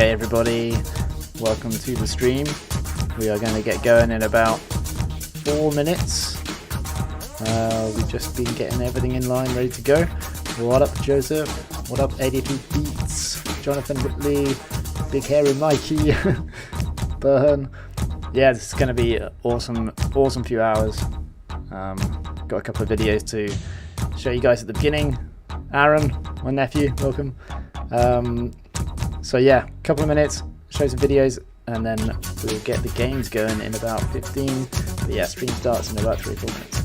Okay everybody, welcome to the stream. We are going to get going in about 4 minutes. We've just been getting everything in line, ready to go. What up Joseph? What up 83 Beats? Jonathan Whitley, Big Hairy Mikey, Burn. Yeah, this is going to be an awesome few hours. Got a couple of videos to show you guys at the beginning. Aaron, my nephew, welcome. So yeah, a couple of minutes, show some videos, and then we'll get the games going in about 15. But yeah, stream starts in about 3 or 4 minutes.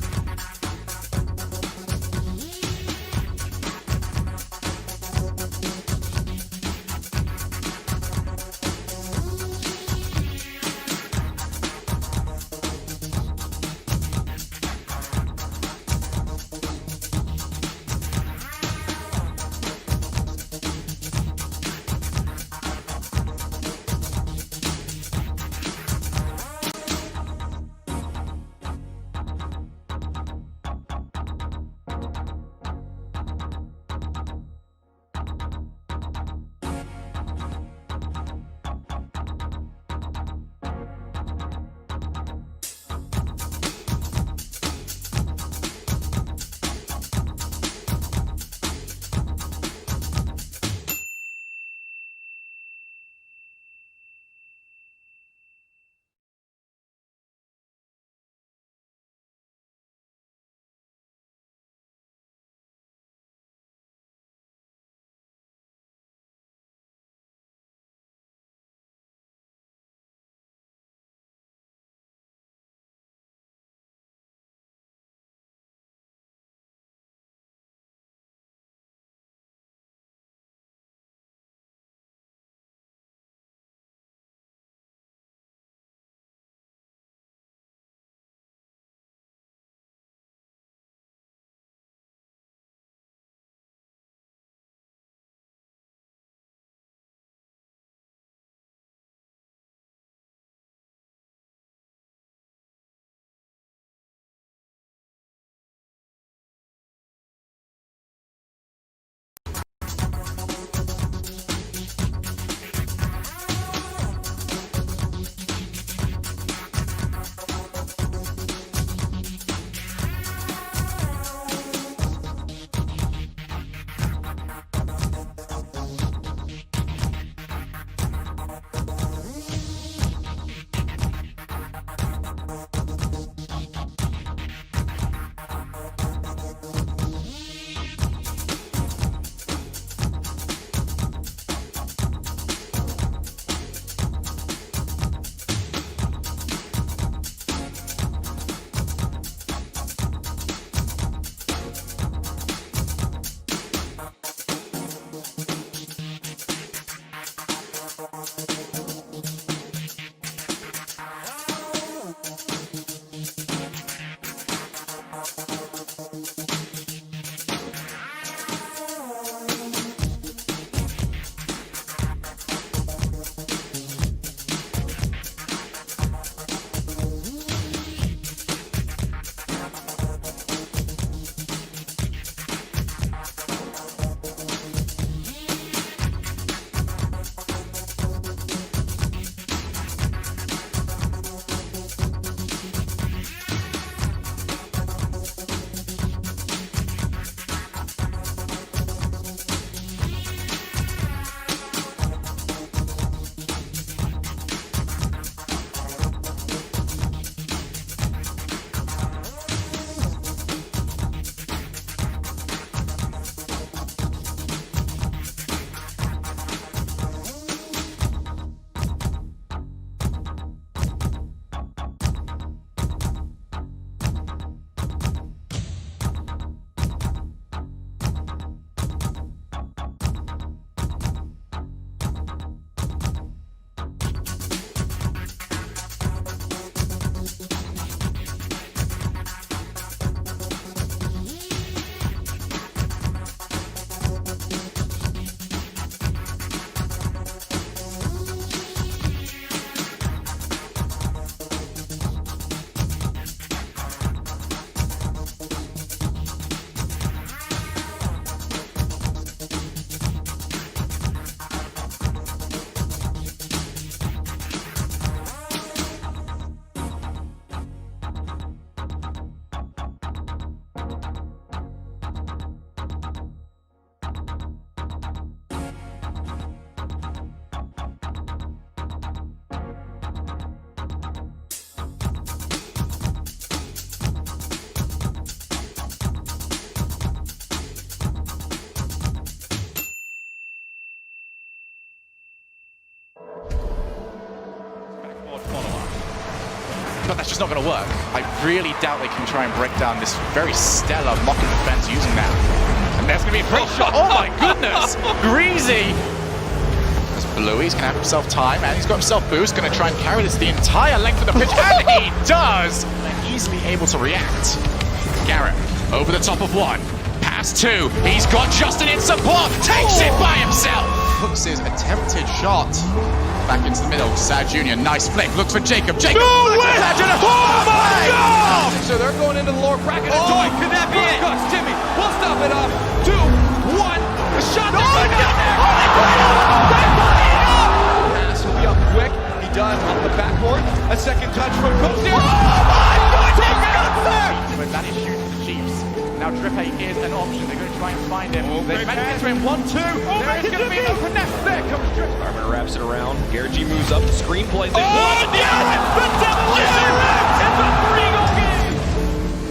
but that's just not going to work. I really doubt they can try and break down this very stellar Mocking defense using that. And there's going to be a great shot. Oh my goodness! Greasy! As Bluey's going to have himself time, and he's got himself boost, going to try and carry this the entire length of the pitch, and he does! They're easily able to react. Garrett, over the top of one. Pass two. He's got Justin in support. Takes it by himself. Hooks his attempted shot back into the middle. Sad Jr. Nice flick. Looks for Jacob. Jacob. No way! Oh my God! So they're going into the lower bracket. Oh, could that be it? Timmy, we'll stop it off. 2, 1. The shot. Oh, Pass will be up quick. He does up the backboard. A second touch from Coach. Oh my God! But that is shooting the Chiefs. Now Drippe is an option. They're going to try and find him. They managed to him 1-2. There is going to be an open net. There comes Drippe. Carmen wraps it around. Garrett G moves up. The screen plays. Oh, yes! The demolition! It's a 3-goal game!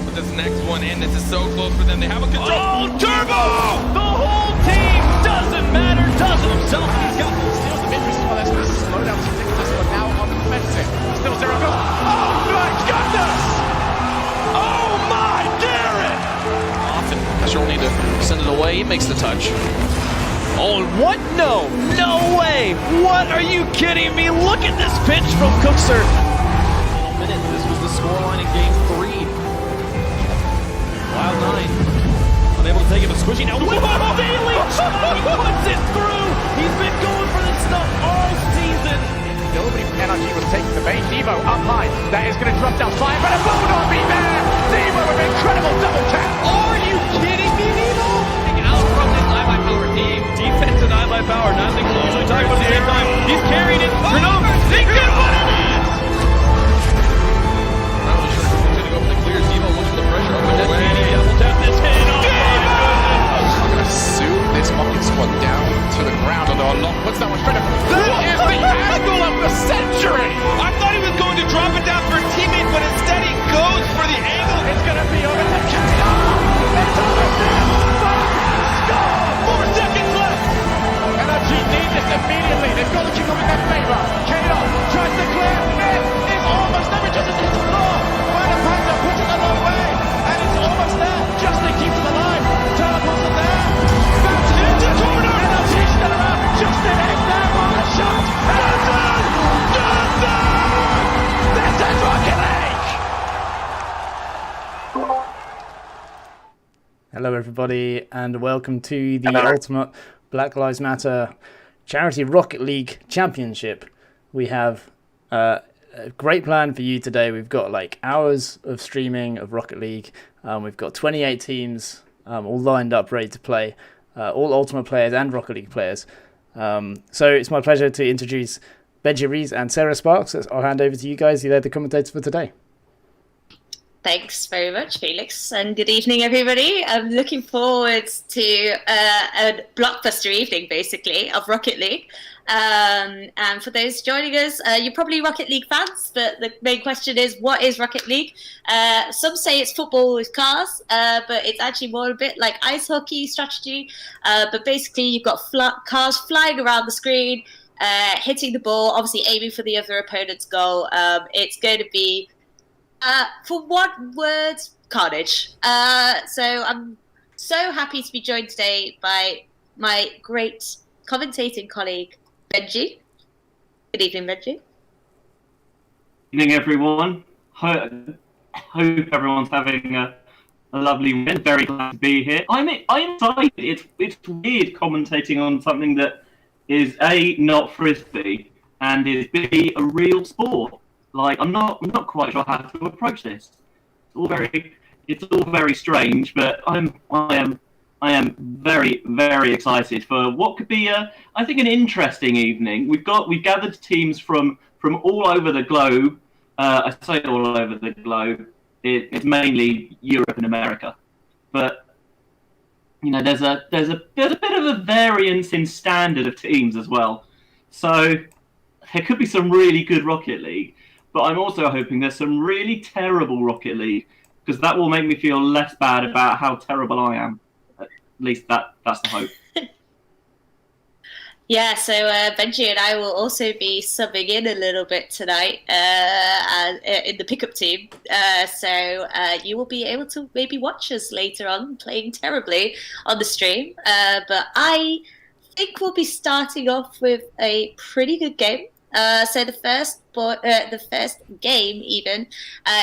Put this next one in. This is so close for them. They have a control. Oh, Turbo! The whole team doesn't matter. Doesn't himself. He's got steals the mid-range. Well, that's going to slow down some things. But now on the defensive. Still 0 goals. Oh, my goodness! Oh, my Garrett! Often, She'll need to send it away. He makes the touch. Oh, what? No. No way. What? Are you kidding me? Look at this pitch from Cookster. Minute. This was the scoreline in game 3. Wild 9. Unable to take it, but squishy now. With Bailey! He puts it through. He's been going for this stuff all season. Nobody from NRG was taking the bait. Devo up high. That is going to drop down flying, but it will not be there. Devo with an incredible double tap. Are you kidding me, Devo? Out from this I Power team. Defense and I Power. Nothing closely tied at the same time. He's carried it. Renova. They can put it in. Not really sure who's going to go for the clear. Devo looks for the pressure. Up and down. Double tap this hit. I'm going to suit this Mocking squad down to the ground, although a long puts that one straight up. That is the angle of the century! I thought he was going to drop it down for a teammate, but instead he goes for the angle. It's going to be over to KO! It's over now! Score! 4 seconds left! NRG need this immediately. They've got to keep them in their favour. KO tries to clear. It is almost there. It just hits the floor. Final Panda puts it the long way. And it's almost there. Justin keeps it alive. Teleports it there. Bounces it into the corner. NRG still around. Justin is there for the shot. This is Rocket League! Hello everybody and welcome to the Ultimate Black Lives Matter Charity Rocket League Championship. We have a great plan for you today. We've got like hours of streaming of Rocket League. We've got 28 teams all lined up ready to play, all Ultimate players and Rocket League players. So it's my pleasure to introduce Benji Ray and Sarah Sparks. I'll hand over to you guys. You're the commentators for today. Thanks very much, Felix, and good evening, everybody. I'm looking forward to a blockbuster evening, basically, of Rocket League. And for those joining us, you're probably Rocket League fans, but the main question is, what is Rocket League? Some say it's football with cars, but it's actually more a bit like ice hockey strategy. But basically, you've got cars flying around the screen, hitting the ball, obviously aiming for the other opponent's goal. It's going to be, for one word, carnage. So I'm so happy to be joined today by my great commentating colleague, Benji. Good evening, Benji. Evening, everyone. Hope everyone's having a lovely weekend. Very glad to be here. I'm excited. It's weird commentating on something that is A, not Frisbee, and is B, a real sport. Like, I'm not quite sure how to approach this. It's all very strange, but I am very, very excited for what could be I think an interesting evening. We've gathered teams from all over the globe. I say all over the globe. It's mainly Europe and America, but you know there's a bit of a variance in standard of teams as well. So there could be some really good Rocket League. But I'm also hoping there's some really terrible Rocket League, because that will make me feel less bad about how terrible I am. At least that's the hope. Yeah, so Benji and I will also be subbing in a little bit tonight in the pickup team. So you will be able to maybe watch us later on playing terribly on the stream. But I think we'll be starting off with a pretty good game. So the first game even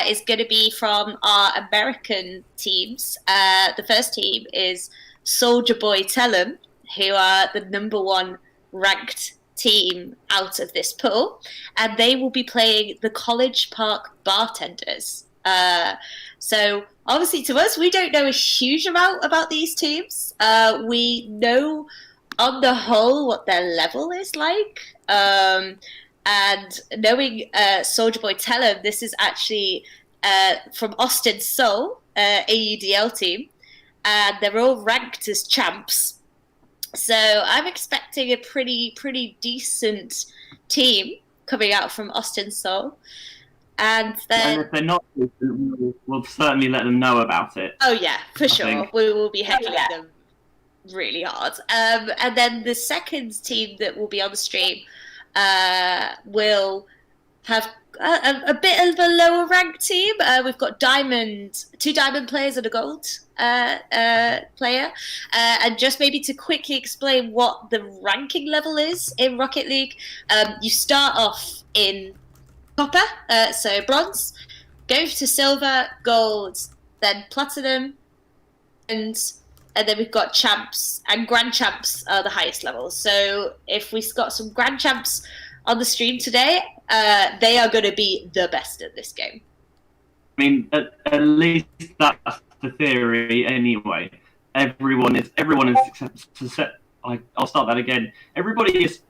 is going to be from our American teams. The first team is Soldier Boy Tell'em, who are the #1 ranked team out of this pool, and they will be playing the College Park Bartenders. So obviously to us, we don't know a huge amount about these teams. We know on the whole what their level is like. And knowing Soldier Boy Tell'em, this is actually from Austin Seoul, AUDL team, and they're all ranked as champs. So I'm expecting a pretty decent team coming out from Austin Seoul. And then, and if they're not, we'll certainly let them know about it. Oh yeah, for sure. think. We will be heckling them really hard. And then the second team that will be on the stream will have a bit of a lower ranked team. We've got two diamond players and a gold player. And just maybe to quickly explain what the ranking level is in Rocket League, you start off in copper, so bronze, go to silver, gold, then platinum, and then we've got champs, and grand champs are the highest levels. So if we've got some grand champs on the stream today, they are going to be the best at this game. I mean, at least that's the theory anyway. Everyone is I'll start that again. Everybody is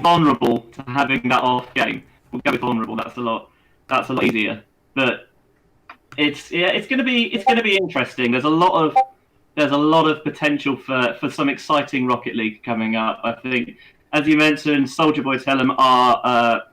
vulnerable to having that off game. We'll go with vulnerable. That's a lot easier. But it's going to be interesting. There's a lot of potential for some exciting Rocket League coming up. I think, as you mentioned, Soldier Boy Tell'em are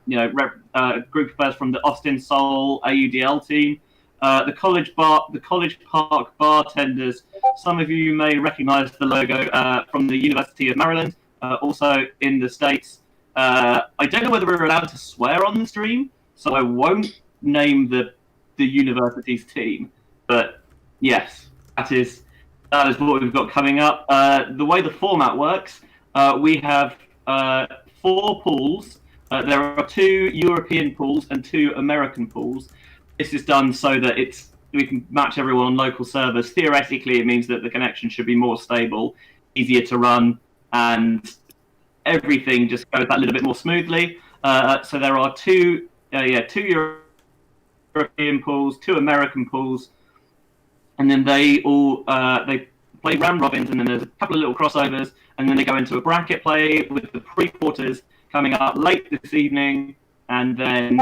a group of players from the Austin Seoul AUDL team. The College Park Bartenders. Some of you may recognise the logo from the University of Maryland, also in the States. I don't know whether we're allowed to swear on the stream, so I won't name the university's team. But yes, that is what we've got coming up. The way the format works, we have 4 pools. There are 2 European pools and 2 American pools. This is done so that we can match everyone on local servers. Theoretically, it means that the connection should be more stable, easier to run, and everything just goes that little bit more smoothly. So there are 2 European pools, 2 American pools, and then they play round robins, and then there's a couple of little crossovers, and then they go into a bracket play with the pre-quarters coming up late this evening, and then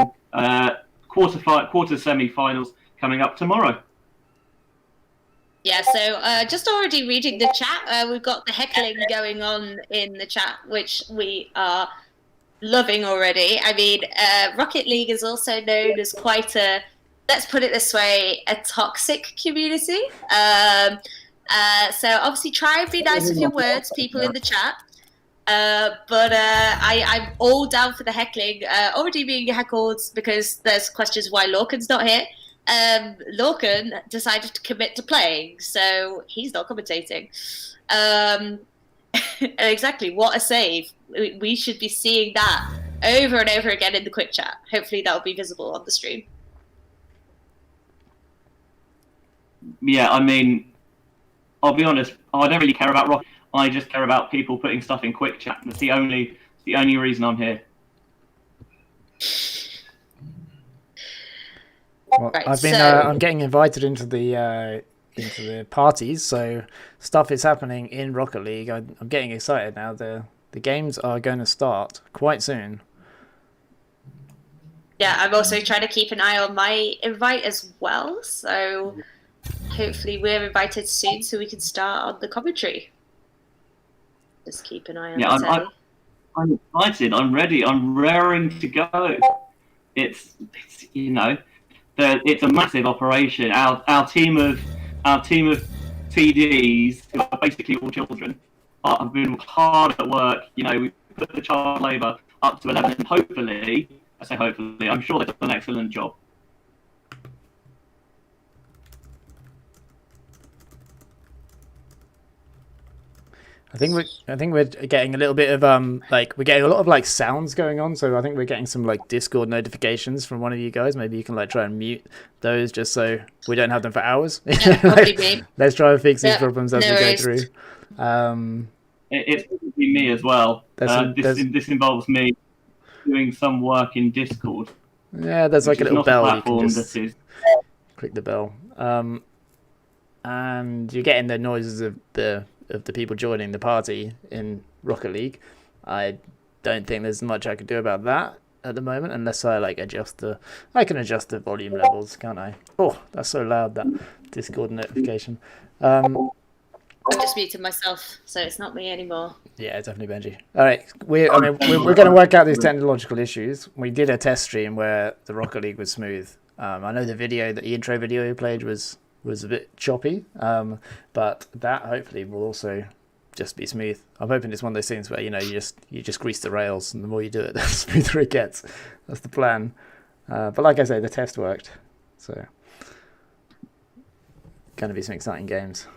quarter semi-finals coming up tomorrow. Yeah, so just already reading the chat, we've got the heckling going on in the chat, which we are loving already. I mean, Rocket League is also known as quite a, let's put it this way, a toxic community. So obviously try and be nice with your words, people in the chat. But I'm all down for the heckling. Already being heckled because there's questions why Lorcan's not here. Lorcan decided to commit to playing, so he's not commentating. Exactly, what a save. We should be seeing that over and over again in the quick chat. Hopefully that will be visible on the stream. Yeah, I mean, I'll be honest, I don't really care about Rocket. I just care about people putting stuff in quick chat. That's the only reason I'm here. Well, Right, I've been. I'm getting invited into the parties, so stuff is happening in Rocket League. I'm getting excited now. The games are going to start quite soon. Yeah, I'm also trying to keep an eye on my invite as well. So hopefully we're invited soon, so we can start on the commentary. Just keep an eye on the I'm excited. I'm ready. I'm raring to go. It's it's a massive operation. Our team of TDs who are basically all children. have been hard at work. You know, we put the child labour up to 11, and hopefully, I say hopefully, I'm sure they've done an excellent job. I think we're getting a little bit of we're getting a lot of like sounds going on, so I think we're getting some like Discord notifications from one of you guys. Maybe you can like try and mute those just so we don't have them for hours. Yeah, probably me. Let's try and fix these Yeah, problems as no we go worries. It's through. probably me as well. This involves me doing some work in Discord. Yeah, there's like a little bell you can just that is. click the bell. And you're getting the noises of the people joining the party in Rocket League. I don't think there's much I can do about that at the moment, unless I like I can adjust the volume levels, can't I? Oh, that's so loud, that Discord notification. I've just muted myself, so it's not me anymore. Yeah, definitely Benji. All right, we're going to work out these technological issues. We did a test stream where the Rocket League was smooth. I know the intro video you played was a bit choppy, but that hopefully will also just be smooth. I'm hoping it's one of those things where you just grease the rails, and the more you do it, the smoother it gets. That's the plan. But like I say, the test worked, so going to be some exciting games.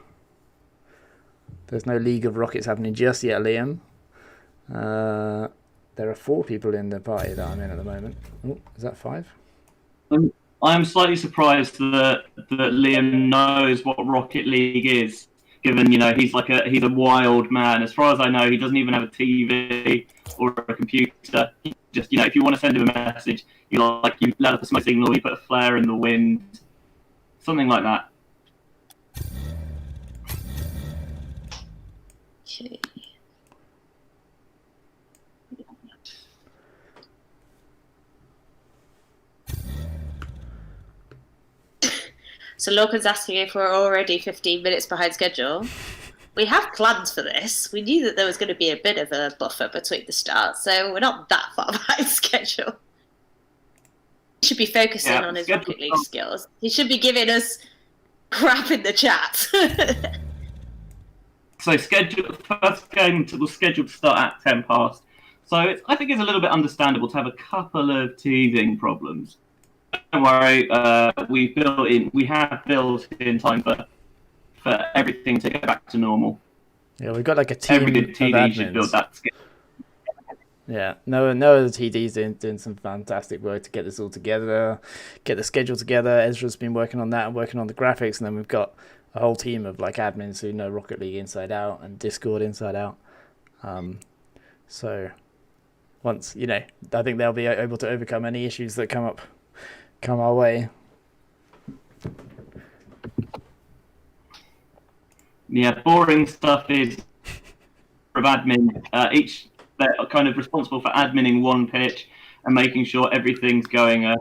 There's no League of Rockets happening just yet, Liam. There are 4 people in the party that I'm in at the moment. Oh, is that 5? I'm slightly surprised that Liam knows what Rocket League is, given he's a wild man. As far as I know, he doesn't even have a TV or a computer. He just if you want to send him a message, you let up a smoke signal, you put a flare in the wind, something like that. Okay. So Logan's asking if we're already 15 minutes behind schedule. We have plans for this. We knew that there was going to be a bit of a buffer between the starts, so we're not that far behind schedule. He should be focusing on his Rocket League skills. He should be giving us crap in the chat. So first game was scheduled to start at 10 past. So I think it's a little bit understandable to have a couple of teething problems. Don't worry, we have built in time for everything to get back to normal. Yeah, we've got like a team Every good of TD should build admins. that skill. Yeah, no other TD's doing some fantastic work to get this all together, get the schedule together. Ezra's been working on that and working on the graphics, and then we've got a whole team of like admins who know Rocket League inside out and Discord inside out. So once I think they'll be able to overcome any issues that come our way. Yeah, boring stuff is for admin. They're kind of responsible for adminning one pitch and making sure everything's going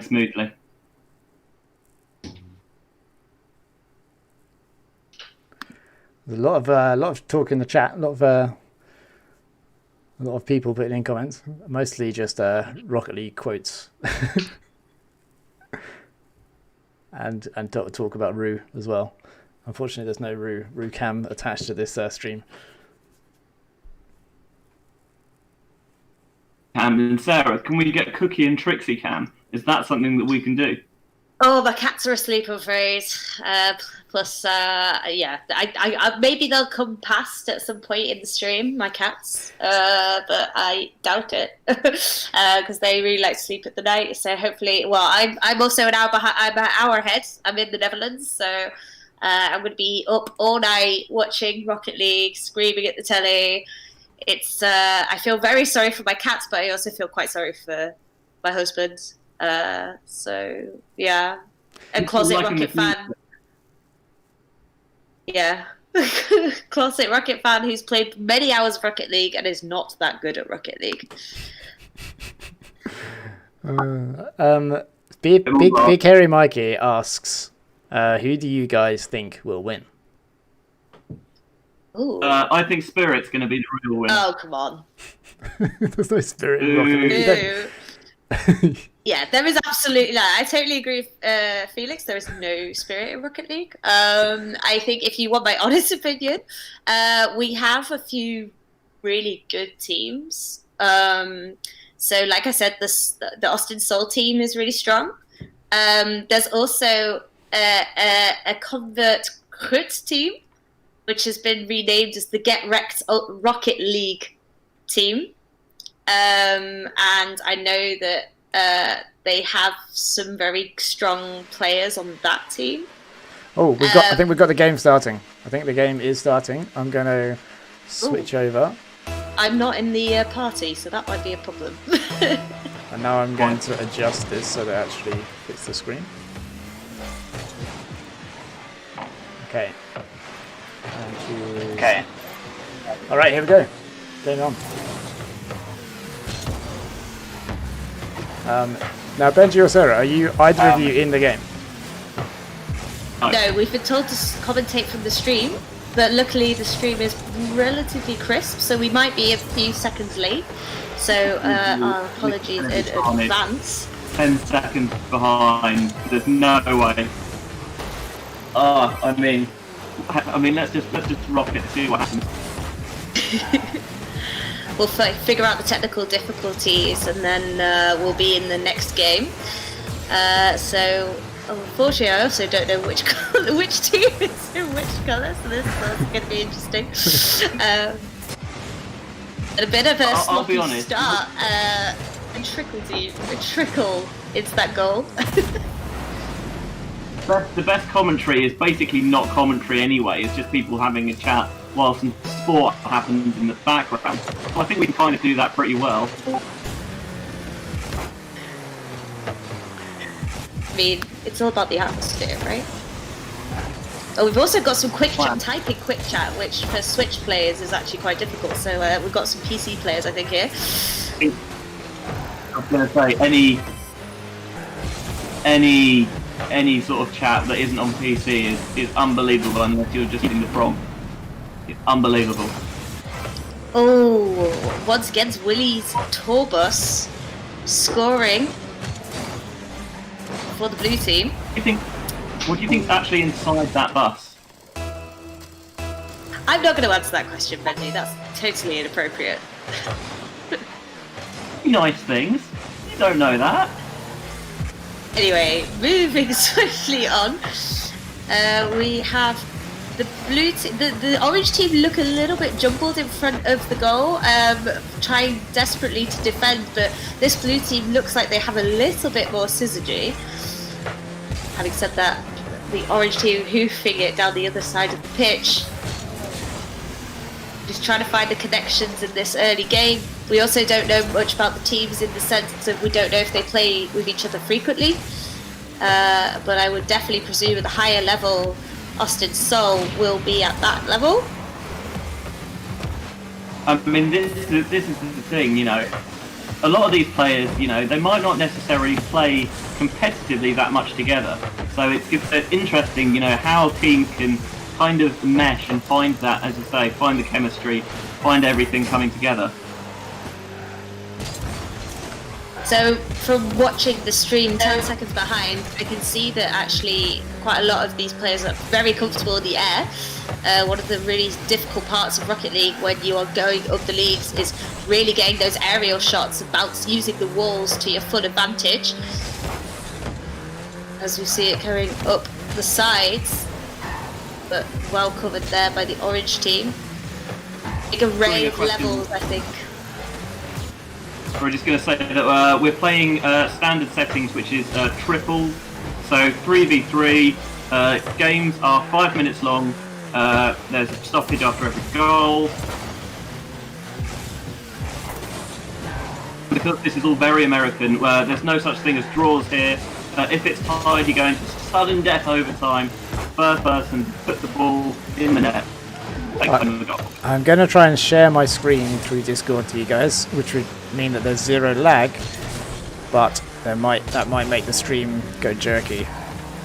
smoothly. There's a lot of talk in the chat. A lot of people putting in comments. Mostly just Rocket League quotes, and talk about Rue as well. Unfortunately, there's no Rue cam attached to this stream. Cam and Sarah, can we get Cookie and Trixie cam? Is that something that we can do? Oh, my cats are asleep, I'm afraid. Plus, yeah, I maybe they'll come past at some point in the stream, my cats, but I doubt it because they really like to sleep at the night. So hopefully, well, I'm also an hour behind. I'm an hour ahead. I'm in the Netherlands, so I'm going to be up all night watching Rocket League, screaming at the telly. It's I feel very sorry for my cats, but I also feel quite sorry for my husband. So yeah, a closet Rocket fan. Yeah, closet Rocket fan who's played many hours of Rocket League and is not that good at Rocket League. Big Hairy Mikey asks, who do you guys think will win? Ooh. I think Spirit's going to be the real winner. Oh, come on. There's no spirit in Rocket League. Yeah, there is absolutely. Like, I totally agree with Felix. There is no spirit in Rocket League. I think, if you want my honest opinion, we have a few really good teams. So, like I said, the Austin Soul team is really strong. There's also a Convert Crit team, which has been renamed as the Get Wrecked Rocket League team. And I know that they have some very strong players on that team. Oh, I think we've got the game starting. I think the game is starting. I'm going to switch over. I'm not in the party, so that might be a problem. And now I'm going to adjust this so that it actually fits the screen. Okay. Okay. All right, here we go. Game on. Now, Benji or Sarah, are you either of you in the game? No, we've been told to commentate from the stream, but luckily the stream is relatively crisp, so we might be a few seconds late. So our apologies in advance. 10 seconds behind. There's no way. I mean, let's just rock it, see what happens. We'll figure out the technical difficulties, and then we'll be in the next game. So, unfortunately, I also don't know which team is in which colour, so this is going to be interesting. A bit of a sloppy start. And trickle into that goal. The best commentary is basically not commentary anyway. It's just people having a chat while some sport happens in the background. So I think we can kind of do that pretty well. I mean, it's all about the atmosphere, right? Oh, we've also got some typing quick chat, which for Switch players is actually quite difficult. So we've got some PC players, I think, here. I was going to say, any sort of chat that isn't on PC is unbelievable unless you're just using the prompt. It's unbelievable. Oh, once again, Willie's tour bus scoring for the blue team. What do you think's actually inside that bus? I'm not going to answer that question, Benji. That's totally inappropriate. Nice things. You don't know that. Anyway, moving swiftly on, we have the blue the orange team look a little bit jumbled in front of the goal, trying desperately to defend, but this blue team looks like they have a little bit more synergy. Having said that, the orange team hoofing it down the other side of the pitch. Just trying to find the connections in this early game. We also don't know much about the teams in the sense of we don't know if they play with each other frequently. But I would definitely presume at the higher level, Austin Soul will be at that level. I mean, this is the thing, you know. A lot of these players, you know, they might not necessarily play competitively that much together. So it's interesting, you know, how teams can kind of mesh and find that, as you say, find the chemistry, find everything coming together. So from watching the stream 10 seconds behind, I can see that actually quite a lot of these players are very comfortable in the air. One of the really difficult parts of Rocket League when you are going up the leagues is really getting those aerial shots and using the walls to your full advantage. As we see it going up the sides, but well covered there by the orange team. Big array of levels, I think. We're just going to say that we're playing standard settings, which is triple. So 3v3. Games are 5 minutes long. There's a stoppage after every goal. Because this is all very American, there's no such thing as draws here. If it's tied, you go into sudden death overtime. First person puts the ball in the net. I'm going to try and share my screen through Discord to you guys, which would mean that there's zero lag, but that might make the stream go jerky.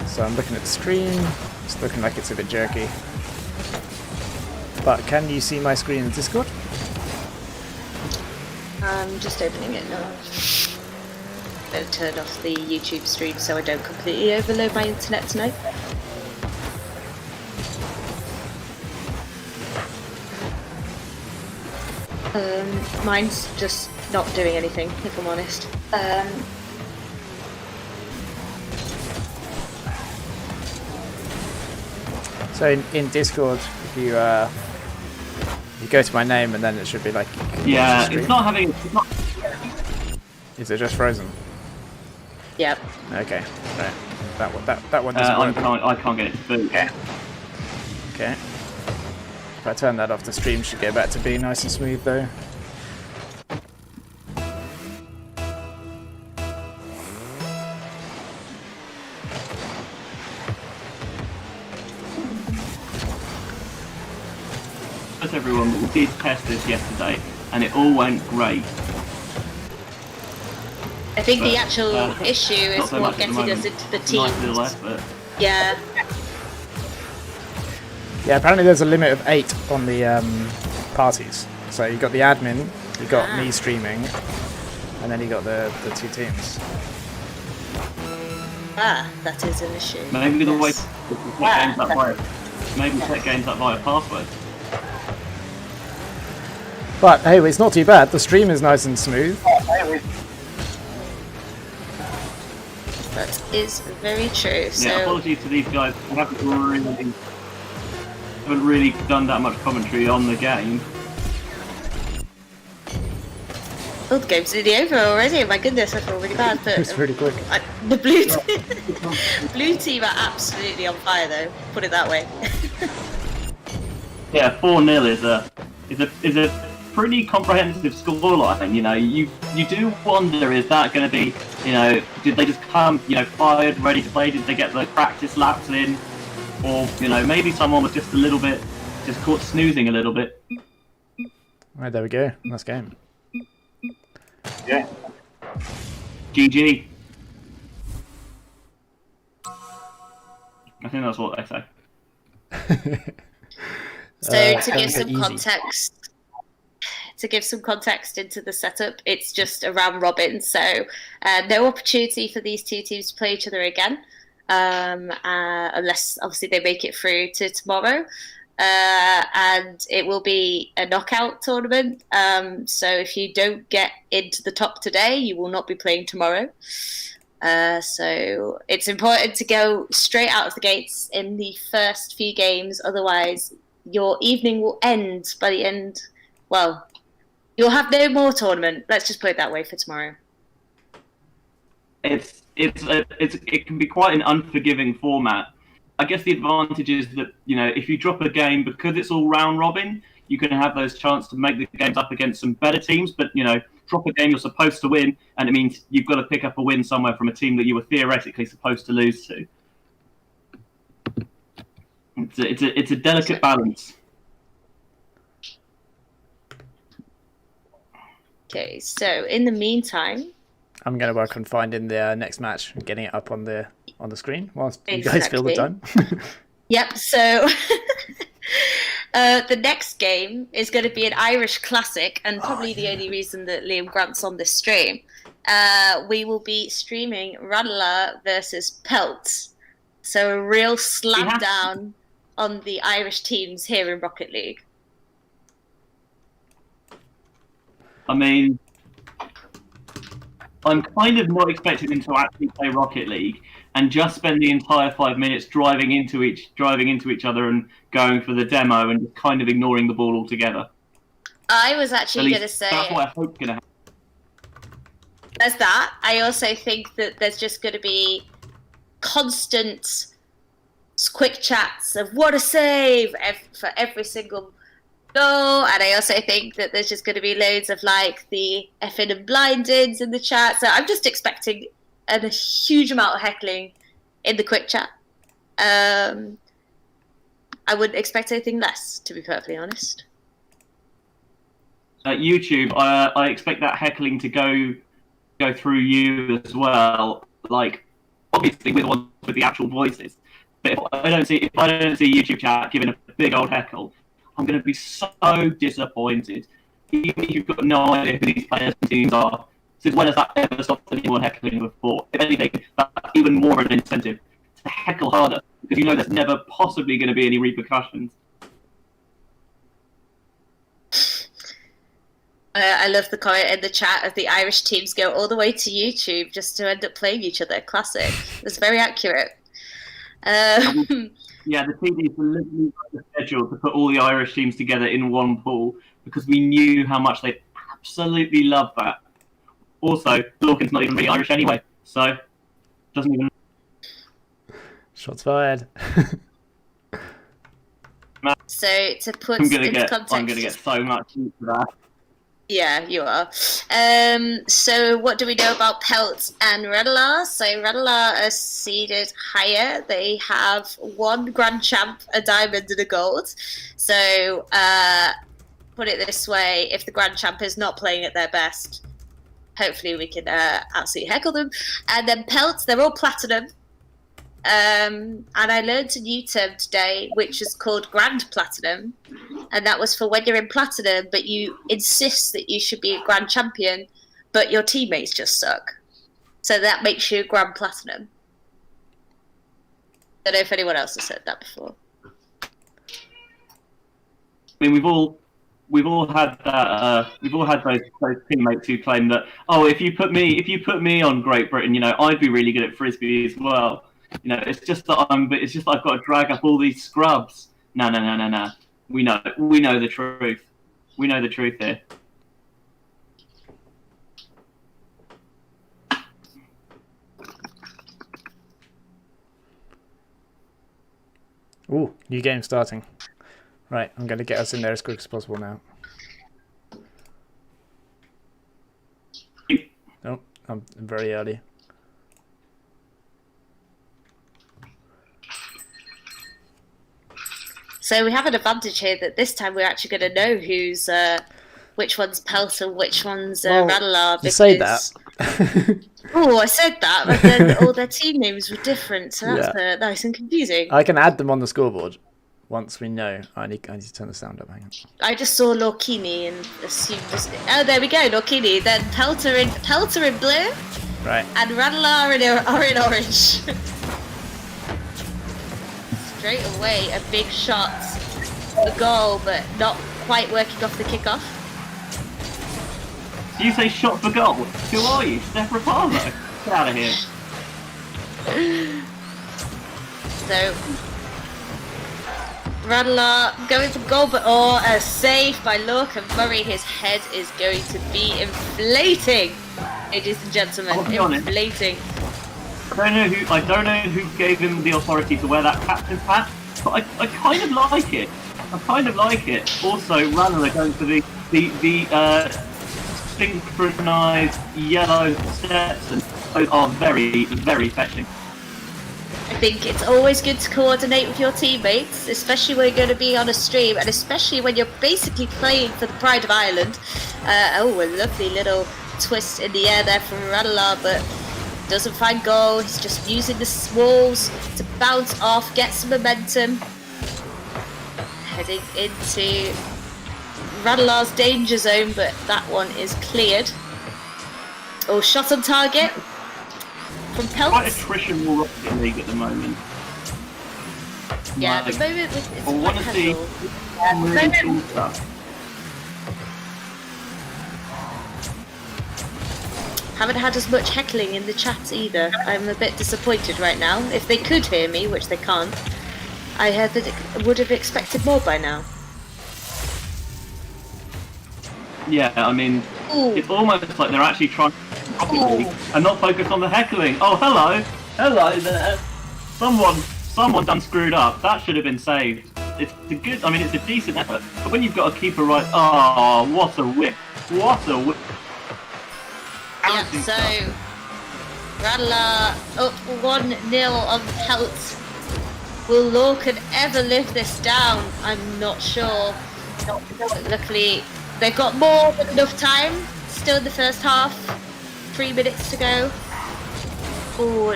So I'm looking at the screen, it's looking like it's a bit jerky. But can you see my screen in Discord? I'm just opening it now. going to turn off the YouTube stream so I don't completely overload my internet tonight. Mine's just not doing anything, if I'm honest. So in Discord, if you go to my name and then it should be like. Yeah, it's not having. It's not... Is it just frozen? Yep. Okay. Right. That one doesn't work. I can't get it to boot. Okay. Okay. If I turn that off, the stream should get back to being nice and smooth though. Everyone, but we did test this yesterday and it all went great. I think the actual issue is so what getting us into the team. Nice little effort. Yeah. Yeah, apparently there's a limit of 8 on the parties. So you got the admin, you got me streaming, and then you got the 2 teams. That is an issue. Maybe the way maybe set games up via password. But hey, it's not too bad. The stream is nice and smooth. That is very true. So yeah, apologies to these guys. I haven't really done that much commentary on the game. oh, the game's nearly over already. My goodness, I feel really bad. But It's pretty quick. the blue team are absolutely on fire, though. Put it that way. Yeah, 4-0 is a pretty comprehensive scoreline. You know, you do wonder, is that going to be, you know, did they just come, you know, fired, ready to play? Did they get the practice laps in, or you know, maybe someone was just a little bit, just caught snoozing a little bit. Right, there we go. Nice game. Yeah. GG. I think that's what they say. So to give some easy. context into the setup, it's just a round robin, so no opportunity for these 2 teams to play each other again, unless obviously they make it through to tomorrow, and it will be a knockout tournament, so if you don't get into the top today, you will not be playing tomorrow. So it's important to go straight out of the gates in the first few games, otherwise your evening will end by the end. Well, you'll have no more tournament. Let's just put it that way for tomorrow. It can be quite an unforgiving format. I guess the advantage is that, you know, if you drop a game, because it's all round robin, you can have those chances to make the games up against some better teams. But, you know, drop a game you're supposed to win, and it means you've got to pick up a win somewhere from a team that you were theoretically supposed to lose to. It's a delicate balance. Okay, so in the meantime, I'm going to work on finding the next match and getting it up on the screen whilst you guys fill the time. Yep, so the next game is going to be an Irish classic, and probably the only reason that Liam Grant's on this stream. We will be streaming Radler versus Pelt. So a real slam down on the Irish teams here in Rocket League. I mean, I'm kind of not expecting them to actually play Rocket League and just spend the entire 5 minutes driving into each other and going for the demo and just kind of ignoring the ball altogether. I was actually going to say that's what I hope going to happen. There's that. I also think that there's just going to be constant quick chats of what a save for every single goal, and I also think that there's just going to be loads of like the effing and blindeds in the chat. So I'm just expecting a huge amount of heckling in the quick chat. I wouldn't expect anything less, to be perfectly honest. YouTube, I expect that heckling to go through you as well. Like, obviously with the ones with the actual voices. But if I don't see YouTube chat giving a big old heckle, I'm going to be so disappointed. Even if you've got no idea who these players and teams are, So when has that ever stopped anyone heckling before? If anything, that's even more of an incentive to heckle harder, because you know there's never possibly going to be any repercussions. I love the comment in the chat of the Irish teams go all the way to YouTube just to end up playing each other. Classic. It's very accurate. Yeah, the TDs were literally the schedule to put all the Irish teams together in one pool because we knew how much they absolutely love that. Also, Dawkins not even really Irish anyway, so doesn't even. Shots fired. So to put into context, I'm gonna get so much heat for that. Yeah, you are. So what do we know about Pelt and Redelar? So Redelar are seeded higher. They have 1 Grand Champ, a Diamond, and a Gold. So put it this way, if the Grand Champ is not playing at their best, hopefully we can absolutely heckle them. And then Pelt, they're all Platinum. And I learned a new term today, which is called Grand Platinum. And that was for when you're in Platinum, but you insist that you should be a Grand Champion, but your teammates just suck. So that makes you a Grand Platinum. I don't know if anyone else has said that before. I mean, we've all had that. We've all had those teammates who claim that, oh, if you put me on Great Britain, you know, I'd be really good at Frisbee as well. You know, it's just that I've got to drag up all these scrubs. No. We know the truth. We know the truth here. Ooh, new game starting. Right, I'm going to get us in there as quick as possible now. Oh, I'm very early. So we have an advantage here that this time we're actually going to know who's which one's Pelt and which one's Redelar. You say that. Oh, I said that, but then all their team names were different, so that's nice and confusing. I can add them on the scoreboard once we know. I need to turn the sound up. Hang on. I just saw Lorkini and assumed. Oh, there we go, Lorkini. Then Pelter in blue, right, and Redelar are in orange. Straight away, a big shot, a goal, but not quite working off the kickoff. Do you say shot for goal? Who are you? Steph Rapazzo? Get out of here. So, Redelar going for goal, but a save by Luke and Murray. His head is going to be inflating, ladies and gentlemen. I'll be honest. Inflating. I don't know who gave him the authority to wear that captain's hat, but I kind of like it. Also, Redelar going for the synchronised yellow steps, and those are very, very fetching. I think it's always good to coordinate with your teammates, especially when you're going to be on a stream, and especially when you're basically playing for the Pride of Ireland. A lovely little twist in the air there from Redelar, but doesn't find goal. He's just using the walls to bounce off, get some momentum. Heading into Redelar's danger zone, but that one is cleared. Oh, shot on target from Pelt. Quite attritional Rocket League at the moment. Yeah, at the moment it's I want to see really cool stuff. Haven't had as much heckling in the chat either. I'm a bit disappointed right now. If they could hear me, which they can't, I would have expected more by now. Yeah, I mean, it's almost like they're actually trying to and not focus on the heckling. Oh, hello there. Someone done screwed up. That should have been saved. It's a decent effort. But when you've got a keeper right, oh, what a whip! Yeah, so Redelar up 1-0 on Pelt. Will Lorcan ever live this down? I'm not sure. Luckily, they've got more than enough time. Still in the first half. 3 minutes to go. Oh,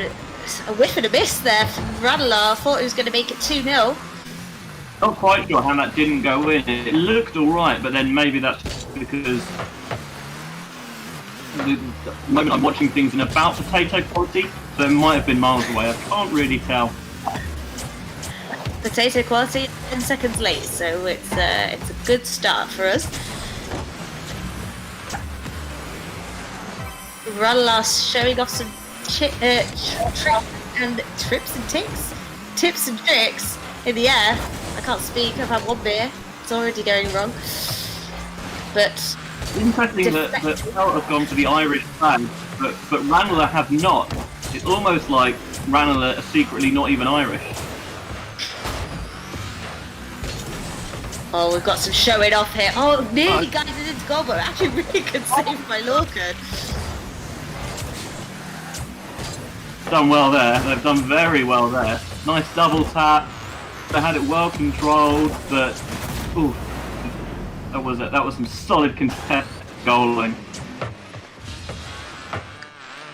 a whiff and a miss there from Redelar. Thought he was going to make it 2-0. Not quite sure how that didn't go in. It looked alright, but then maybe that's because the moment I'm watching things in about potato quality, so it might have been miles away. I can't really tell. Potato quality 10 seconds late, so it's a good start for us. Radler showing off some tips and tricks in the air. I can't speak. I've had one beer. It's already going wrong. But interesting that Felt have gone for the Irish flag, but Ranelagh have not. It's almost like Ranelagh are secretly not even Irish. Oh, we've got some showing off here. Oh, nearly guided into goal, but actually really good save by Lorcan. Done well there. They've done very well there. Nice double tap. They had it well controlled, but ooh, that was some solid contested goaling.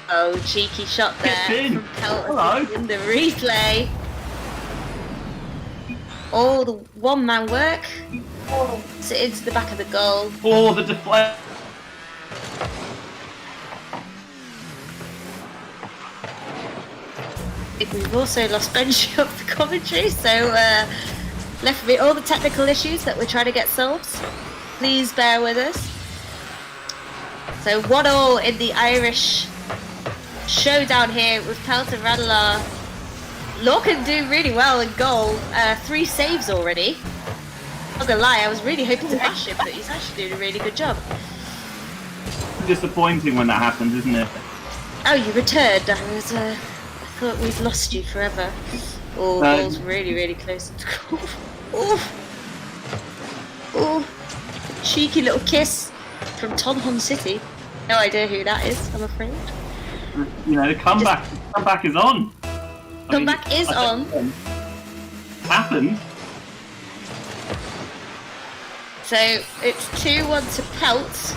Oh, cheeky shot there from Pelton in the replay. Oh, the one-man work. So into the back of the goal. Oh, the deflect. We've also lost Benji up the commentary, so left with all the technical issues that we're trying to get solved. Please bear with us. So 1-1 in the Irish showdown here with Pelton Radler. Lorcan doing really well in goal. 3 saves already. Not gonna lie, I was really hoping to bash him, but he's actually doing a really good job. Disappointing when that happens, isn't it? Oh, you returned. I thought we'd lost you forever. Oh, ball's really, really close to goal. Oh, cheeky little kiss from Tonhon City. No idea who that is, I'm afraid. You know, the comeback is on. Comeback is on. Happened. So it's 2-1 to Pelt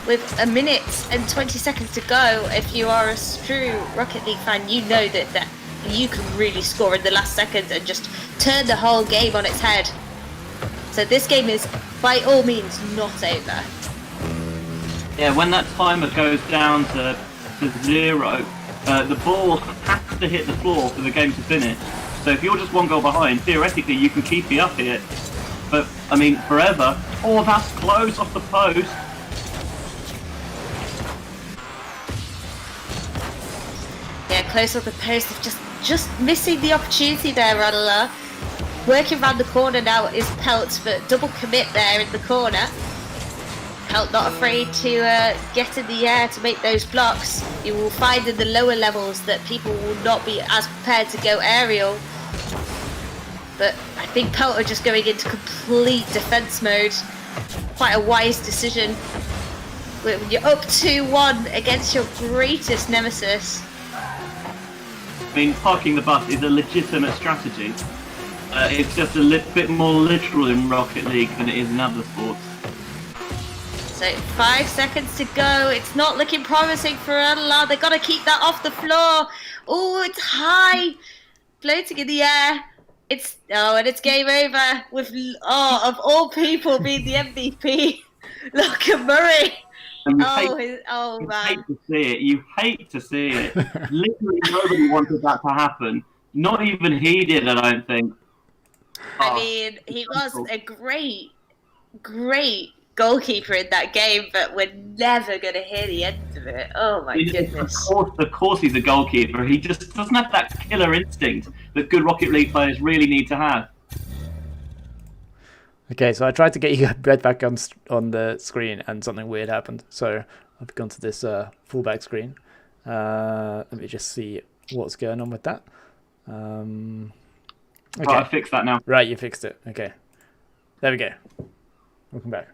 with 1 minute and 20 seconds to go. If you are a true Rocket League fan, you know that you can really score in the last seconds and just turn the whole game on its head. So this game is by all means not over. Yeah, when that timer goes down to 0, the ball has to hit the floor for the game to finish. So if you're just 1 goal behind, theoretically you can keep it up here. But, I mean, forever. Oh, that's close off the post. Yeah, close off the post of just missing the opportunity there, Radler. Working around the corner now is Pelt, but double commit there in the corner. Pelt not afraid to get in the air to make those blocks. You will find in the lower levels that people will not be as prepared to go aerial. But I think Pelt are just going into complete defence mode. Quite a wise decision. When you're up 2-1 against your greatest nemesis. I mean, parking the bus is a legitimate strategy. It's just a bit more literal in Rocket League than it is in other sports. So 5 seconds to go. It's not looking promising for Adela. They've got to keep that off the floor. Oh, it's high. Floating in the air. And it's game over with, of all people, being the MVP. Look at Murray. Man. Hate to see it. You hate to see it. Literally nobody wanted that to happen. Not even he did, I don't think. I mean, he was a great goalkeeper in that game, but we're never going to hear the end of it. Oh my goodness. Of course he's a goalkeeper. He just doesn't have that killer instinct that good Rocket League players really need to have. Okay, so I tried to get you right back on the screen and something weird happened. So I've gone to this fullback screen. Let me just see what's going on with that. Okay. Right, I fixed that now. Right, you fixed it. Okay. There we go. Welcome back.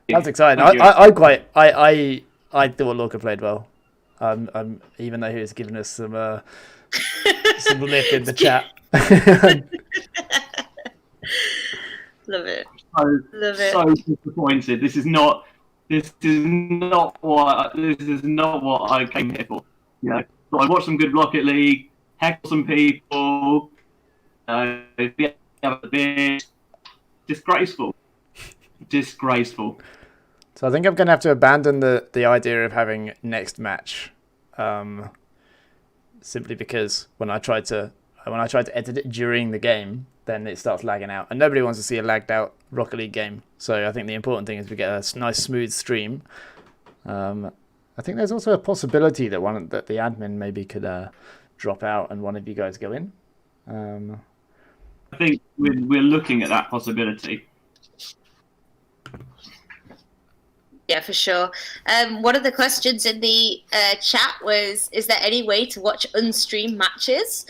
That's exciting. I thought Lorca played well. Even though he was giving us some lip in the chat. Love it. Love it. So disappointed. This is not what I came here for. You know, so I watched some good Rocket League, heckle some people. Disgraceful. So I think I'm going to have to abandon the idea of having next match, simply because when I tried to edit it during the game, then it starts lagging out, and nobody wants to see a lagged out Rocket League game. So I think the important thing is we get a nice smooth stream. I think there's also a possibility that the admin maybe could drop out and one of you guys go in. I think we're looking at that possibility. Yeah, for sure. One of the questions in the chat was, is there any way to watch unstreamed matches?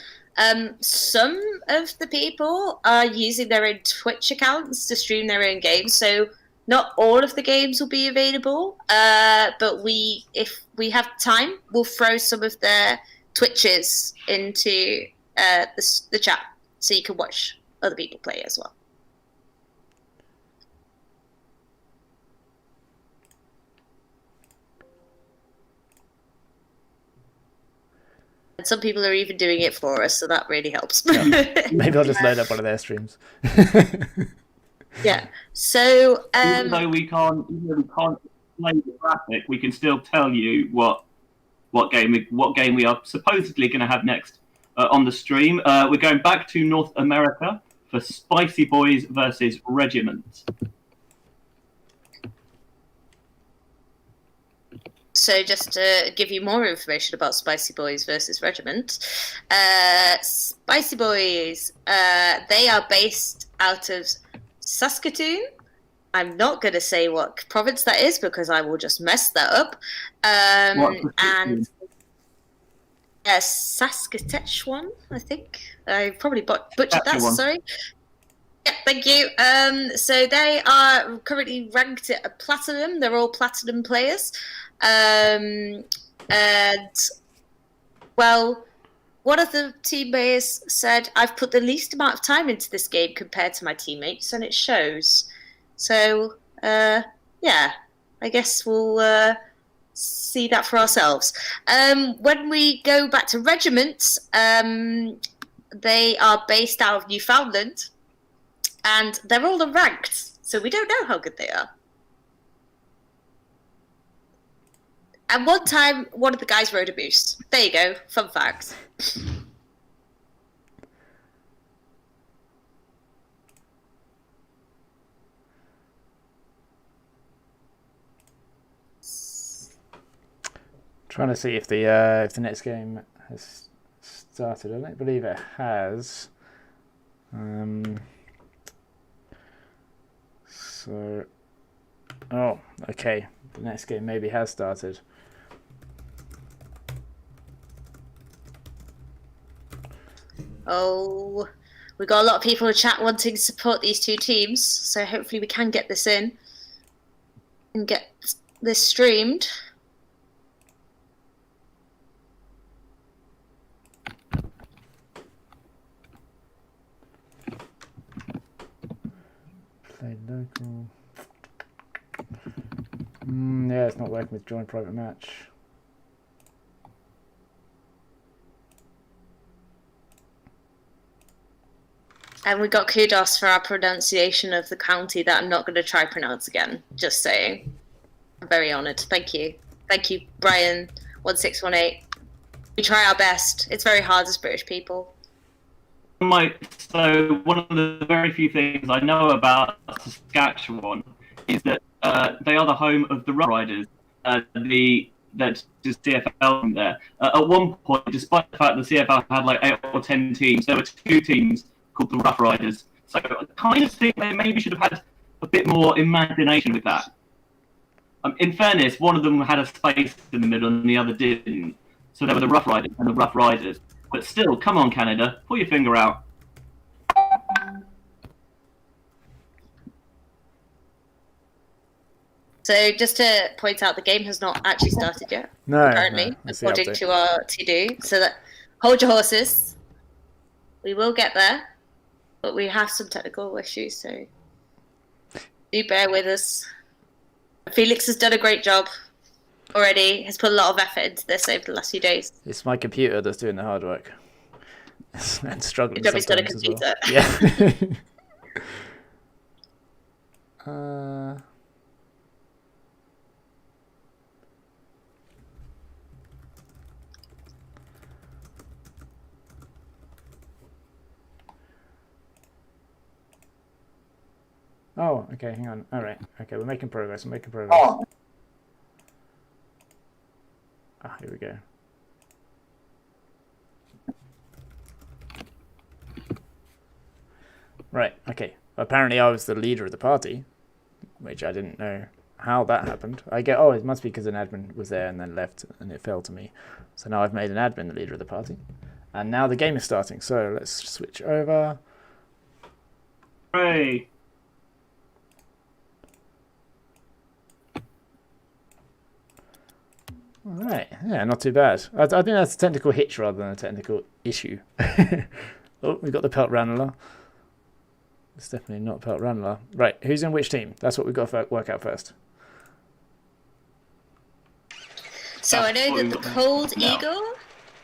Some of the people are using their own Twitch accounts to stream their own games, so not all of the games will be available. But if we have time, we'll throw some of their Twitches into the chat, so you can watch other people play as well. And some people are even doing it for us, so that really helps. Yeah. Maybe I'll just load up one of their streams. Yeah. So even though we can't play the graphic, we can still tell you what game we are supposedly going to have next on the stream. We're going back to North America for Spicy Boys versus Regiment. So just to give you more information about Spicy Boys versus Regiment, Spicy Boys, they are based out of Saskatoon. I'm not going to say what province that is because I will just mess that up. And Saskatchewan, I think. I probably butchered that, sorry. Yeah, thank you. So they are currently ranked at Platinum. They're all Platinum players. And, well, one of the teammates said, I've put the least amount of time into this game compared to my teammates, and it shows. So, yeah, I guess we'll see that for ourselves. When we go back to Regiments, they are based out of Newfoundland, and they're all unranked, so we don't know how good they are. And one time, one of the guys rode a moose. There you go, fun facts. Trying to see if the next game has started. I don't believe it has. So, oh, okay. The next game maybe has started. Oh, we got a lot of people in chat wanting to support these two teams, so hopefully we can get this in and get this streamed. Play local. Yeah, it's not working with join private match. And we got kudos for our pronunciation of the county that I'm not going to try pronounce again. Just saying. I'm very honoured. Thank you. Thank you, Brian1618. We try our best. It's very hard as British people. So one of the very few things I know about Saskatchewan is that they are the home of the Rough Riders, that's just CFL from there. At one point, despite the fact the CFL had like 8 or 10 teams, there were 2 teams called the Rough Riders. So I kind of think they maybe should have had a bit more imagination with that. In fairness, one of them had a space in the middle and the other didn't. So there were the Rough Riders and the Rough Riders. But still, come on, Canada, pull your finger out. So just to point out, the game has not actually started yet. No, apparently, according to our to-do. So that hold your horses. We will get there, but we have some technical issues, so do bear with us. Felix has done a great job already. Has put a lot of effort into this over the last few days. It's my computer that's doing the hard work and struggling. Good job he's got a sometimes computer. Well. Yeah. Oh, okay, hang on. All right. Okay, we're making progress. We're making progress. Ah, here we go. Right, okay. Apparently I was the leader of the party, which I didn't know how that happened. Oh, it must be because an admin was there and then left and it fell to me. So now I've made an admin the leader of the party. And now the game is starting, so let's switch over. Hooray! Alright, yeah, not too bad. I think that's a technical hitch rather than a technical issue. Oh, we got the pelt randoler. It's definitely not pelt randoler. Right, who's in which team? That's what we've got to work out first. So I know that the Cold Eagle.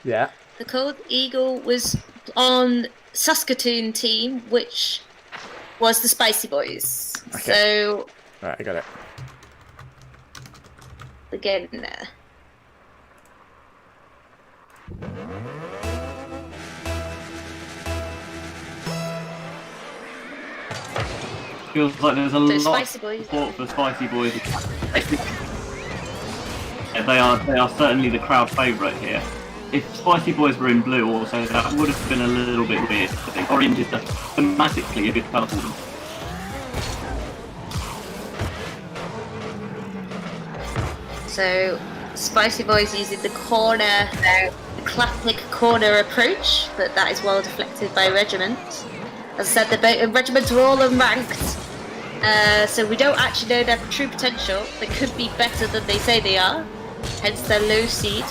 Yeah. The Cold Eagle was on Saskatoon team, which was the Spicy Boys. Okay. So. Right, I got it. We're getting there. Feels like there's a lot of Spicy Boys. support for Spicy Boys. Yeah, they are certainly the crowd favourite here. If Spicy Boys were in blue also, that would have been a little bit weird. I think orange is thematically a bit colourful. So, Spicy Boys using the corner, the classic corner approach, but that is well deflected by Regiment. As I said, the Regiments are all unranked, so we don't actually know their true potential. They could be better than they say they are, hence their low seed.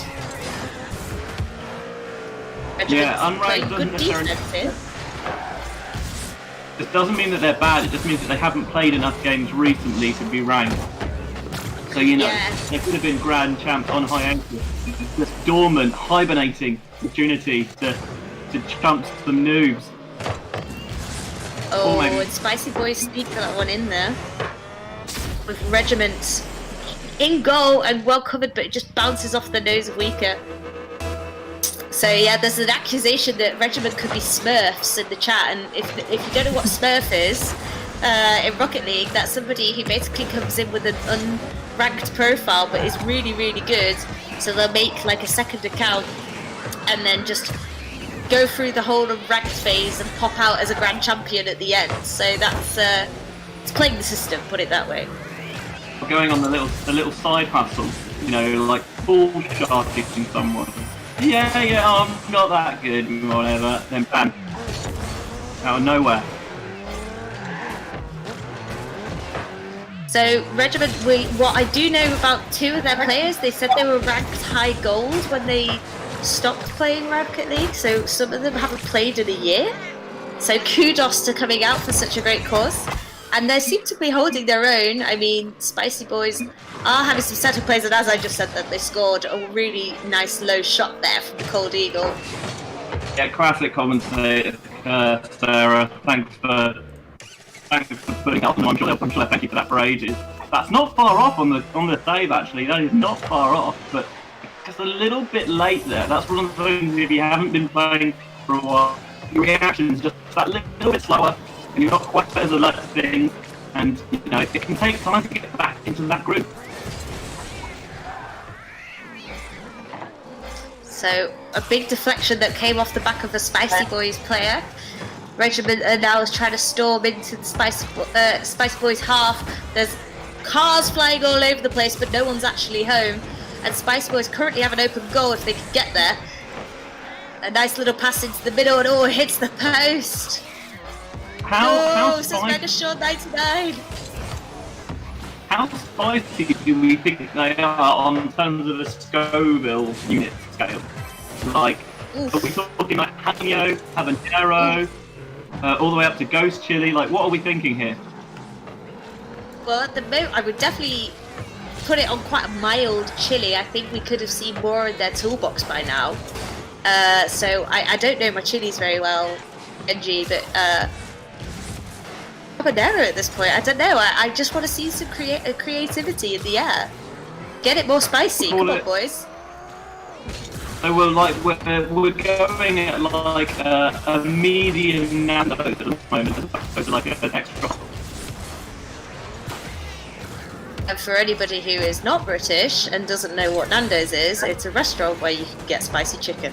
Yeah, unranked doesn't necessarily. This doesn't mean that they're bad, it just means that they haven't played enough games recently to be ranked. So, you know, they could have been grand champs on hiatus, just dormant, hibernating opportunity to chump some noobs. Oh, and Spicy Boys sneaked that one in there. With Regiment in goal and well covered, but it just bounces off the nose of Weaker. So yeah, there's an accusation that Regiment could be Smurfs in the chat, and if you don't know what Smurf is, in Rocket League, that's somebody who basically comes in with an unranked profile but is really, really good. So they'll make like a second account and then just go through the whole unranked phase and pop out as a grand champion at the end. So that's it's playing the system, put it that way. Going on the little side hustle, you know, like full shot kicking someone. Yeah, I'm not that good, whatever. Then bam, out of nowhere. So Regiment, what I do know about two of their players, they said they were ranked high gold when they stopped playing Rocket League, so some of them haven't played in a year. So kudos to coming out for such a great cause. And they seem to be holding their own. I mean, Spicy Boys are having some settled plays, and as I just said, that they scored a really nice low shot there from the Cold Eagle. Yeah, classic commentator, Sarah. Thanks for putting up. I'm sure thank you for that for ages. That's not far off on the save actually. That is not far off, but just a little bit late there. That's one of the things. If you haven't been playing for a while, your reaction's just that little bit slower, and you're not quite as alert to things, and you know it can take time to get back into that group. So a big deflection that came off the back of the Spicy Boys player. Regiment now is trying to storm into the Spicy Boys half. There's cars flying all over the place, but no one's actually home. And Spicy Boys currently have an open goal if they can get there. A nice little pass into the middle, and it hits the post. How says Mega Short 99. How spicy do we think they are on terms of a Scoville unit scale? Like, are we talking like jalapeno, habanero, all the way up to ghost chili? Like, what are we thinking here? Well, at the moment, I would definitely put it on quite a mild chili. I think we could have seen more in their toolbox by now. So I don't know my chilies very well, Benji, but habanero at this point. I don't know. I just want to see some creativity in the air. Get it more spicy. Come on, boys. So we're going at like a medium Nando's at the moment, as opposed to like an extra. And for anybody who is not British and doesn't know what Nando's is, it's a restaurant where you can get spicy chicken.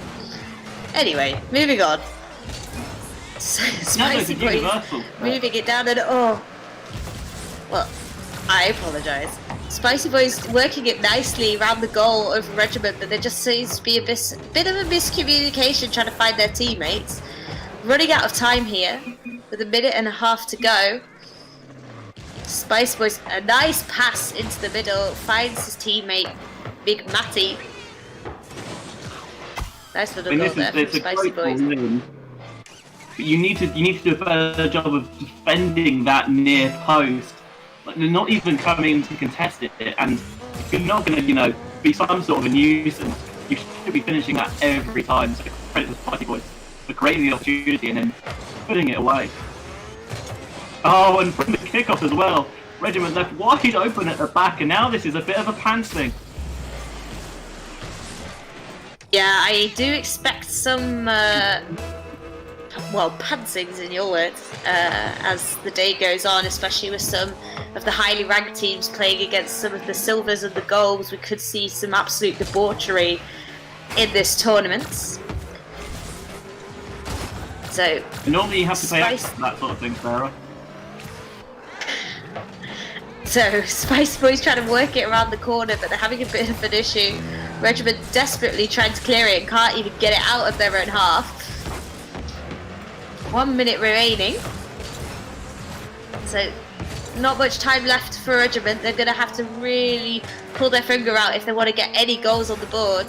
Anyway, moving on. Spicy Boys moving it down and well, I apologise. Spicy Boys working it nicely around the goal of Regiment, but there just seems to be a bit of a miscommunication trying to find their teammates. Running out of time here, with a minute and a half to go. Spicy Boys, a nice pass into the middle, finds his teammate, Big Matty. Nice little goal there from Spicy Boys. You need to do a better job of defending that near post. Like, they're not even coming to contest it, and if you're not going to, be some sort of a nuisance, you should be finishing that every time. So credit to Spicy Boys for creating the opportunity and then putting it away. Oh, and from the kickoff as well, Regiment left wide open at the back, and now this is a bit of a pants thing. Yeah, I do expect some, pantsings in your words, as the day goes on, especially with some of the highly ranked teams playing against some of the silvers and the golds. We could see some absolute debauchery in this tournament. So normally you have to pay extra for that sort of thing, Sarah. So Spicy Boys trying to work it around the corner, but they're having a bit of an issue. Regiment desperately trying to clear it and can't even get it out of their own half. 1 minute remaining. So not much time left for Regiment. They're going to have to really pull their finger out if they want to get any goals on the board.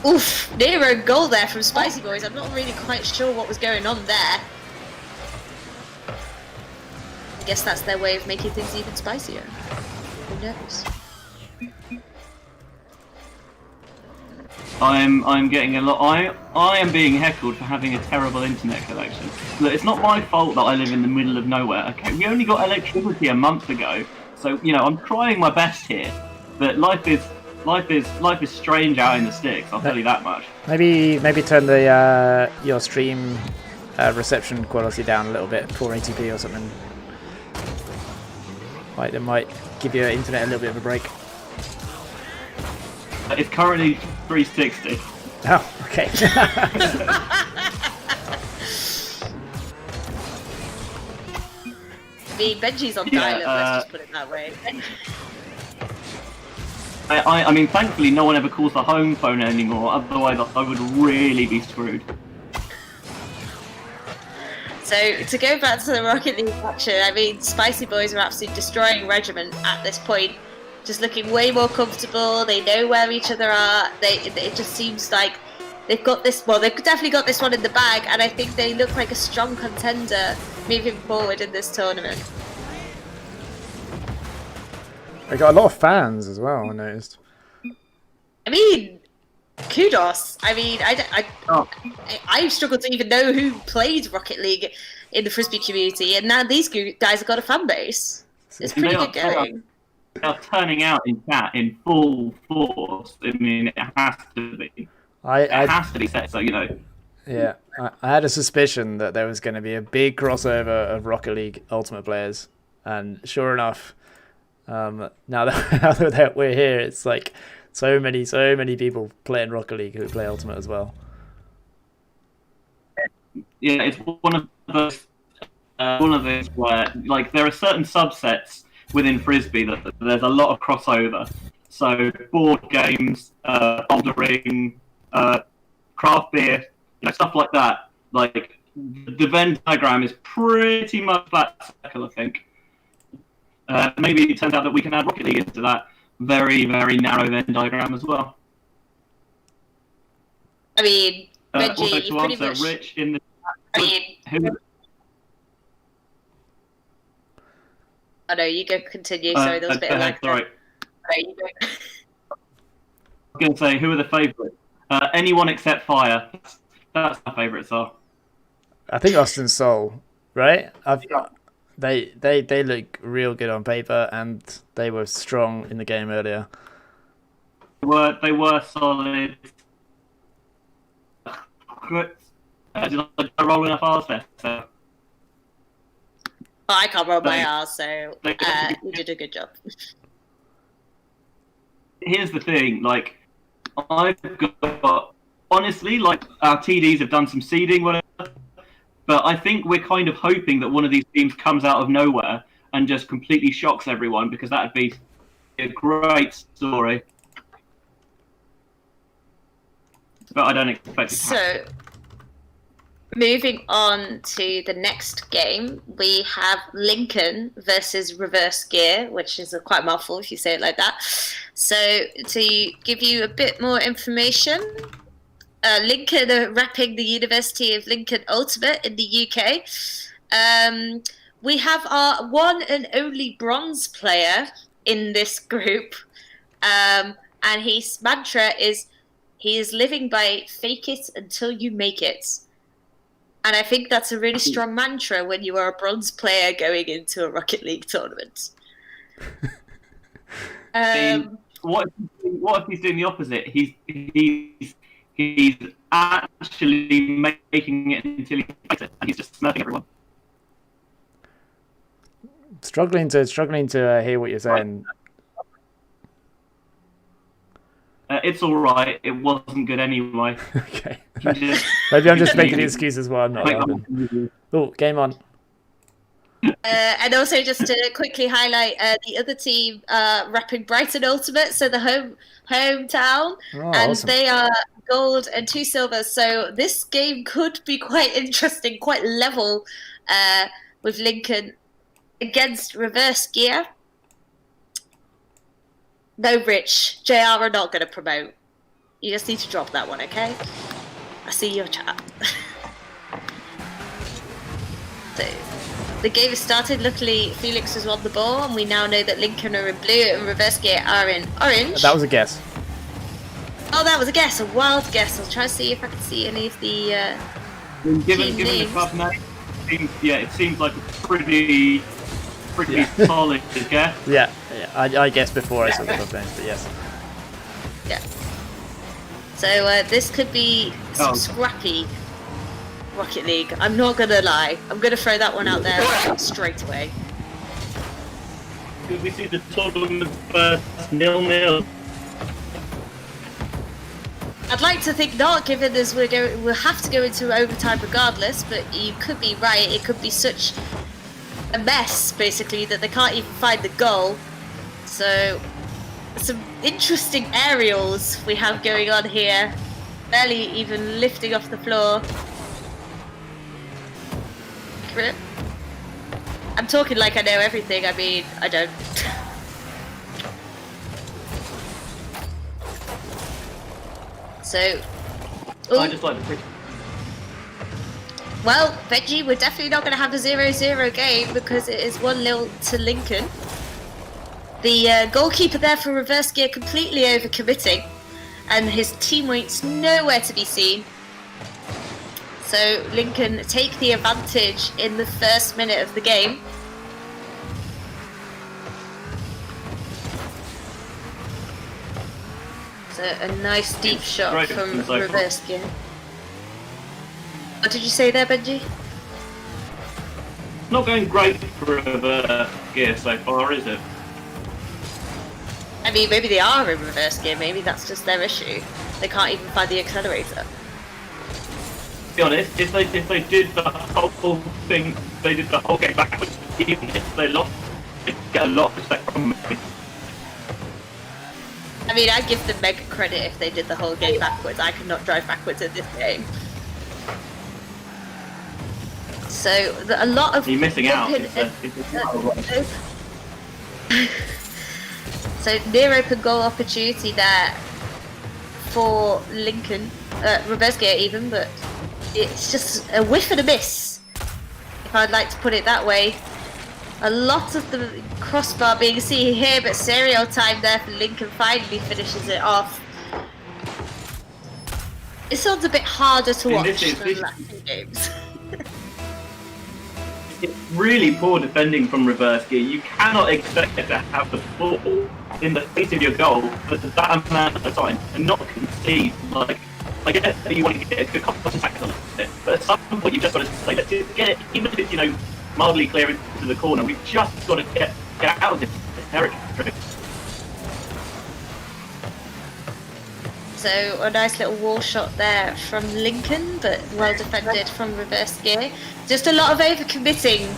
Oof, near a goal there from Spicy Boys. I'm not really quite sure what was going on there. I guess that's their way of making things even spicier. Who knows? I'm getting a lot. I am being heckled for having a terrible internet connection. Look, it's not my fault that I live in the middle of nowhere. Okay, we only got electricity a month ago, so I'm trying my best here. But life is strange out in the sticks. I'll tell you that much. Maybe turn the your stream reception quality down a little bit, 480p or something. That might give your internet a little bit of a break. It's currently 360. Oh, okay. Benji's on dial-up, let's just put it that way. I mean, thankfully no one ever calls the home phone anymore, otherwise I would really be screwed. So, to go back to the Rocket League action, I mean, Spicy Boys are absolutely destroying Regiment at this point. Just looking way more comfortable, they know where each other are, it just seems like they've got this, well, they've definitely got this one in the bag, and I think they look like a strong contender moving forward in this tournament. They got a lot of fans as well, I noticed. I mean, kudos. I mean, I struggled to even know who played Rocket League in the Frisbee community, and now these guys have got a fan base. It's pretty good going. They are turning out in chat in full force. I mean, it has to be. It has to be set, so Yeah, I had a suspicion that there was going to be a big crossover of Rocket League Ultimate players, and sure enough, now that we're here, it's like so many people playing Rocket League who play Ultimate as well. Yeah, it's one of those where there are certain subsets within Frisbee that there's a lot of crossover. So board games, bouldering, craft beer, stuff like that. Like the Venn diagram is pretty much that circle, I think. Maybe it turns out that we can add Rocket League into that very, very narrow Venn diagram as well. I mean, Benji, also to pretty answer much... Rich in the... Oh no, you go continue. Sorry, there was a bit of lag. Sorry. You go. I was going to say, who are the favourites? Anyone except Fire. That's my favourites are. I think Austin Soul, right? They look real good on paper, and they were strong in the game earlier. They were solid. Good. Just rolling off ours there. So. I can't roll my R, so you did a good job. Here's the thing, like, I've got, honestly, like, our TDs have done some seeding, whatever, but I think we're kind of hoping that one of these teams comes out of nowhere and just completely shocks everyone, because that would be a great story. But I don't expect it to happen. So, moving on to the next game, we have Lincoln versus Reverse Gear, which is quite a mouthful if you say it like that. So, to give you a bit more information, Lincoln are repping the University of Lincoln Ultimate in the UK. We have our one and only bronze player in this group, and his mantra is, he is living by fake it until you make it. And I think that's a really strong mantra when you are a bronze player going into a Rocket League tournament. What if he's doing the opposite? He's actually making it until he makes it, and he's just smurfing everyone. Struggling to hear what you're saying. It's all right. It wasn't good anyway. Okay. Maybe I'm just making excuses while I'm not laughing. Oh, game on. And also just to quickly highlight the other team repping Brighton Ultimate, so the hometown, and awesome. They are gold and 2 silver. So this game could be quite interesting, quite level with Lincoln against Reverse Gear. No, Rich, JR are not going to promote. You just need to drop that one, okay? I see your chat. So, the game has started. Luckily, Felix was on the ball, and we now know that Lincoln are in blue and Reverse Gear are in orange. That was a guess. Oh, that was a guess, a wild guess. I'll try to see if I can see any of the Given the club name, it seems like a pretty solid guess. Yeah. I guessed before I saw the club names, but yes. Yeah. So this could be some scrappy Rocket League. I'm not gonna lie. I'm gonna throw that one out there straight away. Could we see the tournament first 0-0? I'd like to think not, given as we'll have to go into overtime regardless. But you could be right. It could be such a mess, basically, that they can't even find the goal. So, some interesting aerials we have going on here. Barely even lifting off the floor. Grip. I'm talking like I know everything. I mean, I don't. So, I just like the pretty. Well, Benji, we're definitely not going to have a 0-0 game because it is 1-0 to Lincoln. The goalkeeper there for Reverse Gear completely overcommitting, and his teammates nowhere to be seen. So Lincoln take the advantage in the first minute of the game. So a nice deep shot from Reverse Gear. What did you say there, Benji? Not going great for Reverse Gear so far, is it? I mean, maybe they are in Reverse Gear. Maybe that's just their issue. They can't even find the accelerator. To be honest, if they did the whole thing, they did the whole game backwards, even if they lost, they'd get a lot of respect from me. I mean, I give them mega credit if they did the whole game backwards. I could not drive backwards in this game. So, a lot of... You're missing out. So, near open goal opportunity there for Lincoln. Reverse Gear even, but it's just a whiff and a miss, if I'd like to put it that way. A lot of the crossbar being seen here, but serial time there for Lincoln finally finishes it off. This one's a bit harder to watch than the last two games. It's really poor defending from Reverse Gear. You cannot expect to have the ball in the face of your goal for that amount of time and not concede. Like, I get that you want to get a good contact on it, but at some point you've just got to say, let's get it, even if it's, mildly clear into the corner. We've just got to get out of this territory. So a nice little wall shot there from Lincoln, but well defended from reverse gear. Just a lot of overcommitting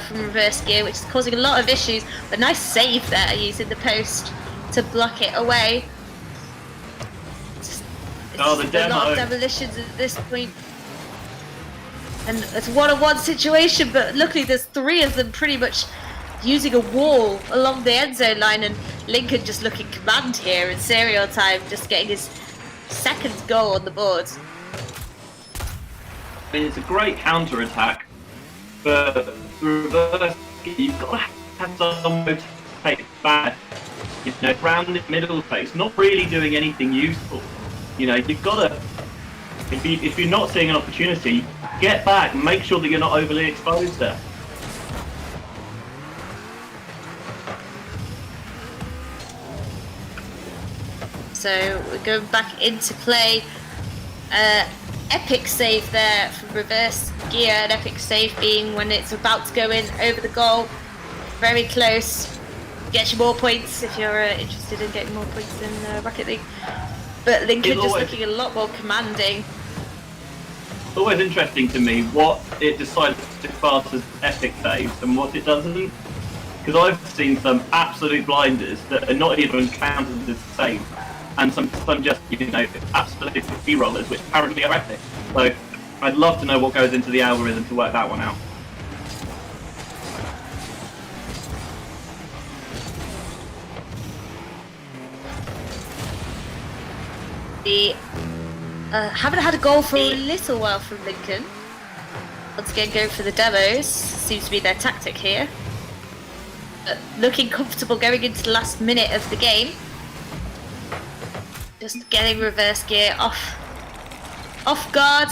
from reverse gear, which is causing a lot of issues. A nice save there, using the post to block it away. It's a lot of demolitions at this point. And it's a one-on-one situation, but luckily there's 3 of them pretty much using a wall along the end zone line, and Lincoln just looking command here in serial time, just getting his 2nd goal on the board. I mean, it's a great counter-attack, but reverse, you've got to have someone to take it back. You know, round the middle space, not really doing anything useful. You know, you've got to, if you're not seeing an opportunity, get back and make sure that you're not overly exposed there. So we're going back into play. Epic save there from reverse gear. An epic save being when it's about to go in over the goal. Very close. Get you more points if you're interested in getting more points in Rocket League. But Lincoln just looking a lot more commanding. It's always interesting to me what it decides to class as epic saves and what it doesn't. Because I've seen some absolute blinders that are not even counted as saves. And some just, you know, absolute B-rollers, which apparently are epic. So I'd love to know what goes into the algorithm to work that one out. The haven't had a goal for a little while from Lincoln. Once again, going for the demos. Seems to be their tactic here. But looking comfortable going into the last minute of the game. Just getting reverse gear off guard,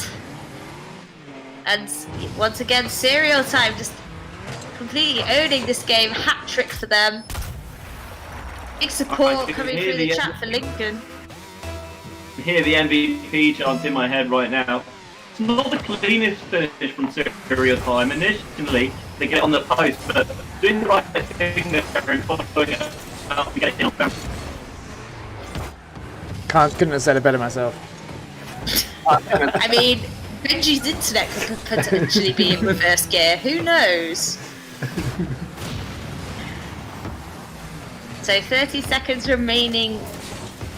and once again serial time, just completely owning this game. Hat trick for them. Big support coming through the chat for Lincoln. I hear the MVP chant in my head right now. It's not the cleanest finish from serial time. Initially, they get on the post, but doing the right thing there and following it out to get it down. Couldn't have said it better myself. I mean, Benji's internet could potentially be in reverse gear. Who knows? So 30 seconds remaining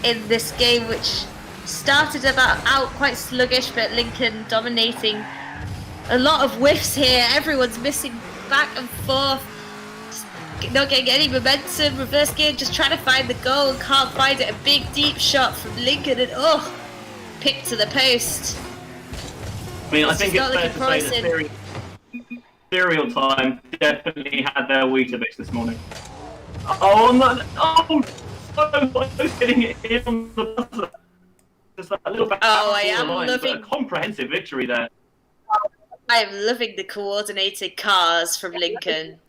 in this game, which started out quite sluggish, but Lincoln dominating. A lot of whiffs here. Everyone's missing back and forth. Not getting any momentum. Reverse gear just trying to find the goal and can't find it. A big deep shot from Lincoln and picked to the post. I mean, I think it's fair to say that serial time definitely had their Weetabix this morning. Oh no! Oh no! I was getting it in on the buzzer. Just that little bit. I am loving a comprehensive victory there. I am loving the coordinated cars from Lincoln.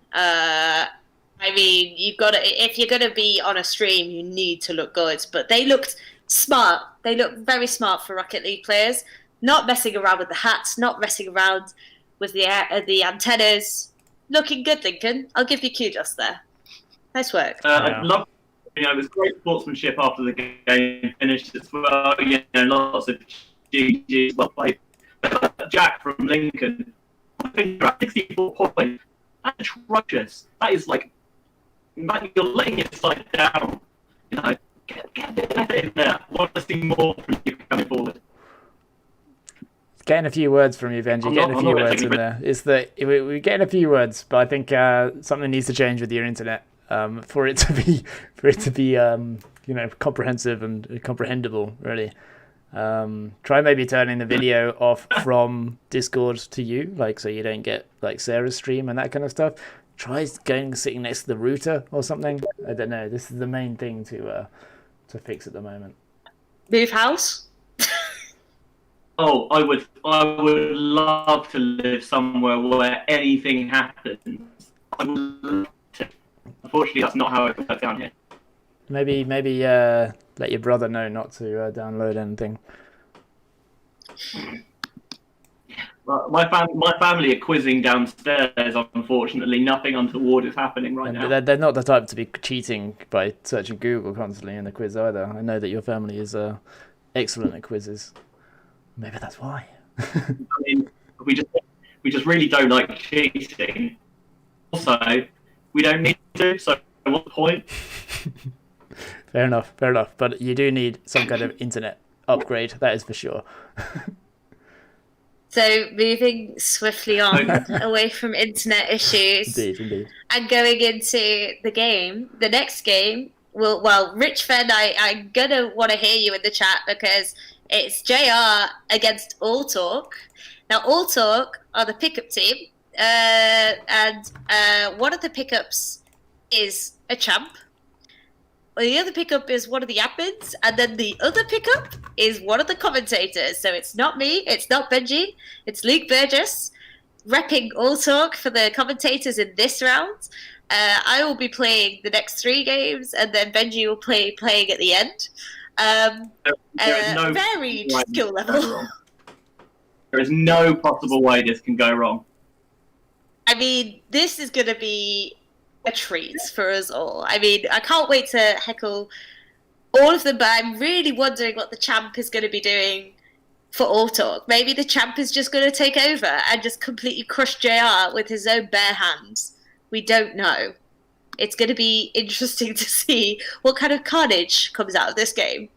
I mean, you've got to, if you're going to be on a stream, you need to look good. But they looked smart. They looked very smart for Rocket League players. Not messing around with the hats, not messing around with the antennas. Looking good, Lincoln. I'll give you kudos there. Nice work. I love, you know, it was great sportsmanship after the game finished as well. You know, lots of GGs, well played. Jack from Lincoln, I think you're at 64 points. That's atrocious. That is like, you're laying your side down. You know, get in there. I want to see more from you coming forward. Getting a few words from you, Benji. Getting a few words in there. Is that we're getting a few words, but I think something needs to change with your internet for it to be you know, comprehensive and comprehensible. Really. Try maybe turning the video off from Discord to you, like so you don't get like Sarah's stream and that kind of stuff. Try sitting next to the router or something. I don't know. This is the main thing to fix at the moment. Move house. Oh, I would love to live somewhere where anything happens. I would love to. Unfortunately, that's not how it works down here. Maybe let your brother know not to download anything. My family are quizzing downstairs. Unfortunately, nothing untoward is happening right now. They're not the type to be cheating by searching Google constantly in the quiz either. I know that your family is excellent at quizzes. Maybe that's why. I mean, we just really don't like cheating. Also, we don't need to. So what's the point? Fair enough. But you do need some kind of internet upgrade. That is for sure. So moving swiftly on away from internet issues, Indeed. and going into the next game. Well, Rich Fen, I'm gonna want to hear you in the chat because it's JR against All Talk. Now, All Talk are the pickup team, and one of the pickups is a champ. The other pickup is one of the admins, and then the other pickup is one of the commentators. So it's not me, it's not Benji, it's Luke Burgess, repping All Talk for the commentators in this round. I will be playing the next 3 games, and then Benji will playing at the end. Varied skill level. There is no possible way this can go wrong. I mean, this is going to be a treat for us all. I mean, I can't wait to heckle all of them, but I'm really wondering what the champ is going to be doing for All Talk. Maybe the champ is just going to take over and just completely crush JR with his own bare hands. We don't know. It's going to be interesting to see what kind of carnage comes out of this game.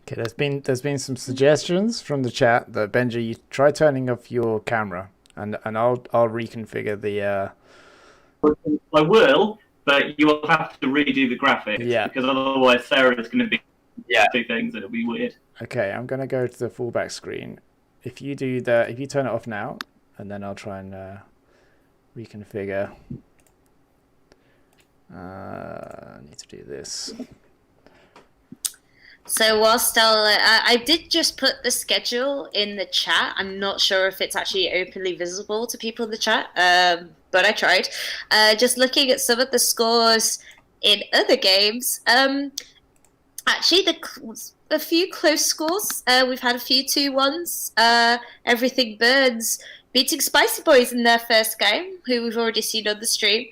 Okay, there's been some suggestions from the chat that Benji, you try turning off your camera, and I'll reconfigure the. I will, but you will have to redo the graphics. Yeah. Because otherwise Sarah's going to be two things, and it'll be weird. Okay, I'm gonna go to the fallback screen. If you turn it off now, and then I'll try and reconfigure. I need to do this. So whilst I did just put the schedule in the chat. I'm not sure if it's actually openly visible to people in the chat, but I tried. Just looking at some of the scores in other games. Actually, a few close scores. We've had a few 2-1s. Everything Burns beating Spicy Boys in their first game, who we've already seen on the stream.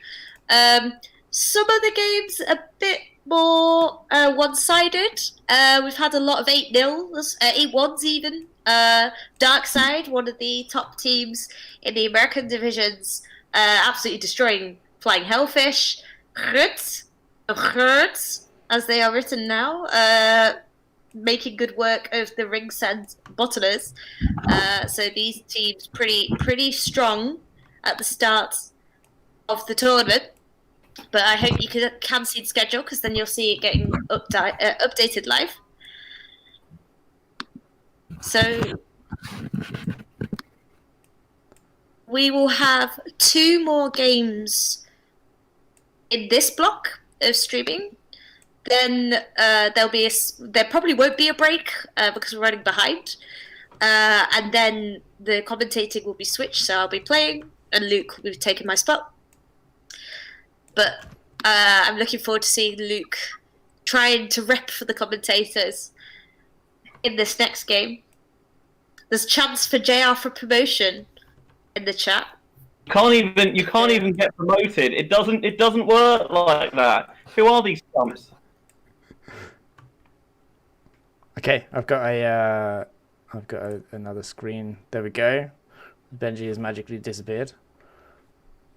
Some of the games a bit more one-sided. We've had a lot of 8-0s, 8-1s even. Dark Side, one of the top teams in the American divisions, absolutely destroying Flying Hellfish. Hurt, as they are written now, making good work of the Ringsend Bottlers. So these teams pretty strong at the start of the tournament. But I hope you can see the schedule, because then you'll see it getting updated live. So we will have 2 more games in this block of streaming. Then there probably won't be a break because we're running behind. And then the commentating will be switched, so I'll be playing and Luke will be taking my spot. But I'm looking forward to seeing Luke trying to rep for the commentators in this next game. There's a chance for JR for promotion in the chat. You can't even get promoted. It doesn't work like that. Who are these chumps? Okay, I've got another screen. There we go. Benji has magically disappeared.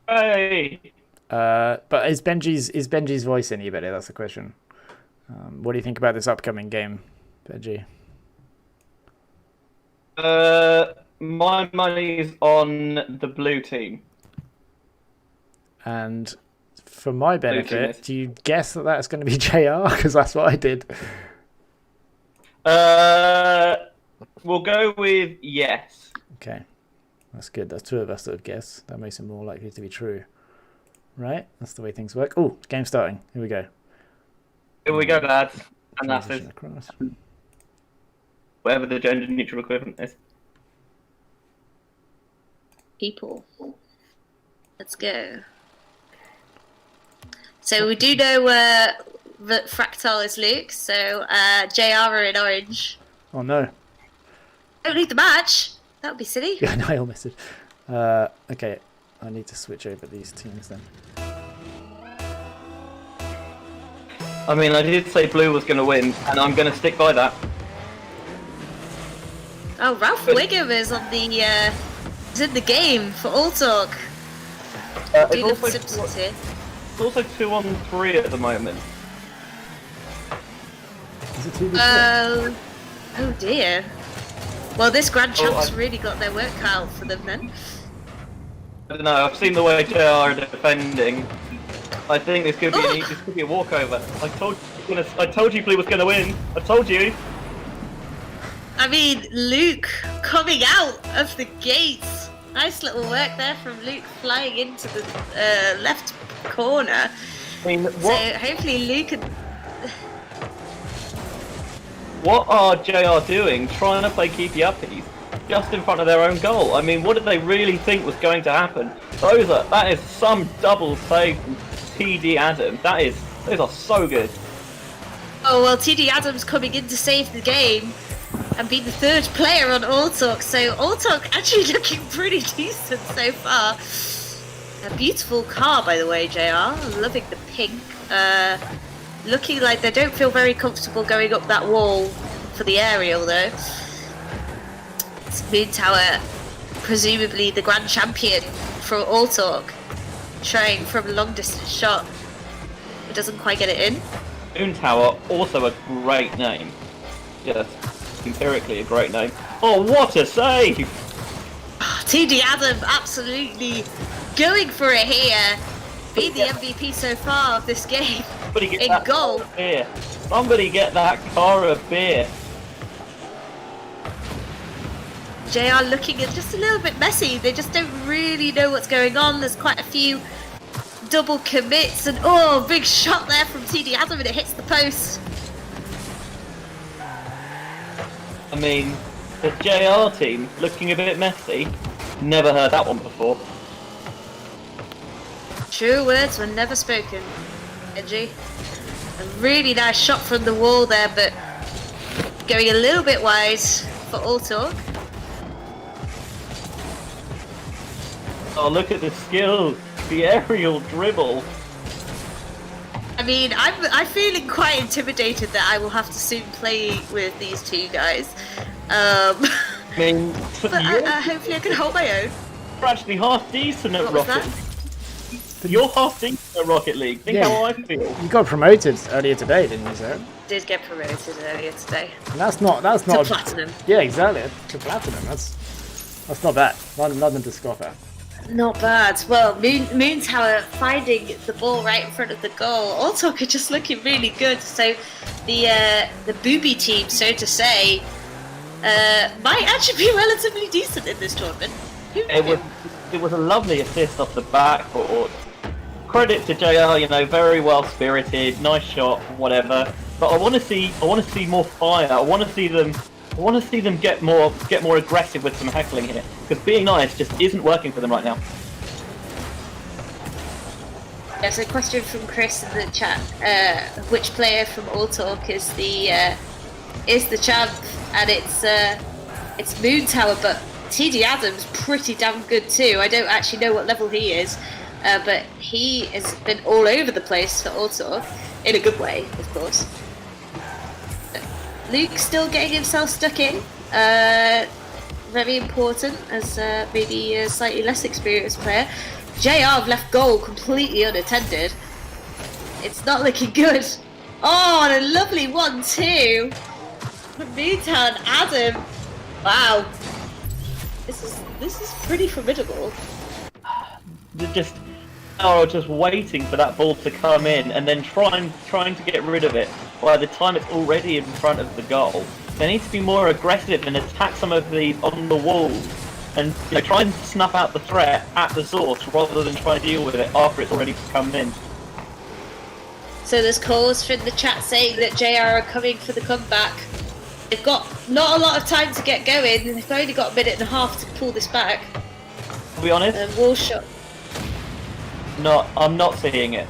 Hey. But is Benji's voice any better? That's the question. What do you think about this upcoming game, Benji? My money's on the blue team. And for my benefit, do you guess that that's going to be JR? Because that's what I did. We'll go with yes. Okay, that's good. That's 2 of us that have guessed. That makes it more likely to be true. Right? That's the way things work. Oh, game starting. Here we go. Here we go, lads. And that's Transition it. across. Whatever the gender neutral equivalent is. People. Let's go. So we do know that Fractal is Luke, so JR are in orange. Oh no. Don't leave the match. That would be silly. Yeah, no, I almost did. Okay, I need to switch over these teams then. I mean, I did say blue was going to win, and I'm going to stick by that. Oh, Ralph Wiggum is on the is in the game for All Talk. It's also 2-on-3 at the moment. Is it 2v3? Oh dear. Well, this Grand Champ's really got their work cut out for them then. I don't know. I've seen the way JR are defending. I think this could be a walkover. I told you blue was going to win. I told you. I mean, Luke coming out of the gates. Nice little work there from Luke, flying into the left corner. I mean, So hopefully Luke can... What are JR doing? Trying to play keepy-uppies just in front of their own goal. I mean, what did they really think was going to happen? That is some double save from TD Adams. Those are so good. Oh, well, TD Adams coming in to save the game and being the third player on All Talk. So All Talk actually looking pretty decent so far. A beautiful car, by the way, JR. Loving the pink. Looking like they don't feel very comfortable going up that wall for the aerial, though. It's Moon Tower, presumably the grand champion for All Talk, trying from a long distance shot. It doesn't quite get it in. Moon Tower, also a great name. Just empirically a great name. Oh, what a save! TD Adams absolutely going for it here. Being the MVP so far of this game. In goal. Somebody get that car a beer. JR looking at just a little bit messy. They just don't really know what's going on. There's quite a few double commits and big shot there from TD Adams and it hits the post. I mean, the JR team looking a bit messy. Never heard that one before. True words were never spoken, Benji. A really nice shot from the wall there, but going a little bit wide for All Talk. Oh, look at the skill, the aerial dribble. I mean, I'm feeling quite intimidated that I will have to soon play with these two guys. I mean, but hopefully I can hold my own. You're actually half decent at What was Rocket. that? You're half decent at Rocket League. Think how I feel. You got promoted earlier today, didn't you, Sarah? Did get promoted earlier today. And that's not To platinum. Yeah, exactly. To platinum. That's not bad. Nothing to scoff at. Not bad. Well, Moon Tower finding the ball right in front of the goal. All Talk are just looking really good. So the booby team, so to say, might actually be relatively decent in this tournament. It was a lovely assist off the backboard. Credit to JR, very well spirited, nice shot, whatever. But I want to see more fire. I want to see them get more aggressive with some heckling here, because being nice just isn't working for them right now. There's a question from Chris in the chat. Which player from All Talk is the champ? And it's Moon Tower, but TD Adams pretty damn good too. I don't actually know what level he is, but he has been all over the place for All Talk, in a good way, of course. Luke still getting himself stuck in. Very important as maybe a slightly less experienced player. JR have left goal completely unattended. It's not looking good. Oh, and a lovely 1-2 from Moontown Adam. Wow. This is pretty formidable. They're just waiting for that ball to come in and then trying to get rid of it by the time it's already in front of the goal. They need to be more aggressive and attack some of these on the walls and try and snuff out the threat at the source rather than try to deal with it after it's already come in. So there's calls from the chat saying that JR are coming for the comeback. They've got not a lot of time to get going, and they've only got a minute and a half to pull this back. To be honest, Wall shot. I'm not seeing it.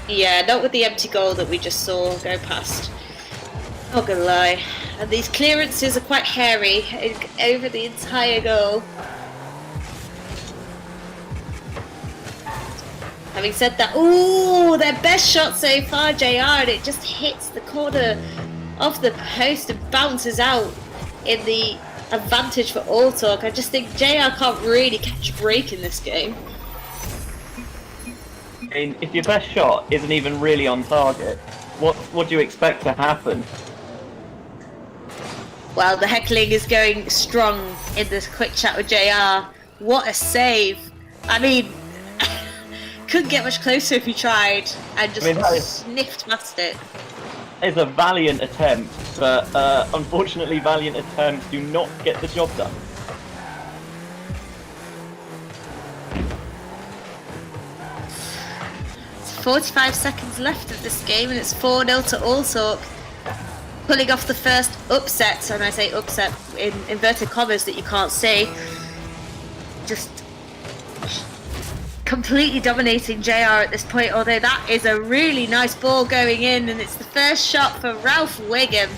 Yeah, not with the empty goal that we just saw go past. Not gonna lie. And these clearances are quite hairy over the entire goal. Having said that, ooh, their best shot so far, JR, and it just hits the corner of the post and bounces out in the advantage for All Talk. I just think JR can't really catch a break in this game. I mean, if your best shot isn't even really on target, what do you expect to happen? Well, the heckling is going strong in this quick chat with JR. What a save. I mean, couldn't get much closer if he tried and just sniffed past it. It's a valiant attempt, but unfortunately valiant attempts do not get the job done. It's 45 seconds left of this game and it's 4-0 to All Talk. Pulling off the first upset, and I say upset in inverted commas that you can't see. Just completely dominating JR at this point, although that is a really nice ball going in, and it's the first shot for Ralph Wiggum.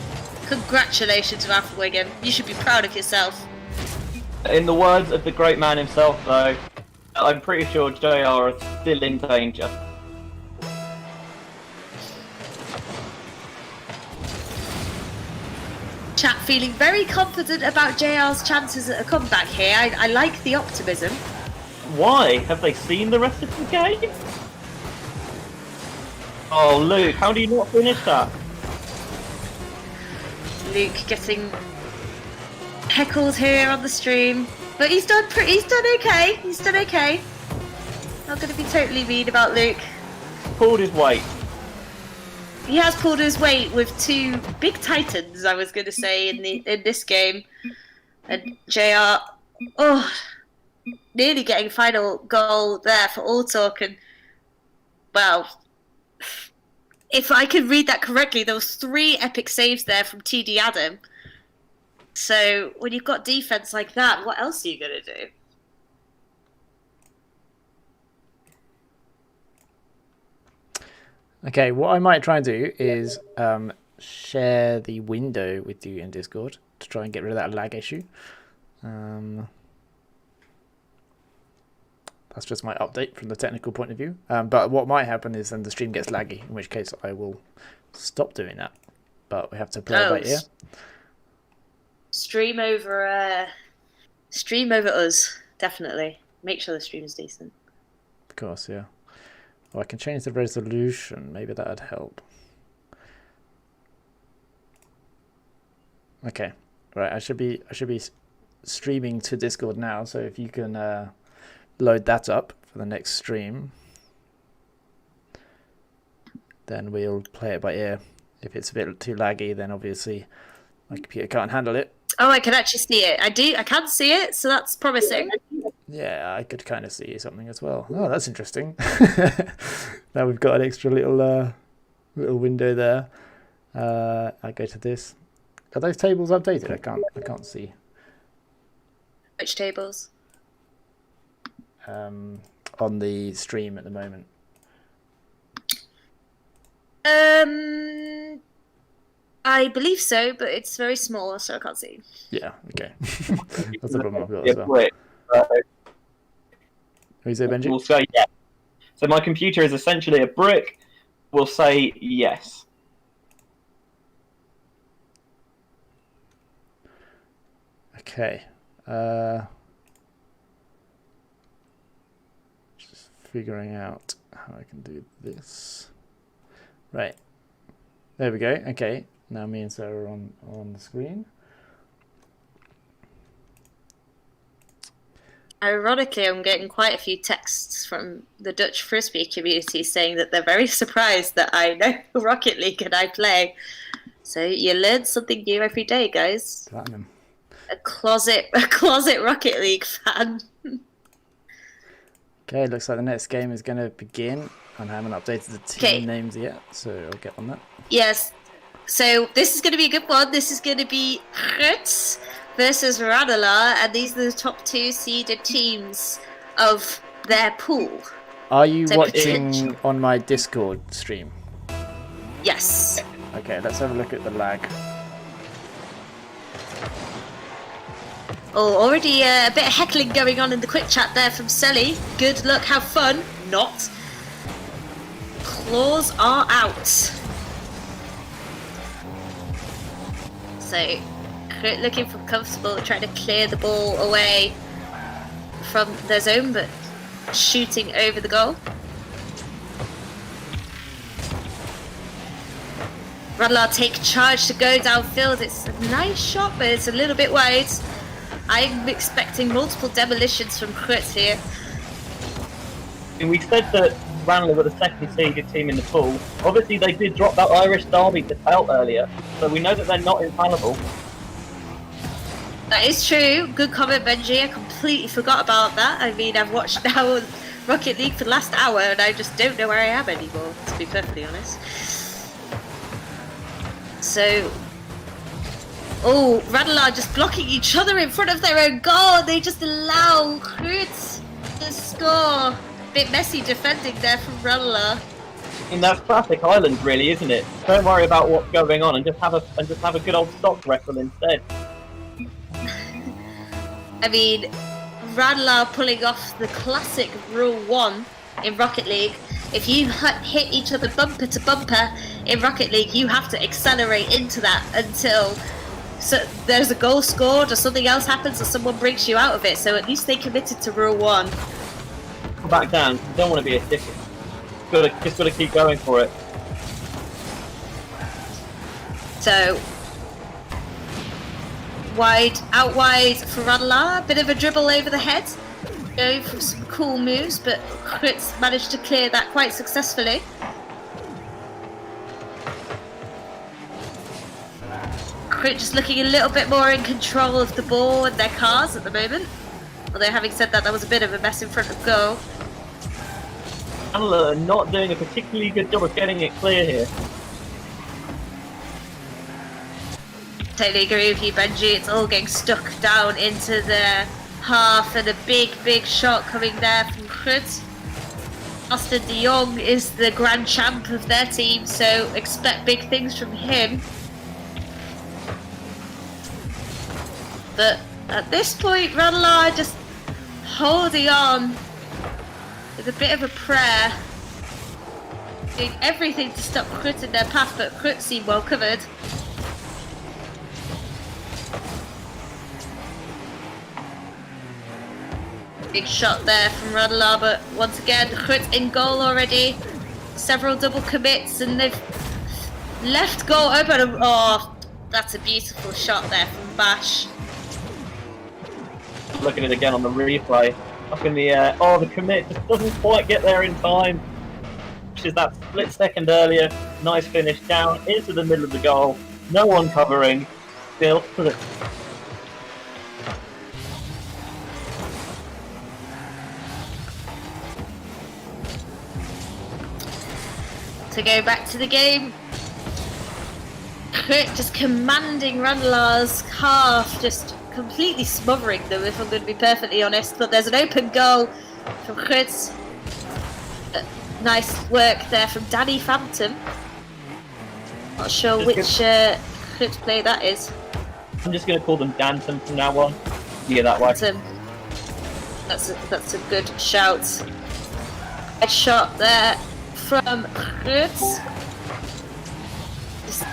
Congratulations, Ralph Wiggum. You should be proud of yourself. In the words of the great man himself, though, I'm pretty sure JR is still in danger. Chat feeling very confident about JR's chances at a comeback here. I like the optimism. Why? Have they seen the rest of the game? Oh, Luke, how do you not finish that? Luke getting heckled here on the stream, but he's done okay. He's done okay. Not going to be totally mean about Luke. Pulled his weight. He has pulled his weight with two big titans, I was going to say, in this game. And JR, nearly getting final goal there for All Talk. And, well, if I could read that correctly, there was 3 epic saves there from TD Adam. So when you've got defense like that, what else are you going to do? Okay, what I might try and do is share the window with you in Discord to try and get rid of that lag issue. That's just my update from the technical point of view. But what might happen is then the stream gets laggy, in which case I will stop doing that. But we have to play it by ear. Stream over us, definitely. Make sure the stream is decent. Of course, yeah. Oh, I can change the resolution. Maybe that'd help. Okay, right. I should be streaming to Discord now. So if you can load that up for the next stream, then we'll play it by ear. If it's a bit too laggy, then obviously my computer can't handle it. Oh, I can actually see it. I can see it, so that's promising. Yeah, I could kind of see something as well. Oh, that's interesting. Now we've got an extra little window there. I go to this. Are those tables updated? I can't see. Which tables? On the stream at the moment. I believe so, but it's very small, so I can't see. Yeah, okay. That's the problem I've got as well. What you say, Benji? We'll say yes. So my computer is essentially a brick. We'll say yes. Okay. Just figuring out how I can do this. Right. There we go. Okay. Now me and Sarah are on the screen. Ironically, I'm getting quite a few texts from the Dutch Frisbee community saying that they're very surprised that I know Rocket League and I play. So you learn something new every day, guys. Platinum. A closet Rocket League fan. Okay, looks like the next game is going to begin. And I haven't updated the team names yet, so I'll get on that. Yes. So this is going to be a good one. This is going to be Rutz versus Radala, and these are the top 2 seeded teams of their pool. Are you watching on my Discord stream? Yes. Okay, let's have a look at the lag. Oh, already a bit of heckling going on in the quick chat there from Selly. Good luck, have fun. Not. Claws are out. So, looking for comfortable, trying to clear the ball away from their zone, but shooting over the goal. Radlar take charge to go downfield. It's a nice shot, but it's a little bit wide. I'm expecting multiple demolitions from Krutz here. And we said that Ranelagh were the second seeded team in the pool. Obviously, they did drop that Irish derby to Felt earlier, so we know that they're not infallible. That is true. Good comment, Benji. I completely forgot about that. I mean, I've watched now Rocket League for the last hour, and I just don't know where I am anymore, to be perfectly honest. So, oh, Radlar just blocking each other in front of their own goal. They just allow Krutz to score. A bit messy defending there from Radlar. And that's classic Ireland, really, isn't it? Don't worry about what's going on and just have a good old stock wrestle instead. I mean, Radlar pulling off the classic Rule 1 in Rocket League. If you hit each other bumper to bumper in Rocket League, you have to accelerate into that until there's a goal scored or something else happens or someone brings you out of it. So at least they committed to Rule 1. Come back down. You don't want to be a sticker. Just got to keep going for it. So, out wide for Radlar. Bit of a dribble over the head. Going for some cool moves, but Krutz managed to clear that quite successfully. Krutz just looking a little bit more in control of the ball and their cars at the moment. Although having said that, that was a bit of a mess in front of goal. Ranelagh not doing a particularly good job of getting it clear here. Totally agree with you, Benji. It's all getting stuck down into the half, and a big shot coming there from Krutz. Austin de Jong is the grand champ of their team, so expect big things from him. But at this point, Radlar just holding on with a bit of a prayer, doing everything to stop Krutz in their path, but Krutz seem well covered. Big shot there from Radlar, but once again, Krutz in goal already. Several double commits, and they've left goal open. Oh, that's a beautiful shot there from Bash. Looking at it again on the replay. Up in the air. Oh, the commit just doesn't quite get there in time. Which is that split second earlier. Nice finish down into the middle of the goal. No one covering. Still. To go back to the game, Krutz just commanding Radlar's half, just completely smothering them, if I'm going to be perfectly honest. But there's an open goal from Krutz. Nice work there from Danny Phantom. Not sure which Krutz play that is. I'm just going to call them Danton from now on. Yeah, that way. That's a good shout. A shot there from Krutz. Just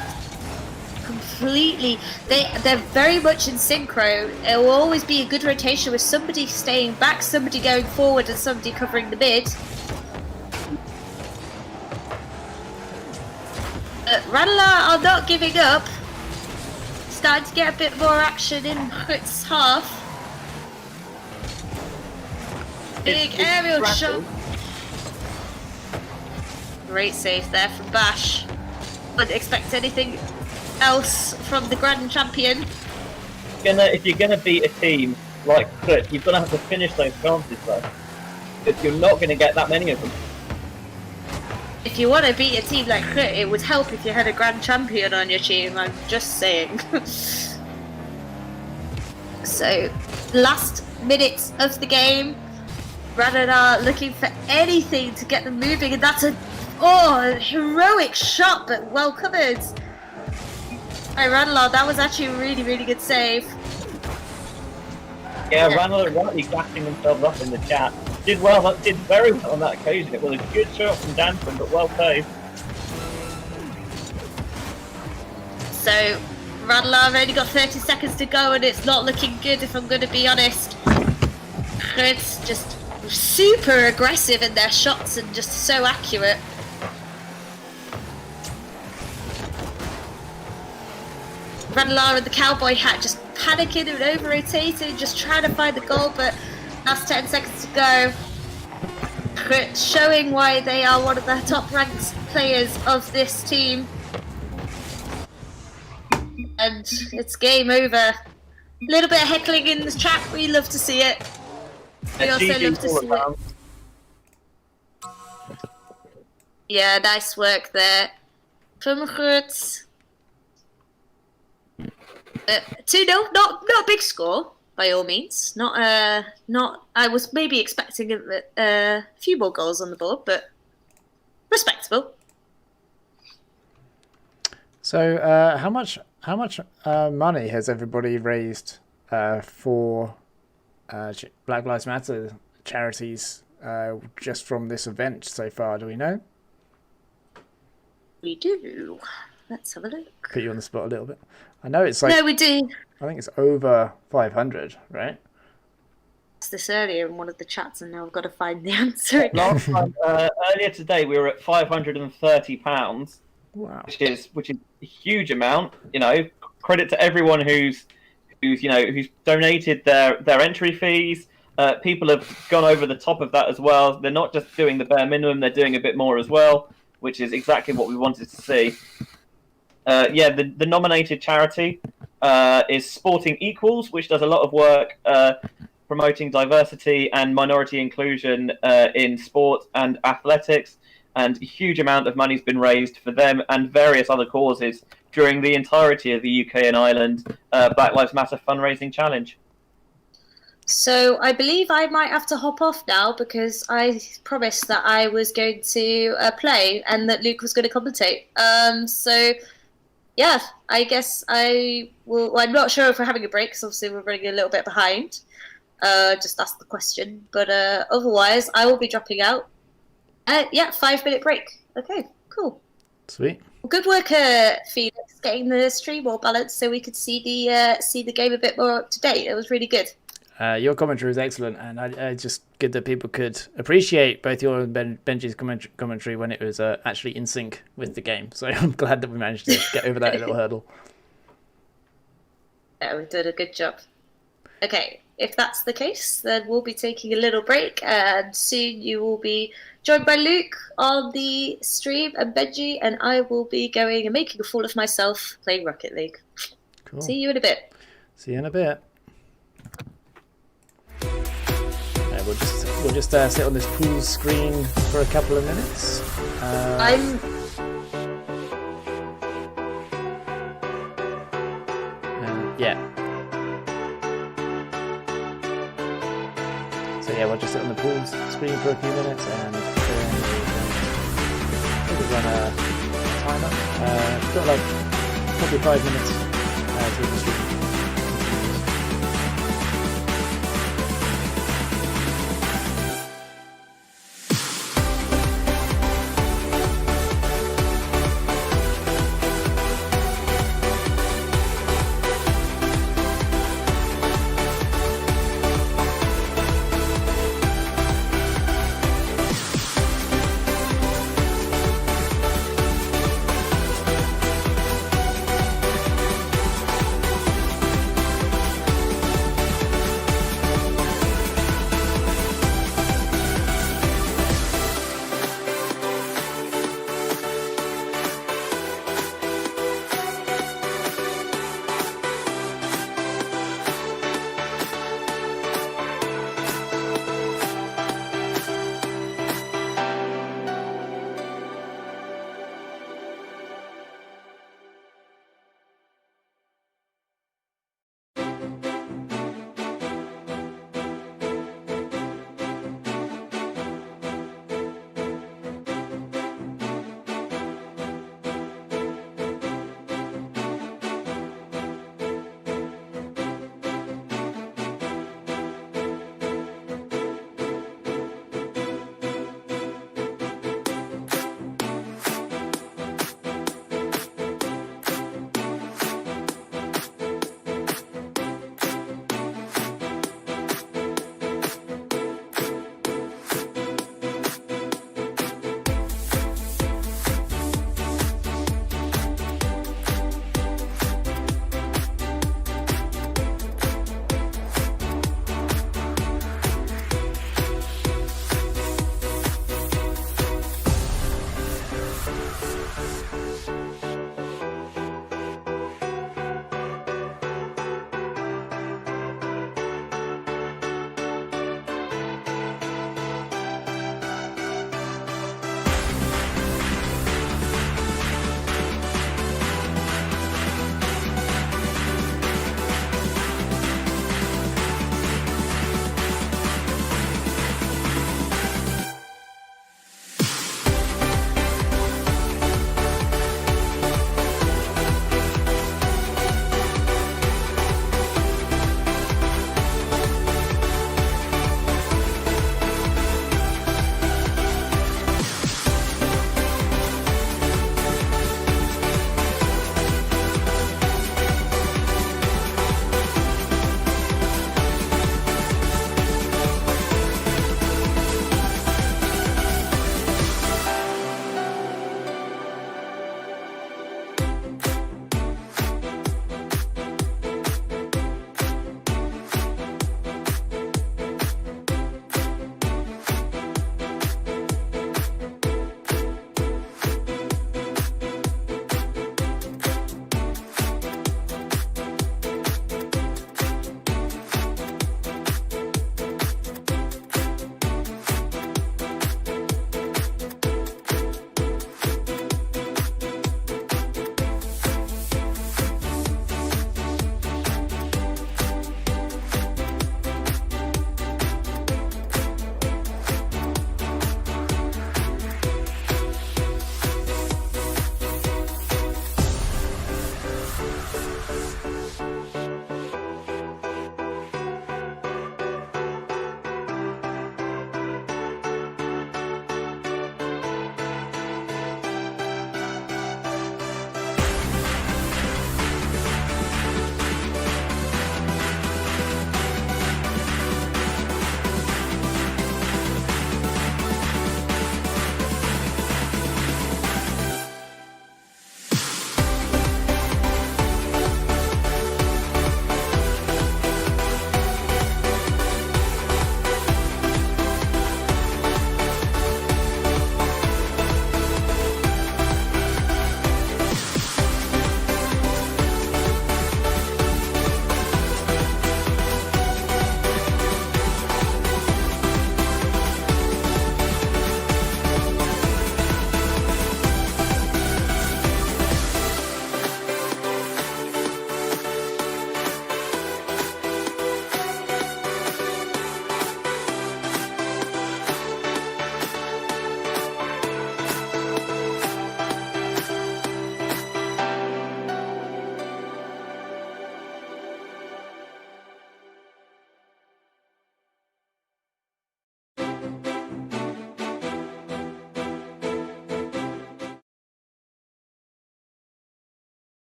completely, they're very much in synchro. It will always be a good rotation with somebody staying back, somebody going forward, and somebody covering the mid. Radlar are not giving up. Starting to get a bit more action in Krutz's half. Big aerial shot. Great save there from Bash. Wouldn't expect anything else from the Grand Champion. If you're gonna beat a team like Krutz, you're gonna have to finish those chances though. Because you're not gonna get that many of them. If you want to beat a team like Krutz, it would help if you had a Grand Champion on your team, I'm just saying. So, last minutes of the game. Radar looking for anything to get them moving, and that's a heroic shot, but well covered. Hey, Radler, that was actually a really, really good save. Yeah, Ranelagh rightly gassing themselves up in the chat. Did well, did very well on that occasion. It was a good shot from Danton, but well played. So, Radler, I've only got 30 seconds to go and it's not looking good if I'm going to be honest. It's just super aggressive in their shots and just so accurate. Radler in the cowboy hat just panicking and over-rotating, just trying to find the goal, but last 10 seconds to go. Showing why they are one of the top-ranked players of this team. And it's game over. A little bit of heckling in the chat, we love to see it. We also love to see it. Yeah, nice work there from Groot. 2-0, not a big score by all means. Not. I was maybe expecting a few more goals on the board, but respectable. So, how much money has everybody raised for Black Lives Matter charities just from this event so far? Do we know? We do. Let's have a look. Put you on the spot a little bit. I know it's like... No, we do. I think it's over 500, right? It's this earlier in one of the chats, and now I've got to find the answer. Last time, earlier today, we were at £530, Wow. which is a huge amount. You know, credit to everyone who's donated their entry fees. People have gone over the top of that as well. They're not just doing the bare minimum; they're doing a bit more as well, which is exactly what we wanted to see. The nominated charity is Sporting Equals, which does a lot of work promoting diversity and minority inclusion in sport and athletics, and a huge amount of money's been raised for them and various other causes during the entirety of the UK and Ireland Black Lives Matter fundraising challenge. So I believe I might have to hop off now because I promised that I was going to play and that Luke was going to commentate. Yeah, I guess I will. Well, I'm not sure if we're having a break because obviously we're running a little bit behind. Just ask the question, but otherwise I will be dropping out. 5-minute break. Okay, cool. Sweet. Well, good work, Felix, getting the stream all balanced so we could see the game a bit more up to date. It was really good. Your commentary was excellent, and I just good that people could appreciate both your and Benji's commentary when it was actually in sync with the game. So I'm glad that we managed to get over that little hurdle. Yeah, we did a good job. Okay, if that's the case, then we'll be taking a little break, and soon you will be joined by Luke on the stream and Benji, and I will be going and making a fool of myself playing Rocket League. Cool. See you in a bit. See you in a bit. We'll just sit on this pool screen for a couple of minutes. We'll just sit on the pool screen for a few minutes and then we'll run a timer. Got like probably 5 minutes through the stream.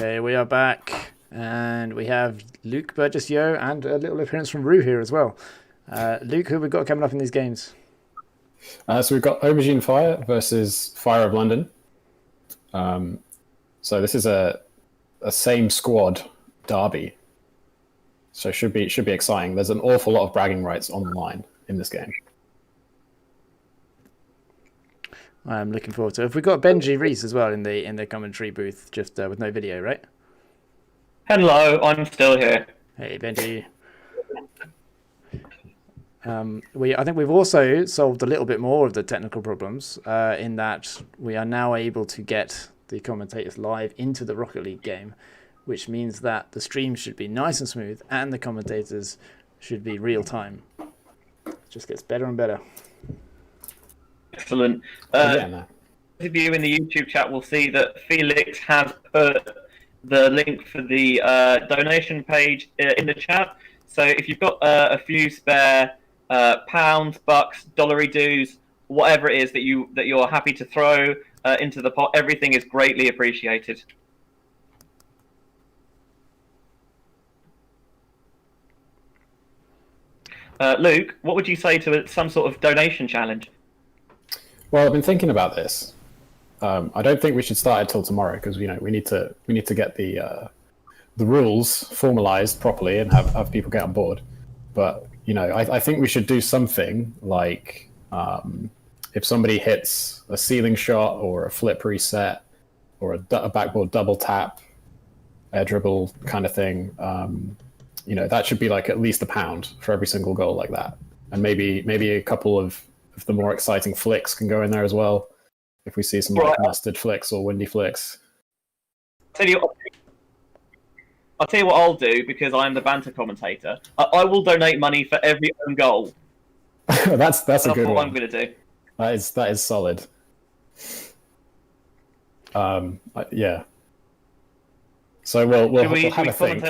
Okay, we are back, and we have Luke Burgess, and a little appearance from Rue here as well. Luke, who have we got coming up in these games? So we've got Aubergine Fire versus Fire of London. So this is a same squad derby. So should be exciting. There's an awful lot of bragging rights on the line in this game. I'm looking forward to it. Have we got Benji Ray as well in the commentary booth, just with no video, right? Hello, I'm still here. Hey, Benji. I think we've also solved a little bit more of the technical problems in that we are now able to get the commentators live into the Rocket League game, which means that the stream should be nice and smooth and the commentators should be real time. It just gets better and better. Excellent. Those of you in the YouTube chat will see that Felix has put the link for the donation page in the chat. So if you've got a few spare pounds, bucks, dollary dues, whatever it is that you're happy to throw into the pot, everything is greatly appreciated. Luke, what would you say to some sort of donation challenge? Well, I've been thinking about this. I don't think we should start it till tomorrow because we need to get the rules formalized properly and have people get on board. But I think we should do something like if somebody hits a ceiling shot or a flip reset or a backboard double tap, air dribble kind of thing. That should be like at least £1 for every single goal like that, and maybe a couple of the more exciting flicks can go in there as well. If we see some like mustard flicks or windy flicks. I'll tell you what I'll do, because I'm the banter commentator. I will donate money for every own goal. that's a good one. What I'm going to do. That is solid. Yeah. So we'll have a think.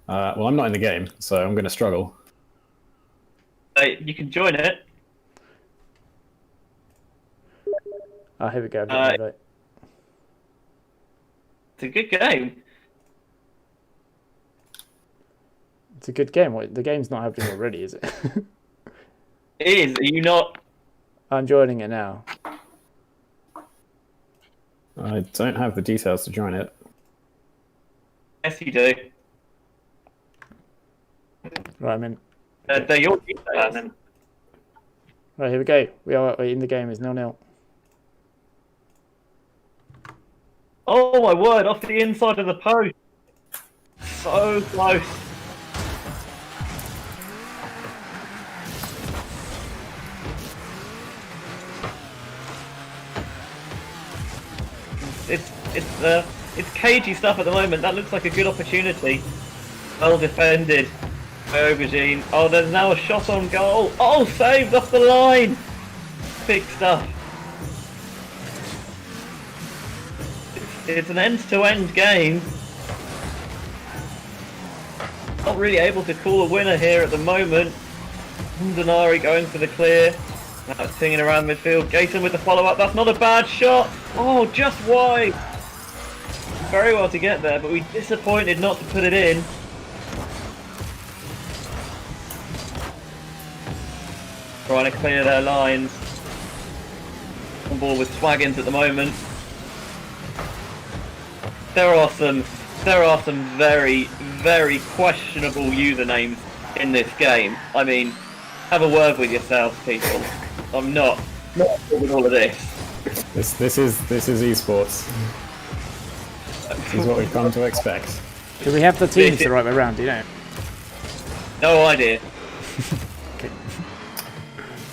Well, I'm not in the game, so I'm going to struggle. You can join it. Oh, here we go. It's a good game. It's a good game. The game's not happening already, is it? It is. Are you not? I'm joining it now. I don't have the details to join it. Yes, you do. Right, I'm in. They're your details. Right, here we go. We're in the game. It's 0-0. Oh my word! Off the inside of the post. So close. It's cagey stuff at the moment. That looks like a good opportunity. Well defended by Aubergine. Oh, there's now a shot on goal. Oh, saved off the line. Big stuff. It's an end-to-end game. Not really able to call a winner here at the moment. Denari going for the clear. Now it's swinging around midfield. Gaten with the follow-up. That's not a bad shot. Oh, just wide. Very well to get there, but we're disappointed not to put it in. Trying to clear their lines. On board with Swaggins at the moment. There are some very, very questionable usernames in this game. I mean, have a word with yourselves, people. I'm not with all of this. This is esports. This is what we've come to expect. Do we have the teams the right way around? Do you know? No idea. Okay.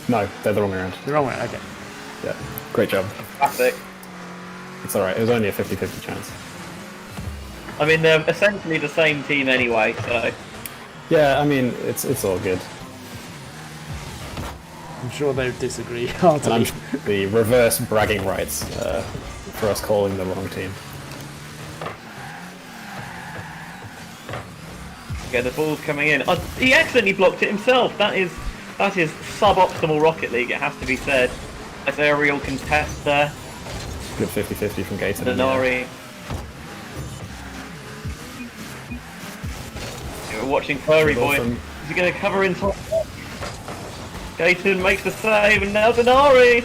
No, they're the wrong way around. The wrong way. Okay. Yeah, great job. Classic. It's alright, it was only a 50-50 chance. I mean, they're essentially the same team anyway, so... Yeah, I mean, it's all good. I'm sure they would disagree. And I'm the reverse bragging rights for us calling the wrong team. Okay, the ball's coming in. He accidentally blocked it himself. That is suboptimal Rocket League, it has to be said. As aerial contest there. Good 50-50 from Gaten. Denari. We're watching Furry Dribble Boy. from- Is he going to cover in top? Gaten makes the save, and now Denari!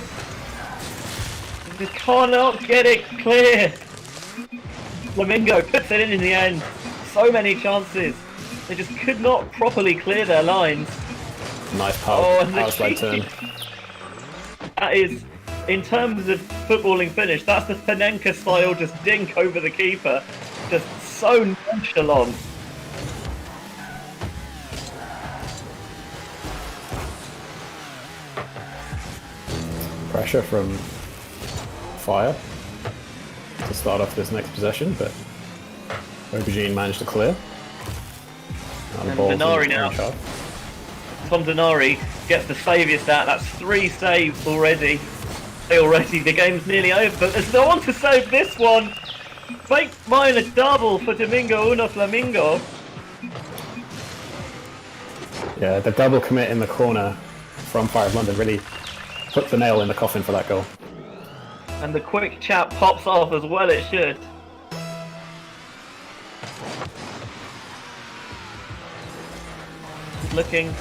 He just cannot get it clear! Flamingo puts it in the end. So many chances. They just could not properly clear their lines. Nice Oh, power, and the power slide turn. That is, in terms of footballing finish, that's the Panenka style just dink over the keeper. Just so nonchalant. Pressure from Fire to start off this next possession, but Aubergine managed to clear. Now the And ball's in Denari the now. orange half. Tom Denari gets the saviour stat. That's 3 saves already. The game's nearly over, but there's no one to save this one. Fake mine a double for Domingo Uno Flamingo. Yeah, the double commit in the corner from Fire of London really put the nail in the coffin for that goal. And the quick chat pops off as well it should. Looking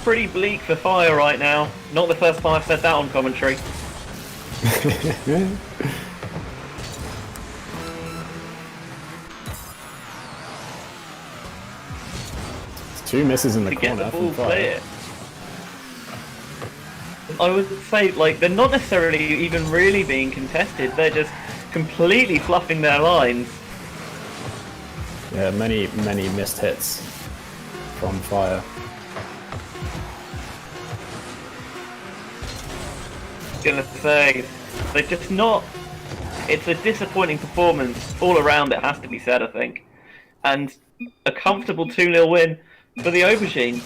pretty bleak for Fire right now. Not the first time I've said that on commentary. Two misses in the To get corner the from ball Fire. clear. I would say, like, they're not necessarily even really being contested. They're just completely fluffing their lines. Yeah, many missed hits from Fire. Gonna say, they're just not. It's a disappointing performance all around. It has to be said, I think, and a comfortable 2-0 win for the Aubergine.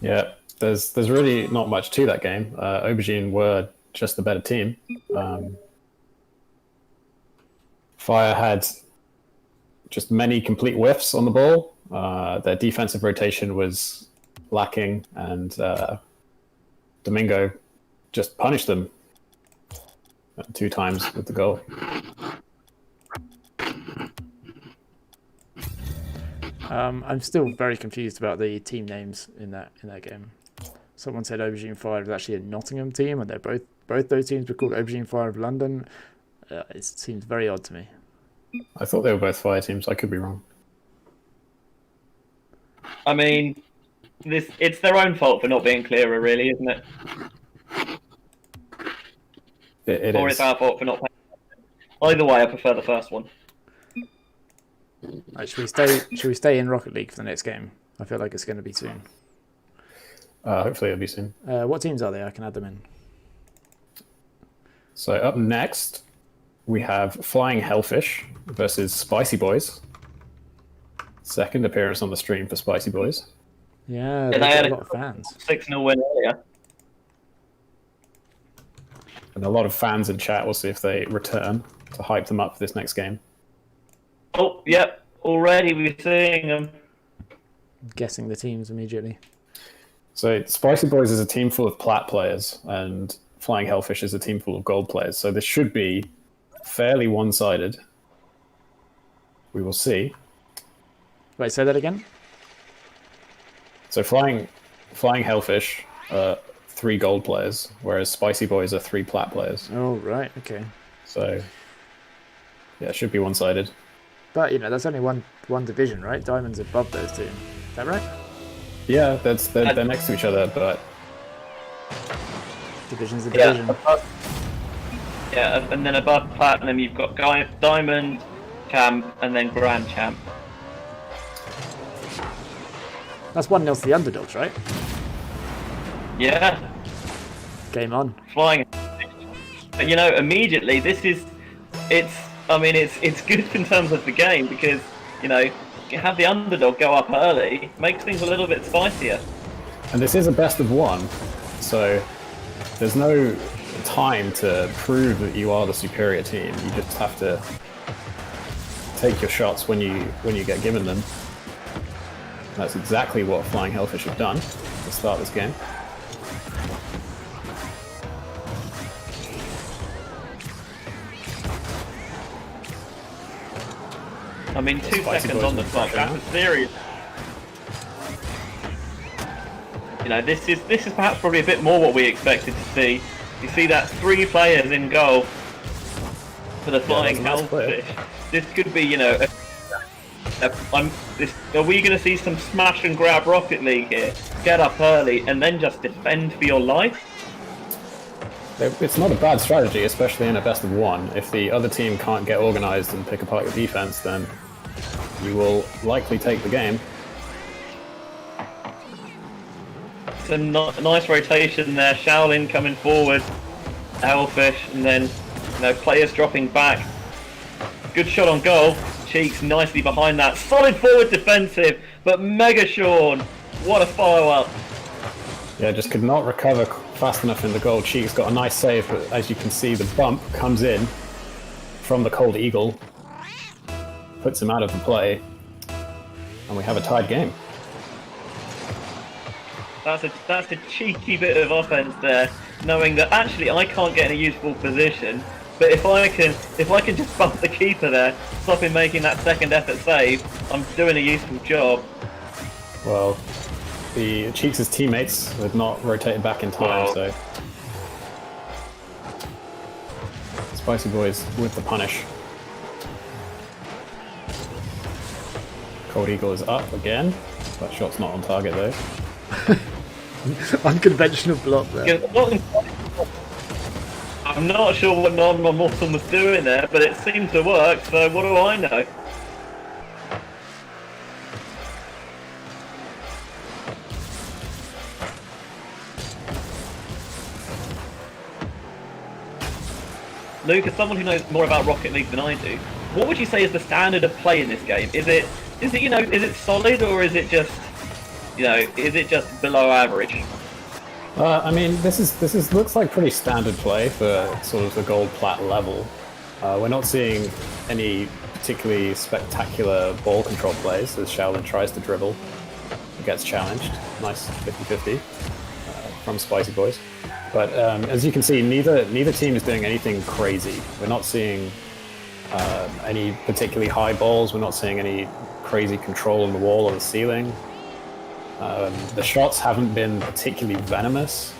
Yeah, there's really not much to that game. Aubergine were just the better team. Fire had just many complete whiffs on the ball. Their defensive rotation was lacking, and Domingo just punished them 2 times with the goal. I'm still very confused about the team names in that game. Someone said Aubergine Fire was actually a Nottingham team, and they're both those teams were called Aubergine Fire of London. It seems very odd to me. I thought they were both Fire teams. I could be wrong. I mean, it's their own fault for not being clearer, really, isn't it? It Or is. it's our fault for not paying attention. Either way, I prefer the first one. Right, should we stay in Rocket League for the next game? I feel like it's going to be soon. Hopefully it'll be soon. What teams are they? I can add them in. So up next, we have Flying Hellfish versus Spicy Boys. Second appearance on the stream for Spicy Boys. Yeah, they they've got had a lot of fans. 6-0 win earlier. And a lot of fans in chat. We'll see if they return to hype them up for this next game. Oh, yep. Already we're seeing them. Guessing the teams immediately. So Spicy Boys is a team full of plat players, and Flying Hellfish is a team full of gold players. So this should be fairly one-sided. We will see. Wait, say that again? So Flying Hellfish are 3 gold players, whereas Spicy Boys are 3 plat players. Oh, right, okay. So yeah, it should be one-sided. But, that's only one division, right? Diamond's above those two. Is that right? Yeah, they're next to each other, but Division's a division. Yeah, and then above Platinum you've got Diamond, Champ, and then Grand Champ. That's 1-0 to the underdogs, right? Yeah, Game on. Flying. Immediately it's good in terms of the game because, you have the underdog go up early, makes things a little bit spicier. and this is a best of 1, so there's no time to prove that you are the superior team. You just have to take your shots when you get given them. That's exactly what Flying Hellfish have done to start this game. I mean, 2 Spicy seconds boys on the with clock. pressure That's serious. You know, this is perhaps probably a bit more what we expected to see. You see that 3 players in goal for the Flying that's a nice play. Hellfish. This could be, you know, are we going to see some smash and grab Rocket League here? Get up early and then just defend for your life? It's not a bad strategy, especially in a best of 1. If the other team can't get organised and pick apart your defense, then you will likely take the game. Some nice rotation there. Shaolin coming forward, Hellfish, and then players dropping back. Good shot on goal. Cheeks nicely behind that. Solid forward defensive, but Mega Sean, what a follow-up. Yeah, just could not recover fast enough in the goal. Cheeks got a nice save, but as you can see, the bump comes in from the Cold Eagle, puts him out of the play, and we have a tied game. That's a cheeky bit of offense there, knowing that actually I can't get in a useful position, but if I can just bump the keeper there, stop him making that second effort save, I'm doing a useful job. Well, the Cheeks' teammates had not rotated back in time, so Spicy Boys with the punish. Cold Eagle is up again. That shot's not on target though. Unconventional block there. I'm not sure what Norman Morton was doing there, but it seemed to work, so what do I know? Luke, as someone who knows more about Rocket League than I do, what would you say is the standard of play in this game? Is it is it solid, or is it just below average? I mean, this looks like pretty standard play for sort of the gold plat level. We're not seeing any particularly spectacular ball control plays as Shaolin tries to dribble. He gets challenged. Nice 50-50 from Spicy Boys. But as you can see, neither team is doing anything crazy. We're not seeing any particularly high balls. We're not seeing any crazy control on the wall or the ceiling. The shots haven't been particularly venomous,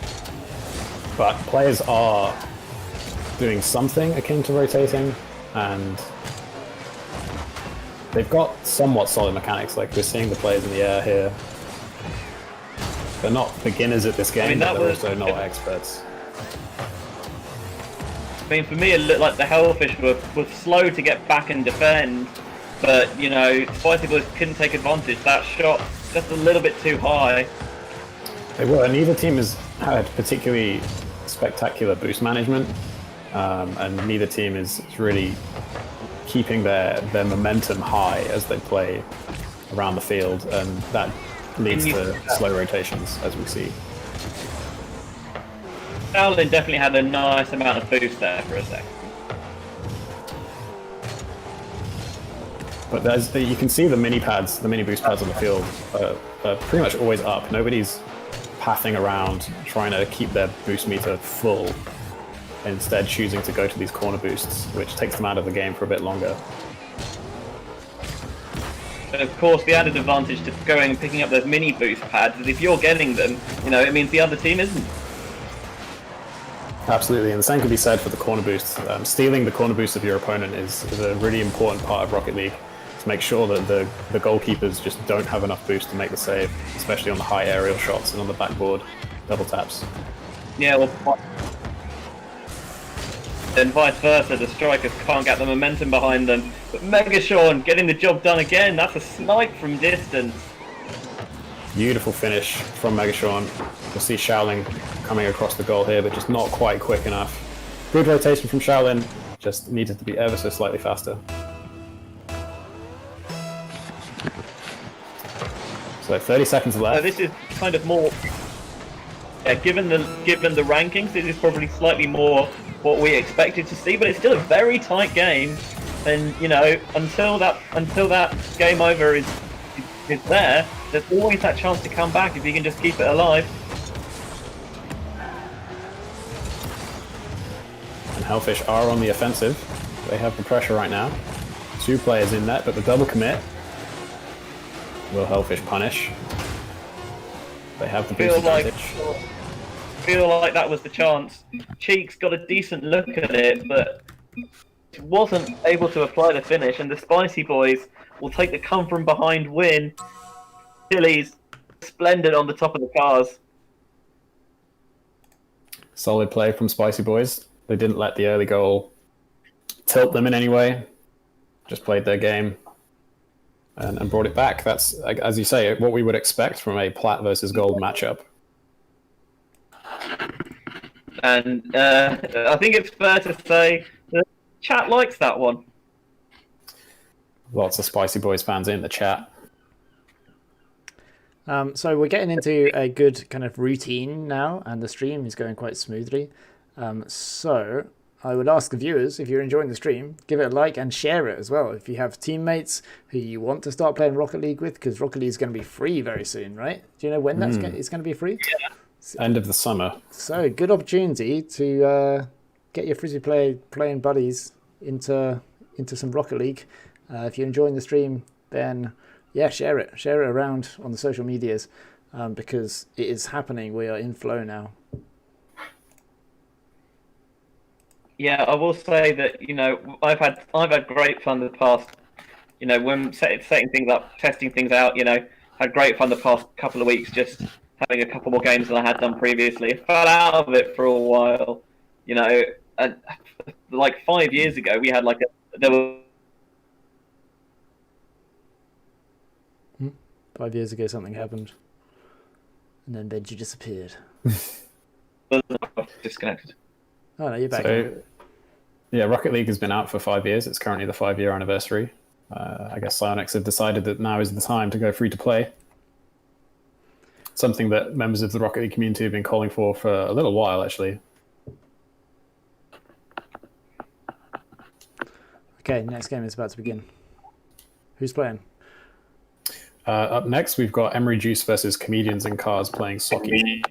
but players are doing something akin to rotating, and they've got somewhat solid mechanics. Like, we're seeing the players in the air here. They're not beginners at this game, but they're also not experts. I mean, for me, it looked like the Hellfish were slow to get back and defend, but, Spicy Boys couldn't take advantage. That shot just a little bit too high. They were. Neither team has had particularly spectacular boost management, and neither team is really keeping their momentum high as they play around the field, and that leads to slow rotations, as we see. Shaolin definitely had a nice amount of boost there for a second. But you can see the mini boost pads on the field are pretty much always up. Nobody's pathing around trying to keep their boost meter full, instead choosing to go to these corner boosts, which takes them out of the game for a bit longer. And of course, the added advantage to going and picking up those mini boost pads is if you're getting them, it means the other team isn't. Absolutely, and the same can be said for the corner boosts. Stealing the corner boost of your opponent is a really important part of Rocket League, to make sure that the goalkeepers just don't have enough boost to make the save, especially on the high aerial shots and on the backboard double taps. Yeah, well, and vice versa, the strikers can't get the momentum behind them. But Mega Sean getting the job done again. That's a snipe from distance. Beautiful finish from Mega Sean. You'll see Shaolin coming across the goal here, but just not quite quick enough. Good rotation from Shaolin, just needed to be ever so slightly faster. So 30 seconds left. So this is kind of more, given the rankings, this is probably slightly more what we expected to see, but it's still a very tight game. And until that game over is there, there's always that chance to come back if you can just keep it alive. And Hellfish are on the offensive. They have the pressure right now. 2 players in net, but the double commit will Hellfish punish. They have the boost advantage. Feel like that was the chance. Cheeks got a decent look at it, but wasn't able to apply the finish, and the Spicy Boys will take the come from behind win. Chili's splendid on the top of the cars. Solid play from Spicy Boys. They didn't let the early goal tilt them in any way. Just played their game and brought it back. That's, as you say, what we would expect from a plat versus gold matchup. And I think it's fair to say the chat likes that one. Lots of Spicy Boys fans in the chat. So we're getting into a good kind of routine now, and the stream is going quite smoothly. So I would ask the viewers, if you're enjoying the stream, give it a like and share it as well. If you have teammates who you want to start playing Rocket League with, because Rocket League is going to be free very soon, right? Do you know when it's going to be free? Yeah. End of the summer. So good opportunity to get your Frisbee playing buddies into some Rocket League. If you're enjoying the stream, then yeah, share it around on the social medias, because it is happening. We are in flow now. Yeah, I will say that, you know, I've had great fun the past, you know, when setting things up, testing things out, you know, had great fun the past couple of weeks, just having a couple more games than I had done previously. Fell out of it for a while, you know, and like 5 years ago we had there were 5 years ago something happened, and then Benji disappeared. disconnected. Oh no, you're back. So, yeah, Rocket League has been out for 5 years. It's currently the 5-year anniversary. I guess Psyonix have decided that now is the time to go free to play. Something that members of the Rocket League community have been calling for a little while, actually. Okay, next game is about to begin. Who's playing? Up next, we've got Emory Juice versus Comedians in Cars playing Socky.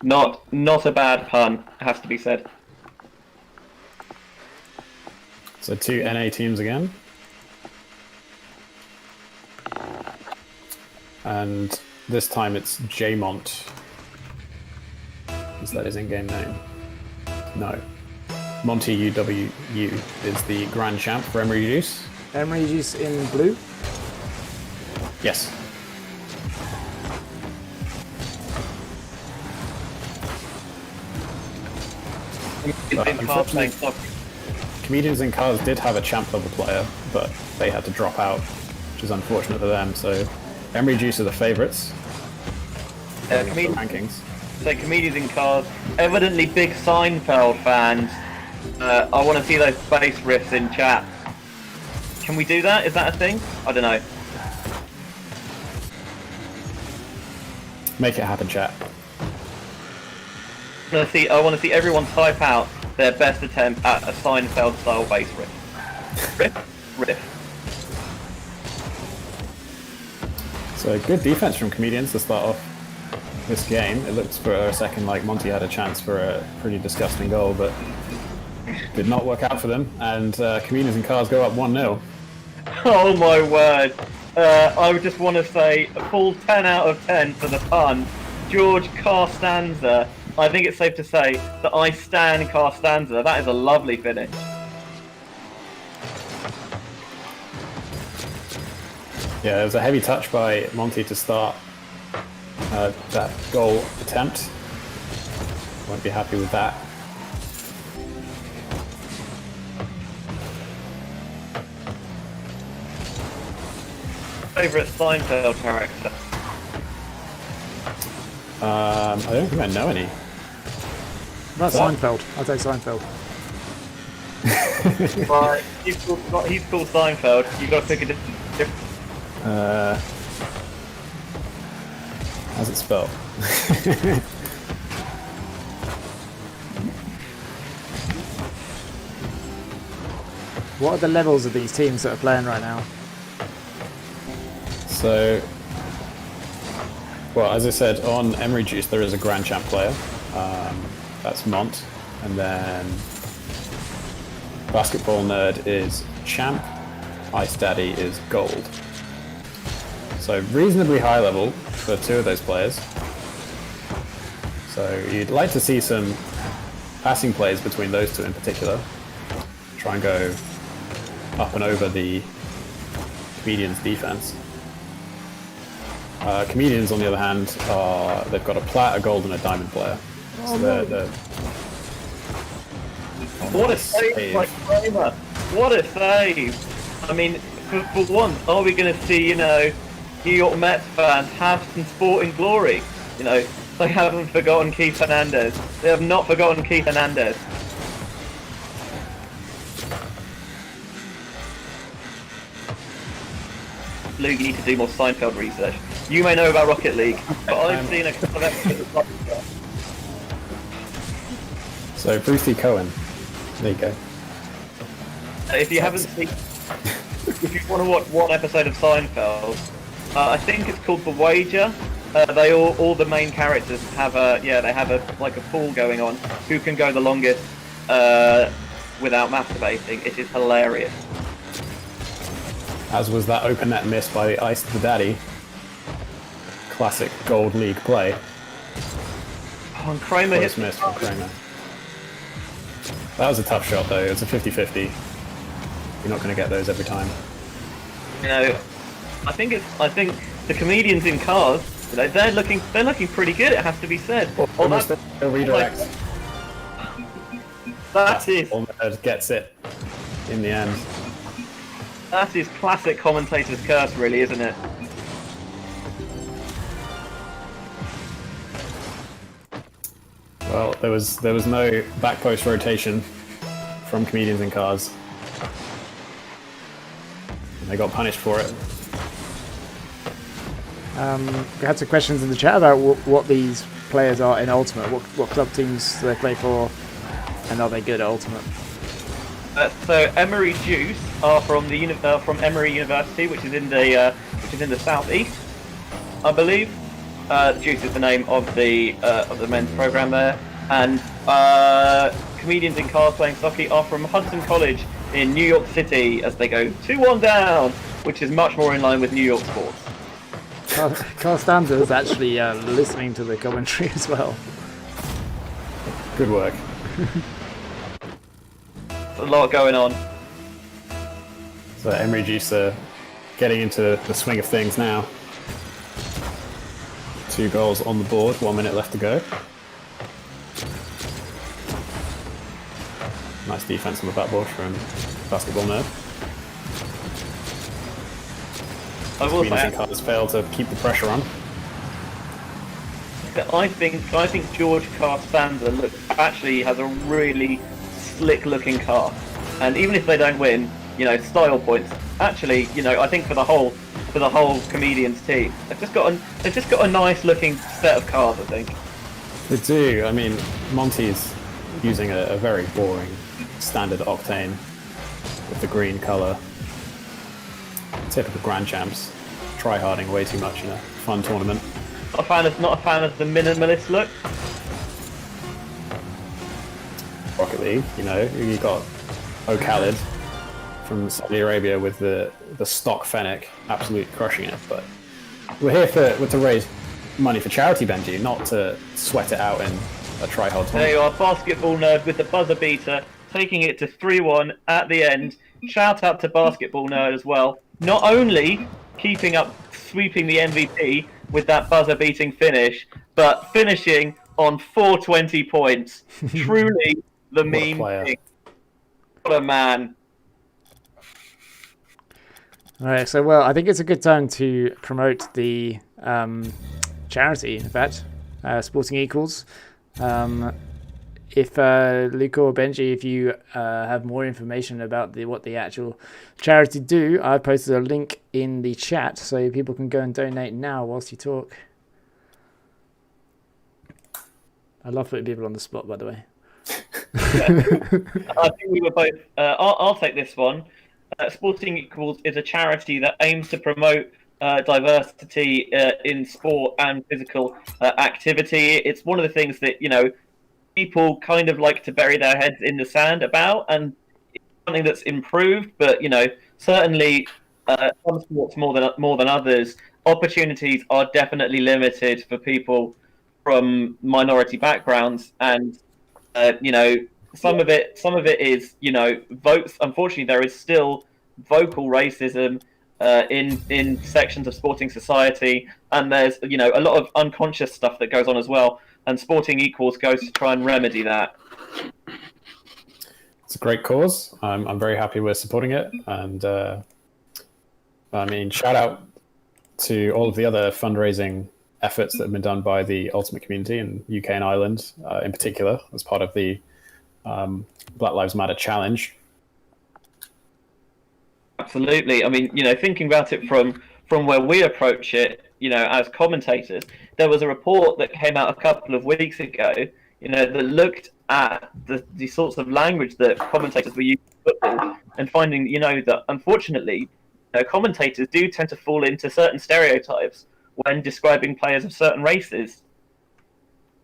Not a bad pun, has to be said. So 2 NA teams again. And this time it's Jmont. Is that his in-game name? No. Monty UWU is the grand champ for Emory Juice. Emory Juice in blue? Yes. Comedians in Cars did have a champ level player, but they had to drop out, which is unfortunate for them. So Emory Juice are the favourites. Rankings. So Comedians in Cars, evidently big Seinfeld fans. I want to see those bass riffs in chat. Can we do that? Is that a thing? I don't know. Make it happen, chat. I want to see everyone type out their best attempt at a Seinfeld style bass riff. riff. So good defense from Comedians to start off this game. It looked for a second like Monty had a chance for a pretty disgusting goal, but did not work out for them. And Comedians in Cars go up 1-0. Oh my word. I would just want to say a full 10 out of 10 for the pun. George Carstanza. I think it's safe to say that I stan Carstanza. That is a lovely finish. Yeah, it was a heavy touch by Monty to start that goal attempt. Won't be happy with that. Favourite Seinfeld character? I don't think I know any. That's Seinfeld. I'll take Seinfeld. Right, he's called Seinfeld. You've got to pick a different. How's it spelled? What are the levels of these teams that are playing right now? So, well, as I said, on Emory Juice there is a Grand Champ player. That's Mont. And then Basketball Nerd is champ. Ice Daddy is gold. So reasonably high level for two of those players. So you'd like to see some passing plays between those two in particular. Try and go up and over the Comedians' defense. Comedians, on the other hand, they've got a plat, a gold, and a diamond player. So they're What a save, like Kramer! What a save! I mean, for once, are we going to see, you know, New York Mets fans have some sporting glory? You know, they haven't forgotten Keith Hernandez. They have not forgotten Keith Hernandez. Luke, you need to do more Seinfeld research. You may know about Rocket League, but I've seen a couple of episodes of Rocket League. So Bruce T. Cohen. There you go. If you haven't seen, if you want to watch one episode of Seinfeld, I think it's called The Wager. They all the main characters have a like a pool going on. Who can go the longest without masturbating? It is hilarious. As was that open net miss by Ice the Daddy. Classic Gold League play. Oh, and Kramer Close hits miss from Kramer. That was a tough shot though. It's a 50-50. You're not going to get those every time. You know, I think the comedians in cars, you know, they're looking pretty good. It has to be said. Almost a redirect. That is Gets it in the end. that is classic commentator's curse, really, isn't it? Well, there was no back post rotation from comedians in cars. And they got punished for it. We had some questions in the chat about what these players are in Ultimate. What club teams do they play for, and are they good at Ultimate? So Emory Juice are from Emory University, which is in the southeast, I believe. Juice is the name of the men's program there, and comedians in cars playing soccer are from Hudson College in New York City, as they go 2-1 down, which is much more in line with New York sports. Carstanza is actually listening to the commentary as well. Good work. A lot going on. So Emory Juice are getting into the swing of things now. 2 goals on the board, 1 minute left to go. Nice defense on the backboard from Basketball Nerd. I will Comedians say, in cars failed to keep the pressure on. I think George Carstanza actually has a really slick-looking car, and even if they don't win, you know, style points. Actually, you know, I think for the whole comedians team, they've just got a nice-looking set of cars. I think They do. I mean, Monty's using a very boring standard octane with the green colour. Typical Grand Champs. Try-harding way too much in a fun tournament. not a fan of the minimalist look. Rocket League, you know, you got O'Khalid from Saudi Arabia with the stock Fennec absolutely crushing it. But we're here to raise money for charity, Benji, not to sweat it out in a try-hard There you tournament. are, Basketball Nerd with the buzzer beater, taking it to 3-1 at the end. Shout out to Basketball Nerd as well. Not only sweeping the MVP with that buzzer-beating finish, but finishing on 420 points. Truly the meme player. thing. What a man. Alright, so well, I think it's a good time to promote the charity, in fact, Sporting Equals. If Luke or Benji, if you have more information about what the actual charity do, I posted a link in the chat so people can go and donate now whilst you talk. I love putting people on the spot, by the way. I think we were both. I'll take this one. Sporting Equals is a charity that aims to promote diversity in sport and physical activity. It's one of the things that, you know, people kind of like to bury their heads in the sand about, and something that's improved, but certainly some sports more than others, opportunities are definitely limited for people from minority backgrounds, and some of it is votes. Unfortunately, there is still vocal racism in sections of sporting society, and there's a lot of unconscious stuff that goes on as well. And Sporting Equals goes to try and remedy that. It's a great cause. I'm very happy we're supporting it, and shout out to all of the other fundraising efforts that have been done by the Ultimate community in UK and Ireland, in particular, as part of the Black Lives Matter challenge. Absolutely. Thinking about it from where we approach it, as commentators, there was a report that came out a couple of weeks ago, that looked at the sorts of language that commentators were using in football, and finding, that unfortunately, commentators do tend to fall into certain stereotypes when describing players of certain races.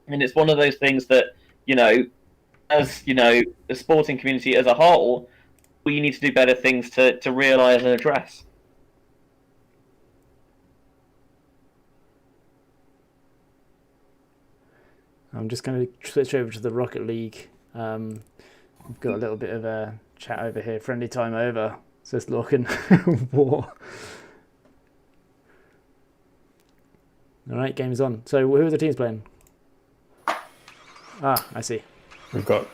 And it's one of those things that, as, the sporting community as a whole, we need to do better things to realise and address. I'm just going to switch over to the Rocket League. We've got a little bit of a chat over here. Friendly time over, says Lorcan. War. All right, game's on. So who are the teams playing? Ah, I see. We've got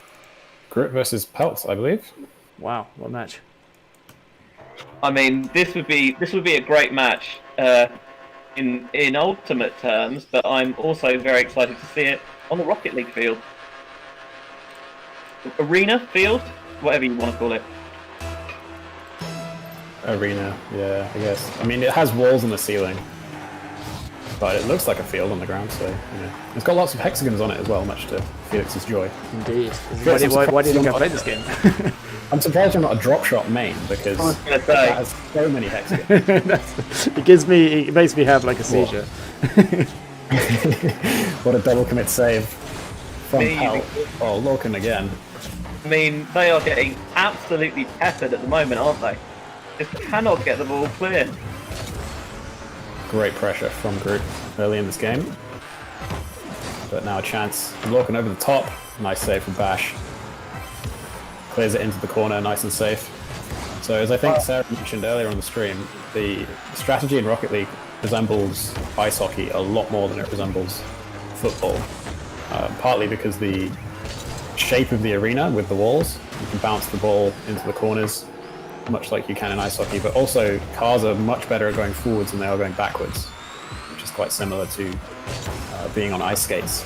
Grit versus Pelt, I believe. Wow, what a match. This would be a great match in ultimate terms, but I'm also very excited to see it on the Rocket League field. Arena field? Whatever you want to call it. Arena, yeah, I guess. It has walls on the ceiling, but it looks like a field on the ground, so, It's got lots of hexagons on it as well, much to Felix's joy. Indeed. Why do you think I played this game? I'm surprised I'm not a drop shot main, because it has so many hexagons. It makes me have like a seizure. What a double commit save from Pelt. Oh, Lorcan again. They are getting absolutely peppered at the moment, aren't they? Just cannot get the ball clear. Great pressure from Groot early in this game. But now a chance. Lorcan over the top. Nice save from Bash. Clears it into the corner, nice and safe. So as I think Sarah mentioned earlier on the stream, the strategy in Rocket League resembles ice hockey a lot more than it resembles football. Partly because the shape of the arena with the walls, you can bounce the ball into the corners, much like you can in ice hockey, but also cars are much better at going forwards than they are going backwards, which is quite similar to being on ice skates.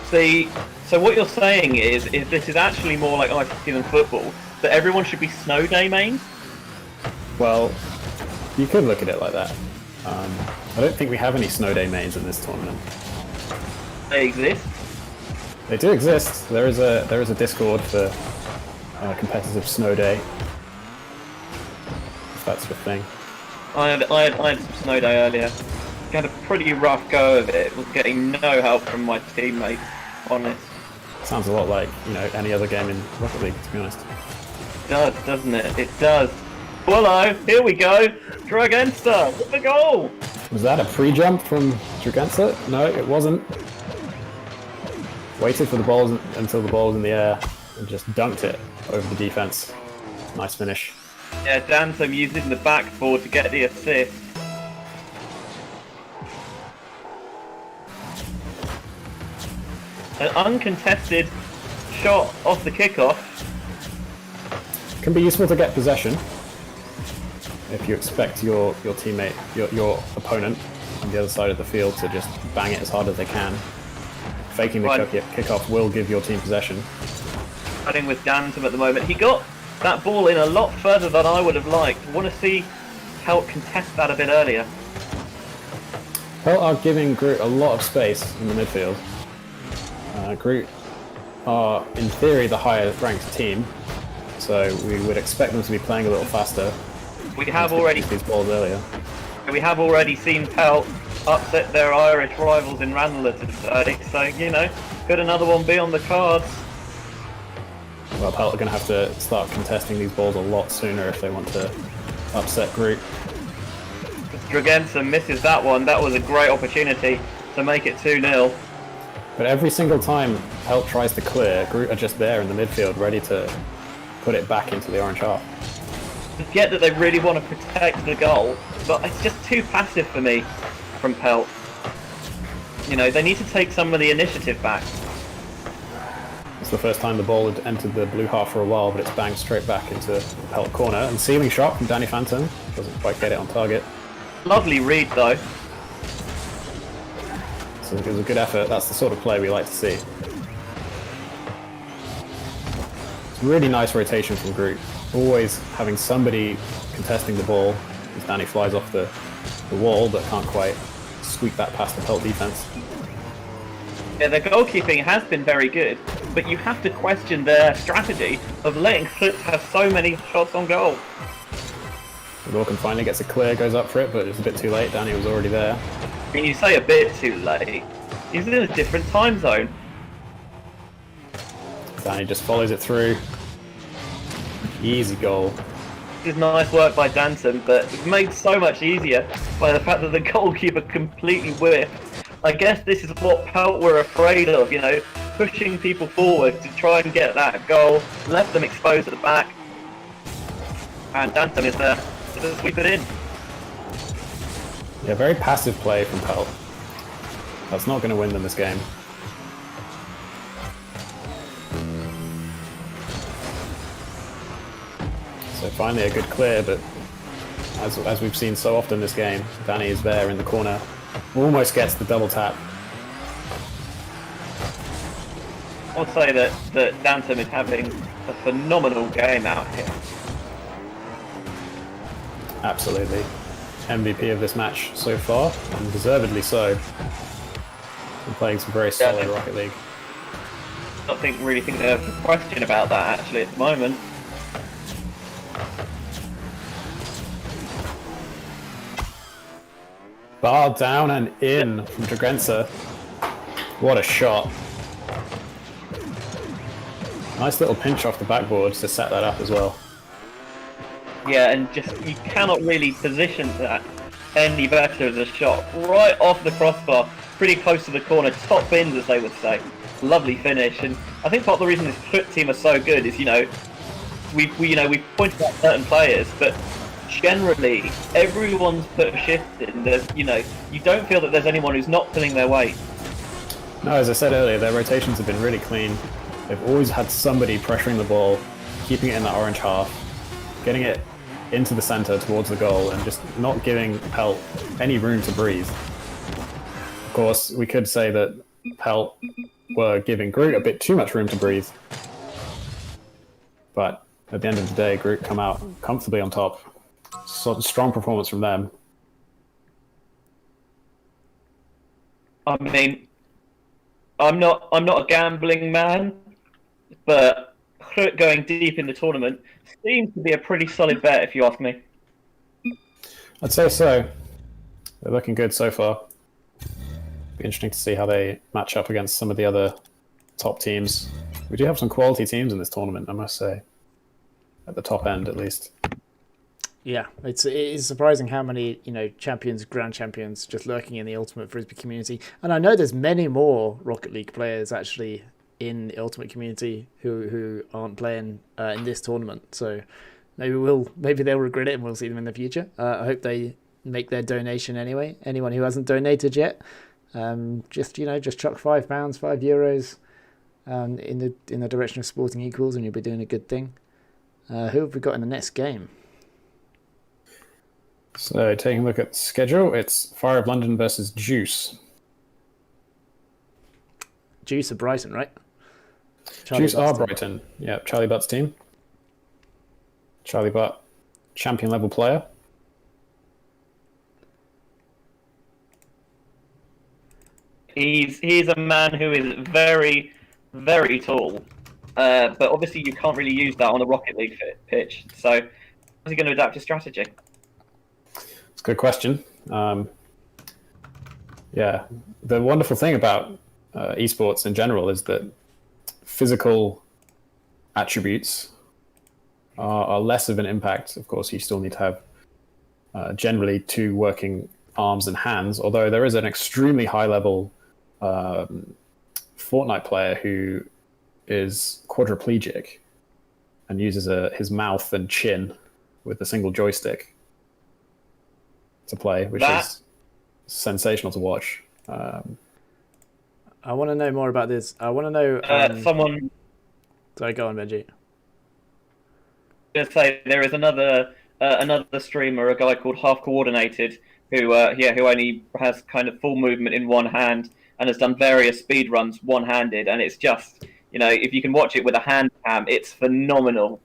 See, so what you're saying is this is actually more like ice hockey than football, that everyone should be snow day mains? Well, you could look at it like that. I don't think we have any snow day mains in this tournament. They exist? They do exist. There is a Discord for competitive snow day, if that's your thing. I had some snow day earlier. Had a pretty rough go of it. Was getting no help from my teammates on it. Sounds a lot like any other game in Rocket League, to be honest. It does, doesn't it? It does. Hello, here we go. Dragensta with the goal. Was that a pre-jump from Dragensta? No, it wasn't. Waited for the ball until the ball was in the air and just dunked it over the defense. Nice finish. Yeah, Dansom using the backboard to get the assist. An uncontested shot off the kickoff. Can be useful to get possession if you expect your teammate, your opponent on the other side of the field to just bang it as hard as they can. Faking the kickoff will give your team possession. Running with Dansom at the moment. He got that ball in a lot further than I would have liked. I want to see how it contest that a bit earlier. Well, are giving Groot a lot of space in the midfield. Groot are, in theory, the higher ranked team, so we would expect them to be playing a little faster. We have already these balls earlier. We have already seen Pelt upset their Irish rivals in Ranelagh today, so could another one be on the cards? Well, Pelt are going to have to start contesting these balls a lot sooner if they want to upset Groot. Dragensa misses that one. That was a great opportunity to make it 2-0. But every single time Pelt tries to clear, Groot are just there in the midfield, ready to put it back into the orange half. I get that they really want to protect the goal, but it's just too passive for me from Pelt. You know, they need to take some of the initiative back. It's the first time the ball had entered the blue half for a while, but it's banged straight back into the Pelt corner. And ceiling shot from Danny Phantom. Doesn't quite get it on target. Lovely read, though. So it was a good effort. That's the sort of play we like to see. It's really nice rotation from Groot. Always having somebody contesting the ball as Danny flies off the wall, but can't quite squeak that past the Pelt defense. Yeah, their goalkeeping has been very good, but you have to question their strategy of letting Klutz have so many shots on goal. Gorkin finally gets a clear, goes up for it, but it's a bit too late. Danny was already there. I mean, you say a bit too late. He's in a different time zone. Danny just follows it through. Easy goal. This is nice work by Danton, but it's made so much easier by the fact that the goalkeeper completely whiffed. I guess this is what Pelt were afraid of, you know, pushing people forward to try and get that goal, left them exposed at the back, and Danton is there to sweep it in. Yeah, very passive play from Pelt. That's not going to win them this game. So finally a good clear, but as we've seen so often this game, Danny is there in the corner. Almost gets the double tap. I'll say that Danton is having a phenomenal game out here. Absolutely. MVP of this match so far, and deservedly so. Been playing some very solid Rocket League. I don't really think there's a question about that actually at the moment. Bar down and in from Dragensa. What a shot. Nice little pinch off the backboard to set that up as well. Yeah, and just you cannot really position that any better as a shot. Right off the crossbar, pretty close to the corner, top bins as they would say. Lovely finish, and I think part of the reason this foot team are so good is, you know, we've pointed out certain players, but generally everyone's put a shift in. There's, you know, you don't feel that there's anyone who's not pulling their weight. No, as I said earlier, their rotations have been really clean. They've always had somebody pressuring the ball, keeping it in that orange half, getting it into the centre towards the goal, and just not giving Pelt any room to breathe. Of course, we could say that Pelt were giving Groot a bit too much room to breathe. But at the end of the day, Groot come out comfortably on top. So strong performance from them. I mean, I'm not a gambling man, but going deep in the tournament seems to be a pretty solid bet, if you ask me. I'd say so. They're looking good so far. Be interesting to see how they match up against some of the other top teams. We do have some quality teams in this tournament, I must say. At the top end, at least. Yeah, it is surprising how many, you know, champions, grand champions just lurking in the Ultimate Frisbee community. And I know there's many more Rocket League players actually in the Ultimate community who aren't playing in this tournament. So maybe they'll regret it and we'll see them in the future. I hope they make their donation anyway. Anyone who hasn't donated yet, just chuck £5, €5 in the direction of Sporting Equals, and you'll be doing a good thing. Who have we got in the next game? So, taking a look at the schedule, it's Fire of London versus Juice. Juice of Brighton, right? Juice are Brighton. Yeah, Charlie Butt's team. Charlie Butt, champion level player. He's a man who is very, very tall, but obviously you can't really use that on a Rocket League pitch. So, how's he going to adapt his strategy? It's a good question. Yeah, the wonderful thing about esports in general is that physical attributes are less of an impact. Of course, you still need to have generally 2 working arms and hands, although there is an extremely high-level Fortnite player who is quadriplegic and uses his mouth and chin with a single joystick to play, which is sensational to watch. I want to know more about this. I want to know... Someone... Sorry, go on, Benji. Just say there is another streamer, a guy called Half Coordinated, who only has kind of full movement in one hand and has done various speed runs one-handed, and it's just, if you can watch it with a hand cam, it's phenomenal.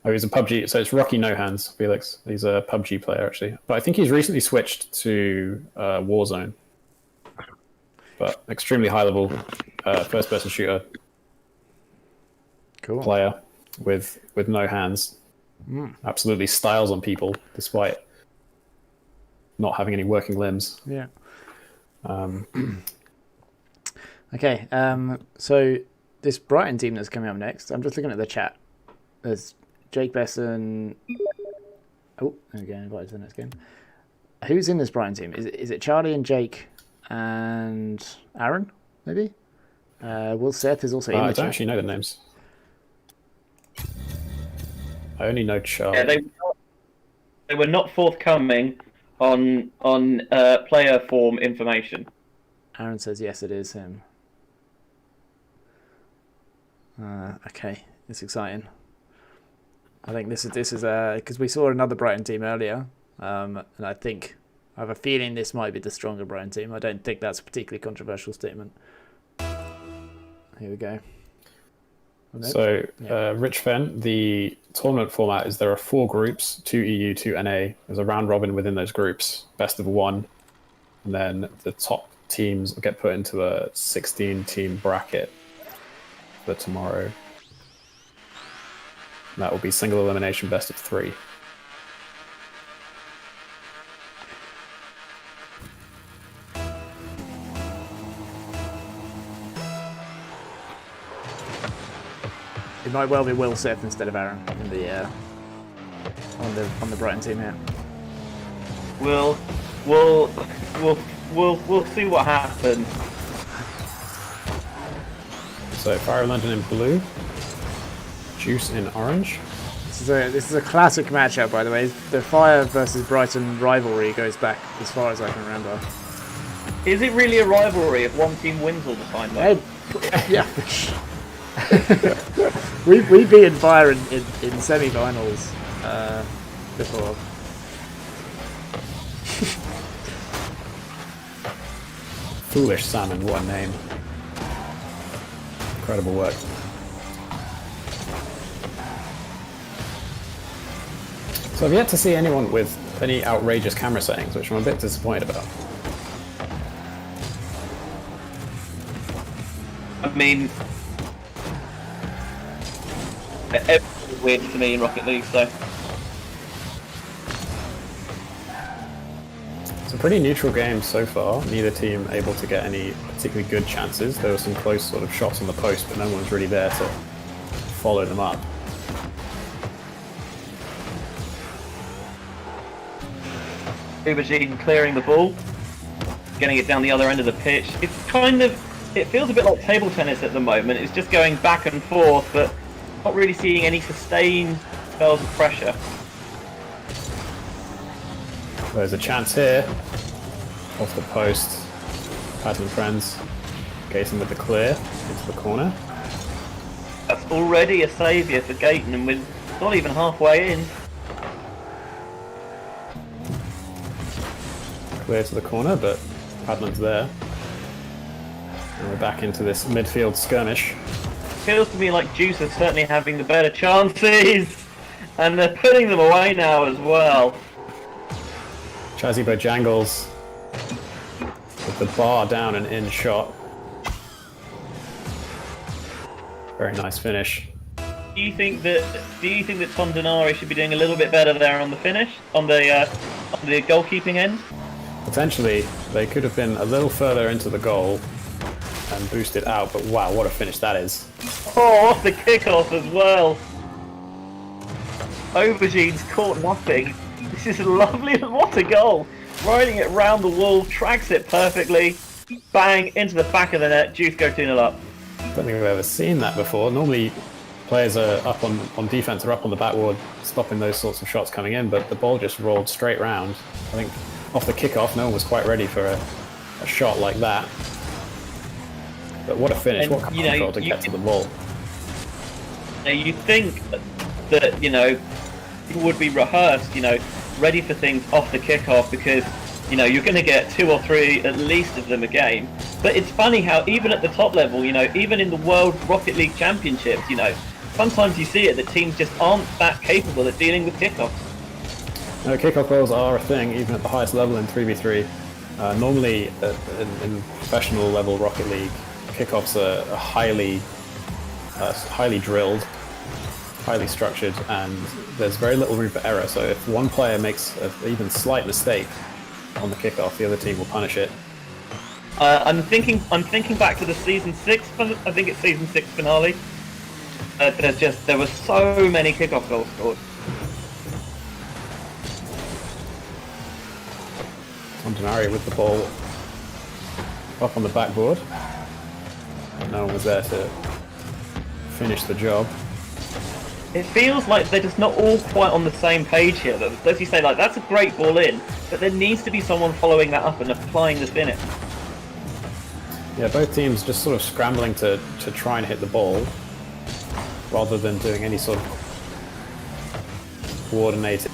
Oh, he's a PUBG, so it's Rocky No Hands, Felix. He's a PUBG player, actually. But I think he's recently switched to Warzone. But extremely high-level first-person shooter player with no hands. Absolutely styles on people, despite not having any working limbs. Yeah. Okay, so this Brighton team that's coming up next, I'm just looking at the chat. There's Jake Besson. Oh, there we go, invited to the next game. Who's in this Brighton team? Is it Charlie and Jake and Aaron, maybe? Will Seth is also in the I chat. don't actually know the names. I only know Charlie. Yeah, they were not forthcoming on player form information. Aaron says yes, it is him. Okay, it's exciting. I think this is because we saw another Brighton team earlier, and I have a feeling this might be the stronger Brighton team. I don't think that's a particularly controversial statement. Here we go. So, Rich Fenn, the tournament format is there are 4 groups, 2 EU, 2 NA. There's a round robin within those groups, best of 1, and then the top teams get put into a 16-team bracket for tomorrow. And that will be single elimination, best of 3. It might well be Will Seth instead of Aaron in the on the Brighton team here. We'll see what happens. So Fire London in blue, Juice in orange. This is a classic matchup, by the way. The Fire versus Brighton rivalry goes back as far as I can remember. Is it really a rivalry if one team wins all the time, though? Yeah. We've beaten Fire in semi-finals before. Foolish Salmon, what a name. Incredible work. So I've yet to see anyone with any outrageous camera settings, which I'm a bit disappointed about. I mean, everything's weird to me in Rocket League, so. It's a pretty neutral game so far. Neither team able to get any particularly good chances. There were some close sort of shots on the post, but no one was really there to follow them up. Aubergine clearing the ball, getting it down the other end of the pitch. It's kind of, it feels a bit like table tennis at the moment. It's just going back and forth, but not really seeing any sustained spells of pressure. There's a chance here. Off the post. Pattern friends. Gaten with the clear into the corner. That's already a saviour for Gaten, and we're not even halfway in. Clear to the corner, but Padland's there. And we're back into this midfield skirmish. Feels to me like Juice is certainly having the better chances, and they're putting them away now as well. Chazzy Bojangles with the bar down and in shot. Very nice finish. Do you think that Tom Denari should be doing a little bit better there on the finish, on the goalkeeping end? Potentially, they could have been a little further into the goal and boosted out, but wow, what a finish that is. Oh, off the kickoff as well. Aubergine's caught nothing. This is lovely. What a goal. Riding it round the wall, tracks it perfectly. Bang, into the back of the net. Juice go 2-0 up. I don't think I've ever seen that before. Normally, players are up on defense or up on the backboard, stopping those sorts of shots coming in, but the ball just rolled straight round. I think off the kickoff, no one was quite ready for a shot like that. But what a finish, what kind of control to get to the ball. Now, you think that, it would be rehearsed, ready for things off the kickoff because, you're going to get 2 or 3 at least of them a game. But it's funny how even at the top level, even in the World Rocket League Championships, sometimes you see it that teams just aren't that capable at dealing with kickoffs. No, kickoff goals are a thing, even at the highest level in 3v3. Normally, in professional level Rocket League, kickoffs are highly drilled, highly structured, and there's very little room for error. So if one player makes an even slight mistake on the kickoff, the other team will punish it. I'm thinking back to the season 6. I think it's season 6 finale. There were so many kickoff goals scored. Montanari with the ball up on the backboard. No one was there to finish the job. It feels like they're just not all quite on the same page here. As you say, that's a great ball in, but there needs to be someone following that up and applying the finish. Yeah, both teams just sort of scrambling to try and hit the ball rather than doing any sort of coordinated.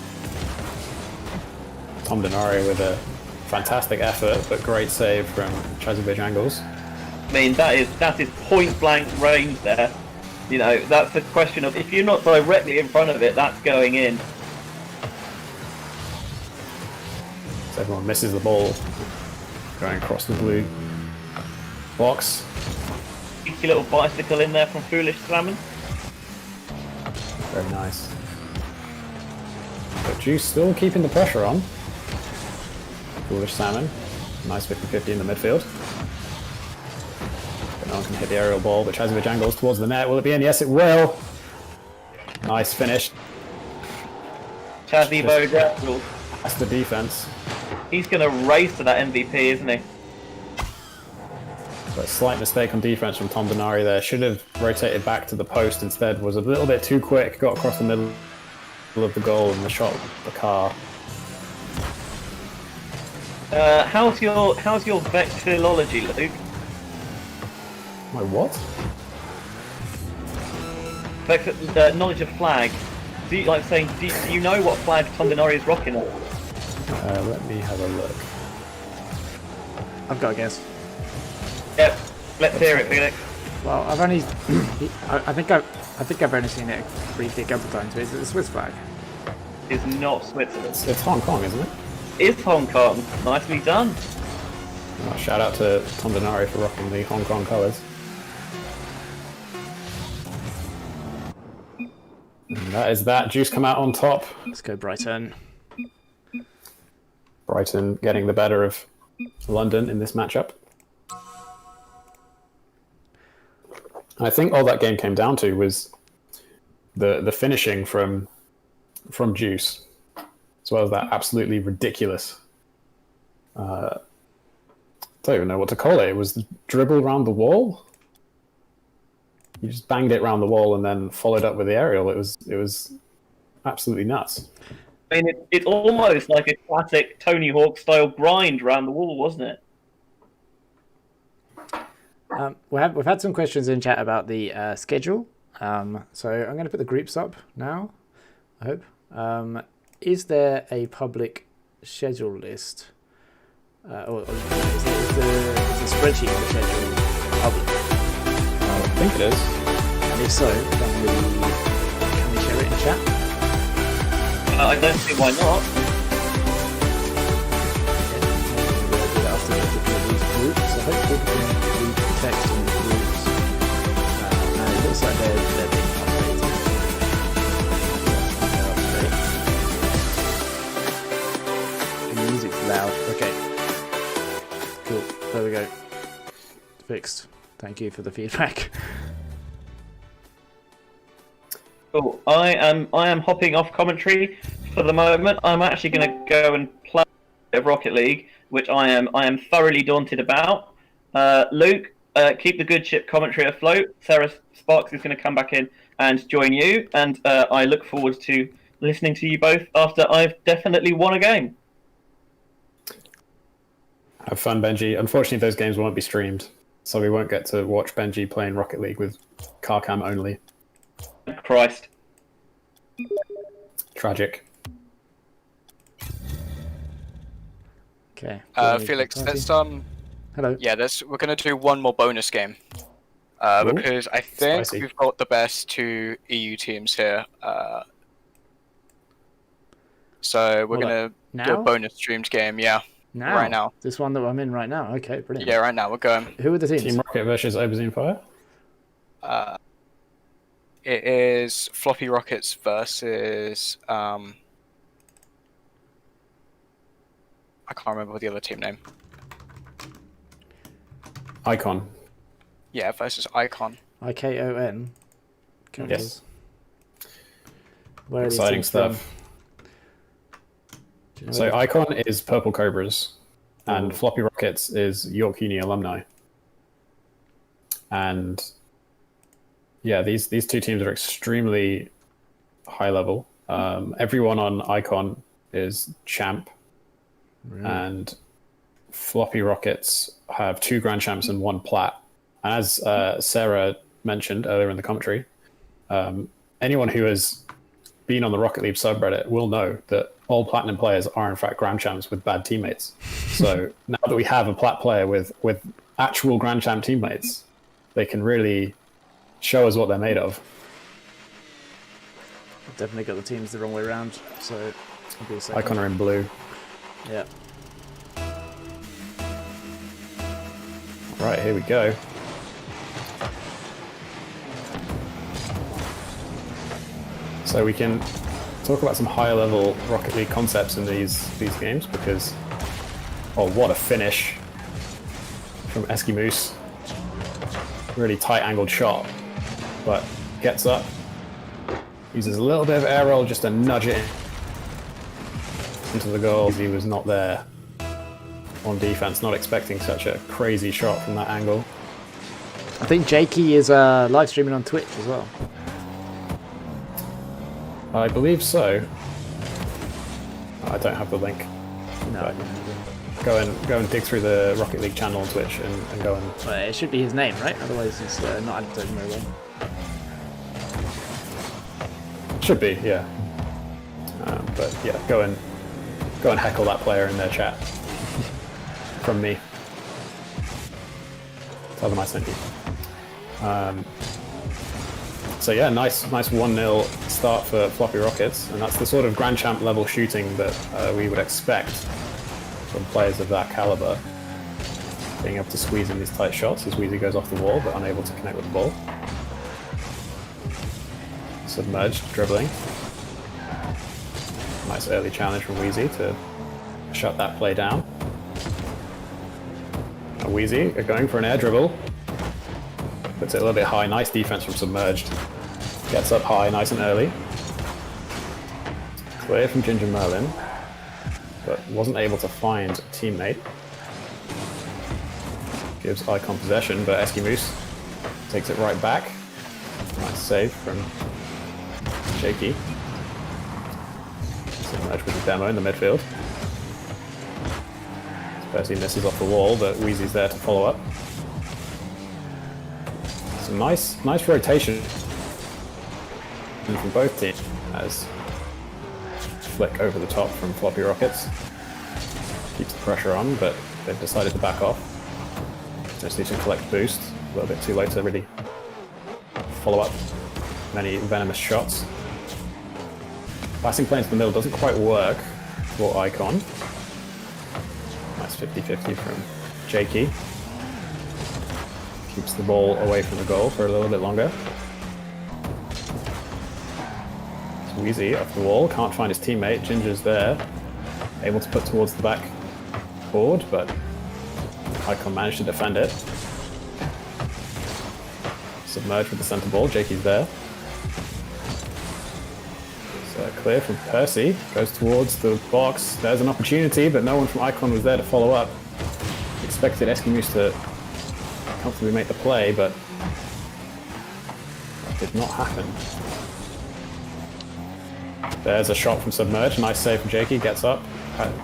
Tom Denari with a fantastic effort, but great save from Chazibej Angles. I mean, that is point blank range there. That's a question of if you're not directly in front of it, that's going in. So everyone misses the ball going across the blue box. Cheeky little bicycle in there from Foolish Salmon. Very nice. But Juice still keeping the pressure on. Foolish Salmon. Nice 50-50 in the midfield. But no one can hit the aerial ball, but Chazibej angles towards the net. Will it be in? Yes, it will. Nice finish. Chazibej, that's the defense. He's going to race to that MVP, isn't he? But a slight mistake on defense from Tom Denari there. Should have rotated back to the post instead. Was a little bit too quick. Got across the middle of the goal and the shot the car. How's your vexillology, Luke? My what? Knowledge of flag. Do you know what flag Tom Denari is rocking on? Let me have a look. I've got a guess. Yep. Let's hear it, Felix. Well, I've only, I think I've only seen it briefly a couple of times. But it's a Swiss flag. It's not Switzerland. It's Hong Kong, isn't it? It's Hong Kong. Nicely done. Oh, shout out to Tom Denari for rocking the Hong Kong colours. And that is that. Juice come out on top. Let's go Brighton. Brighton getting the better of London in this matchup. And I think all that game came down to was the finishing from Juice, as well as that absolutely ridiculous. I don't even know what to call it. It was the dribble around the wall. You just banged it around the wall and then followed up with the aerial. It was absolutely nuts. I mean, it's almost like a classic Tony Hawk style grind around the wall, wasn't it? We've had some questions in chat about the schedule. So I'm going to put the groups up now, I hope. Is there a public schedule list? Or is the spreadsheet for the schedule public? I think it is. And if so, can we share it in chat? I don't see why not. We'll do that after these groups. So hopefully we can read the text in the groups. And it looks like they're being updated. The music's loud. Okay. Cool. There we go. Fixed. Thank you for the feedback. Cool. I am hopping off commentary for the moment. I'm actually going to go and play a bit of Rocket League, which I am thoroughly daunted about. Luke, keep the good ship commentary afloat. Sarah Sparks is going to come back in and join you, and I look forward to listening to you both after I've definitely won a game. Have fun, Benji. Unfortunately, those games won't be streamed, so we won't get to watch Benji playing Rocket League with car cam only. Christ. Tragic. Okay. Felix, let's Hello. yeah, we're gonna do one more bonus game. Because I think Spicy. we've got the best two EU teams here. So we're gonna do now? a bonus streamed game, yeah. Now? Right now. This one that I'm in right now. Okay, brilliant. Yeah, right now we're going. Who are the teams? Team Rocket versus Aubergine Fire? It is Floppy Rockets versus I can't remember the other team name. Icon. Yeah, versus Icon. IKON. Yes. Where are these Exciting teams stuff. from? Do you know So where- Icon is Purple Cobras, and Floppy Rockets is York Uni alumni. And yeah, these two teams are extremely high level. Everyone on Icon is champ, and Floppy Rockets have 2 Grand Champs and 1 Plat. And as Sarah mentioned earlier in the commentary, anyone who has been on the Rocket League subreddit will know that all Platinum players are in fact Grand Champs with bad teammates. So now that we have a Plat player with actual Grand Champ teammates, they can really show us what they're made of. I've definitely got the teams the wrong way around, so I'll be a second. Icon are in blue. Yeah. Right, here we go. So we can talk about some higher level Rocket League concepts in these games because, oh, what a finish from Moose. Really tight angled shot, but gets up, uses a little bit of air roll just to nudge it into the goal. He was not there on defense, not expecting such a crazy shot from that angle. I think Jakey is live streaming on Twitch as well. I believe so. I don't have the link. No, I But didn't. go and dig through the Rocket League channel on Twitch and go and... Well, it should be his name, right? Otherwise, it's not advertising very well. Should be, yeah. But yeah, go and heckle that player in their chat. From me. Tell them I sent you. So yeah, nice 1-0 start for Floppy Rockets, and that's the sort of Grand Champ level shooting that we would expect from players of that caliber. Being able to squeeze in these tight shots as Wheezy goes off the wall but unable to connect with the ball. Submerged, dribbling. Nice early challenge from Wheezy to shut that play down. Now Wheezy going for an air dribble. Puts it a little bit high, nice defense from Submerged. Gets up high, nice and early. Clear from Ginger Merlin, but wasn't able to find a teammate. Gives Icon possession, but Moose takes it right back. Nice save from Shaky. Submerged with the demo in the midfield. Percy misses off the wall, but Wheezy's there to follow up. Some nice rotation from both teams as flick over the top from Floppy Rockets. Keeps the pressure on, but they've decided to back off. Just need to collect boost. A little bit too late to really follow up many venomous shots. Passing play into the middle doesn't quite work for Icon. Nice 50-50 from Jakey. Keeps the ball away from the goal for a little bit longer. It's Wheezy off the wall, can't find his teammate. Ginger's there, able to put towards the back board, but Icon managed to defend it. Submerge with the center ball. Jakey's there. So clear from Percy. Goes towards the box. There's an opportunity, but no one from Icon was there to follow up. Expected Eskimoose to comfortably make the play, but that did not happen. There's a shot from Submerge. Nice save from Jakey. Gets up.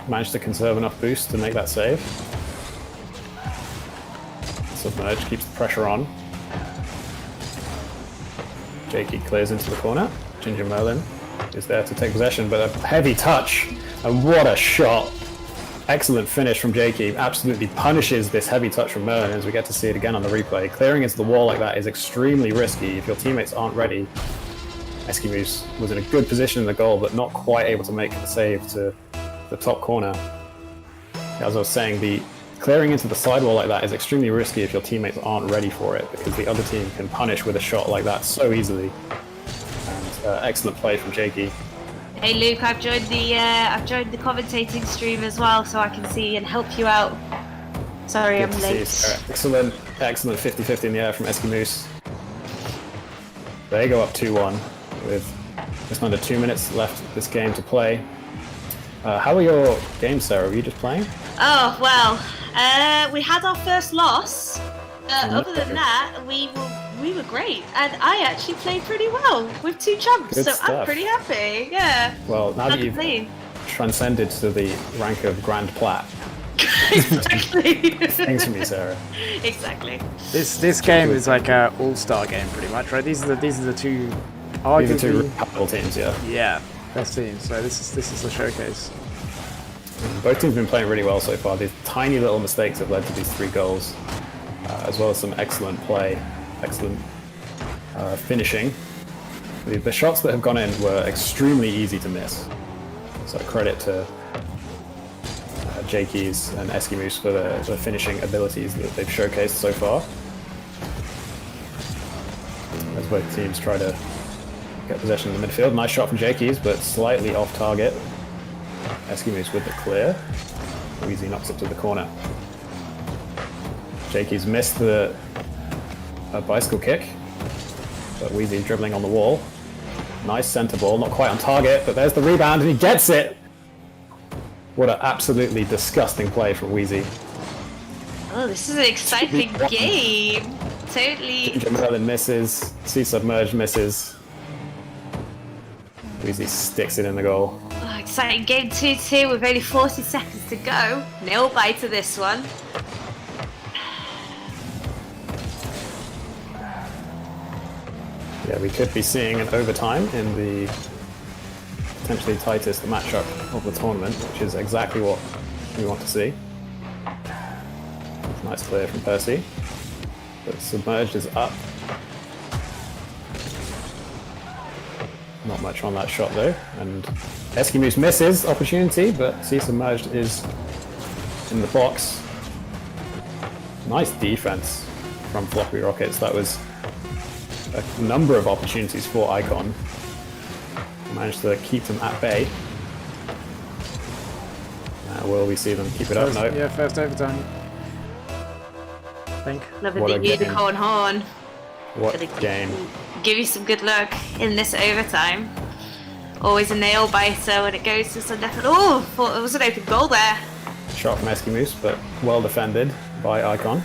Managed to conserve enough boost to make that save. Submerge keeps the pressure on. Jakey clears into the corner. Ginger Merlin is there to take possession, but a heavy touch. And what a shot. Excellent finish from Jakey. Absolutely punishes this heavy touch from Merlin as we get to see it again on the replay. Clearing into the wall like that is extremely risky if your teammates aren't ready. Eskimoose was in a good position in the goal, but not quite able to make the save to the top corner. As I was saying, the clearing into the sidewall like that is extremely risky if your teammates aren't ready for it, because the other team can punish with a shot like that so easily. And excellent play from Jakey. Hey Luke, I've joined the commentating stream as well, so I can see and help you out. Sorry, Good I'm to late. see you, excellent 50-50 in the air from Eskimoose. They go up 2-1 with just under 2 minutes left of this game to play. How were your games, Sarah? Were you just playing? Oh well, we had our first loss. Other than that, we were great, and I actually played pretty well with 2 jumps, Good so stuff. I'm pretty happy. Yeah. Well, now that you've complain. transcended to the rank of Grand Plat, Exactly. thanks for me, Sarah. Exactly. This game is like a all-star game, pretty much, right? These are the two These are arguably, two rival teams, yeah. best teams. So this is the showcase. Both teams have been playing really well so far. These tiny little mistakes have led to these 3 goals, as well as some excellent play, excellent finishing. The shots that have gone in were extremely easy to miss. So credit to Jakey's and Eskimoose for the finishing abilities that they've showcased so far. As both teams try to get possession of the midfield. Nice shot from Jakey's, but slightly off target. Eskimoose with the clear. Wheezy knocks it to the corner. Jakey's missed the bicycle kick, but Wheezy dribbling on the wall. Nice centre ball, not quite on target, but there's the rebound and he gets it! What an absolutely disgusting play from Wheezy. Oh, this is an exciting game. Totally. Ginger Merlin misses, Submerged misses. Wheezy sticks it in the goal. Oh, exciting game 2-2 with only 40 seconds to go. Nail bite to this one. Yeah, we could be seeing an overtime in the potentially tightest matchup of the tournament, which is exactly what we want to see. Nice clear from Percy. But Submerged is up. Not much on that shot though, and Eskimoose misses opportunity, but Submerged is in the box. Nice defense from Floppy Rockets. That was a number of opportunities for Icon. Managed to keep them at bay. Will we see them keep it up? No. Yeah, first overtime. I think. Loving What the a game. unicorn horn. What Gonna game. Give you some good luck in this overtime. Always a nail biter when it goes to some definite. Oh, thought it was an open goal there. Shot from Eskimoose, but well defended by Icon.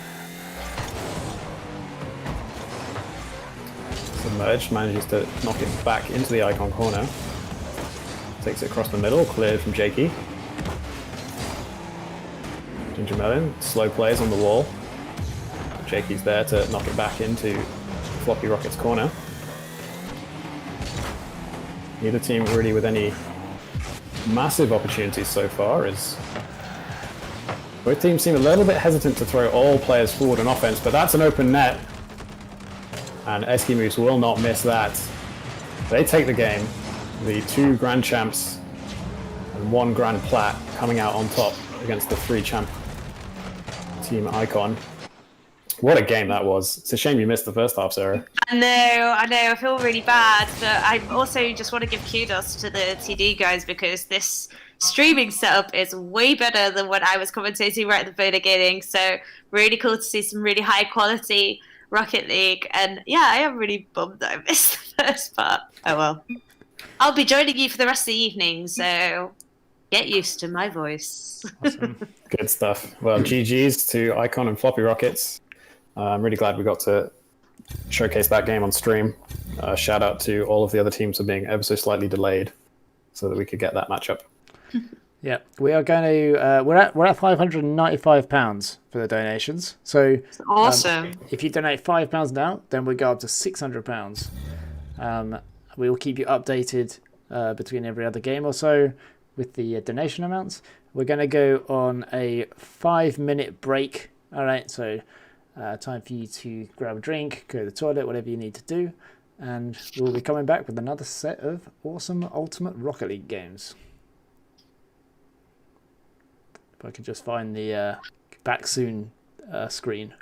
Submerged manages to knock it back into the Icon corner. Takes it across the middle, cleared from Jakey. Ginger Melon, slow plays on the wall. Jakey's there to knock it back into Floppy Rocket's corner. Neither team really with any massive opportunities so far, as both teams seem a little bit hesitant to throw all players forward in offense, but that's an open net. And Eskimoose will not miss that. They take the game. The 2 Grand Champs and 1 Grand Plat coming out on top against the 3 champ team Icon. What a game that was. It's a shame you missed the first half, Sarah. I know, I feel really bad, but I also just want to give kudos to the TD guys because this streaming setup is way better than when I was commentating right at the very beginning. So really cool to see some really high quality Rocket League, and yeah, I am really bummed that I missed the first part. Oh well. I'll be joining you for the rest of the evening, so get used to my voice. Awesome. Good stuff. Well, GG's to Icon and Floppy Rockets. I'm really glad we got to showcase that game on stream. Shout out to all of the other teams for being ever so slightly delayed so that we could get that matchup. Yeah, we are going to. We're at £595 for the donations. So Awesome. if you donate £5 now, then we go up to £600. We will keep you updated between every other game or so with the donation amounts. We're going to go on a 5-minute break. All right, so time for you to grab a drink, go to the toilet, whatever you need to do, and we'll be coming back with another set of awesome Ultimate Rocket League games. If I could just find the back soon screen.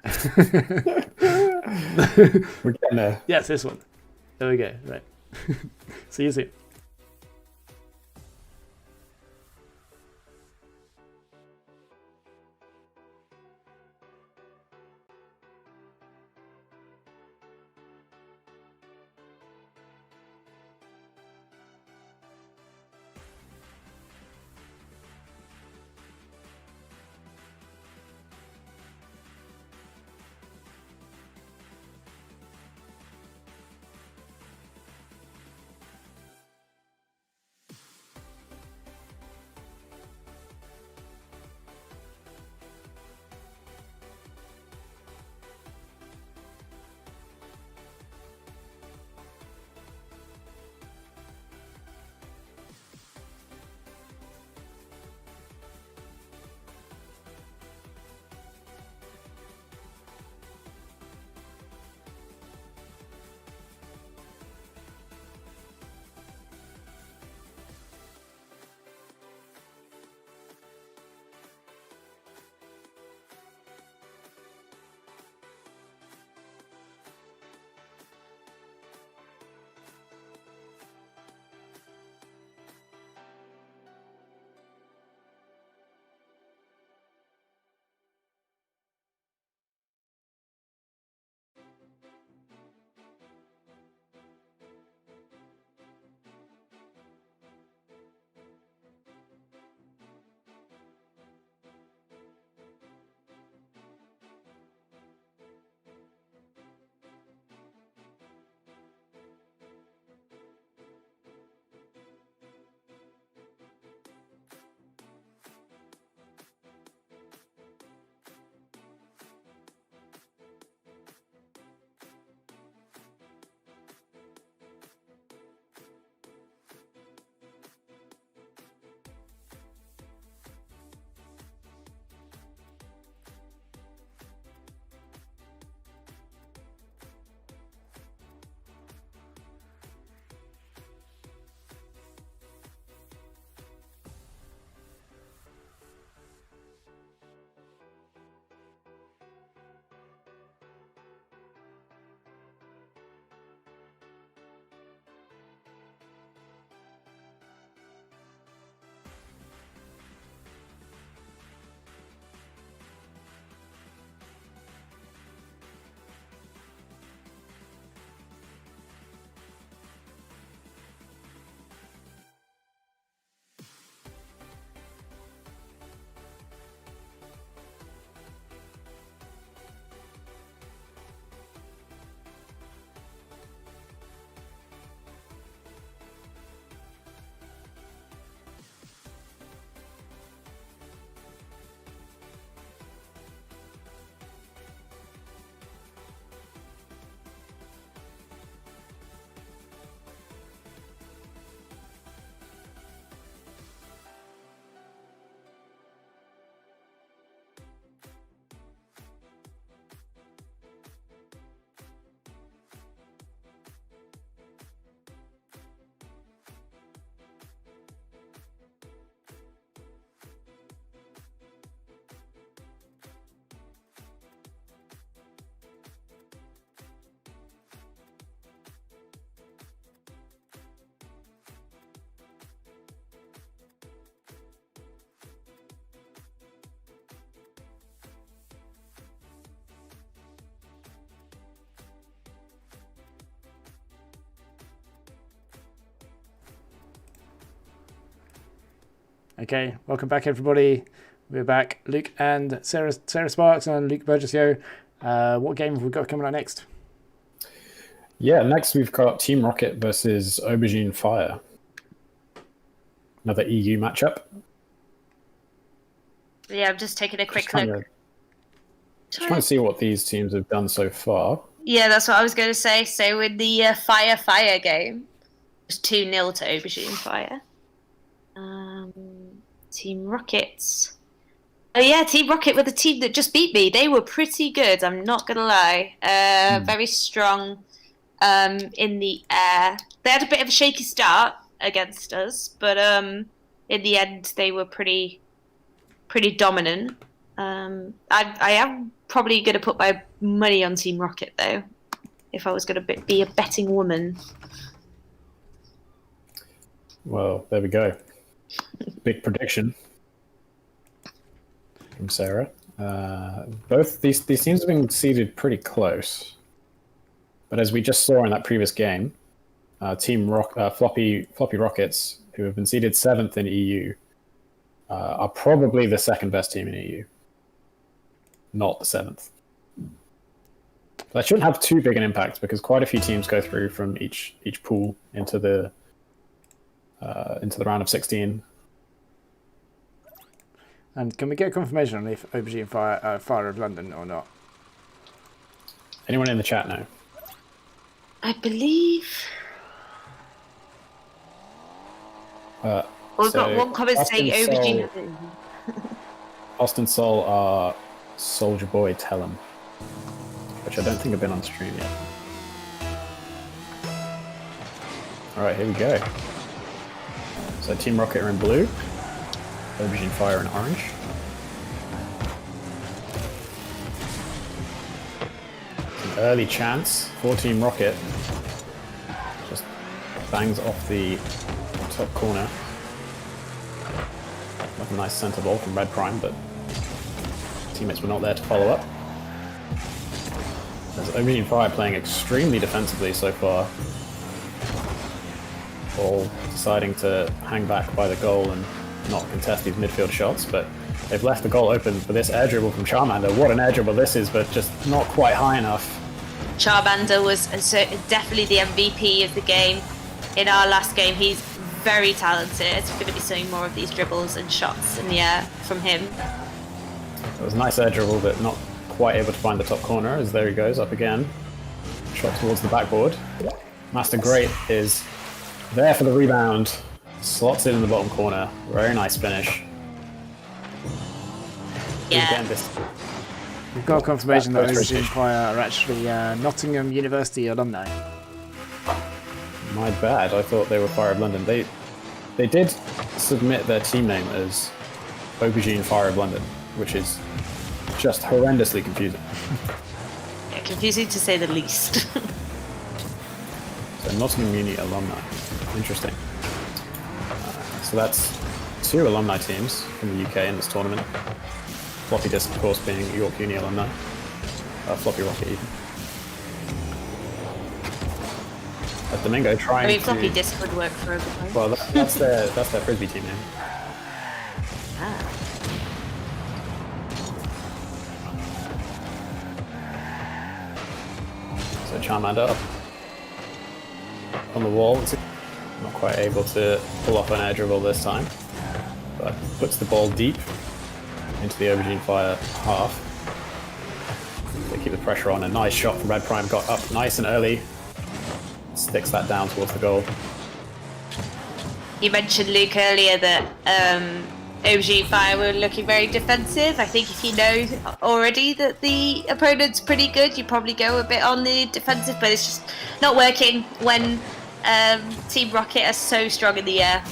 We're getting there. Yes, this one. There we go. Right. See you soon. Okay, welcome back, everybody. We're back. Luke and Sarah Sparks and Luke Burgess. What game have we got coming up next? Yeah, next we've got Team Rocket versus Aubergine Fire. Another EU matchup. Yeah, I'm just taking a quick look. Trying to see what these teams have done so far. Yeah, that's what I was going to say. So with the Fire game, it was 2-0 to Aubergine Fire. Team Rockets. Oh yeah, Team Rocket were the team that just beat me. They were pretty good, I'm not going to lie. Very strong in the air. They had a bit of a shaky start against us, but in the end they were pretty dominant. I am probably going to put my money on Team Rocket, though, if I was going to be a betting woman. Well, there we go. Big prediction from Sarah. Both these teams have been seeded pretty close. But as we just saw in that previous game, Team Floppy Rockets, who have been seeded 7th in EU, are probably the second best team in EU. Not the 7th. That shouldn't have too big an impact because quite a few teams go through from each pool into the round of 16. And can we get confirmation on if Aubergine Fire of London or not? Anyone in the chat know? I believe. We've got one comment saying Aubergine. Austin Soul are Soldier Boy Tell 'em, which I don't think have been on stream yet. Alright, here we go. So Team Rocket are in blue, Aubergine Fire in orange. An early chance for Team Rocket. Just bangs off the top corner. Like a nice centre ball from Red Prime, but teammates were not there to follow up. There's Aubergine Fire playing extremely defensively so far. All deciding to hang back by the goal and not contest these midfield shots, but they've left the goal open for this air dribble from Charmander. What an air dribble this is, but just not quite high enough. Charmander was definitely the MVP of the game. In our last game, he's very talented. We're going to be seeing more of these dribbles and shots in the air from him. It was a nice air dribble, but not quite able to find the top corner, as there he goes up again. Shot towards the backboard. Master Great is there for the rebound. Slots it in the bottom corner. Very nice finish. Yeah. We've got confirmation that Aubergine Fire are actually Nottingham University alumni. My bad. I thought they were Fire of London. They did submit their team name as Aubergine Fire of London, which is just horrendously confusing. Yeah, confusing to say the least. So Nottingham Uni alumni. Interesting. So that's 2 alumni teams from the UK in this tournament. Floppy Disk, of course, being York Uni alumni. Floppy Rocket even. Domingo trying to... Floppy Disk would work for everybody. Well, that's their Frisbee team name. Ah. So Charmander up on the wall. Not quite able to pull off an air dribble this time, but puts the ball deep into the Aubergine Fire half. They keep the pressure on. A nice shot from Red Prime, got up nice and early. Sticks that down towards the goal. You mentioned, Luke, earlier that Aubergine Fire were looking very defensive. I think if you know already that the opponent's pretty good, you probably go a bit on the defensive, but it's just not working when Team Rocket are so strong in the air.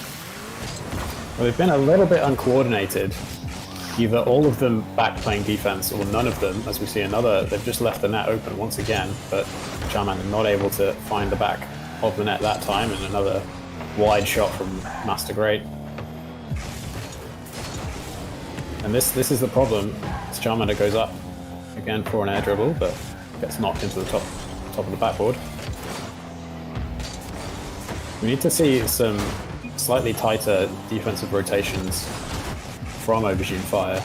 Well, they've been a little bit uncoordinated. Either all of them back playing defense or none of them, as we see another. They've just left the net open once again, but Charmander not able to find the back of the net that time, and another wide shot from Master Great. And this is the problem. As Charmander goes up again for an air dribble, but gets knocked into the top of the backboard. We need to see some slightly tighter defensive rotations from Aubergine Fire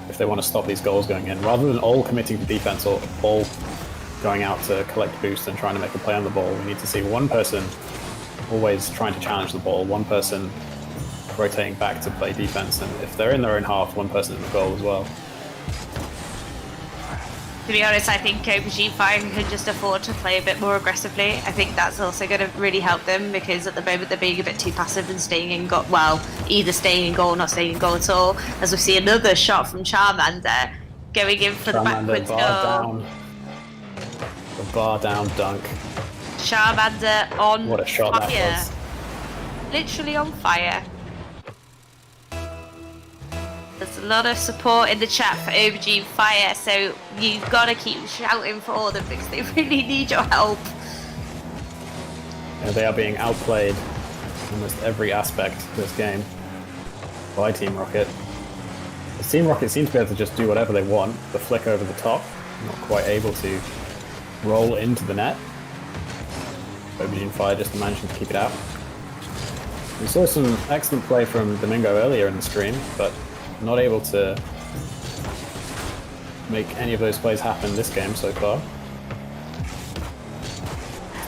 if they want to stop these goals going in, rather than all committing to defense or all going out to collect boost and trying to make a play on the ball. We need to see one person always trying to challenge the ball, one person rotating back to play defense, and if they're in their own half, one person in the goal as well. To be honest, I think Aubergine Fire can just afford to play a bit more aggressively. I think that's also going to really help them, because at the moment they're being a bit too passive and staying in goal. Well, either staying in goal or not staying in goal at all. As we see another shot from Charmander going in for the backwards goal. The bar down dunk. Charmander on What a shot fire. that was. Literally on fire. There's a lot of support in the chat for Aubergine Fire, so you've got to keep shouting for all them because they really need your help. Yeah, they are being outplayed in almost every aspect of this game by Team Rocket. The Team Rocket seems to be able to just do whatever they want. The flick over the top, not quite able to roll into the net. Aubergine Fire just managing to keep it out. We saw some excellent play from Domingo earlier in the stream, but not able to make any of those plays happen this game so far.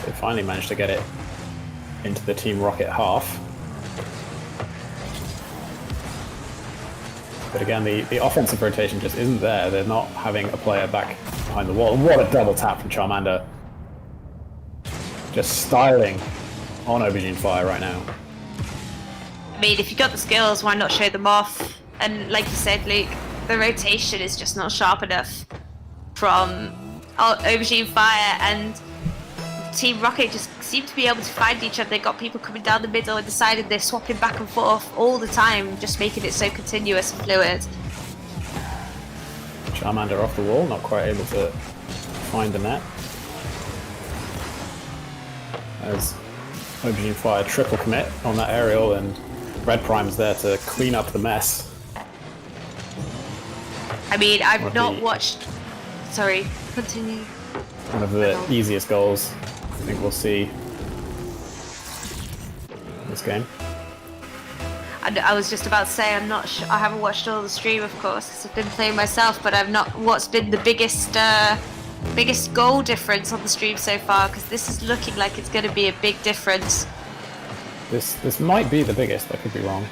They finally managed to get it into the Team Rocket half. But again, the offensive rotation just isn't there. They're not having a player back behind the wall. And what a double tap from Charmander. Just styling on Aubergine Fire right now. I mean, if you've got the skills, why not show them off? And like you said, Luke, the rotation is just not sharp enough from Aubergine Fire, and Team Rocket just seem to be able to find each other. They've got people coming down the middle and the side, and they're swapping back and forth all the time, just making it so continuous and fluid. Charmander off the wall, not quite able to find the net. As Aubergine Fire triple commit on that aerial, and Red Prime's there to clean up the mess. I mean, I've not watched... Sorry, continue. One of the easiest goals I think we'll see in this game. I was just about to say, I'm not sure. I haven't watched all the stream, of course, because I've been playing myself, but I've not... What's been the biggest goal difference on the stream so far? Because this is looking like it's going to be a big difference. This might be the biggest, I could be wrong.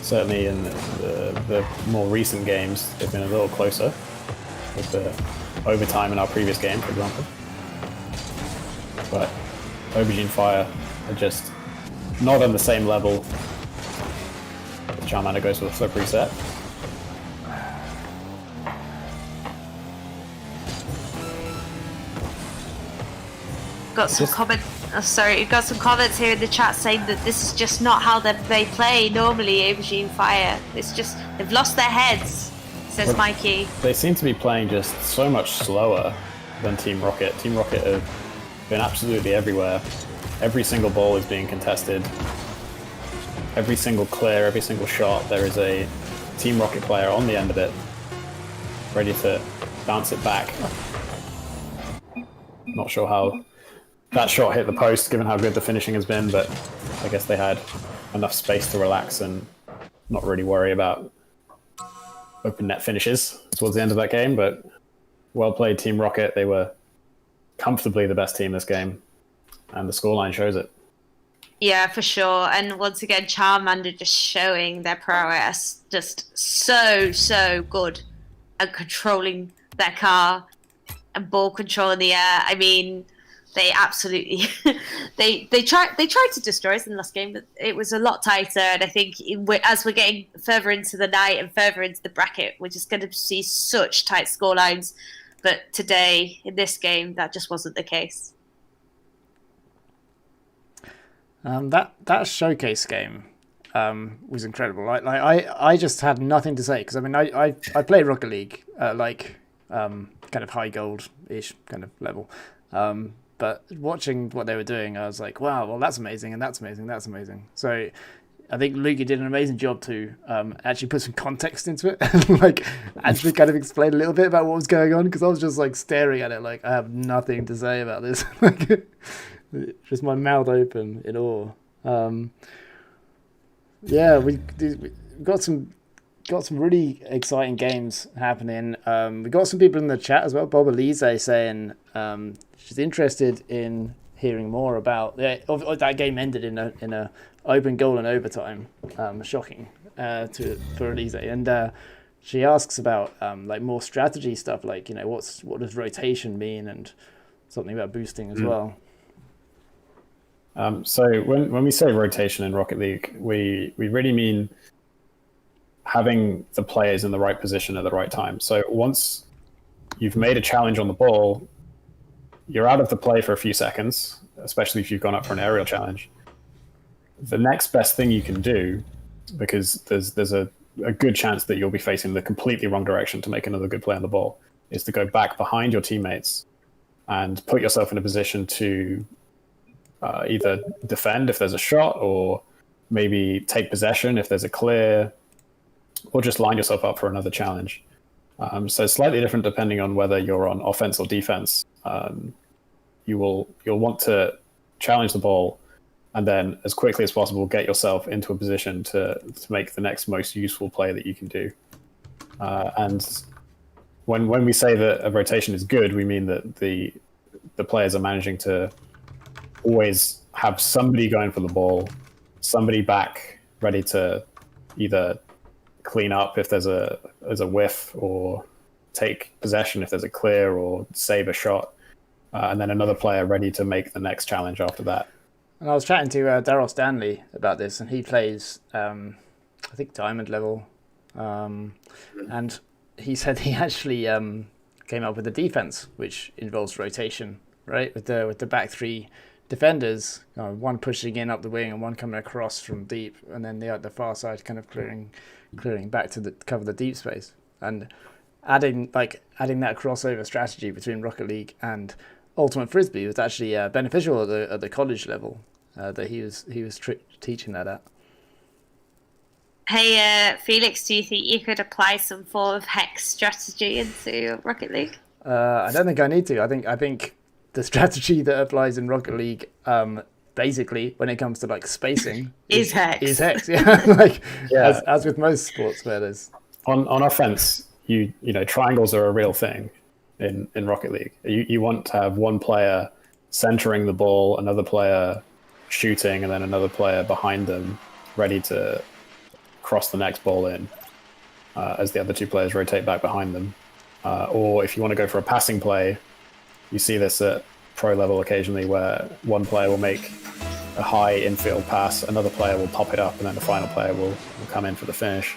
Certainly in the more recent games, they've been a little closer, with the overtime in our previous game, for example. But Aubergine Fire are just not on the same level. Charmander goes for the flip reset. Got some comments. Oh, sorry, you've got some comments here in the chat saying that this is just not how they play normally. Aubergine Fire. It's just they've lost their heads, says Mikey. They seem to be playing just so much slower than Team Rocket. Team Rocket have been absolutely everywhere. Every single ball is being contested. Every single clear, every single shot, there is a Team Rocket player on the end of it, ready to bounce it back. Not sure how that shot hit the post, given how good the finishing has been, but I guess they had enough space to relax and not really worry about open net finishes towards the end of that game. But well played, Team Rocket. They were comfortably the best team this game, and the scoreline shows it. Yeah, for sure. And once again, Charmander just showing their prowess. Just so good at controlling their car and ball control in the air. I mean, they absolutely they tried to destroy us in the last game, but it was a lot tighter. And I think as we're getting further into the night and further into the bracket, we're just going to see such tight scorelines. But today, in this game, that just wasn't the case. That showcase game was incredible. I just had nothing to say, because I mean I play Rocket League kind of high gold-ish kind of level, but watching what they were doing, I was like, wow, well that's amazing, and that's amazing, that's amazing. So I think Luke, you did an amazing job to actually put some context into it, and like actually kind of explain a little bit about what was going on, because I was just like staring at it like I have nothing to say about this. Just my mouth open in awe. Yeah, we got some really exciting games happening. We got some people in the chat as well. Bob Elise saying she's interested in hearing more about that game. Ended in a open goal in overtime. Shocking for Elise, and she asks about like more strategy stuff, like what does rotation mean, and something about boosting as well. So when we say rotation in Rocket League, we really mean having the players in the right position at the right time. So once you've made a challenge on the ball, you're out of the play for a few seconds, especially if you've gone up for an aerial challenge. The next best thing you can do, because there's a good chance that you'll be facing the completely wrong direction to make another good play on the ball, is to go back behind your teammates and put yourself in a position to either defend if there's a shot, or maybe take possession if there's a clear, or just line yourself up for another challenge. So slightly different depending on whether you're on offense or defense. You'll want to challenge the ball, and then as quickly as possible get yourself into a position to make the next most useful play that you can do. And when we say that a rotation is good, we mean that the players are managing to always have somebody going for the ball, somebody back ready to either clean up if there's a whiff, or take possession if there's a clear, or save a shot, and then another player ready to make the next challenge after that. And I was chatting to Daryl Stanley about this, and he plays, I think, Diamond level, and he said he actually came up with a defense which involves rotation, right? With the back three defenders, one pushing in up the wing and one coming across from deep, and then the far side kind of clearing back to cover the deep space, and adding that crossover strategy between Rocket League and Ultimate Frisbee was actually beneficial at the college level that he was teaching that at. Hey, Felix, do you think you could apply some form of hex strategy into Rocket League? I don't think I need to. I think the strategy that applies in Rocket League, basically, when it comes to like spacing, is hex. Is hex, yeah. As with most sports where there's on offense, you know, triangles are a real thing in Rocket League. You want to have one player centering the ball, another player shooting, and then another player behind them ready to cross the next ball in as the other two players rotate back behind them. Or if you want to go for a passing play, you see this at pro level occasionally, where one player will make a high infield pass, another player will pop it up, and then the final player will come in for the finish.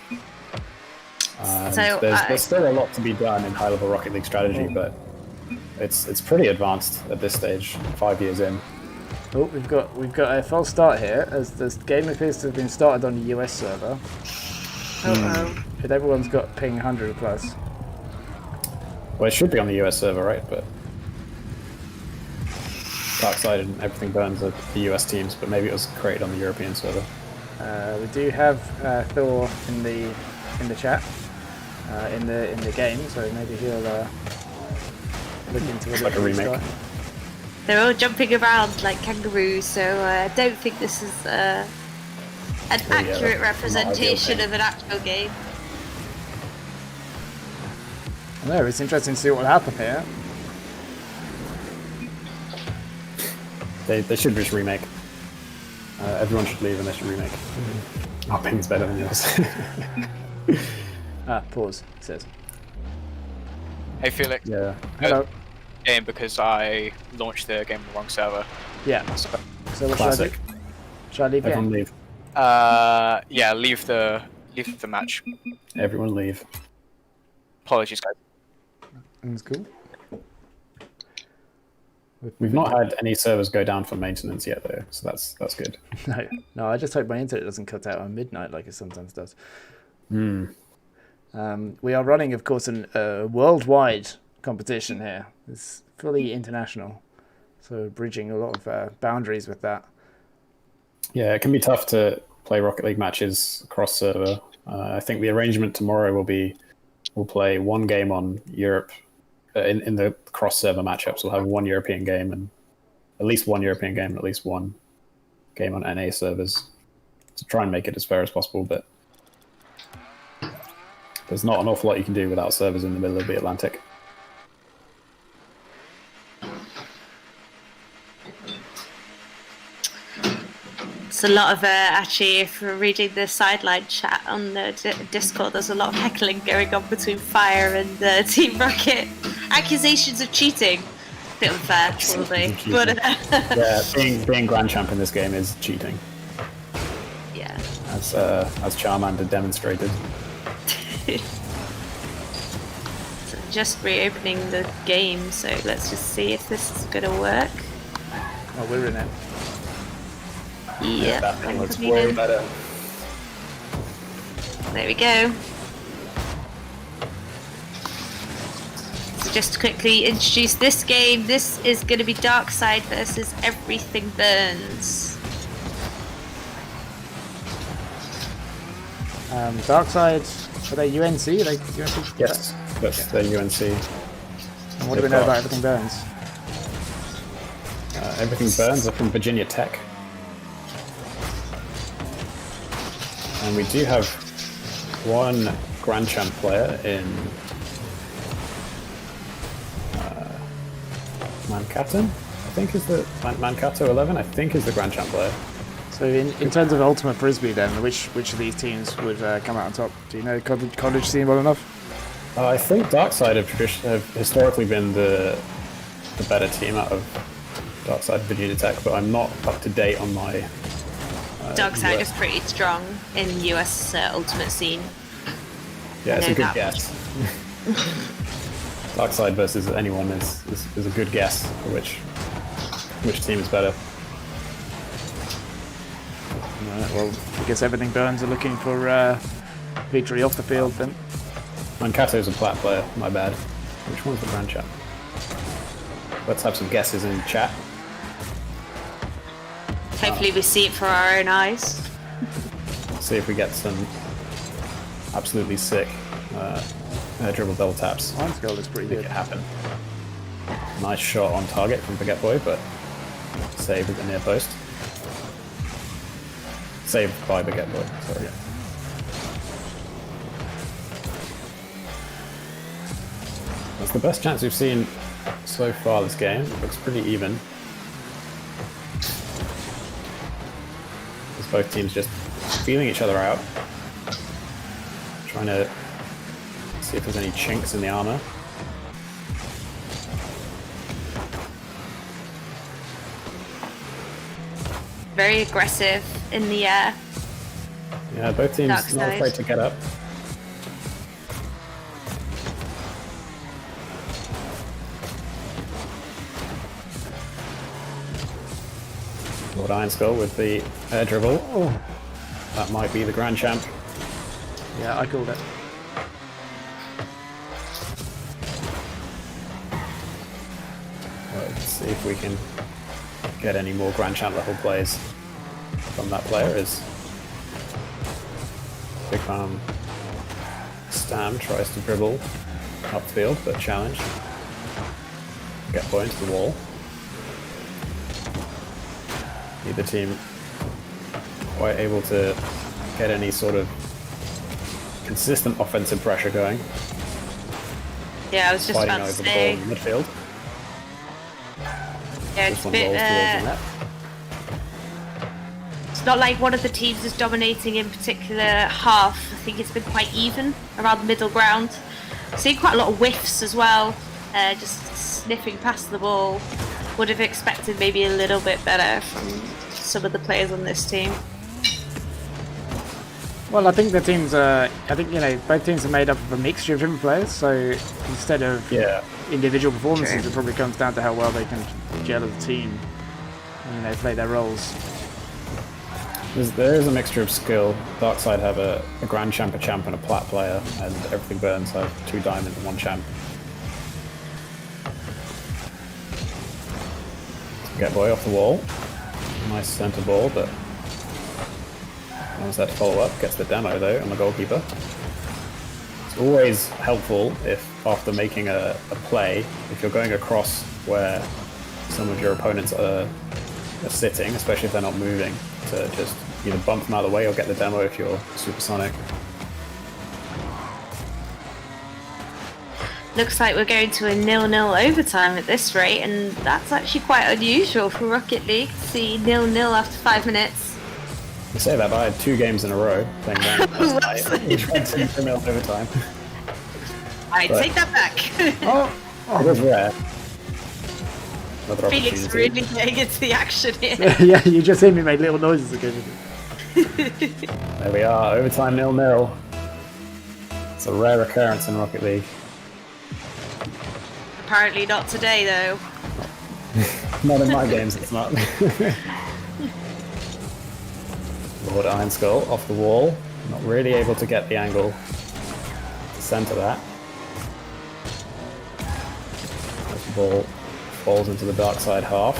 There's still a lot to be done in high level Rocket League strategy, but it's pretty advanced at this stage, 5 years in. Oh, we've got a false start here, as this game appears to have been started on the US server. But everyone's got ping 100 plus. Well, it should be on the US server, right? But Darkside and Everything Burns are the US teams, but maybe it was created on the European server. We do have Thor in the chat, in the game, so maybe he'll look into it. Like a remake. Start. They're all jumping around like kangaroos, so I don't think this is an accurate representation of an actual game. I know, it's interesting to see what will happen here. They should just remake. Everyone should leave and they should remake. Our ping's better than yours. Pause, it says. Hey Felix. Yeah. Hello. Game because I launched the game on the wrong server. Yeah. So what Classic. Should I leave it? Everyone leave. Yeah, leave the match. Everyone leave. Apologies, guys. That's cool. We've not had any servers go down for maintenance yet, though, so that's good. No, I just hope my internet doesn't cut out on midnight like it sometimes does. We are running, of course, a worldwide competition here. It's fully international, so bridging a lot of boundaries with that. Yeah, it can be tough to play Rocket League matches across server. I think the arrangement tomorrow will be we'll play one game on Europe. In the cross-server matchups, we'll have one European game and at least one European game and at least one game on NA servers to try and make it as fair as possible, but there's not an awful lot you can do without servers in the middle of the Atlantic. It's a lot of actually, if we're reading the sideline chat on the Discord, there's a lot of heckling going on between Fire and Team Rocket. Accusations of cheating. A bit unfair, probably. But, yeah, being Grand Champ in this game is cheating. Yeah. As Charmander demonstrated. So just reopening the game, so let's just see if this is going to work. Oh, we're in it. Yeah, that thing looks way better. There we go. So just to quickly introduce this game, this is going to be Darkside versus Everything Burns. Darkside, are they UNC? Are they UNC? Yes, that's the UNC. And what do we know about Everything Burns? Everything Burns are from Virginia Tech. And we do have one Grand Champ player in Mankato, I think is the Mankato 11. I think is the Grand Champ player. So in terms of Ultimate Frisbee, then which of these teams would come out on top? Do you know college scene well enough? I think Darkside have historically been the better team out of Darkside Virginia Tech, but I'm not up to date on my. Darkside is pretty strong in US Ultimate scene. Yeah, it's a good that guess. Darkside versus anyone is a good guess for which team is better. Right, well, I guess Everything Burns are looking for victory off the field then. Mankato's a plat player, my bad. Which one's the Grand Champ? Let's have some guesses in chat. Hopefully we see it for our own eyes. See if we get some absolutely sick dribble double taps. Mine's goal is pretty Make good. it happen. Nice shot on target from Baguette Boy, but saved at the near post. Saved by Baguette Boy, sorry. Yeah. That's the best chance we've seen so far this game. It looks pretty even. As both teams just feeling each other out. Trying to see if there's any chinks in the armor. Very aggressive in the air. Yeah, both teams Darkside. not afraid to get up. Lord Iron Skull with the air dribble. Oh, that might be the Grand Champ. Yeah, I called it. Let's see if we can get any more Grand Champ level plays from that player. As Big Farm Stam tries to dribble upfield, but challenged. Get point to the wall. Neither team quite able to get any sort of consistent offensive pressure going. Yeah, I was just Fighting about to over the ball say. in midfield. Yeah, This it's a one bit. rolls towards the net. It's not like one of the teams is dominating in particular half. I think it's been quite even around the middle ground. Seeing quite a lot of whiffs as well, just sniffing past the ball. Would have expected maybe a little bit better from some of the players on this team. Well, I think the teams both teams are made up of a mixture of different players, so instead of individual performances, it probably comes down to how well they can gel as a team and play their roles. There is a mixture of skill. Darkside have a Grand Champ, a Champ, and a Plat player, and Everything Burns have 2 Diamond and 1 Champ. Get Boy off the wall. Nice centre ball, but there to follow up. Gets the demo though on the goalkeeper. It's always helpful if after making a play, if you're going across where some of your opponents are are sitting, especially if they're not moving, to just either bump them out of the way or get the demo if you're supersonic. Looks like we're going to a 0-0 overtime at this rate, and that's actually quite unusual for Rocket League to see 0-0 after 5 minutes. You say that, but I had 2 games in a row playing random last night, which went to 0-0 overtime. I take that back. It was rare. Another Felix opportunity. really getting into the action here. Yeah, you just hear me make little noises again. There we are, overtime 0-0. It's a rare occurrence in Rocket League. Apparently not today, though. Not in my games, it's not. Lord Iron Skull off the wall. Not really able to get the angle to centre that. As the ball falls into the dark side half.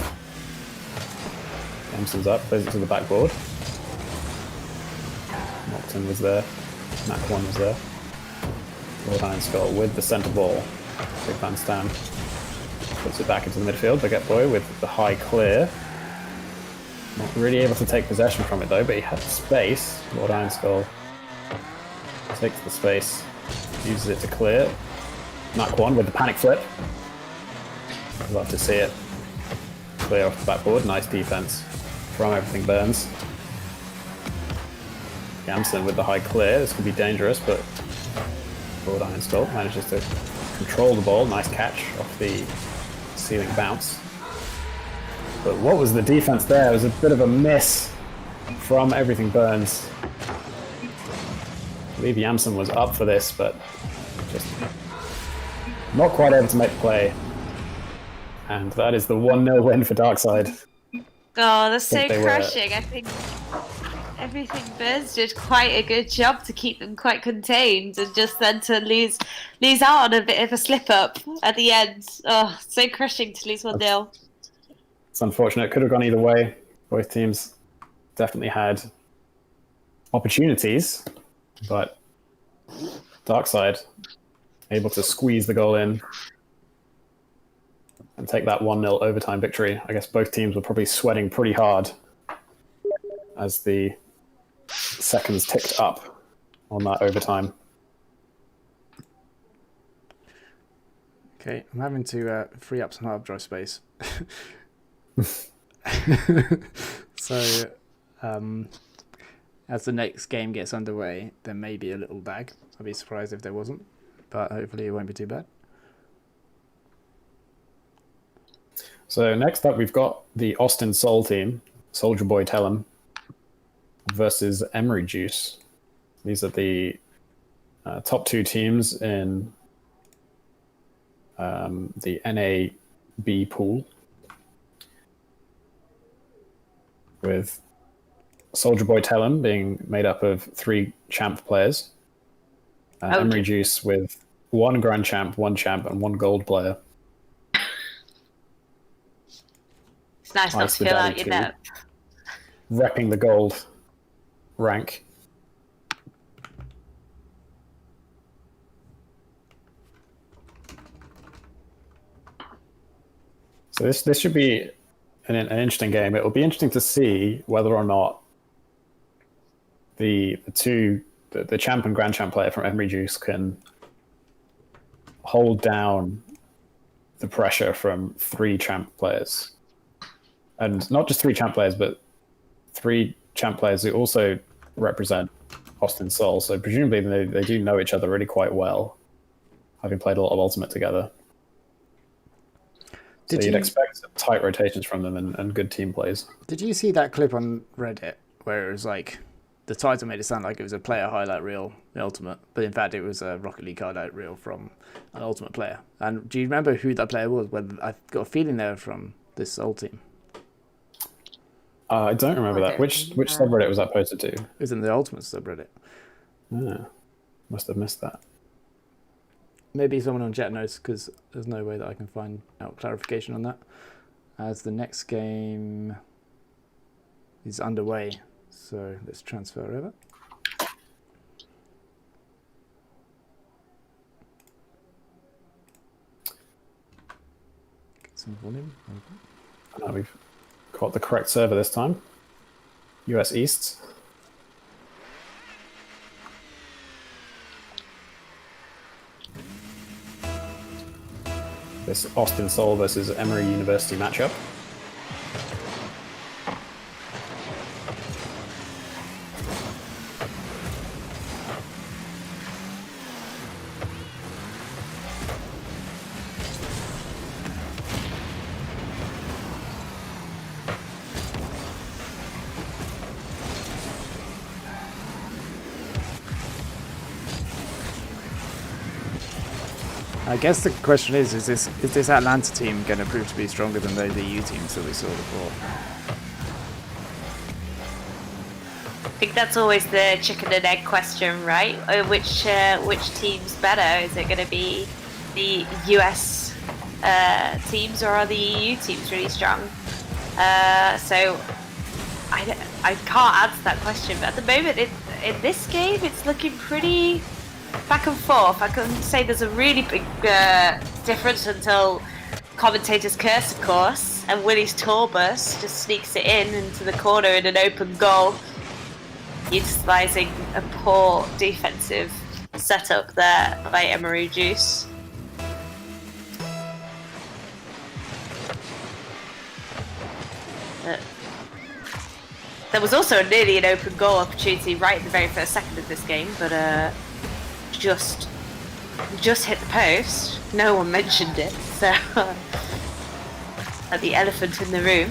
Jamson's up, plays it to the backboard. Mockton was there. Mac 1 was there. Lord Iron Skull with the centre ball. Big Van Stam puts it back into the midfield. Baguette Boy with the high clear. Not really able to take possession from it though, but he had space. Lord Iron Skull takes the space, uses it to clear. Mac 1 with the panic flip. Love to see it. Clear off the backboard. Nice defense from Everything Burns. Gamson with the high clear. This could be dangerous, but Lord Iron Skull manages to control the ball. Nice catch off the ceiling bounce. But what was the defense there? It was a bit of a miss from Everything Burns. I believe Yamson was up for this, but just not quite able to make the play. And that is the 1-0 win for Darkside. Oh, that's so They were- crushing. I think Everything Burns did quite a good job to keep them quite contained, and just then to lose out on a bit of a slip up at the end. Oh, so crushing to lose 1-0. It's unfortunate. It could have gone either way. Both teams definitely had opportunities, but Darkside able to squeeze the goal in and take that 1-0 overtime victory. I guess both teams were probably sweating pretty hard as the seconds ticked up on that overtime. Okay, I'm having to free up some hard drive space. So, as the next game gets underway, there may be a little lag. I'd be surprised if there wasn't, but hopefully it won't be too bad. So next up, we've got the Austin Soul team, Soldier Boy Tellem, versus Emory Juice. These are the top 2 teams in the NAB pool, with Soldier Boy Tellem being made up of 3 champ players, Emory Juice with 1 Grand Champ, 1 Champ, and 1 Gold player. It's nice not Ice to the feel Daddy out your too. net. Repping the gold rank. So this should be an interesting game. It will be interesting to see whether or not the champ and grand champ player from Emory Juice can hold down the pressure from 3 champ players. And not just 3 champ players, but 3 champ players who also represent Austin Soul. So presumably they do know each other really quite well, having played a lot of Ultimate together. So you'd expect tight rotations from them and good team plays. Did you see that clip on Reddit where it was like, the title made it sound like it was a player highlight reel in Ultimate, but in fact it was a Rocket League highlight reel from an Ultimate player? And do you remember who that player was? Whether I've got a feeling they were from this Soul team. I don't remember that. Which subreddit was that posted to? It was in the Ultimate subreddit. Ah, must have missed that. Maybe someone on chat knows, because there's no way that I can find out clarification on that. As the next game is underway, so let's transfer over. Get some volume. We've Got the correct server this time. US East. This Austin Seoul versus Emory University matchup. I guess the question is this Atlanta team going to prove to be stronger than those EU teams that we saw before? I think that's always the chicken and egg question, right? Which team's better? Is it going to be the US teams, or are the EU teams really strong? So I can't answer that question. But at the moment, in this game, it's looking pretty back and forth. I couldn't say there's a really big difference until commentators curse, of course, and Willie's tourbus just sneaks it into the corner in an open goal, utilising a poor defensive setup there by Emory Juice. There was also nearly an open goal opportunity right in the very first second of this game, but just hit the post. No one mentioned it, so like the elephant in the room.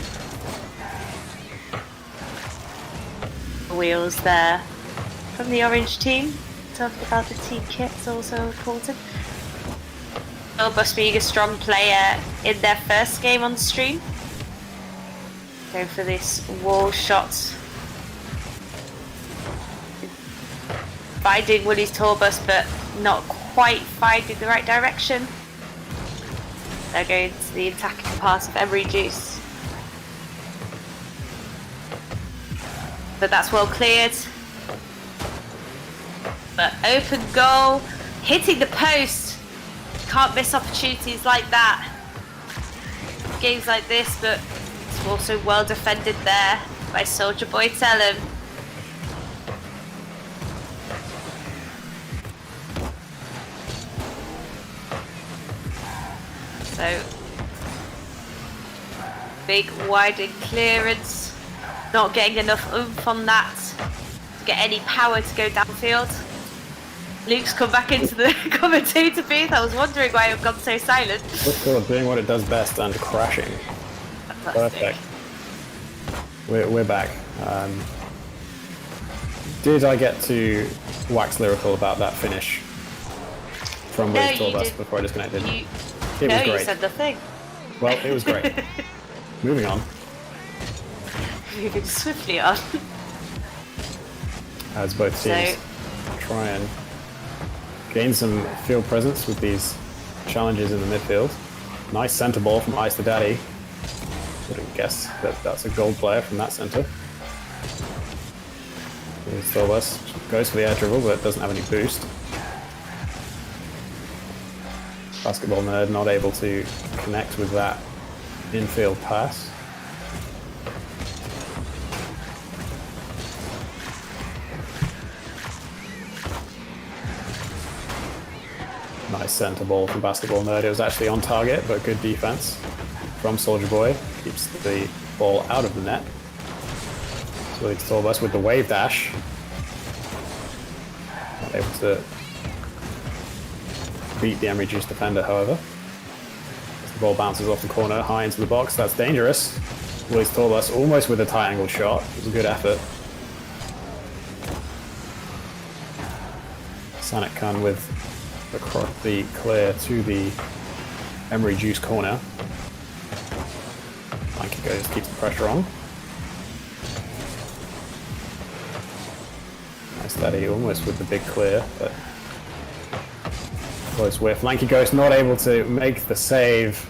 Wheels there from the orange team. Talking about the team kit's also important. Tourbus being a strong player in their first game on stream. Going for this wall shot. Finding Willie's tourbus, but not quite finding the right direction. They're going to the attacking part of Emory Juice. But that's well cleared. But open goal, hitting the post. Can't miss opportunities like that. Games like this, but it's also well defended there by Soldier Boy Tellem. So, big widening clearance, not getting enough oomph on that to get any power to go downfield. Luke's come back into the commentator booth. I was wondering why I've gone so silent. We're doing what it does best and crashing. Fantastic. Perfect. We're back. Did I get to wax lyrical about that finish from Willie's tourbus before I disconnected? It was great. You said nothing. Well, it was great. Moving on. Moving swiftly on. As both teams try and gain some field presence with these challenges in the midfield. Nice centre ball from Ice the Daddy. Wouldn't guess that that's a gold player from that centre. Tourbus goes for the air dribble, but doesn't have any boost. Basketball Nerd not able to connect with that infield pass. Nice centre ball from Basketball Nerd. It was actually on target, but good defense from Soldier Boy. Keeps the ball out of the net. Willie's tourbus with the wave dash. Not able to beat the Emory Juice defender, however. As the ball bounces off the corner, high into the box. That's dangerous. Willie's tourbus almost with a tight angled shot. It was a good effort. Sanek Khan with the clear to the Emory Juice corner. Lanky goes, keeps the pressure on. Nice Daddy almost with the big clear, but close whiff. Lanky Ghost not able to make the save.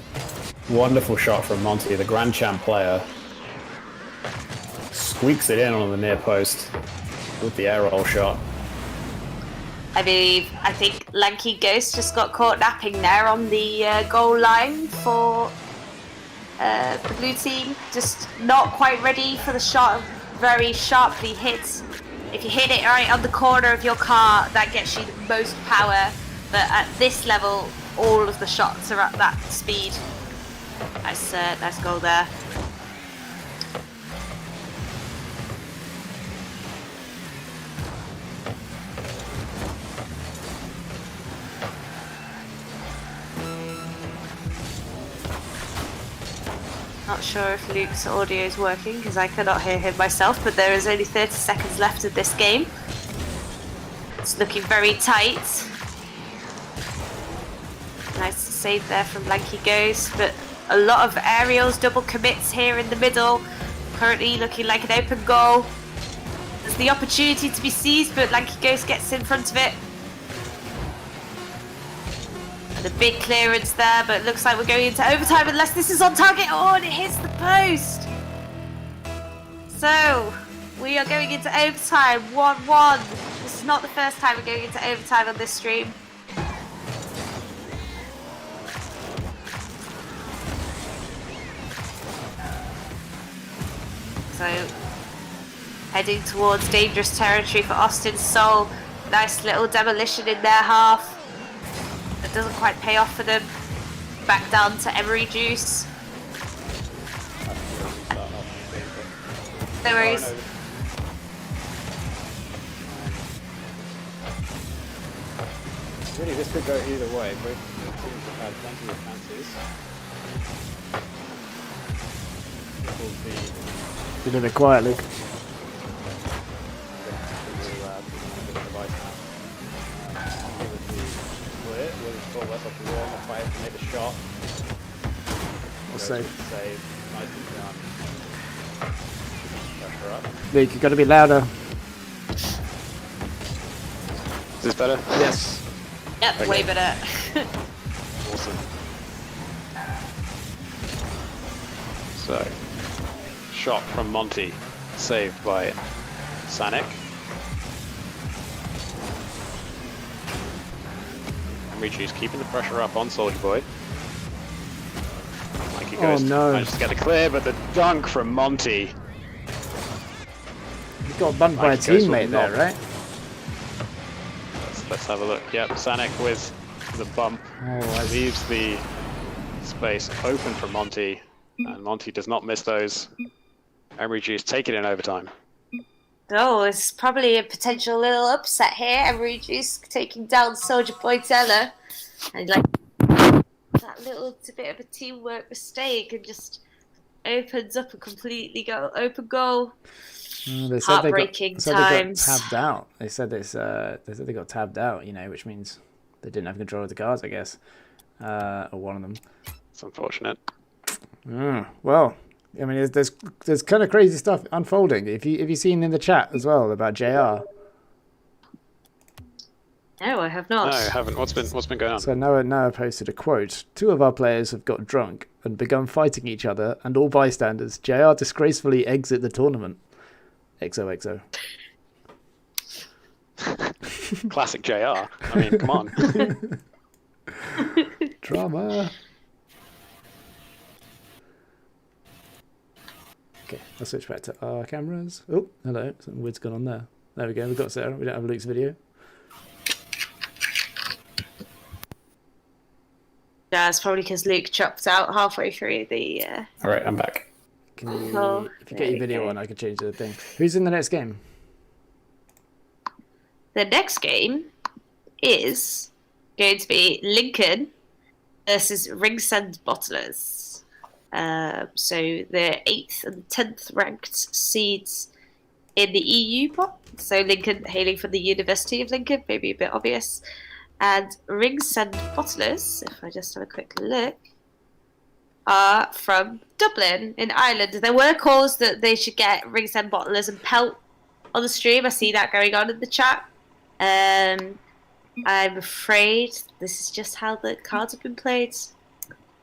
Wonderful shot from Monty, the Grand Champ player. Squeaks it in on the near post with the air roll shot. I think Lanky Ghost just got caught napping there on the goal line for the blue team just not quite ready for the shot. Very sharply hit. If you hit it right on the corner of your car, that gets you the most power. But at this level, all of the shots are at that speed. Nice goal there. Not sure if Luke's audio is working because I cannot hear him myself, but there is only 30 seconds left of this game. It's looking very tight. Nice save there from Lanky Ghost, but a lot of aerials, double commits here in the middle. Currently looking like an open goal. There's the opportunity to be seized, but Lanky Ghost gets in front of it. And a big clearance there, but it looks like we're going into overtime unless this is on target. Oh, and it hits the post. So, we are going into overtime, 1-1. This is not the first time we're going into overtime on this stream. So, heading towards dangerous territory for Austin Soul. Nice little demolition in their half. That doesn't quite pay off for them. Back down to Emory Juice. No worries. Really, this could go either way. Both teams have had plenty of chances. Been a bit quiet, Luke. Made a shot. We'll save. Nicely done. Pressure up. Luke, you've got to be louder. Is this better? Yes. Yep, Okay. way better. Awesome. So, shot from Monty, saved by Sanic. Emory Juice keeping the pressure up on Soldier Boy. Like he goes managed to get the clear, but the dunk from Monty. He got bumped by a teammate there, right? Let's have a look. Yep, Sanic with the bump leaves the space open for Monty, and Monty does not miss those. Emory Juice take it in overtime. Oh, it's probably a potential little upset here. Emory Juice taking down Soldier Boy Teller. And like that little bit of a teamwork mistake and just opens up a completely open goal. They said Heartbreaking they got times. tabbed out. They said they got tabbed out, you know, which means they didn't have control of the cards, I guess. Or one of them. It's unfortunate. Well, I mean, there's kind of crazy stuff unfolding. Have you seen in the chat as well about JR? No, I have not. No, I haven't. What's been going on? So Noah posted a quote. 2 of our players have got drunk and begun fighting each other, and all bystanders. JR disgracefully exit the tournament. XOXO. Classic JR. I mean, come on. Drama. Okay, I'll switch back to our cameras. Oh, hello. Something weird's gone on there. There we go. We've got Sarah. We don't have Luke's video. Yeah, it's probably because Luke chopped out halfway through the... All right, I'm back. Can you, if you get your video on, I can change the thing. Who's in the next game? The next game is going to be Lincoln versus Ringsend Bottlers. So the 8th and 10th ranked seeds in the EU pot. So Lincoln hailing from the University of Lincoln, maybe a bit obvious. And Ringsend Bottlers, if I just have a quick look, are from Dublin in Ireland. There were calls that they should get Ringsend Bottlers and Pelt on the stream. I see that going on in the chat. I'm afraid this is just how the cards have been played.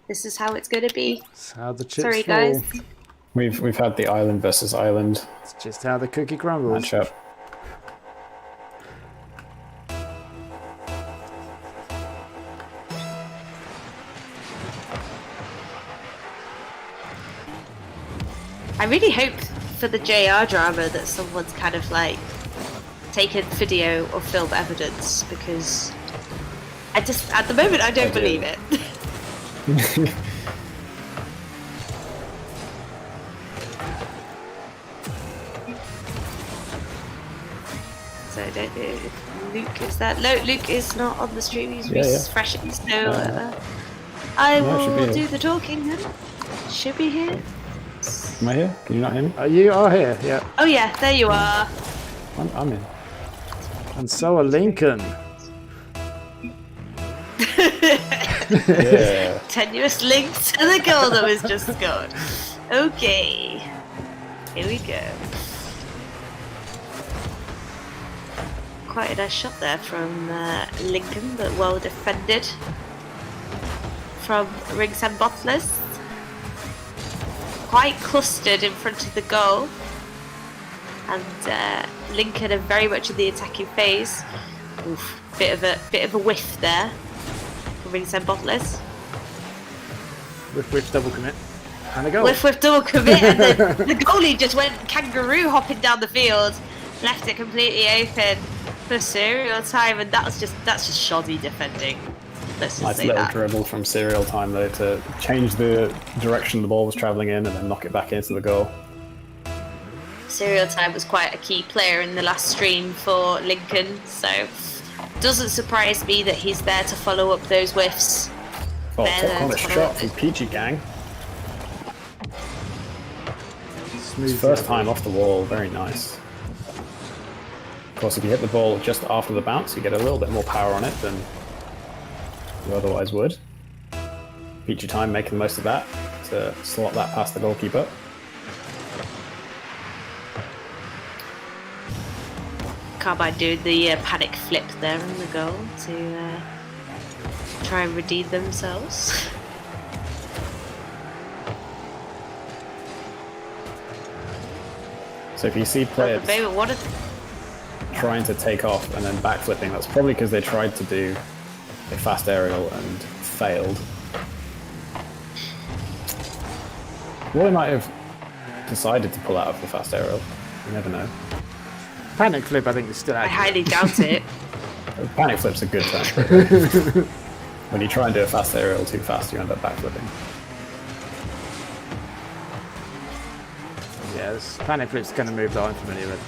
This is how it's going to be. It's how the chips Sorry, fall. guys. We've had the island versus island It's just how the cookie crumbles. matchup. I really hope for the JR drama that someone's kind of like taken video or film evidence, because I just, at the moment, I don't believe it. So I don't know if Luke is that. No, Luke is not on the stream. He's refreshing, so I will do the talking then. Should be here. Am I here? Can you not hear me? You are here, yeah. Oh yeah, there you are. I'm in. And so are Lincoln. Yeah. Tenuous link to the goal that was just scored. Okay, here we go. Quite a nice shot there from Lincoln, but well defended from Ringsend Bottlers. Quite clustered in front of the goal, and Lincoln are very much in the attacking phase. Oof, bit of a whiff there for Ringsend Bottlers. Whiff double commit. And a goal. Whiff double commit, and the goalie just went kangaroo hopping down the field, left it completely open for serial time, and that's just shoddy defending. Let's just Nice say little that. dribble from serial time though to change the direction the ball was travelling in and then knock it back into the goal. Serial time was quite a key player in the last stream for Lincoln, so doesn't surprise me that he's there to follow up those whiffs. Oh, There, top corner follow shot up from those- Peachy Gang. Smooth His first time off the wall, very nice. Of course, if you hit the ball just after the bounce, you get a little bit more power on it than you otherwise would. Peachy Time making the most of that to slot that past the goalkeeper. Carbide doing the panic flip there in the goal to try and redeem themselves. So if you see players At the moment, what a trying to take off and then backflipping, that's probably because they tried to do a fast aerial and failed. Well, they might have decided to pull out of the fast aerial. You never know. Panic flip, I think, is still I accurate. highly doubt it. Panic flip's a good term. When you try and do a fast aerial too fast, you end up backflipping. Yeah, this panic flip's kind of move that I'm familiar with.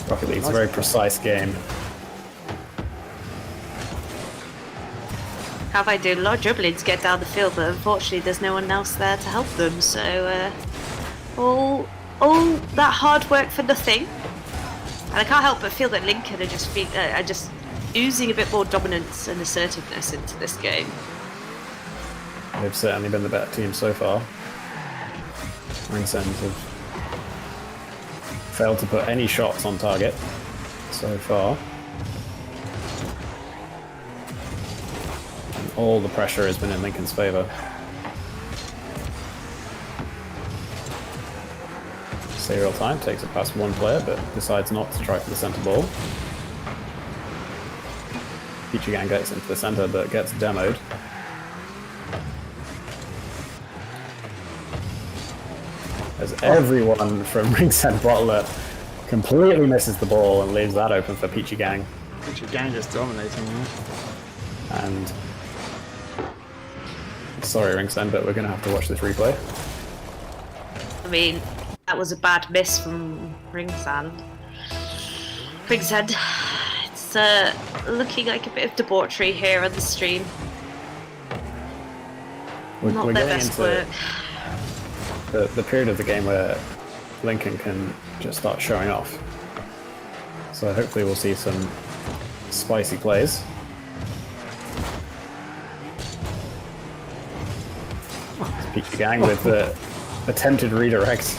Rocket League's a very precise game. Have I do a lot of dribbling to get down the field, but unfortunately there's no one else there to help them, so all that hard work for nothing. And I can't help but feel that Lincoln are just oozing a bit more dominance and assertiveness into this game. They've certainly been the better team so far. Ringsend have failed to put any shots on target so far. And all the pressure has been in Lincoln's favour. Serial Time takes it past one player, but decides not to try for the centre ball. Peachy Gang gets into the centre, but gets demoed. As everyone from Ringsend Bottler completely misses the ball and leaves that open for Peachy Gang. Peachy Gang just dominating now. And sorry, Ringsend, but we're going to have to watch this replay. I mean, that was a bad miss from Ringsend. It's looking like a bit of debauchery here on the stream. Not We're their getting best into work. the period of the game where Lincoln can just start showing off. So hopefully we'll see some spicy plays. Peachy Gang with the attempted redirect.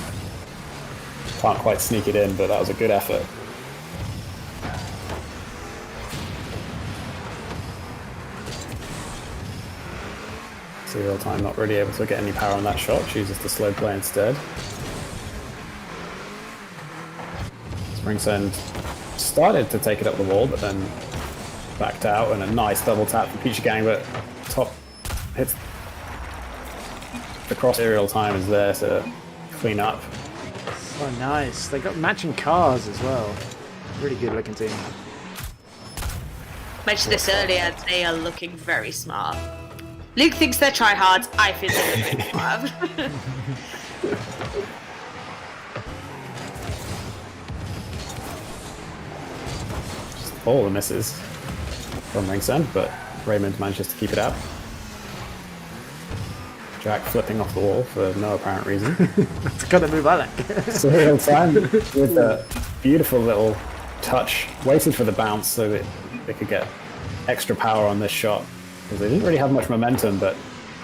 Can't quite sneak it in, but that was a good effort. Serial Time not really able to get any power on that shot, chooses to slow play instead. Ringsend started to take it up the wall, but then backed out, and a nice double tap from Peachy Gang, but top hits the cross aerial time is there to clean up. So nice. They got matching cars as well. Really good looking team. Mentioned this earlier, they are looking very smart. Luke thinks they're tryhards, I think they're looking smart. Just all the misses from ringside, but Raymond manages to keep it out. Jack flipping off the wall for no apparent reason. That's kind of move I like. So real time with a beautiful little touch, waited for the bounce so that they could get extra power on this shot. Because they didn't really have much momentum, but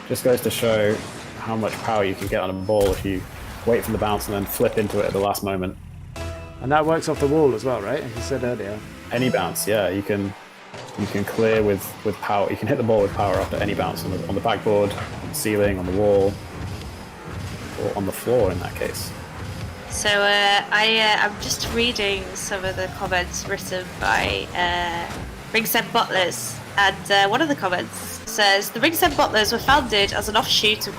just goes to show how much power you can get on a ball if you wait for the bounce and then flip into it at the last moment. And that works off the wall as well, right? As you said earlier. Any bounce, yeah, you can clear with power. You can hit the ball with power after any bounce on the backboard, on the ceiling, on the wall, or on the floor in that case. So I'm just reading some of the comments written by Ringsend Butlers, and one of the comments says, the Ringsend Butlers were founded as an offshoot of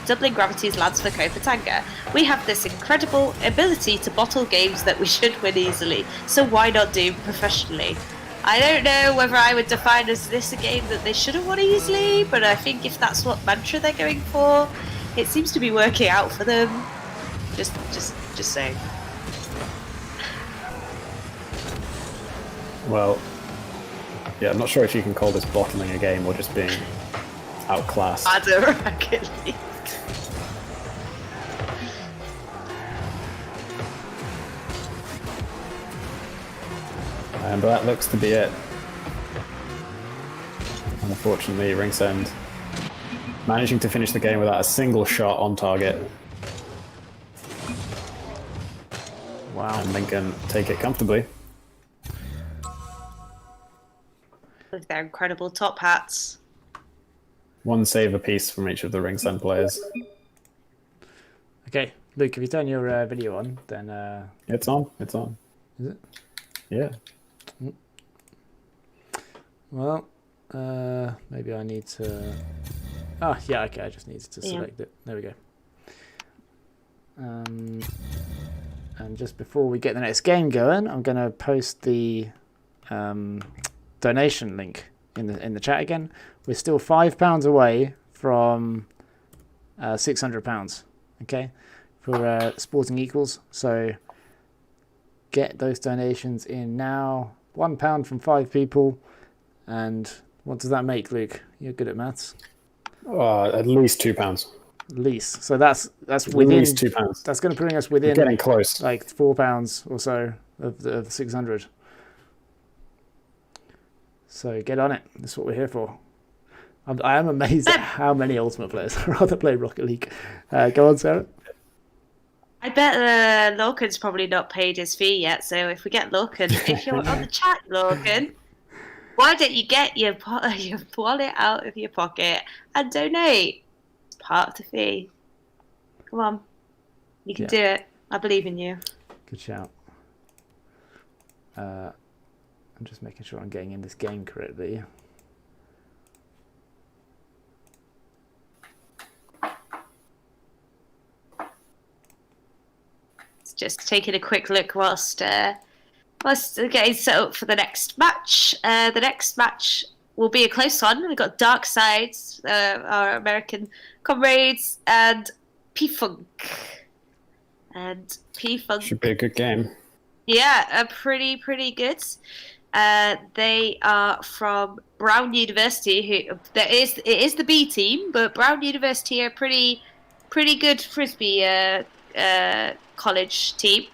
Dublin Gravity's Lance for Kopatanga. We have this incredible ability to bottle games that we should win easily, so why not do professionally? I don't know whether I would define as this a game that they should have won easily, but I think if that's what mantra they're going for, it seems to be working out for them. Just saying. Well, yeah, I'm not sure if you can call this bottling a game or just being outclassed. Rocket League. But that looks to be it. Unfortunately, Ringsend managing to finish the game without a single shot on target. Wow. And Lincoln take it comfortably. With their incredible top hats. One save apiece from each of the Ringsend players. Okay, Luke, if you turn your video on, then... It's on, it's on. Is it? Yeah. Well, maybe I need to... Oh, yeah, okay, I just needed to select it. There we go. And just before we get the next game going, I'm going to post the donation link in the chat again. We're still £5 away from £600, okay, for Sporting Equals. So get those donations in now. £1 from 5 people. And what does that make, Luke? You're good at maths. At least £2. At least. So that's within. At least £2. That's going to bring us within. We're getting close. Like £4 or so of the 600. So get on it. That's what we're here for. I am amazed at how many Ultimate players rather play Rocket League. Go on, Sarah. I bet Lorcan's probably not paid his fee yet. So if we get Lorcan, if you're on the chat, Lorcan, why don't you get your wallet out of your pocket and donate? It's part of the fee. Come on. You can do it. I believe in you. Good shout. I'm just making sure I'm getting in this game correctly. Just taking a quick look whilst getting set up for the next match. The next match will be a close one. We've got Dark Sides, our American comrades, and P-Funk. And P-Funk should be a good game. Yeah, pretty good. They are from Brown University. It is the B team, but Brown University are pretty good Frisbee college team.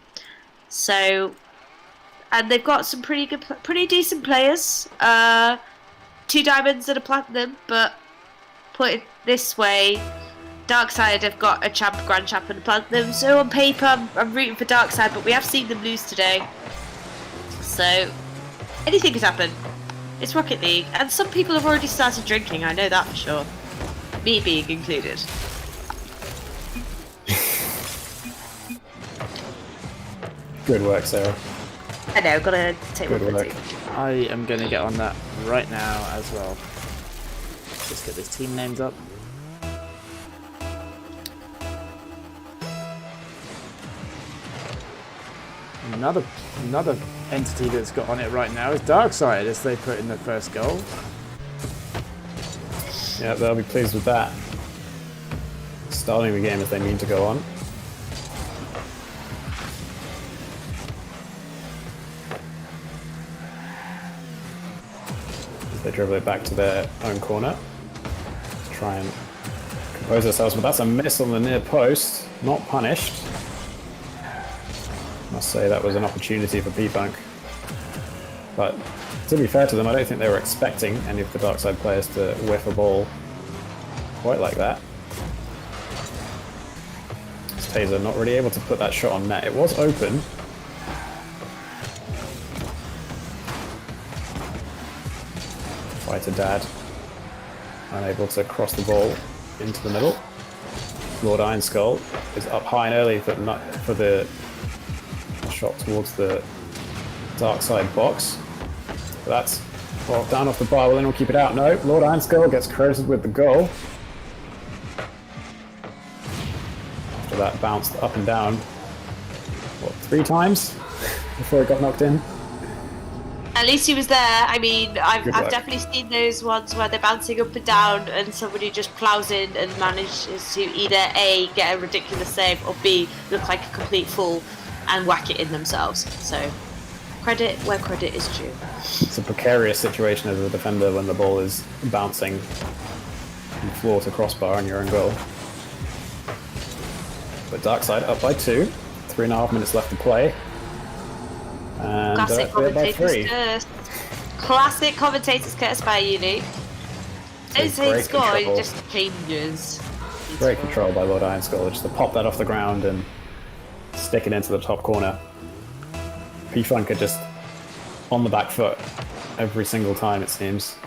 So, and they've got some pretty decent players. 2 diamonds and a platinum, but put it this way, Darkside have got a grand champ and a platinum. So on paper, I'm rooting for Darkside, but we have seen them lose today. So anything could happen. It's Rocket League, and some people have already started drinking. I know that for sure. Me being included. Good work, Sarah. I know, gotta take Good one for work. the team. I am going to get on that right now as well. Just get this team names up. Another entity that's got on it right now is Darkside as they put in the first goal. Yeah, they'll be pleased with that. Starting the game as they mean to go on. As they dribble it back to their own corner. Try and compose themselves, but that's a miss on the near post. Not punished. Must say that was an opportunity for P-Funk. But to be fair to them, I don't think they were expecting any of the Darkside players to whiff a ball quite like that. Taser not really able to put that shot on net. It was open. Fighter Dad unable to cross the ball into the middle. Lord Iron Skull is up high and early but not for the shot towards the dark side box. But that's well, down off the bar. Well, then we'll keep it out. No, Lord Iron Skull gets credited with the goal. After that bounced up and down, what, 3 times before it got knocked in? At least he was there. I mean, I've definitely seen those ones where they're bouncing up and down and somebody just plows in and manages to either A, get a ridiculous save, or B, look like a complete fool and whack it in themselves. So, credit where credit is due. It's a precarious situation as a defender when the ball is bouncing from floor to crossbar on your own goal. But Darkside up by 2, 3.5 minutes left to play. And Classic commentators curse. Classic commentators curse by Luke. Don't say the score, it just changes. Great control by Lord Iron Skull, just to pop that off the ground and stick it into the top corner. P-Funk are just on the back foot every single time, it seems.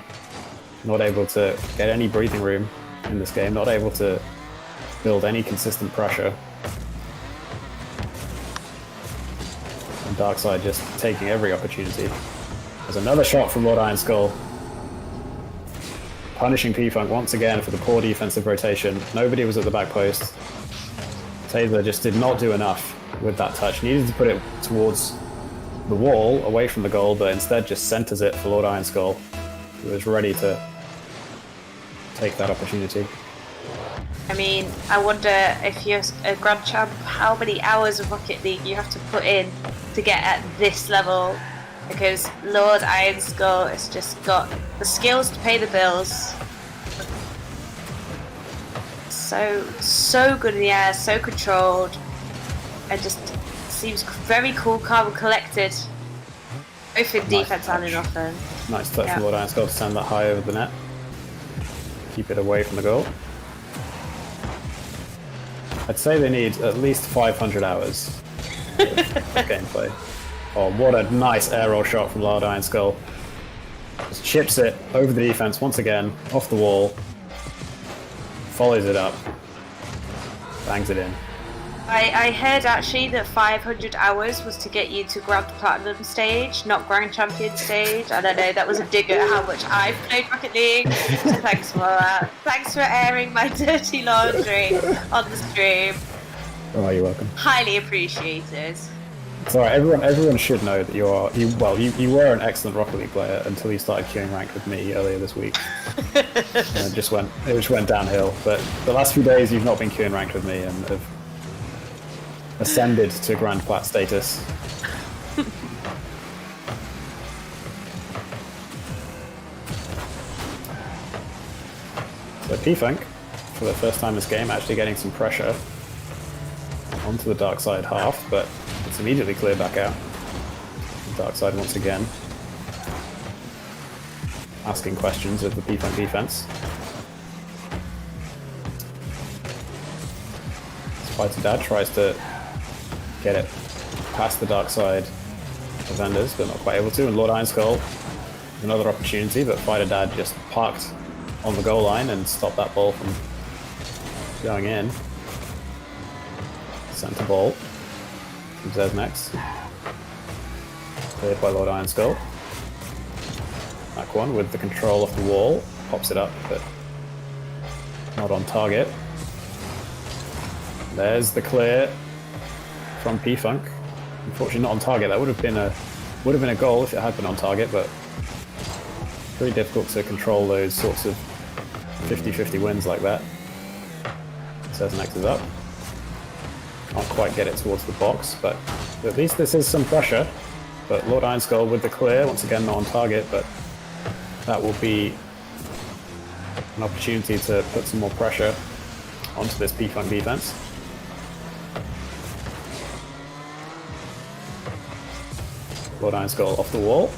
Not able to get any breathing room in this game, not able to build any consistent pressure. And Darkside just taking every opportunity. There's another shot from Lord Iron Skull. Punishing P-Funk once again for the poor defensive rotation. Nobody was at the back post. Taylor just did not do enough with that touch. Needed to put it towards the wall, away from the goal, but instead just centers it for Lord Iron Skull, who was ready to take that opportunity. I mean, I wonder if you're a Grand Champ, how many hours of Rocket League you have to put in to get at this level, because Lord Iron Skull has just got the skills to pay the bills. So good in the air, so controlled, and just seems very cool, calm and collected, both in defense and in offense. Nice touch from Lord Iron Skull to send that high over the net. Keep it away from the goal. I'd say they need at least 500 hours of gameplay. Oh, what a nice air roll shot from Lord Iron Skull. Just chips it over the defense once again, off the wall, follows it up, bangs it in. I heard actually that 500 hours was to get you to Grand Platinum stage, not Grand Champion stage. And I know that was a dig at how much I've played Rocket League. So thanks for that. Thanks for airing my dirty laundry on the stream. Oh, you're welcome. Highly appreciated. Sorry, everyone should know that you were an excellent Rocket League player until you started queuing ranked with me earlier this week. And it just went downhill. But the last few days you've not been queuing ranked with me and have ascended to Grand Plat status. So P-Funk, for the first time this game, actually getting some pressure onto the dark side half, but it's immediately cleared back out. The dark side once again asking questions of the P-Funk defense. Fighter Dad tries to get it past the dark side defenders, but not quite able to, and Lord Iron Skull, another opportunity, but Fighter Dad just parked on the goal line and stopped that ball from going in. Centre ball from Zez next. Cleared by Lord Iron Skull. Back one with the control off the wall, pops it up, but not on target. There's the clear from P-Funk. Unfortunately, not on target. That would have been a goal if it had been on target, but very difficult to control those sorts of 50-50 wins like that. X is up. Can't quite get it towards the box, but at least this is some pressure. But Lord Iron Skull with the clear, once again not on target, but that will be an opportunity to put some more pressure onto this P-Funk defense. Lord Iron Skull off the wall.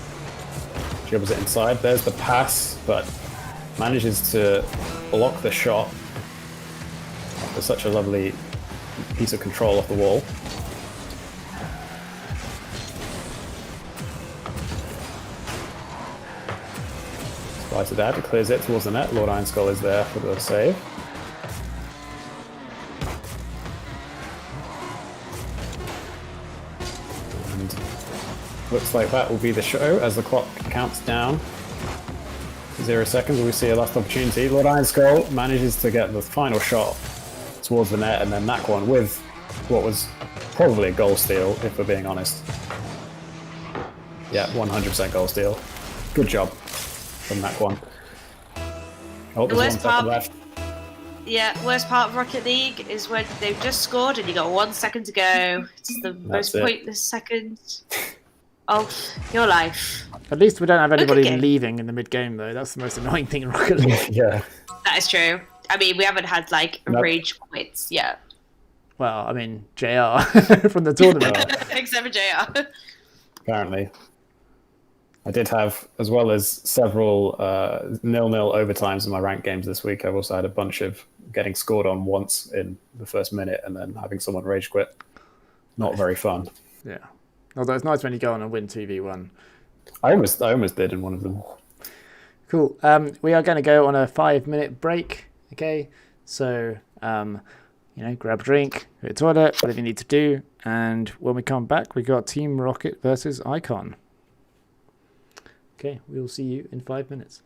Dribbles it inside. There's the pass, but manages to block the shot. After such a lovely piece of control off the wall. Slides it out, it clears it towards the net. Lord Iron Skull is there for the save. And looks like that will be the show as the clock counts down. 0 seconds, we see a last opportunity. Lord Iron Skull manages to get the final shot towards the net, and then that one with what was probably a goal steal, if we're being honest. Yeah, 100% goal steal. Good job from that one. Oh, there's 1 second left. Yeah, worst part of Rocket League is when they've just scored and you got 1 second to go. It's the most pointless second of your life. At least we don't have anybody leaving in the mid-game, though. That's the most annoying thing in Rocket League. Yeah. That is true. I mean, we haven't had, like, rage quits yet. Well, I mean, JR from the tournament. Except for JR. Apparently. I did have, as well as several 0-0 overtimes in my ranked games this week, I've also had a bunch of getting scored on once in the first minute and then having someone rage quit. Not very fun. Yeah. Although it's nice when you go on and win 2v1. I almost did in one of them. Cool. We are going to go on a 5-minute break. Okay. So, grab a drink, go to the toilet, whatever you need to do. And when we come back, we got Team Rocket versus Icon. Okay. We'll see you in 5 minutes.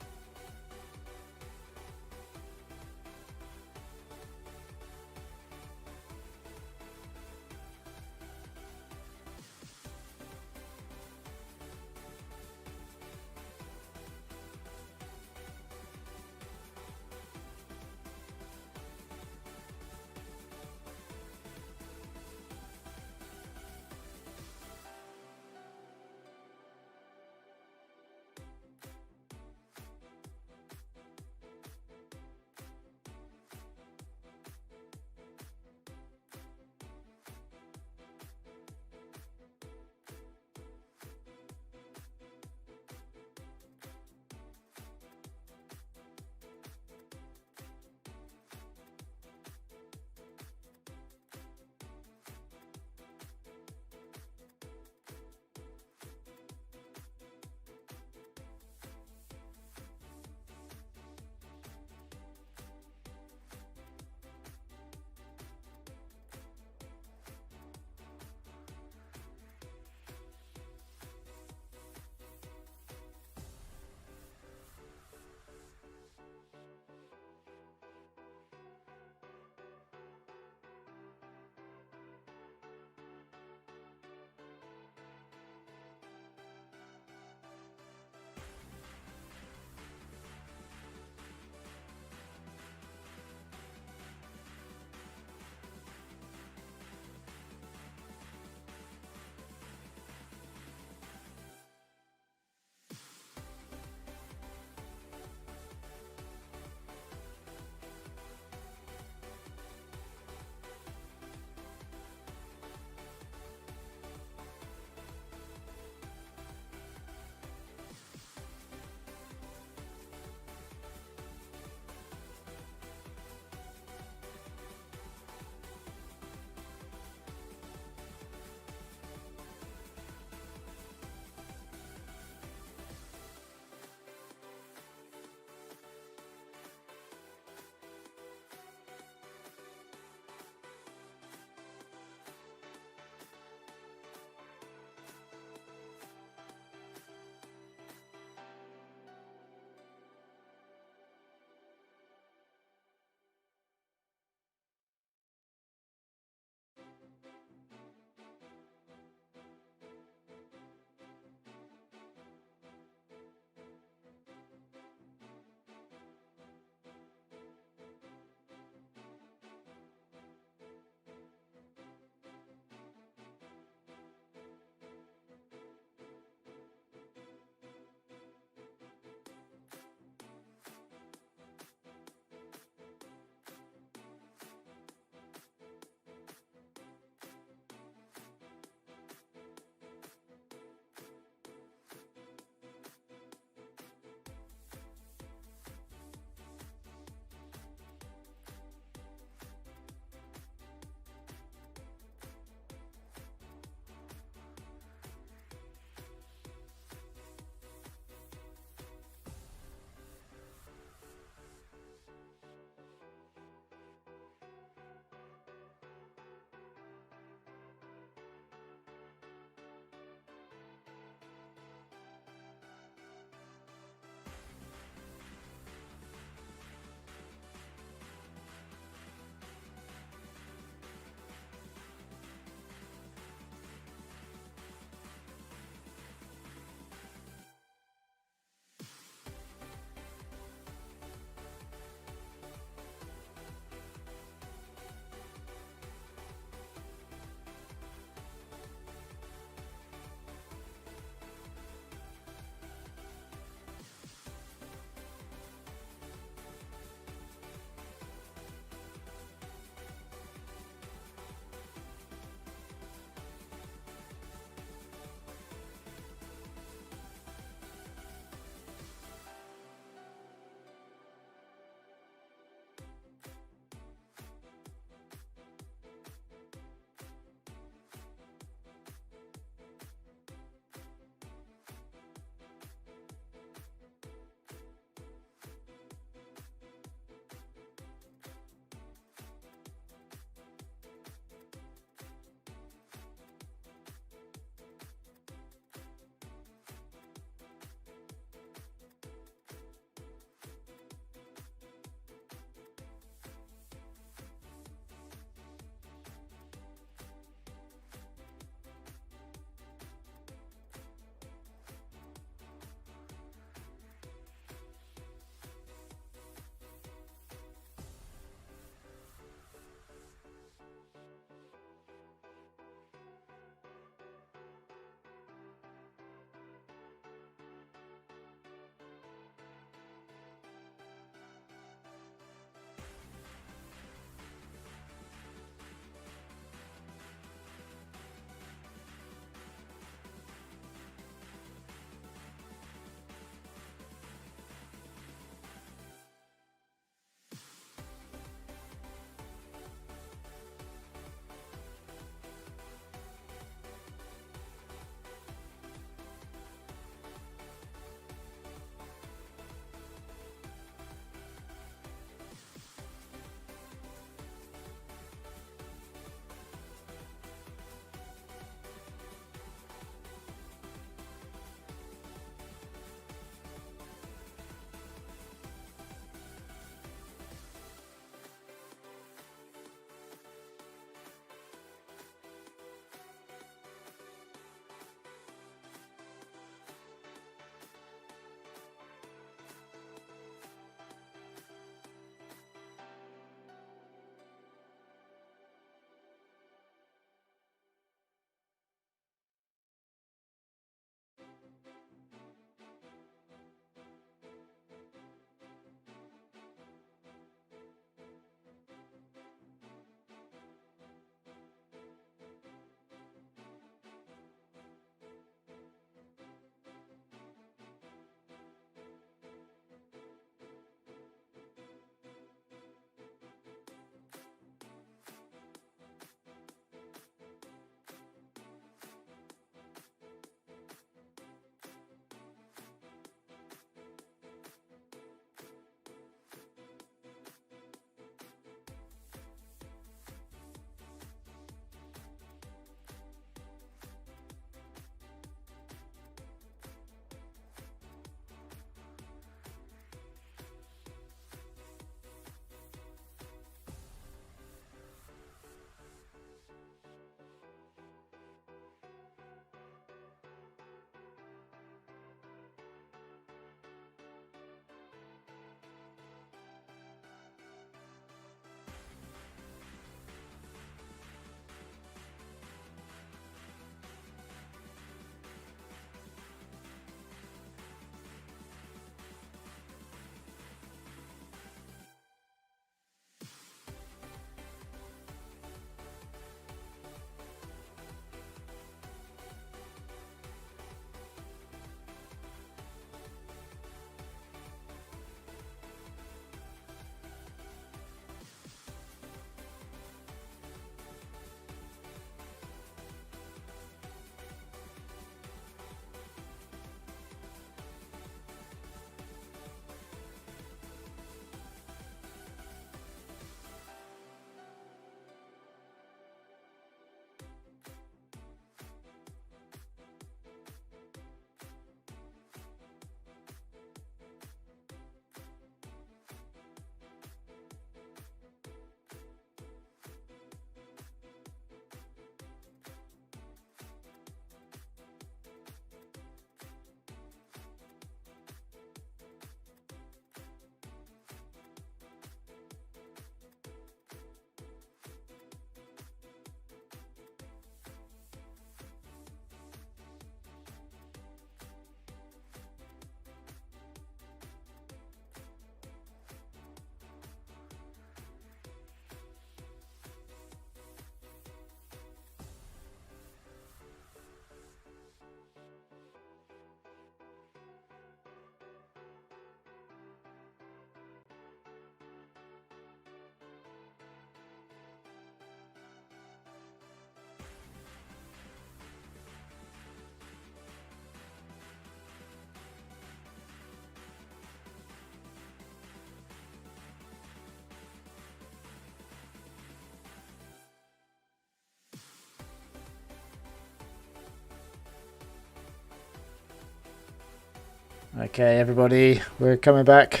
Okay, everybody, we're coming back.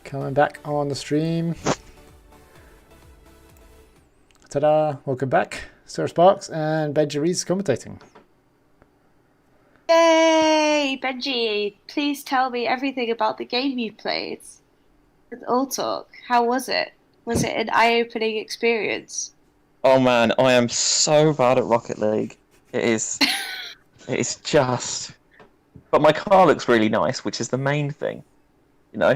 Coming back on the stream. Ta-da! Welcome back. Sir Sparks and Benji Ray's commentating. Yay! Benji, please tell me everything about the game you played with All Talk. How was it? Was it an eye-opening experience? Oh man, I am so bad at Rocket League. It is. It's just. But my car looks really nice, which is the main thing, you know.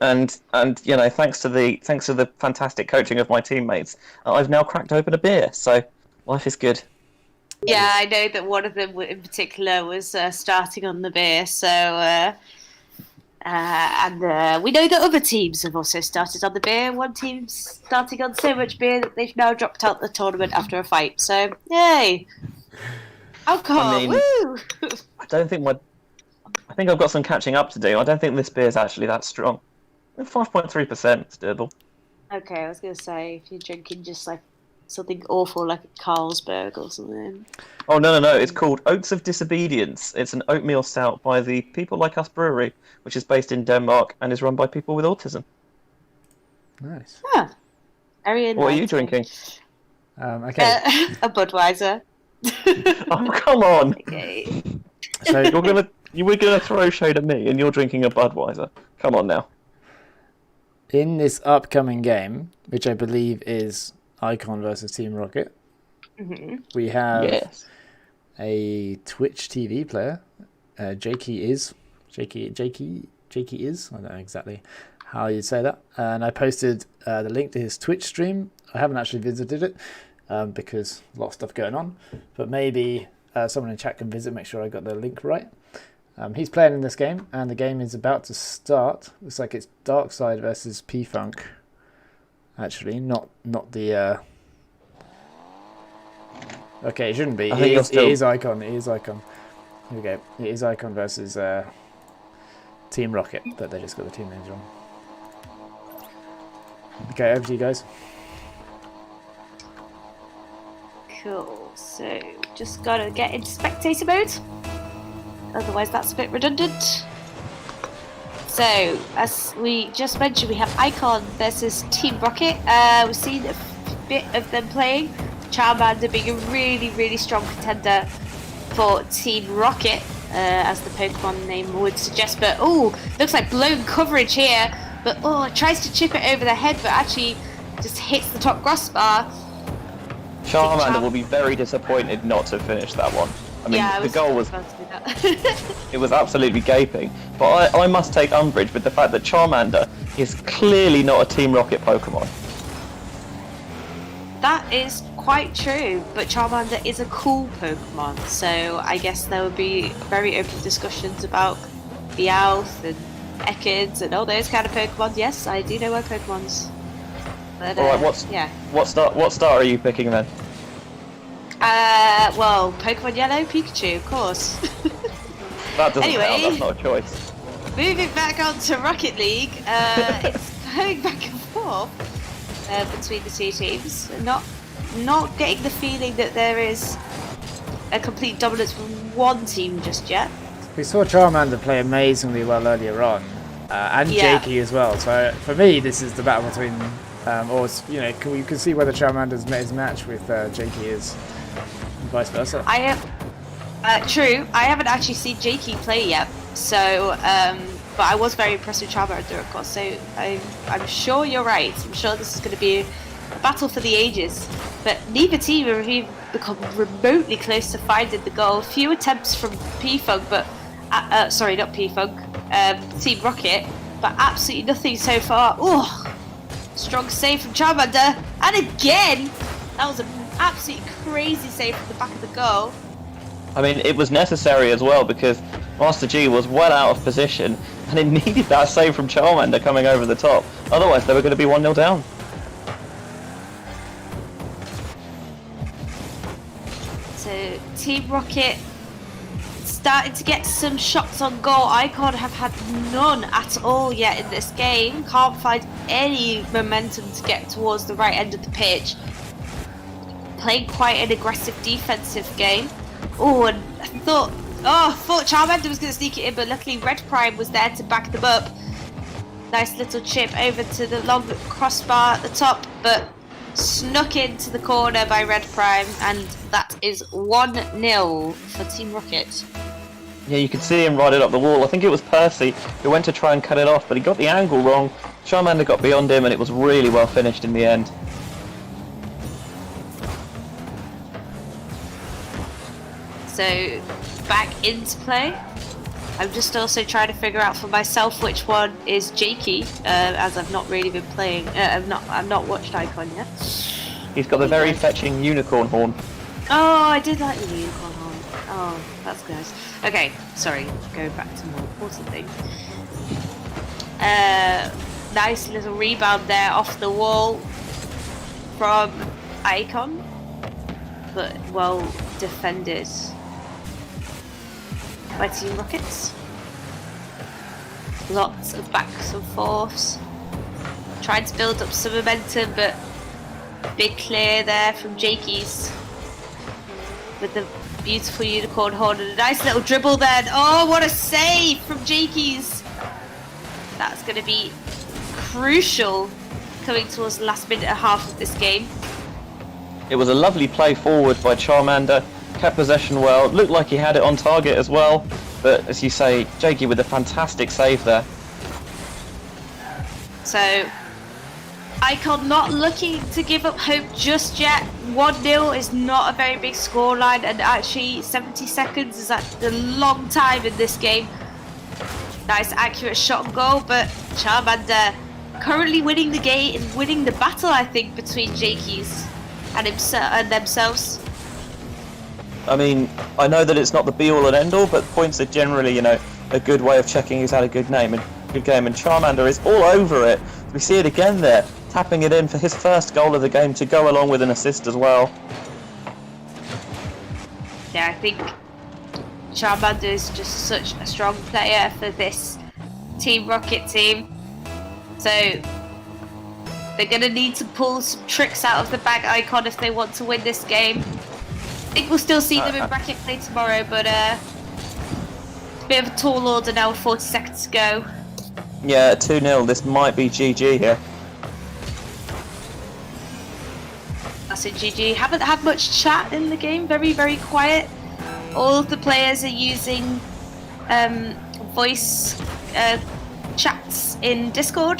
And you know, thanks to the fantastic coaching of my teammates, I've now cracked open a beer. So life is good. Yeah, I know that one of them in particular was starting on the beer. So, and we know that other teams have also started on the beer. One team's starting on so much beer that they've now dropped out the tournament after a fight. So, yay! Alcohol, I mean, woo! I think I've got some catching up to do. I don't think this beer is actually that strong. 5.3%, it's doable. Okay, I was going to say, if you're drinking just like something awful like a Carlsberg or something. Oh, no. It's called Oats of Disobedience. It's an oatmeal stout by the People Like Us Brewery, which is based in Denmark and is run by people with autism. Nice. Huh. Very What are you drinking? Okay. A Budweiser. Oh, come on. Okay. So You were gonna throw shade at me, and you're drinking a Budweiser. Come on now. in this upcoming game, which I believe is Icon versus Team Rocket, we have a Twitch TV player. Jakey is. I don't know exactly how you'd say that. And I posted the link to his Twitch stream. I haven't actually visited it because a lot of stuff going on. But maybe someone in chat can visit, make sure I got the link right. He's playing in this game, and the game is about to start. Looks like it's Darkside versus P-Funk. Actually, not the... Okay, it shouldn't be. It is Icon. It is Icon. Here we go. It is Icon versus Team Rocket, but they just got the team names wrong. Okay, over to you guys. Cool. So, just gotta get into spectator mode. Otherwise, that's a bit redundant. So, as we just mentioned, we have Icon versus Team Rocket. We've seen a bit of them playing. Charmander being a really, really strong contender for Team Rocket, as the Pokemon name would suggest. But, looks like blown coverage here. But, tries to chip it over the head, but actually just hits the top crossbar. Charmander will be very disappointed not to finish that one. I mean, the goal was... it was absolutely gaping. But I must take umbrage with the fact that Charmander is clearly not a Team Rocket Pokemon. That is quite true, but Charmander is a cool Pokemon, so I guess there would be very open discussions about Meowth and Ekans and all those kind of Pokemon. Yes, I do know my Pokemons. But, Alright, what star are you picking then? Well, Pokemon Yellow, Pikachu, of course. That doesn't count, that's not a choice. Moving back on to Rocket League, it's going back and forth between the two teams. Not getting the feeling that there is a complete dominance from one team just yet. We saw Charmander play amazingly well earlier on, and Jakey as well. So for me, this is the battle between, you can see whether Charmander's met his match with Jakey is, and vice versa. True. I haven't actually seen Jakey play yet, so but I was very impressed with Charmander, of course. So I'm sure you're right. I'm sure this is going to be a battle for the ages. But neither team have even become remotely close to finding the goal. Few attempts from P-Funk, but sorry, not P-Funk. Team Rocket, but absolutely nothing so far. Strong save from Charmander, and again, that was an absolutely crazy save from the back of the goal. I mean, it was necessary as well because Master G was well out of position and it needed that save from Charmander coming over the top. Otherwise, they were going to be 1-0 down. So, Team Rocket starting to get some shots on goal. Icon have had none at all yet in this game. Can't find any momentum to get towards the right end of the pitch. Playing quite an aggressive defensive game. And I thought Oh, thought Charmander was going to sneak it in, but luckily Red Prime was there to back them up. Nice little chip over to the long crossbar at the top, but snuck into the corner by Red Prime, and that is 1-0 for Team Rocket. Yeah, you could see him ride it up the wall. I think it was Percy who went to try and cut it off, but he got the angle wrong. Charmander got beyond him, and it was really well finished in the end. So, back into play. I'm just also trying to figure out for myself which one is Jakey, as I've not really been playing. I've not watched Icon yet. He's got the very fetching unicorn horn. Oh, I did like the unicorn horn. Oh, that's good. Okay, sorry. Going back to more important things. Nice little rebound there off the wall from Icon, but well defended by Team Rockets. Lots of backs and forths. Trying to build up some momentum, but big clear there from Jakey's with the beautiful unicorn horn and a nice little dribble then. Oh, what a save from Jakey's! That's going to be crucial coming towards the last minute and a half of this game. It was a lovely play forward by Charmander. Kept possession well, looked like he had it on target as well, but as you say, Jakey with a fantastic save there. So, Icon not looking to give up hope just yet. 1-0 is not a very big scoreline, and actually 70 seconds is a long time in this game. Nice accurate shot and goal, but Charmander currently winning the game and winning the battle, I think, between Jakey's and themselves. I mean, I know that it's not the be-all and end-all, but points are generally, a good way of checking who's had a good game and good game. And Charmander is all over it. We see it again there, tapping it in for his first goal of the game to go along with an assist as well. Yeah, I think Charmander is just such a strong player for this Team Rocket team. So they're going to need to pull some tricks out of the bag, Icon, if they want to win this game. I think we'll still see them in bracket play tomorrow, but it's a bit of a tall order now with 40 seconds to go. Yeah, 2-0. This might be GG here. That's it, GG. Haven't had much chat in the game. Very, very quiet. All of the players are using voice chats in Discord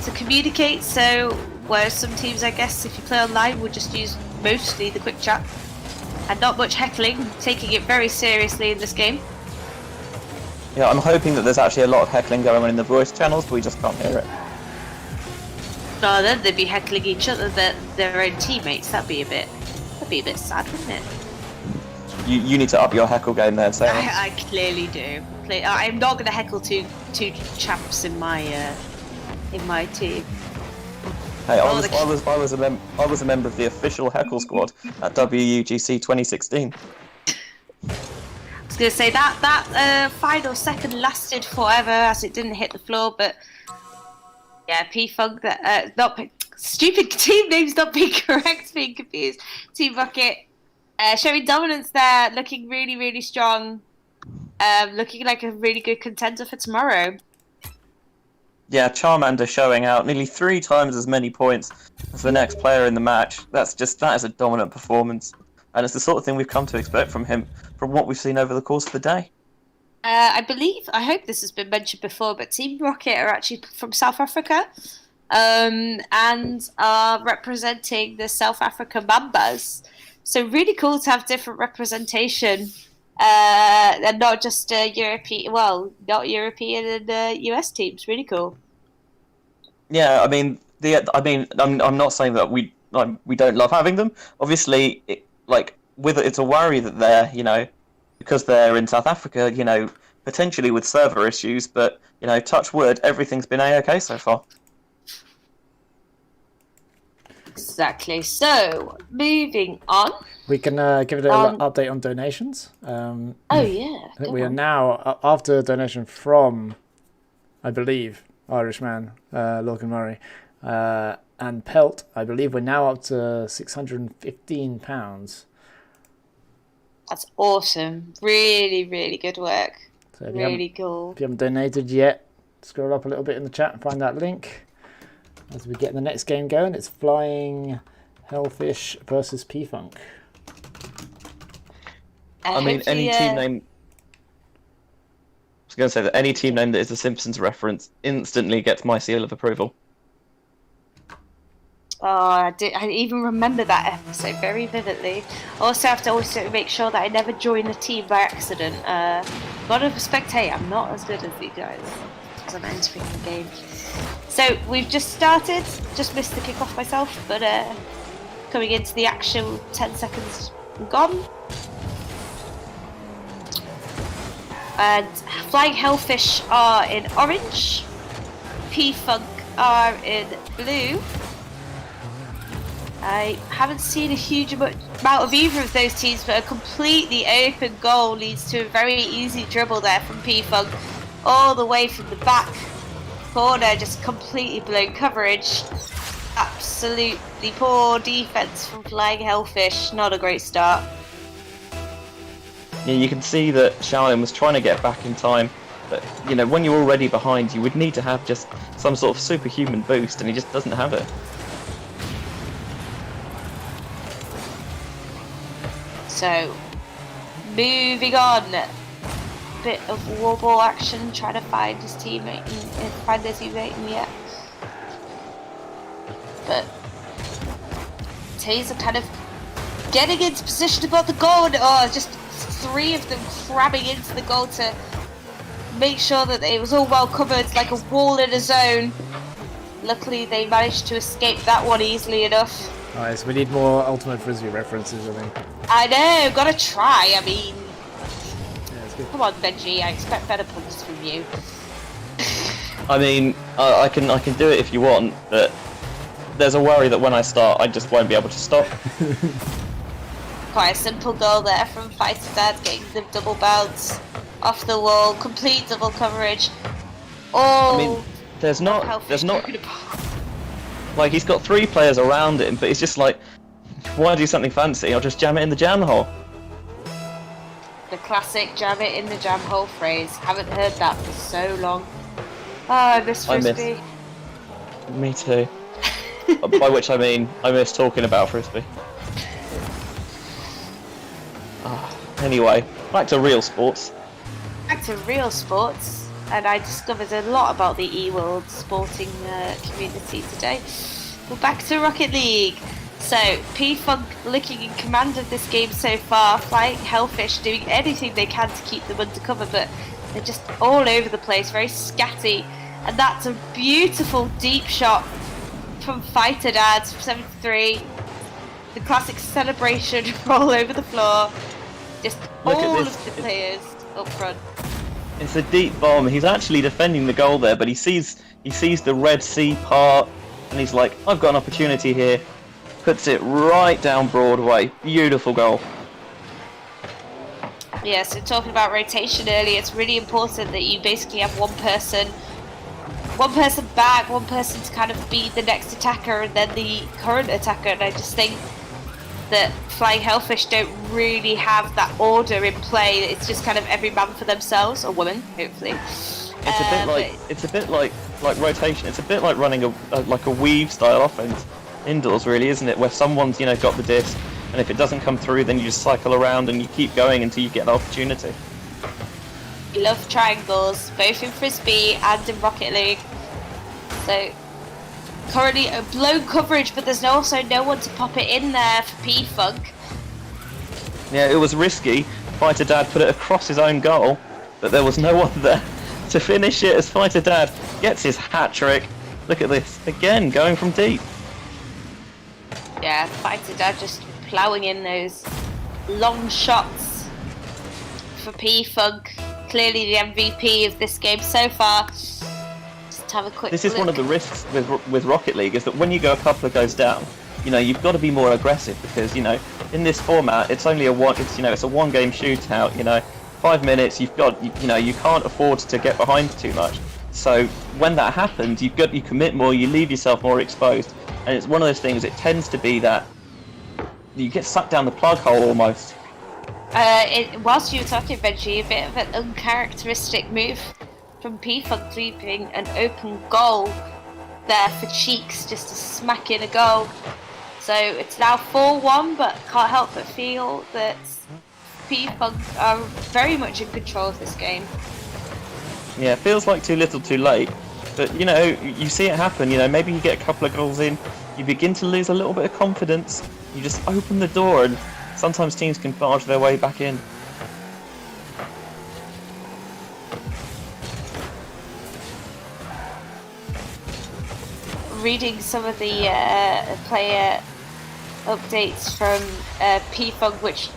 to communicate. So, whereas some teams, I guess, if you play online, will just use mostly the quick chat and not much heckling, taking it very seriously in this game. Yeah, I'm hoping that there's actually a lot of heckling going on in the voice channels, but we just can't hear it. No, then they'd be heckling each other, their own teammates. That'd be a bit sad, wouldn't it? You need to up your heckle game there, Sarah. I clearly do. I'm not going to heckle two champs in my team. Hey, I was a member of the official heckle squad at WUGC 2016. I was going to say that final second lasted forever as it didn't hit the floor, but yeah, P-Funk, stupid team names not being correct, being confused. Team Rocket showing dominance there, looking really, really strong, looking like a really good contender for tomorrow. Yeah, Charmander showing out nearly 3 times as many points as the next player in the match. That is a dominant performance. And it's the sort of thing we've come to expect from him, from what we've seen over the course of the day. I hope this has been mentioned before, but Team Rocket are actually from South Africa and are representing the South Africa Mambas. So really cool to have different representation and not just European, not European and US teams. Really cool. Yeah, I'm not saying that we don't love having them. Obviously, it's a worry that they're, because they're in South Africa, potentially with server issues, but, touch wood, everything's been A-okay so far. Exactly. So, moving on. We can give it an update on donations. I think we are now, after a donation from, I believe, Irishman, Logan Murray, and Pelt, I believe we're now up to £615. That's awesome. Really, really good work. So if Really cool. If you haven't donated yet, scroll up a little bit in the chat and find that link. As we get the next game going, it's Flying Hellfish versus P-Funk. I mean, any team name. I was going to say that any team name that is a Simpsons reference instantly gets my seal of approval. Oh, I even remember that episode very vividly. I also have to make sure that I never join the team by accident. Got to respect, hey, I'm not as good as you guys because I'm entering the game. So we've just started, just missed the kickoff myself, but coming into the actual 10 seconds gone. And Flying Hellfish are in orange, P-Funk are in blue. I haven't seen a huge amount of either of those teams, but a completely open goal leads to a very easy dribble there from P-Funk, all the way from the back corner, just completely blown coverage. Absolutely poor defense from Flying Hellfish, not a great start. Yeah, you can see that Shaolin was trying to get back in time, but you know, when you're already behind, you would need to have just some sort of superhuman boost, and he just doesn't have it. So, moving on. Bit of wall ball action, trying to find his teammate and find their teammate yet. But Taser kind of getting into position above the goal, and just three of them crabbing into the goal to make sure that it was all well covered, like a wall in a zone. Luckily, they managed to escape that one easily enough. Nice, we need more Ultimate Frisbee references, I think. I know, gotta try, I mean... Yeah, it's good. Come on, Benji, I expect better puns from you. I mean, I can do it if you want, but there's a worry that when I start, I just won't be able to stop. Quite a simple goal there from Fighter Dad, getting the double bounce off the wall, complete double coverage. Oh, I mean, there's not, like, he's got three players around him, but he's just like, why do something fancy? I'll just jam it in the jam hole. The classic jam it in the jam hole phrase. Haven't heard that for so long. Oh, I miss Frisbee. Me too. By which I mean, I miss talking about Frisbee. Anyway, back to real sports. Back to real sports, and I discovered a lot about the eWorld sporting community today. We're back to Rocket League. So, P-Funk looking in command of this game so far, Flying Hellfish doing anything they can to keep them under cover, but they're just all over the place, very scatty. And that's a beautiful deep shot from Fighter Dad, 73. The classic celebration all over the floor. Just all of the players up front. It's a deep bomb. He's actually defending the goal there, but he sees the Red Sea part, and he's like, I've got an opportunity here. Puts it right down Broadway. Beautiful goal. Yeah, so talking about rotation earlier, it's really important that you basically have one person back, one person to kind of be the next attacker and then the current attacker, and I just think that Flying Hellfish don't really have that order in play. It's just kind of every man for themselves, or woman, hopefully. It's a bit like rotation. It's a bit like running a weave style offense indoors, really, isn't it? Where someone's got the disc, and if it doesn't come through, then you just cycle around and you keep going until you get an opportunity. Love triangles, both in Frisbee and in Rocket League. So currently a blown coverage, but there's also no one to pop it in there for P-Funk. Yeah, it was risky. Fighter Dad put it across his own goal, but there was no one there to finish it as Fighter Dad gets his hat trick. Look at this, again, going from deep. Yeah, Fighter Dad just ploughing in those long shots for P-Funk. Clearly the MVP of this game so far. Just have a quick This is look. one of the risks with Rocket League, is that when you go a couple of goes down, you've got to be more aggressive, because in this format it's only a one game shootout. 5 minutes, you can't afford to get behind too much. So when that happens, you commit more, you leave yourself more exposed, and it's one of those things. It tends to be that you get sucked down the plug hole almost. Whilst you were talking, Benji, a bit of an uncharacteristic move from P-Funk, leaving an open goal there for Cheeks just to smack in a goal. So it's now 4-1, but can't help but feel that P-Funk are very much in control of this game. Yeah, it feels like too little too late. But, you know, you see it happen, you know, maybe you get a couple of goals in, you begin to lose a little bit of confidence, you just open the door and sometimes teams can barge their way back in. Reading some of the player updates from P-Funk, which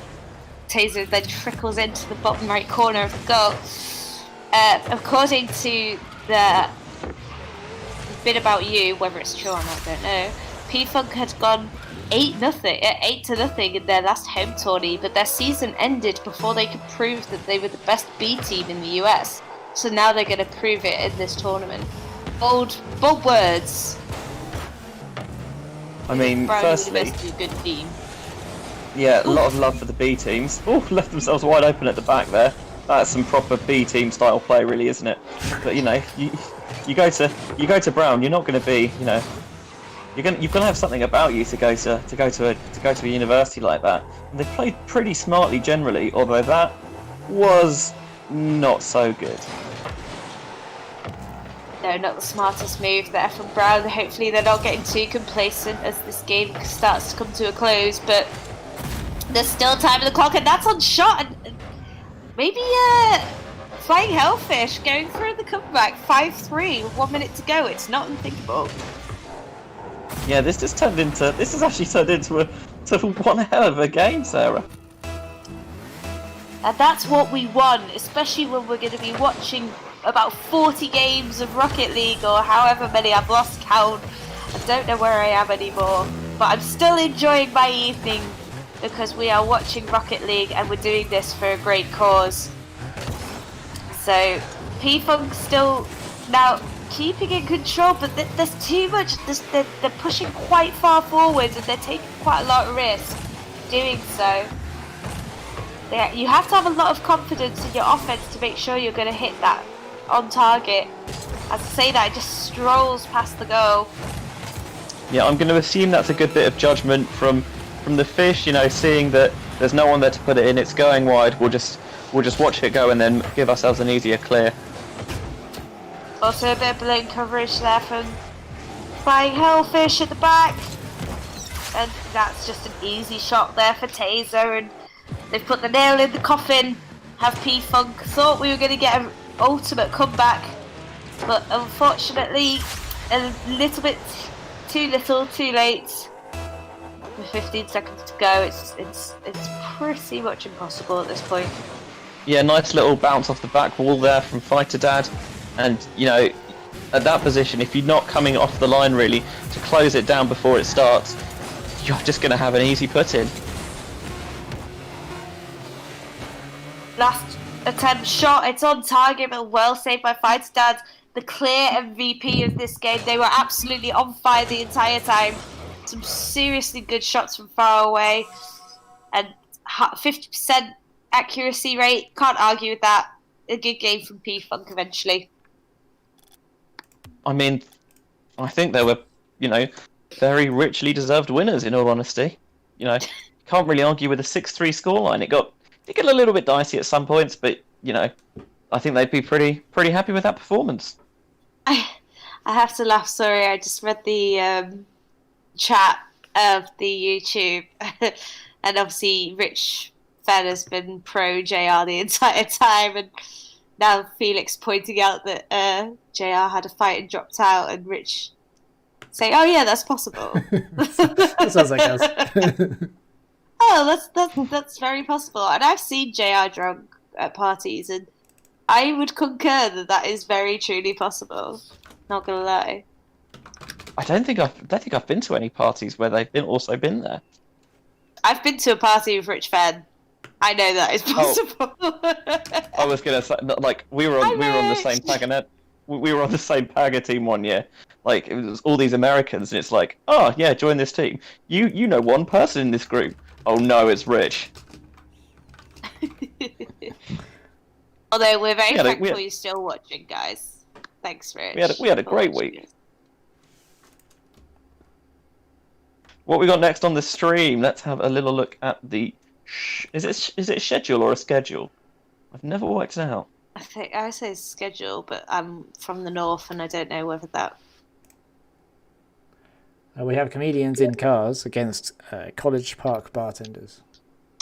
Taser then trickles into the bottom right corner of the goal. According to the bit about you, whether it's true or not, I don't know. P-Funk had gone 8-0 in their last home tourney, but their season ended before they could prove that they were the best B team in the US. So now they're going to prove it in this tournament. Bold words. I mean, Brown firstly, University, a good team. yeah, a lot of love for the B teams. Oh, left themselves wide open at the back there. That's some proper B team style play, really, isn't it? But you know, you go to Brown, you're not going to be, you know, you've got to have something about you to go to a university like that. And they played pretty smartly generally, although that was not so good. No, not the smartest move there from Brown. Hopefully they're not getting too complacent as this game starts to come to a close, but there's still time on the clock, and that's on shot. And maybe Flying Hellfish going through the comeback, 5-3 with 1 minute to go. It's not unthinkable. Yeah, this has actually turned into one hell of a game, Sarah. And that's what we want, especially when we're going to be watching about 40 games of Rocket League, or however many. I've lost count. I don't know where I am anymore. But I'm still enjoying my evening because we are watching Rocket League and we're doing this for a great cause. So P-Funk still now keeping in control, but there's too much. They're pushing quite far forwards and they're taking quite a lot of risk doing so. You have to have a lot of confidence in your offense to make sure you're going to hit that on target. As I say that, it just strolls past the goal. Yeah, I'm going to assume that's a good bit of judgment from the fish. You know, seeing that there's no one there to put it in, it's going wide. We'll just watch it go and then give ourselves an easier clear. Also a bit of balloon coverage there from Flying Hellfish at the back, and that's just an easy shot there for Taser, and they've put the nail in the coffin. Have P-Funk thought we were going to get an ultimate comeback, but unfortunately a little bit too little, too late. With 15 seconds to go, it's pretty much impossible at this point. Yeah, nice little bounce off the back wall there from Fighter Dad, and you know, at that position, if you're not coming off the line really to close it down before it starts, you're just going to have an easy put in. Last attempt shot, it's on target, but well saved by Fighter Dad, the clear MVP of this game. They were absolutely on fire the entire time. Some seriously good shots from far away, and 50% accuracy rate. Can't argue with that. A good game from P-Funk eventually. I mean, I think they were, you know, very richly deserved winners, in all honesty. You know, can't really argue with a 6-3 scoreline. It got a little bit dicey at some points, but, you know, I think they'd be pretty happy with that performance. I have to laugh, sorry, I just read the chat of the YouTube, and obviously Rich Fed has been pro JR the entire time, and now Felix pointing out that JR had a fight and dropped out, and Rich saying, "Oh yeah, that's possible." That sounds like us. Oh, that's very possible. And I've seen JR drunk at parties, and I would concur that is very truly possible. Not gonna lie. I don't think I've been to any parties where they've also been there. I've been to a party with Rich Fed. I know that is possible. I was gonna say, like, we were on the same Paganet. We were on the same Paga team one year. Like, it was all these Americans, and it's like, oh yeah, join this team. You know one person in this group. Oh no, it's Rich. Although we're very We had a- thankful we had- you're still watching, guys. Thanks, Rich. We had a for great watching week. us. What we got next on the stream? Let's have a little look at the. Is it a schedule or a schedule? I've never worked it out. I say schedule, but I'm from the north and I don't know whether that. We have comedians in cars against college park bartenders.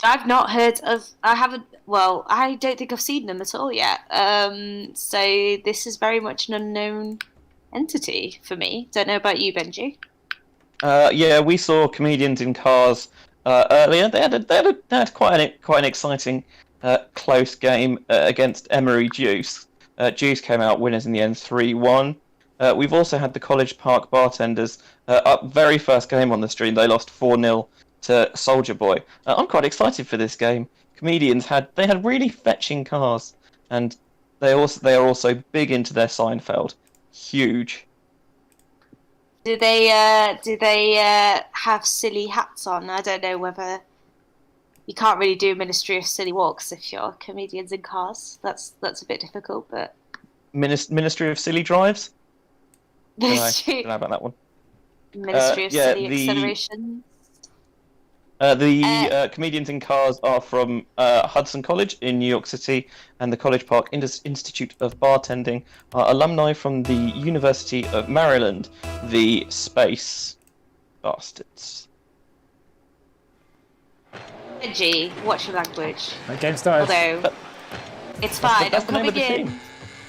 I've not heard of. I haven't. Well, I don't think I've seen them at all yet. So this is very much an unknown entity for me. Don't know about you, Benji. Yeah, we saw comedians in cars earlier. They had quite an exciting close game against Emory Juice. Juice came out winners in the end 3-1. We've also had the College Park Bartenders up very first game on the stream. They lost 4-0 to Soldier Boy. I'm quite excited for this game. Comedians had really fetching cars, and they are also big into their Seinfeld. Huge. Do they have silly hats on? I don't know whether you can't really do Ministry of Silly Walks if you're comedians in cars. That's a bit difficult, but Ministry of Silly Drives? Don't know about that one. Ministry of yeah, Silly Acceleration. The comedians in cars are from Hudson College in New York City, and the College Park Institute of Bartending are alumni from the University of Maryland, the Space Bastards. Benji, watch your language. That game started. Although, it's fine, that's I'm the name coming of the in. team.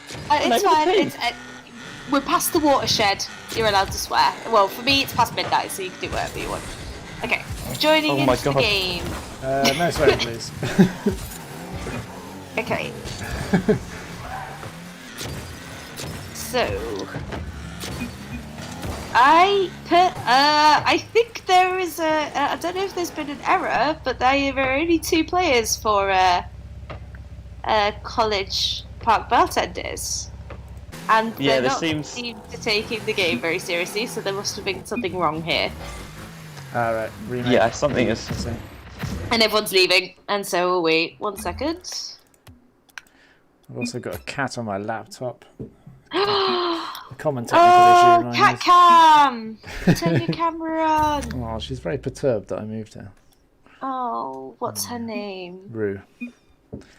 It's name of the fine, team. we're past the watershed. You're allowed to swear. Well, for me, it's past midnight, so you can do whatever you want. Okay, joining Oh my into the God. game. No swearing, please. Okay. So, I think there is I don't know if there's been an error, but there are only 2 players for College Park Bartenders. And Yeah, they're there not seems- seem to taking the game very seriously, so there must have been something wrong here. Alright, remake. Yeah, something is. And everyone's leaving, and so are we. 1 second. I've also got a cat on my laptop. A common technical issue. Oh, cat cam! Turn your camera on. Oh, she's very perturbed that I moved her. Oh, what's her name? Rue.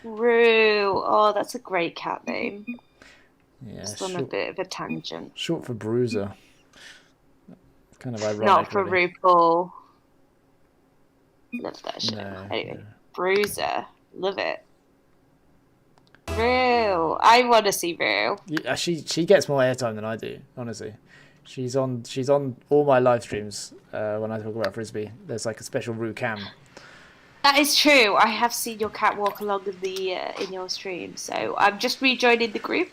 Rue. Oh, that's a great cat name. Yeah, Just on a bit of a tangent. short for Bruiser. Kind of ironic. Not for really. RuPaul. Love that show. No, Anyway, no. Bruiser. Love it. Rue. I want to see Rue. Yeah, she gets more airtime than I do, honestly. She's on all my live streams when I talk about Frisbee. There's like a special Rue cam. That is true. I have seen your cat walk along in your stream, so I'm just rejoining the group.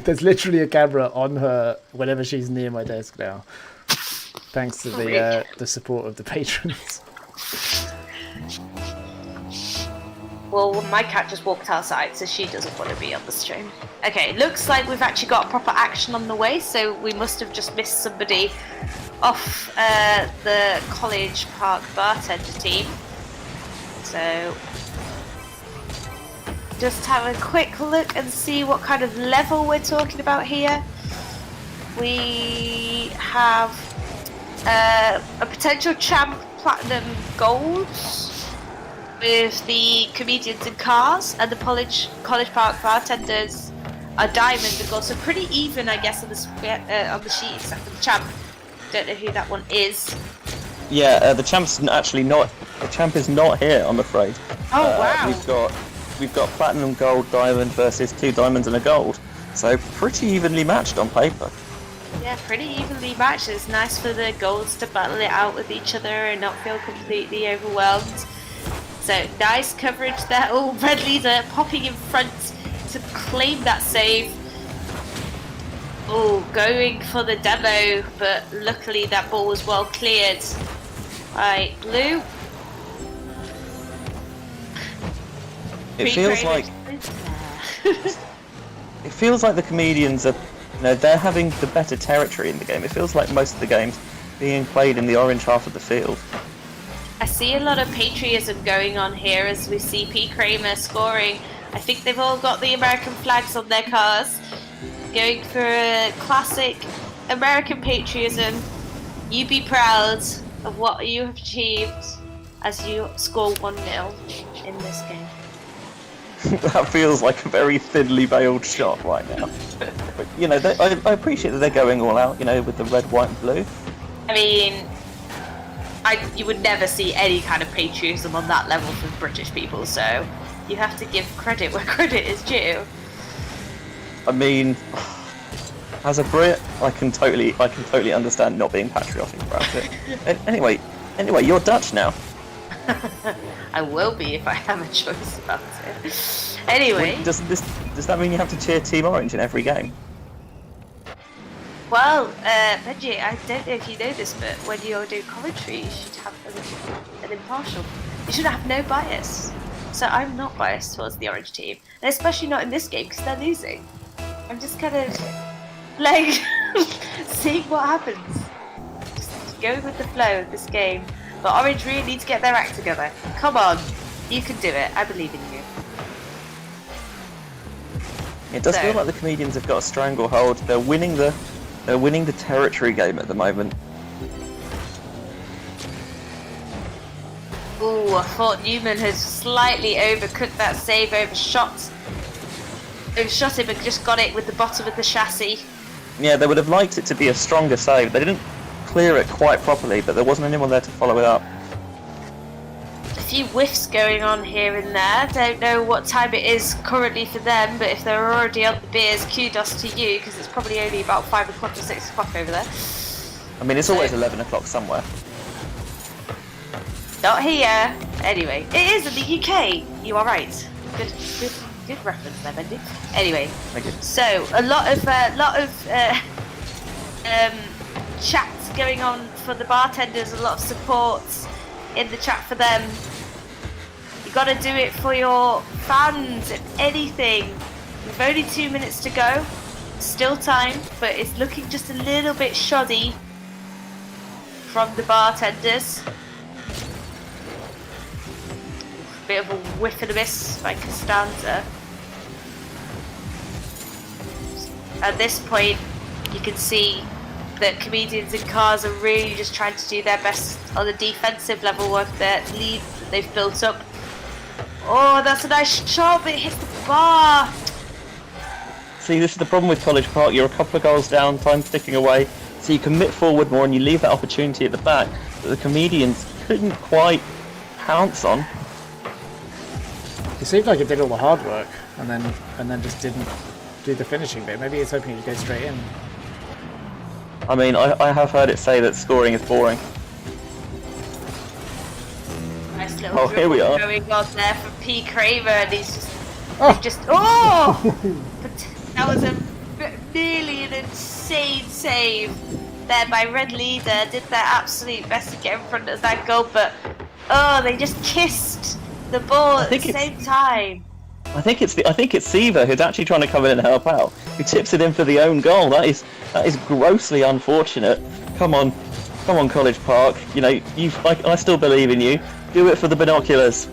There's literally a camera on her whenever she's near my desk now. Thanks to the support of the patrons. Well, my cat just walked outside, so she doesn't want to be on the stream. Okay, looks like we've actually got proper action on the way, so we must have just missed somebody off the College Park Bartender team. So, just have a quick look and see what kind of level we're talking about here. We have a potential champ platinum gold with the comedians in cars, and the College Park Bartenders are diamond and gold. So pretty even, I guess, on the sheet, except for the champ. Don't know who that one is. Yeah, the champ's actually not. The champ is not here, I'm afraid. Oh wow! We've got platinum, gold, diamond versus 2 diamonds and a gold. So pretty evenly matched on paper. Yeah, pretty evenly matched. It's nice for the golds to battle it out with each other and not feel completely overwhelmed. So nice coverage there. Oh, Red Leader popping in front to claim that save. Oh, going for the demo, but luckily that ball was well cleared. Right, Blue. It feels like the comedians are, they're having the better territory in the game. It feels like most of the games being played in the orange half of the field. I see a lot of patriotism going on here as we see P. Kramer scoring. I think they've all got the American flags on their cars, going for a classic American patriotism. You be proud of what you have achieved as you score 1-0 in this game. That feels like a very thinly veiled shot right now. But, you know, I appreciate that they're going all out, you know, with the red, white and blue. I mean, you would never see any kind of patriotism on that level from British people, so you have to give credit where credit is due. I mean, as a Brit, I can totally understand not being patriotic about it. Anyway, you're Dutch now. I will be if I have a choice about it. Anyway. Does that mean you have to cheer Team Orange in every game? Well, Benji, I don't know if you know this, but when you're doing commentary, you should have an impartial. You should have no bias. So I'm not biased towards the Orange team, and especially not in this game because they're losing. I'm just kind of like seeing what happens, just going with the flow of this game. But Orange really need to get their act together. Come on, you can do it. I believe in you. It does feel like the comedians have got a stranglehold. They're winning the territory game at the moment. Ooh, I thought Newman has slightly overcooked that save, overshot him and just got it with the bottom of the chassis. Yeah, they would have liked it to be a stronger save. They didn't clear it quite properly, but there wasn't anyone there to follow it up. A few whiffs going on here and there. Don't know what time it is currently for them, but if they're already on the beers, kudos to you, because it's probably only about 5 o'clock or 6 o'clock over there. I mean, it's always 11 o'clock somewhere. Not here. Anyway, it is in the UK. You are right. Good reference there, Benji. Anyway, Thank you. so a lot of chat going on for the bartenders. A lot of support in the chat for them. You got to do it for your fans. If anything, we've only 2 minutes to go. Still time, but it's looking just a little bit shoddy from the bartenders. Bit of a whiff and a miss by Costanza. At this point, you can see that comedians in cars are really just trying to do their best on the defensive level with their lead that they've built up. Oh, that's a nice shot, but it hits the bar. See, this is the problem with College Park. You're a couple of goals down, time's ticking away, so you commit forward more and you leave that opportunity at the back that the comedians couldn't quite pounce on. It seemed like it did all the hard work and then just didn't do the finishing bit. Maybe it's hoping to go straight in. I mean, I have heard it say that scoring is boring. Nice little Here we are. going on there from P. Kramer, and he's just, Oh. But that was nearly an insane save there by Red Leader. Did their absolute best to get in front of that goal, but they just kissed the ball at the same time. I think it's Seaver who's actually trying to come in and help out. Who tips it in for the own goal. That is grossly unfortunate. Come on, College Park. You know, I still believe in you. Do it for the binoculars.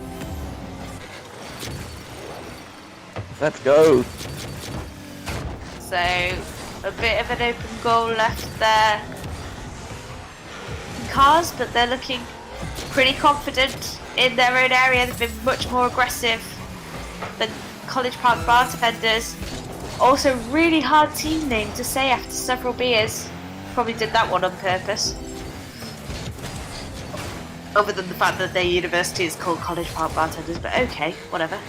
Let's go. So a bit of an open goal left there. Cars, but they're looking pretty confident in their own area. They've been much more aggressive than College Park bartenders. Also, really hard team name to say after several beers. Probably did that one on purpose. Other than the fact that their university is called College Park Bartenders, but okay, whatever.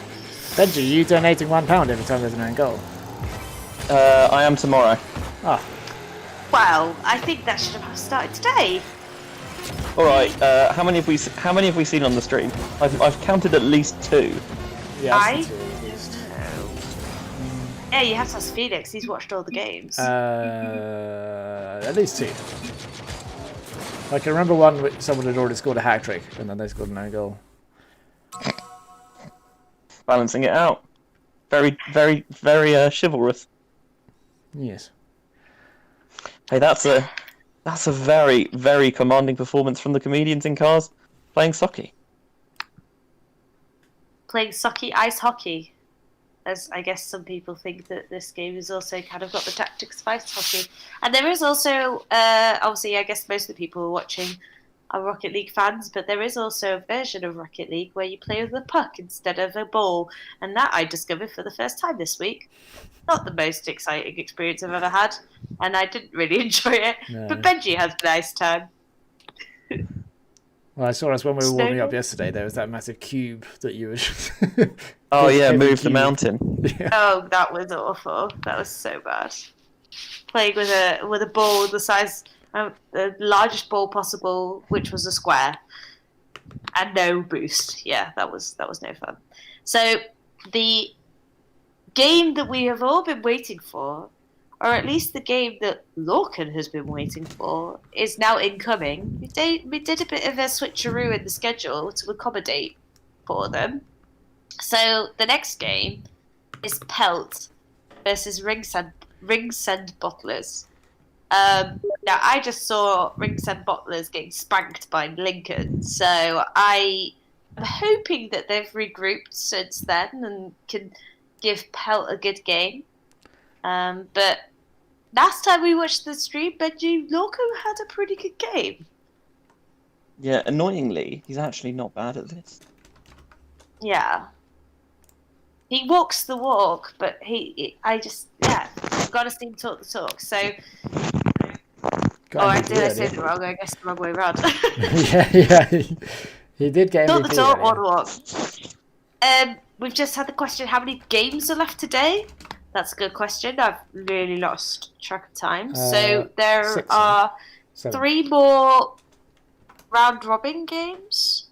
Benji, are you donating £1 every time there's an own goal? I am tomorrow. Ah. Well, I think that should have started today. All right. How many have we seen on the stream? I've counted at least 2. Yeah, I know. Yeah, you have to ask Felix. He's watched all the games. At least 2. I can remember one where someone had already scored a hat trick and then they scored an own goal. Balancing it out. Very, very, very chivalrous. Yes. Hey, that's a very, very commanding performance from the comedians in cars. playing soccer. Playing soccer, ice hockey. As I guess some people think that this game has also kind of got the tactics of ice hockey. And there is also, obviously, I guess most of the people who are watching are Rocket League fans, but there is also a version of Rocket League where you play with a puck instead of a ball. And that I discovered for the first time this week. Not the most exciting experience I've ever had, and I didn't really enjoy it. No. But Benji had a nice time. Well, I saw us when we were warming up yesterday. There was that massive cube that you were. Oh yeah, Heavy move the cube. mountain. Yeah. Oh, that was awful. That was so bad. Playing with a ball the size of the largest ball possible, which was a square, and no boost. Yeah, that was no fun. So the game that we have all been waiting for, or at least the game that Lorcan has been waiting for, is now incoming. We did a bit of a switcheroo in the schedule to accommodate for them. So the next game is Pelt versus Ringsend Bottlers. Now I just saw Ringsend Bottlers getting spanked by Lincoln, so I am hoping that they've regrouped since then and can give Pelt a good game. But last time we watched the stream, Benji, Lorco had a pretty good game. Yeah, annoyingly, he's actually not bad at this. Yeah. He walks the walk, but I've got to see him talk the talk. So, I said it wrong. I guess the wrong way around. yeah. He did get Talk MVP. the talk, or walk. We've just had the question: how many games are left today? That's a good question. I've really lost track of time. So there are 3 more round robin games,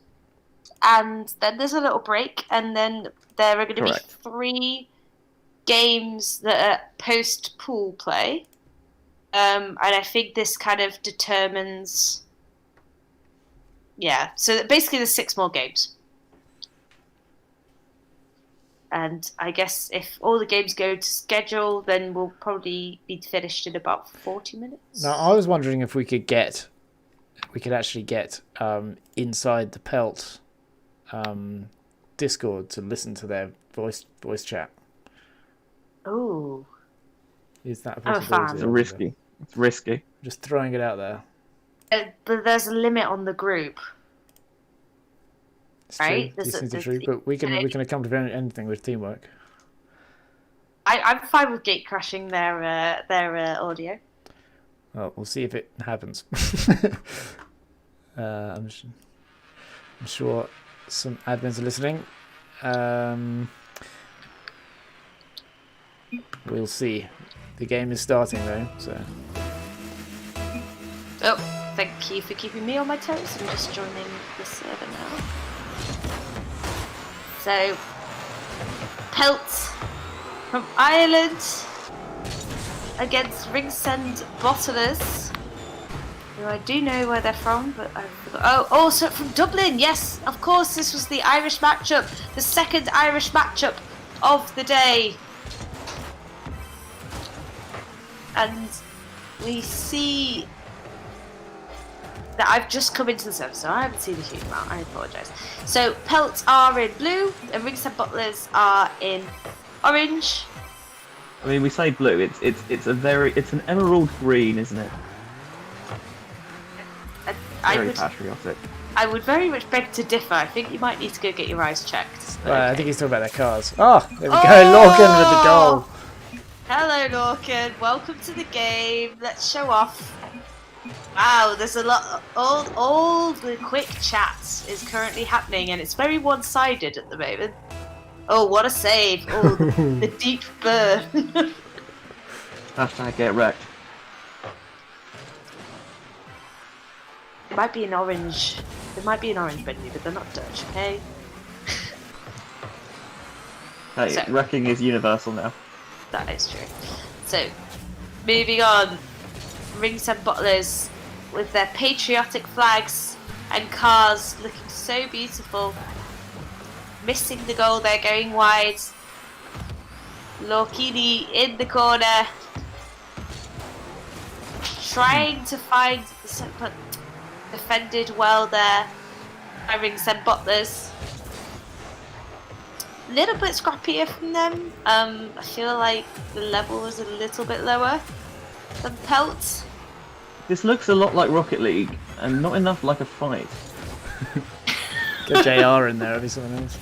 and then there's a little break, and then there are going to be 3 games that are post pool play. And I think this kind of determines. Yeah, so basically there's 6 more games. And I guess if all the games go to schedule, then we'll probably be finished in about 40 minutes. Now, I was wondering if we could actually get inside the Pelt Discord to listen to their voice chat. Oh. Is that a I'm a possibility? fan. It's risky. Just throwing it out there. But there's a limit on the group. It's right? True. This is true, but we can accomplish anything with teamwork. I'm fine with gate crashing their audio. Well, we'll see if it happens. I'm sure some admins are listening. We'll see. The game is starting though, so. Oh, thank you for keeping me on my toes. I'm just joining the server now. So, Pelt from Ireland against Ringsend Bottlers, who I do know where they're from, but I forgot. Oh, also from Dublin. Yes, of course, this was the Irish matchup, the second Irish matchup of the day. And we see that I've just come into the server, so I haven't seen a huge amount. I apologise. So Pelts are in blue, and Ringsend Bottlers are in orange. I mean, we say blue. It's an emerald green, isn't it? Very patriotic. I would very much beg to differ. I think you might need to go get your eyes checked. I think he's talking about their cars. Oh, there we go. Lorcan with the goal. Hello, Lorcan. Welcome to the game. Let's show off. Wow, there's a lot. All the quick chats is currently happening, and it's very one-sided at the moment. Oh, what a save! Oh, the deep burn. Hashtag get wrecked. It might be an orange. There might be an orange Benji, but they're not Dutch, okay? Hey, So- wrecking is universal now. That is true. So, moving on. Ringsend Bottlers with their patriotic flags and cars looking so beautiful. Missing the goal there, going wide. Lorkini in the corner. Trying to find the but defended well there. by Rings and Bottlers. A little bit scrappier from them. I feel like the level was a little bit lower than Pelt. This looks a lot like Rocket League, and not enough like a fight. Get JR in there, or someone else.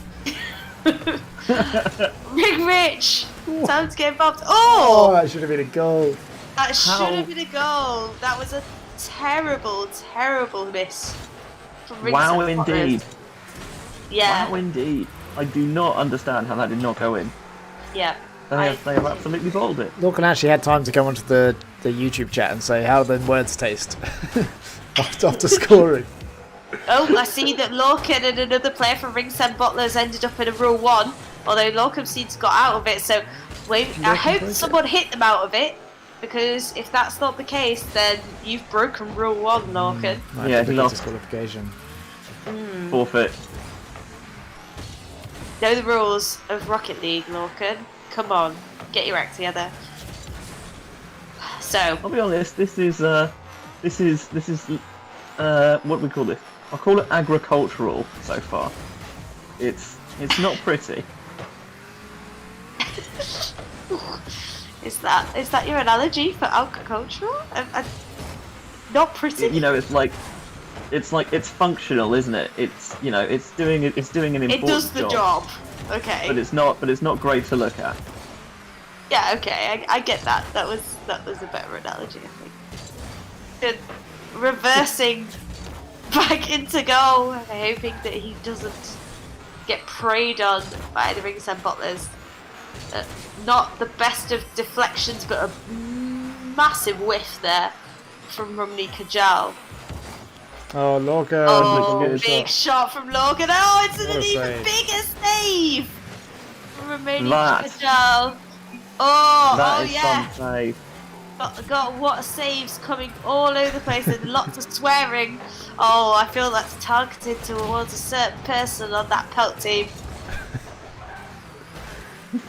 Rig Rich! Time to get involved. Oh, Oh! that should have been a goal. That should have been a goal. That was a terrible, terrible miss. From Rings Wow, and Bottlers. indeed. Yeah. Wow, indeed. I do not understand how that did not go in. Yeah. They have absolutely bottled it. Lorcan actually had time to come onto the YouTube chat and say, how do the words taste? after scoring. Oh, I see that Lorcan and another player from Rings and Bottlers ended up in a Rule 1, although Lorcan seems to got out of it, so I hope someone hit them out of it, because if that's not the case, then you've broken Rule 1, Lorcan. Yeah, he lost. Disqualification. Forfeit. Know the rules of Rocket League, Lorcan. Come on, get your act together. So, I'll be honest. This is what do we call this? I'll call it agricultural so far. It's not pretty. is that your analogy for agricultural? Not pretty. You know, it's functional, isn't it? It's doing an important It does the job. Okay. But it's not great to look at. Yeah. Okay. I get that. That was a better analogy, I think. Good. Reversing back into goal, hoping that he doesn't get preyed on by the Rings and Bottlers. Not the best of deflections, but a massive whiff there from Romney Kajal. Oh, Lorcan. Oh, big shot from Lorcan. Oh, it's an even save. bigger save from Romney That- Kajal. Oh, That is yeah. some save. Got what saves coming all over the place and lots of swearing. Oh, I feel that's targeted towards a certain person on that Pelt team.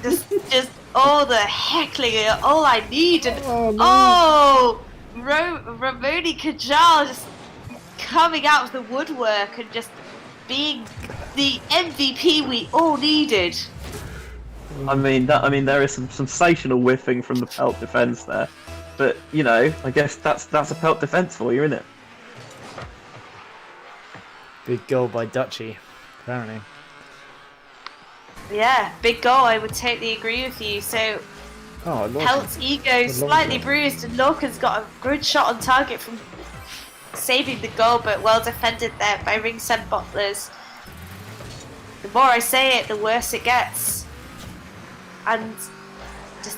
just all the heckling, all I need. And, Ramoni Kajal just coming out of the woodwork and just being the MVP we all needed. I mean, there is some sensational whiffing from the Pelt defence there, but I guess that's a Pelt defence for you, isn't it? Big goal by Dutchy, apparently. Yeah, big goal. I would totally agree with you. So Oh, Lorcan. Pelt's ego slightly bruised, and Lorcan's got a good shot on target from saving the goal, but well defended there by Rings and Bottlers. The more I say it, the worse it gets. And just,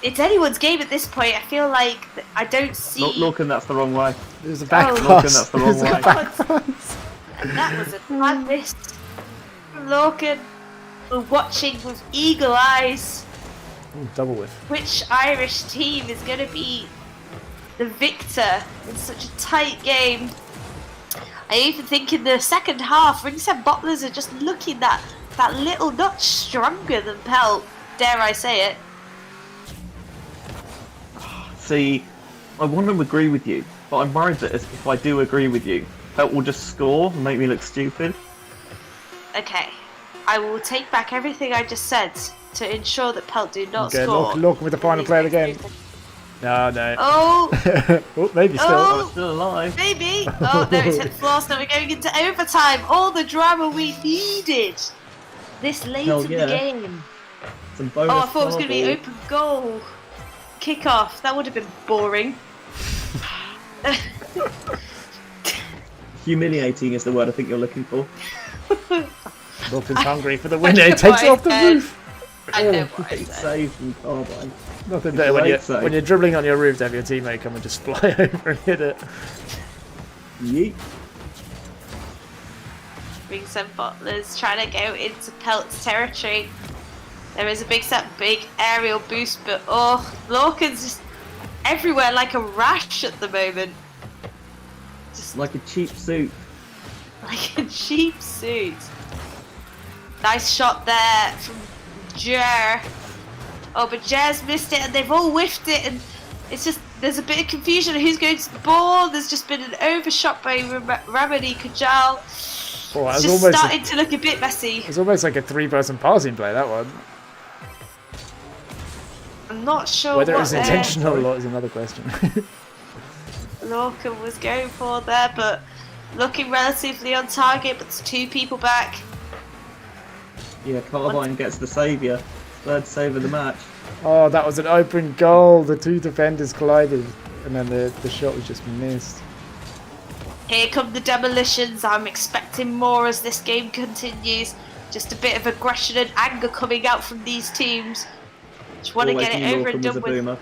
it's anyone's game at this point. I feel like I don't see. Lorcan, that's the wrong way. There's a back Oh, pass. Lorcan, that's the wrong There's a way. back pass. And that was a bad miss from Lorcan. We're watching with eagle eyes Ooh, double whiff. which Irish team is going to be the victor in such a tight game. I even think in the second half, Rings and Bottlers are just looking that little notch stronger than Pelt, dare I say it. See, I want to agree with you, but I'm worried that if I do agree with you, Pelt will just score and make me look stupid. Okay, I will take back everything I just said to ensure that Pelt do not Okay, score. Lorcan with the final player again. No. Oh, Oh, maybe still. Oh. Still alive. maybe. Oh, no, it's hit the floor, so we're going into overtime. All the drama we needed this late Hell in yeah. the game. Some bonus Oh, I thought it was going to be marble. open goal. Kick-off. That would have been boring. Humiliating is the word I think you're looking for. Lorcan's hungry for the I win. know It takes it what off the I said. roof. I know what I Great said. save from Carbine. Nothing better when Great save. you're dribbling on your roof to have your teammate come and just fly over and hit it. Yeet. Rings and Bottlers trying to go into Pelt's territory. There is a big aerial boost, but Lorcan's just everywhere like a rash at the moment. Just Like a cheap suit. like a cheap suit. Nice shot there from Jer. Oh, but Jer's missed it and they've all whiffed it, and it's just there's a bit of confusion of who's going to the ball. There's just been an overshot by Ramani Kajal. Oh, It's it's just almost starting to look a bit messy. it's almost like a 3-person passing play, that one. I'm not sure Whether it what was intentional or not is another question. Lorcan was going for there, but looking relatively on target, but there's 2 people back. Yeah, Carbine gets the saviour. Third save of the match. Oh, that was an open goal. The 2 defenders collided, and then the shot was just missed. Here come the demolitions. I'm expecting more as this game continues. Just a bit of aggression and anger coming out from these teams. Just want to get it over and done with.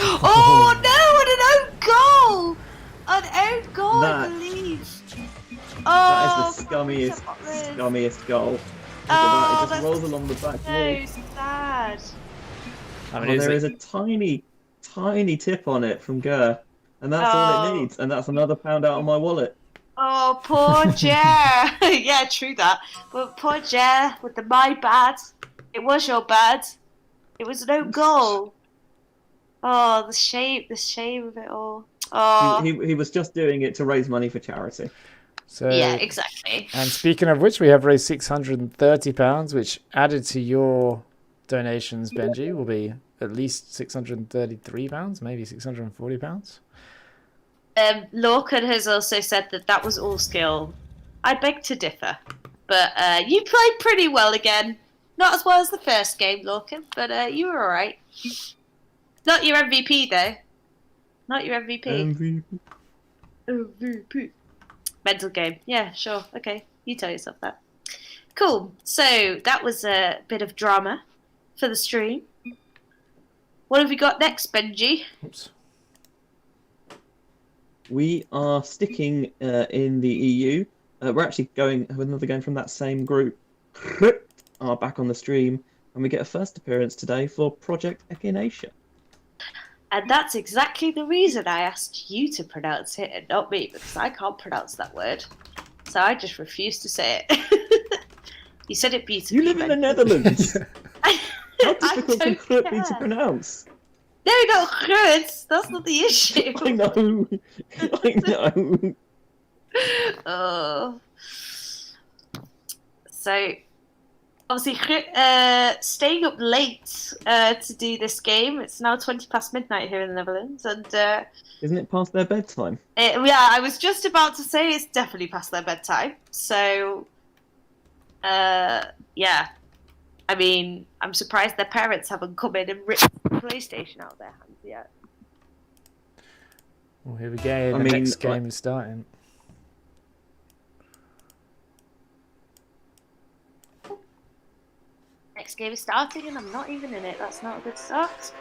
Oh no! An own goal, I believe. That is the scummiest goal. Look at that, it just rolls along the back wall. So sad. I mean, There is a tiny tip on it from Gurr, and that's all it needs, and that's another £1 out of my wallet. Oh, poor Jer. Yeah, true that. But poor Jer with the my bad. It was your bad. It was no goal. Oh, the shame of it all. Oh. He was just doing it to raise money for charity. So, yeah, exactly. And speaking of which, we have raised £630, which added to your donations, Benji, will be at least £633, maybe £640. Lorcan has also said that was all skill. I beg to differ. But you played pretty well again. Not as well as the first game, Lorcan, but you were alright. Not your MVP, though. Not your MVP. MVP. Mental game. Yeah, sure. Okay. You tell yourself that. Cool. So, that was a bit of drama for the stream. What have we got next, Benji? Oops. We are sticking in the EU. We're actually going with another game from that same group. Are back on the stream, and we get a first appearance today for Project Echinacea. And that's exactly the reason I asked you to pronounce it and not me, because I can't pronounce that word. So I just refuse to say it. You said it beautifully. You live in the Netherlands. How difficult can it be to pronounce? No, not good. That's not the issue. I know. I know. Oh. So, obviously, staying up late to do this game. It's now 20 past midnight here in the Netherlands, and isn't it past their bedtime? Yeah, I was just about to say it's definitely past their bedtime. So, yeah. I mean, I'm surprised their parents haven't come in and ripped the PlayStation out of their hands yet. Well, here we go. The next game is starting. Next game is starting and I'm not even in it. That's not a good start.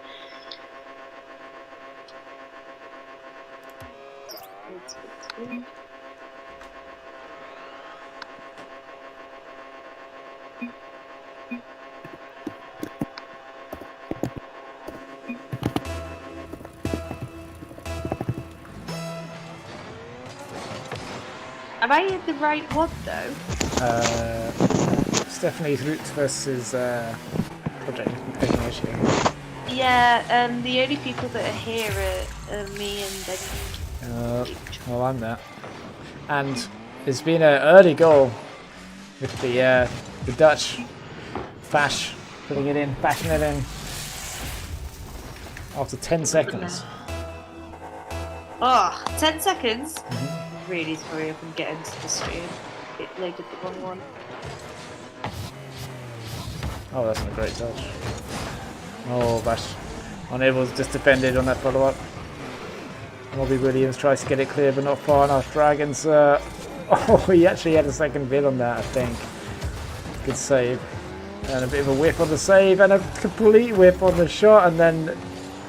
Am I in the right one though? It's definitely Roots versus Project Echinacea. Yeah, the only people that are here are me and Benji. Well, I'm that. And it's been an early goal with the Dutch Fash putting it in, bashing it in after 10 seconds. Oh, 10 seconds? Mm-hmm. Really sorry if I'm getting to the stream. It loaded the wrong one. Oh, that's a great touch. Oh, Bash. Unable to just defended on that follow-up. Robbie Williams tries to get it clear, but not far enough. Dragons, oh, he actually had a second bid on that, I think. Good save. And a bit of a whiff on the save, and a complete whiff on the shot, and then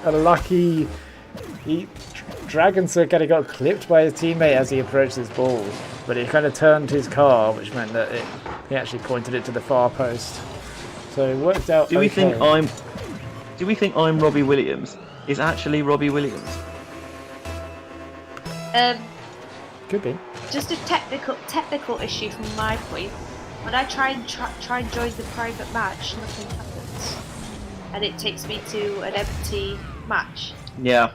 a lucky... Dragons kind of got clipped by his teammate as he approached his ball, but it kind of turned his car, which meant that he actually pointed it to the far post. So it worked out. Do we think I'm Robbie Williams? Is actually Robbie Williams? Could be. Just a technical issue from my point. When I try and join the private match, nothing happens, and it takes me to an empty match. Yeah.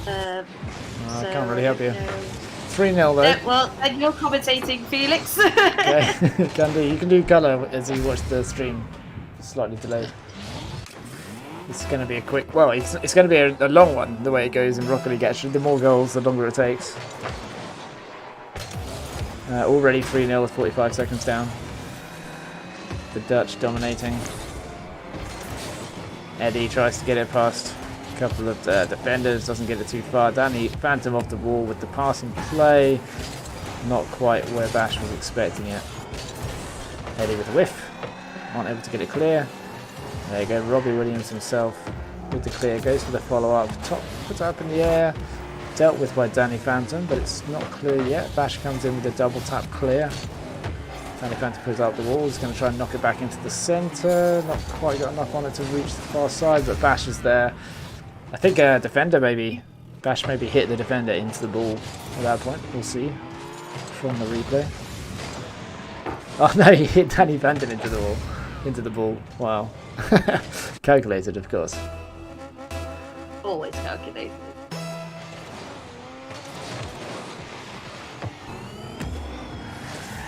I can't really help you. 3-0 though. Well, and you're commentating, Felix. Okay. You can do colour as you watch the stream. Slightly delayed. It's going to be a quick... Well, it's going to be a long one, the way it goes in Rocket League, actually. The more goals, the longer it takes. Already 3-0 with 45 seconds down. The Dutch dominating. Eddie tries to get it past a couple of defenders, doesn't get it too far. Danny Phantom off the wall with the passing play. Not quite where Bash was expecting it. Eddie with a whiff. Aren't able to get it clear. There you go, Robbie Williams himself with the clear. Goes for the follow-up. Top, puts it up in the air. Dealt with by Danny Phantom, but it's not clear yet. Bash comes in with a double tap clear. Danny Phantom puts up the wall. He's going to try and knock it back into the centre. Not quite got enough on it to reach the far side, but Bash is there. I think a defender maybe. Bash maybe hit the defender into the ball at that point. We'll see from the replay. Oh no, he hit Danny Phantom into the wall. Into the ball. Wow. Calculated, of course. Always calculated.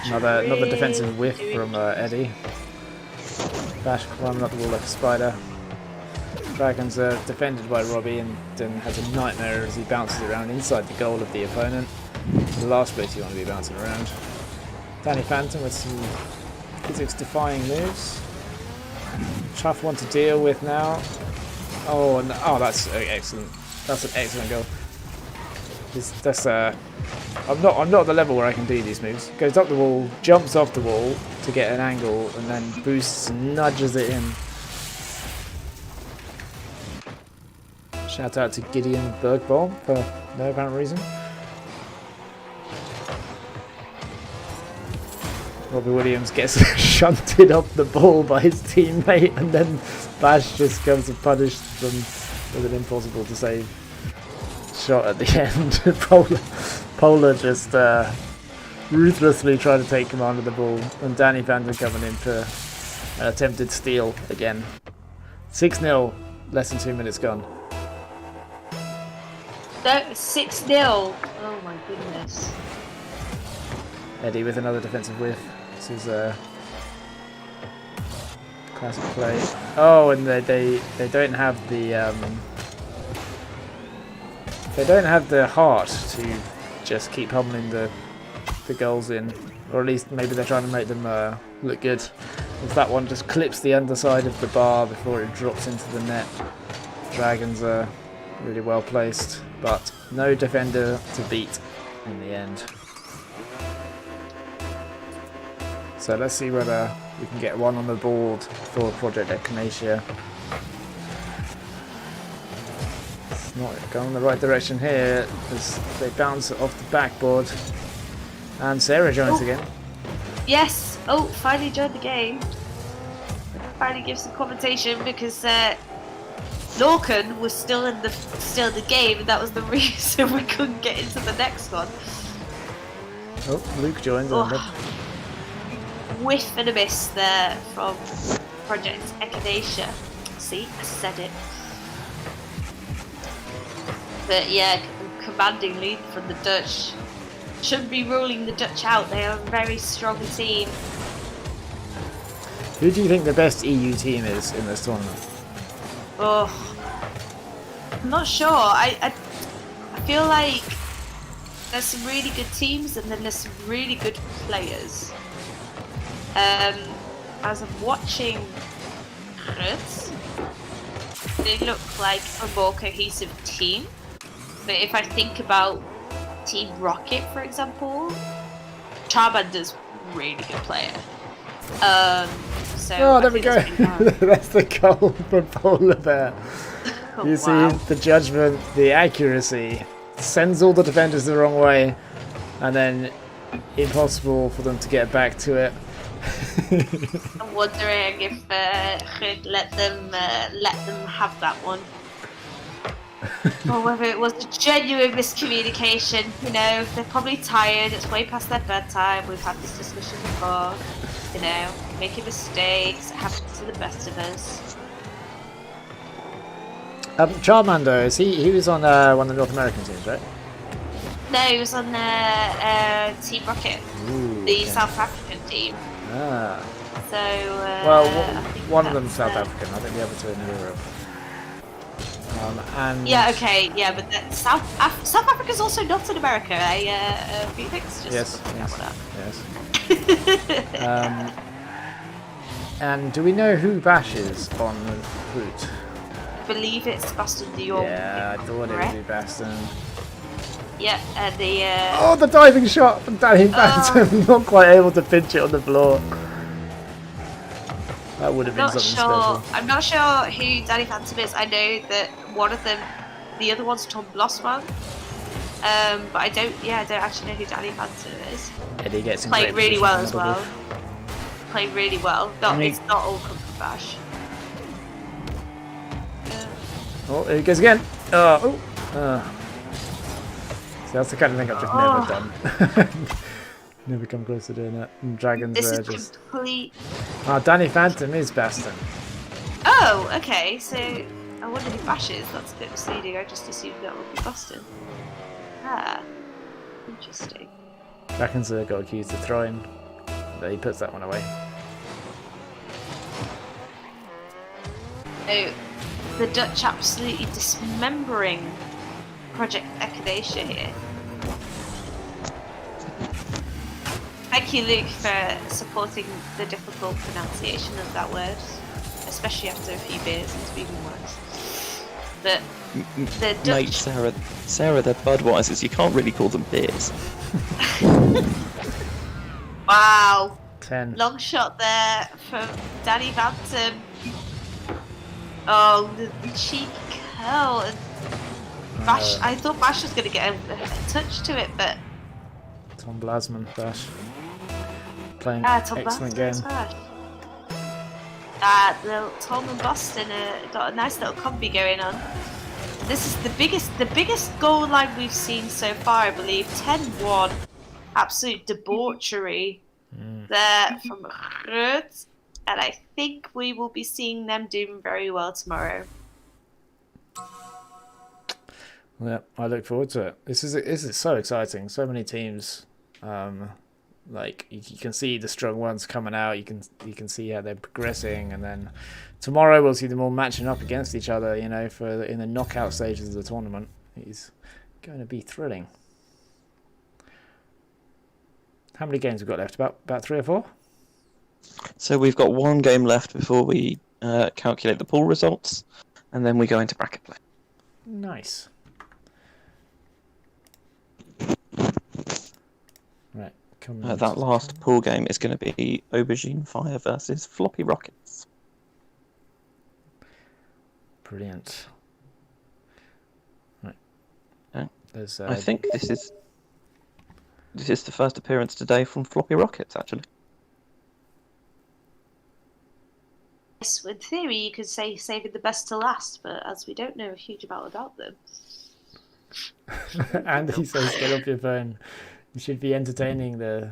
Another defensive whiff from Eddie. Bash climbing up the wall like a spider. Dragons are defended by Robbie and then has a nightmare as he bounces around inside the goal of the opponent. The last place you want to be bouncing around. Danny Phantom with some physics-defying moves. Tough one to deal with now. Oh, and, oh, that's excellent. That's an excellent goal. I'm not at the level where I can do these moves. Goes up the wall, jumps off the wall to get an angle, and then boosts and nudges it in. Shout out to Gideon Bergbaum for no apparent reason. Robbie Williams gets shunted off the ball by his teammate, and then Bash just comes to punish them with an impossible to save shot at the end. Polar just ruthlessly trying to take command of the ball, and Danny Phantom coming in for an attempted steal again. 6-0, less than 2 minutes gone. 6-0. Oh my goodness. Eddie with another defensive whiff. This is a classic play. Oh, and they don't have the heart to just keep pummeling the goals in, or at least maybe they're trying to make them look good. If that one just clips the underside of the bar before it drops into the net. Dragons are really well placed, but no defender to beat in the end. So let's see whether we can get one on the board for Project Echinacea. It's not going in the right direction here as they bounce it off the backboard. And Sarah joins again. Yes. Oh, finally joined the game. Finally gives some commentation because Lorcan was still in the game, and that was the reason we couldn't get into the next one. Oh, Luke joins. Whiff and a miss there from Project Echinacea. See, I said it. But yeah, commanding lead from the Dutch. Shouldn't be ruling the Dutch out. They are a very strong team. Who do you think the best EU team is in this tournament? Oh, I'm not sure. I feel like there's some really good teams and then there's some really good players. As I'm watching it, they look like a more cohesive team. But if I think about Team Rocket, for example, Charmander's a really good player. So there we go. That's the goal from Polar Bear. You see the judgment, the accuracy, sends all the defenders the wrong way, and then impossible for them to get back to it. I'm wondering if Hood let them have that one, or whether it was a genuine miscommunication. You know, they're probably tired. It's way past their bedtime. We've had this discussion before. You know, making mistakes. It happens to the best of us. Charmander, he was on one of the North American teams, right? No, he was on Team Rocket, the South African team. Ah. So, Well, I think one of them's that's, South African. I think the other two are in Europe. And yeah, okay, yeah, but South Africa's also not in America, Felix? Just yes, that yes. And do we know who Bash is on the route? I believe it's Boston, New York. Yeah, I thought it would be Baston. Yeah, and the... Oh, the diving shot from Danny Phantom! Not quite able to pinch it on the floor. That would have been something special. I'm not sure who Danny Phantom is. I know that one of them, the other one's Tom Blossman. But I don't actually know who Danny Phantom is. Yeah, he gets played really well as well. Played really well. It's not all come from Bash. Oh, here he goes again. See, that's the kind of thing I've just never done. Never come close to doing that. And Dragons This are is just... complete... Oh, Danny Phantom is Baston. Oh, okay, so I wonder who Bash is. That's a bit misleading. I just assumed that would be Boston. Ah, interesting. Dragons got accused of throwing, but he puts that one away. Oh, the Dutch absolutely dismembering Project Echinacea here. Thank you, Luke, for supporting the difficult pronunciation of that word, especially after a few beers. It's even worse. But the Dutch... Mate, Sarah, they're Budweisers. You can't really call them beers. Wow. 10. Long shot there from Danny Phantom. Oh, the cheeky curl. And Bash, I thought Bash was going to get a touch to it, but... Tom Blasman, Bash. Playing Tom excellent game. Little Tom and Boston got a nice little combi going on. This is the biggest goal line we've seen so far, I believe. 10-1. Absolute debauchery there from Ruud. And I think we will be seeing them doing very well tomorrow. Yeah, I look forward to it. This is so exciting. So many teams. Like you can see the strong ones coming out. You can see how they're progressing, and then tomorrow we'll see them all matching up against each other. You know, in the knockout stages of the tournament. It's going to be thrilling. How many games have we got left? About 3 or 4. So we've got one game left before we calculate the pool results, and then we go into bracket play. Nice. Right. That last pool game is going to be Aubergine Fire versus Floppy Rockets. Brilliant. Right. Yeah. There's, I think this is the first appearance today from Floppy Rockets, actually. Yes, in theory you could say saving the best to last, but as we don't know a huge amount about them. Andy says, get off your phone. You should be entertaining the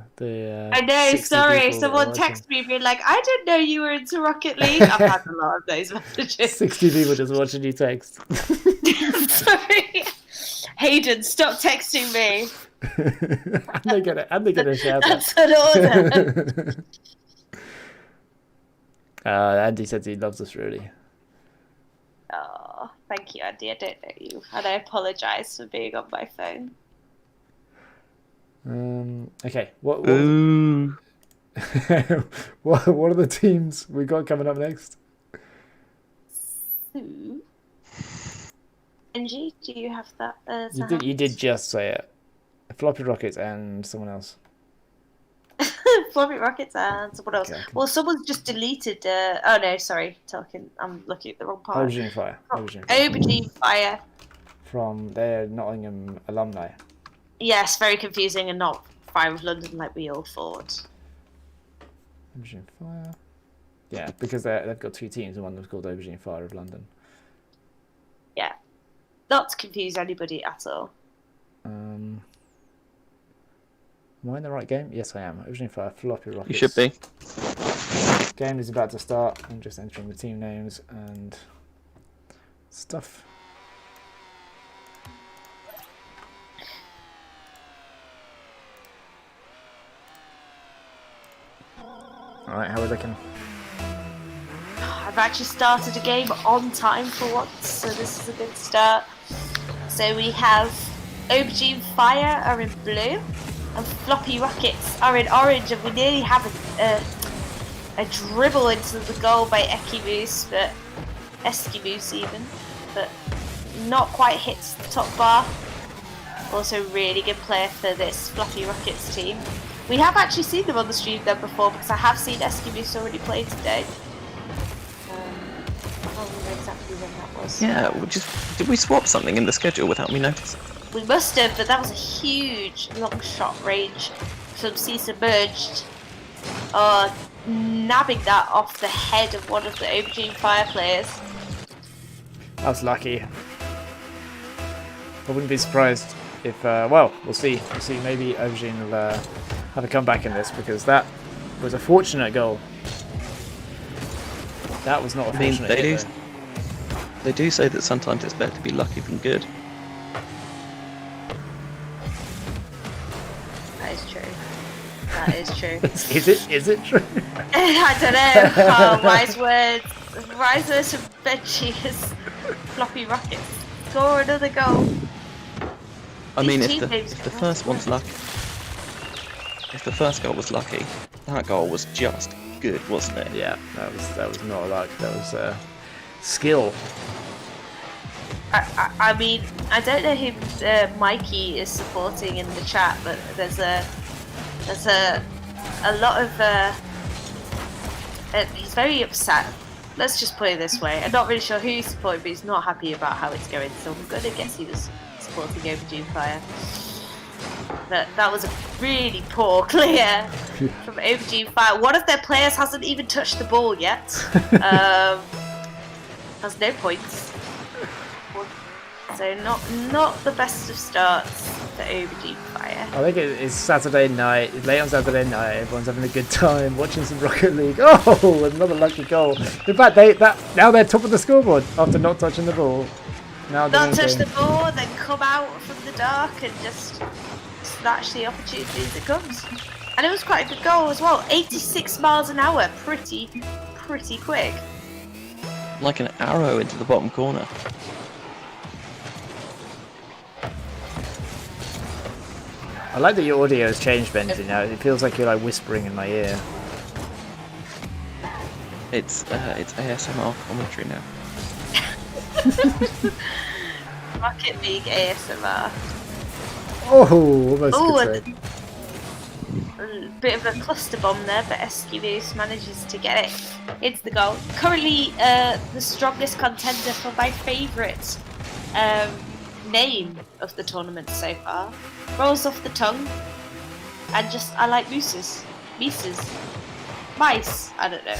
I know, 60 sorry. people that are Someone watching. texted me being like, I didn't know you were into Rocket League. I've had a lot of those messages. 60 people just watching you text. Sorry. Hayden, stop texting me. and they're gonna shout That's an order. Andy says he loves us really. Oh, thank you, Andy. I don't know you. And I apologise for being on my phone. Okay. What what are the teams we got coming up next? Benji, do you have that? You did just say it. Floppy Rockets and someone else. Floppy Rockets and someone else. Okay. Well, someone's just deleted. Oh no, sorry, I'm looking at the wrong part. Aubergine Fire. Aubergine Fire. From their Nottingham alumni. Yes, very confusing and not Fire of London like we all thought. Aubergine Fire. Yeah, because they've got 2 teams and one of them's called Aubergine Fire of London. Yeah, not to confuse anybody at all. Am I in the right game? Yes, I am. Aubergine Fire, Floppy Rockets. You should be. Game is about to start. I'm just entering the team names and stuff. Alright, how are we looking? I've actually started a game on time for once, so this is a good start. So we have Aubergine Fire are in blue, and Floppy Rockets are in orange, and we nearly have a dribble into the goal by Eskimoose, but not quite hits the top bar. Also really good player for this Floppy Rockets team. We have actually seen them on the stream then before, because I have seen Eskimoose already play today. I don't remember exactly when that was. Yeah, did we swap something in the schedule without me noticing? We must have, but that was a huge long shot range from C Submerged. Nabbing that off the head of one of the Aubergine Fire players. I was lucky. I wouldn't be surprised if, well, we'll see. We'll see. Maybe Aubergine will have a comeback in this, because that was a fortunate goal. That was not a fortunate hit, they do say that sometimes it's better to be lucky than good. That is true. That is true. Is it true? I don't know. Oh, wise words. Wise words from Benji's Floppy Rockets. Score another goal. I mean, if the first one's lucky, if the first goal was lucky, that goal was just good, wasn't it? Yeah, that was not luck. That was skill. I mean, I don't know who Mikey is supporting in the chat, but there's a lot of he's very upset. Let's just put it this way. I'm not really sure who he's supporting, but he's not happy about how it's going. So I'm going to guess he was supporting Aubergine Fire. That was a really poor clear from Aubergine Fire. One of their players hasn't even touched the ball yet. Has no points. So not the best of starts for Aubergine Fire. I think it's Saturday night, late on Saturday night, everyone's having a good time, watching some Rocket League. Oh, another lucky goal. In fact, now they're top of the scoreboard after not touching the ball. Now not touch the ball, then come out from the dark and just snatch the opportunity as it comes. And it was quite a good goal as well. 86 miles an hour, pretty quick. Like an arrow into the bottom corner. I like that your audio has changed, Benji, now. It feels like you're like whispering in my ear. It's ASMR commentary now. Rocket League ASMR. Oh, almost good. A bit of a cluster bomb there, but Eskimoose manages to get it into the goal. Currently, the strongest contender for my favourite name of the tournament so far. Rolls off the tongue, and just I like mooses, mice. I don't know.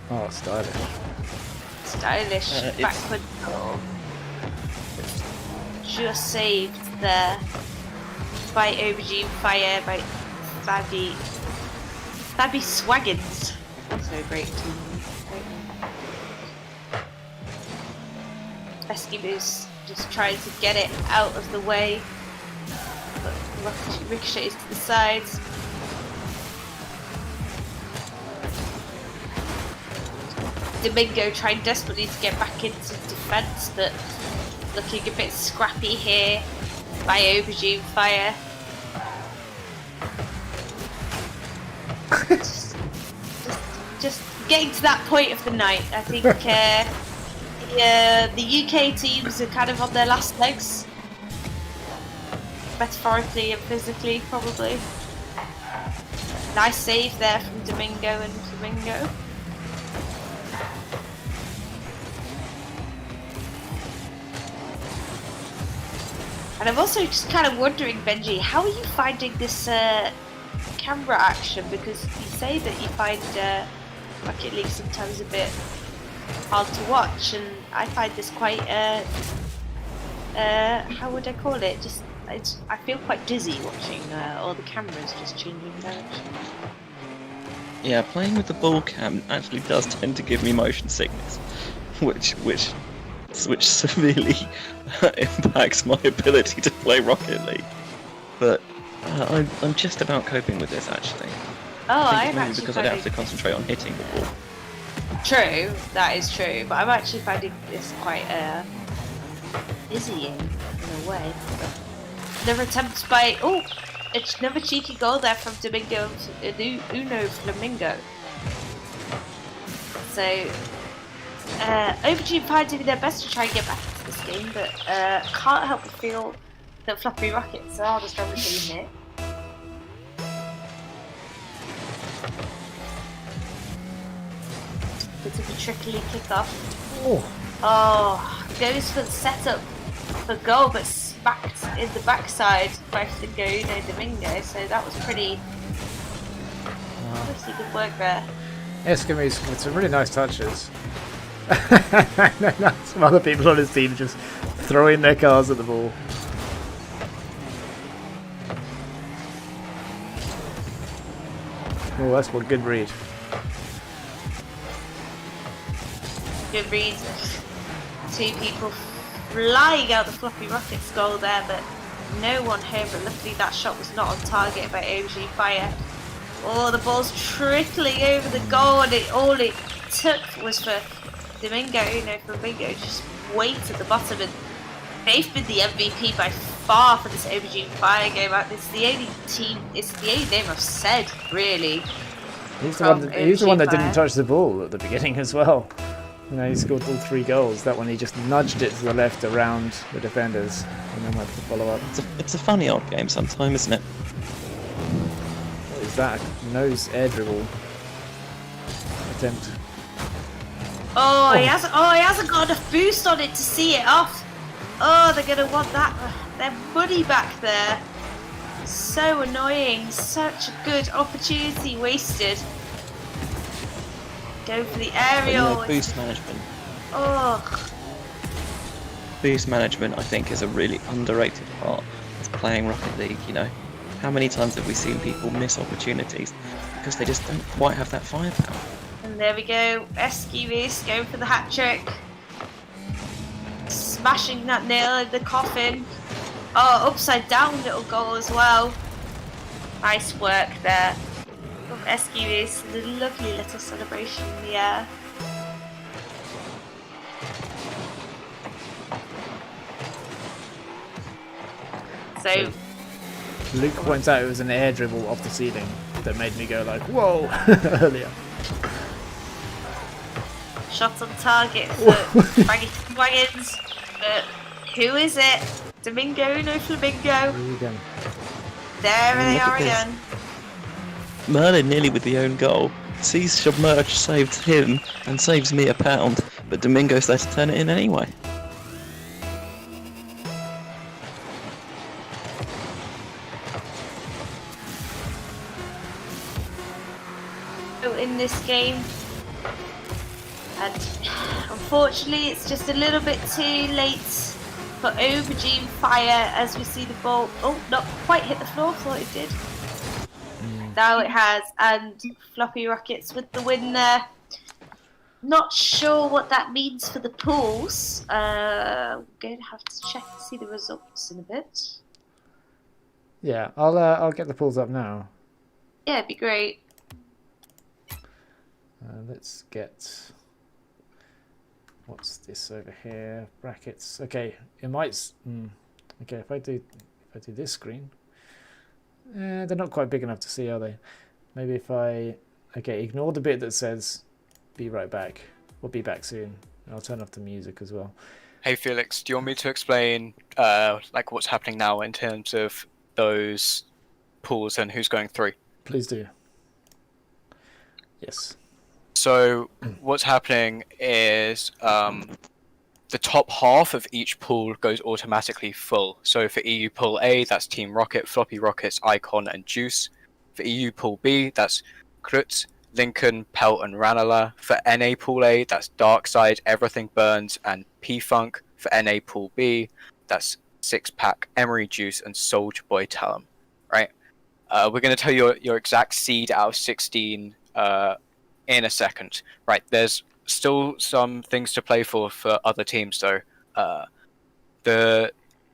Oh, Stylish backward goal. Just saved there by Aubergine Fire by Fabby Swaggins. Also a great team. Eskimoose just trying to get it out of the way, but ricochets to the sides. Domingo trying desperately to get back into defence, but looking a bit scrappy here by Aubergine Fire. just getting to that point of the night. I think the UK teams are kind of on their last legs, metaphorically and physically, probably. Nice save there from Domingo and Flamingo. And I'm also just kind of wondering, Benji, how are you finding this camera action? Because you say that you find Rocket League sometimes a bit hard to watch, and I find this quite, how would I call it? Just, I feel quite dizzy watching all the cameras just changing direction. Yeah, playing with the ball cam actually does tend to give me motion sickness, which severely impacts my ability to play Rocket League. But I'm just about coping with this actually. Oh, I think I'm it's mainly actually because I don't have to finding... concentrate on hitting the ball. True, that is true, but I'm actually finding this quite dizzying in a way. Another attempt by... Oh! It's another cheeky goal there from Domingo Uno Flamingo. So, Aubergine Fire doing their best to try and get back into this game, but can't help but feel that Floppy Rockets are the stronger team here. Bit of a trickly kick-off. Oh, goes for the setup for goal, but smacked in the backside by Flamingo Uno Domingo, so that was pretty good work there. It's going to be some really nice touches. Some other people on his team just throwing their cars at the ball. Oh, that's one good read. Good read. Two people flying out the Floppy Rockets goal there, but no one home. But luckily that shot was not on target by Aubergine Fire. Oh, the ball's trickling over the goal, and all it took was for Domingo Uno Flamingo just wait at the bottom, and they've been the MVP by far for this Aubergine Fire game. It's the only team, it's the only name I've said, really. He's the one that didn't touch the ball at the beginning as well. You know, he scored all 3 goals. That one, he just nudged it to the left around the defenders and then went to follow up. It's a funny old game sometimes, isn't it? What is that? Nose air dribble attempt. Oh, he hasn't got enough boost on it to see it off. Oh, they're going to want their money back there. So annoying. Such a good opportunity wasted. Go for the aerial. But, boost management. Oh. Boost management, I think, is a really underrated part of playing Rocket League. You know, how many times have we seen people miss opportunities because they just don't quite have that firepower? And there we go. Esquivis going for the hat trick. Smashing that nail in the coffin. Oh, upside down little goal as well. Nice work there. Esquivis, the lovely little celebration in the air. So Luke points out it was an air dribble off the ceiling that made me go like, whoa, earlier. Shot on target for Wagons, but who is it? Domingo Uno Flamingo. There they are again. Merlin nearly with the own goal. Sees Submerge saved him and saves me £1, but Domingo's there to turn it in anyway. In this game, and unfortunately it's just a little bit too late for Aubergine Fire as we see the ball not quite hit the floor. Thought it did. Now it has, and Floppy Rockets with the win there. Not sure what that means for the pools. I'm going to have to check to see the results in a bit. Yeah, I'll get the pools up now. Yeah, it'd be great. Let's get, what's this over here? Brackets. Okay, it might. Okay, if I do this screen, they're not quite big enough to see, are they? Maybe if I ignore the bit that says "be right back" or "be back soon." I'll turn off the music as well. Hey Felix, do you want me to explain like what's happening now in terms of those pools and who's going through? Please do. Yes. So what's happening is the top half of each pool goes automatically full. So for EU Pool A, that's Team Rocket, Floppy Rockets, Icon, and Juice. For EU Pool B, that's Krutz, Lincoln, Pelt, and Ranala. For NA Pool A, that's Darkside, Everything Burns, and P-Funk. For NA Pool B, that's Six Pack, Emory Juice, and Soldier Boy Talum. Right? We're going to tell you your exact seed out of 16 in a second. Right, there's still some things to play for other teams though. The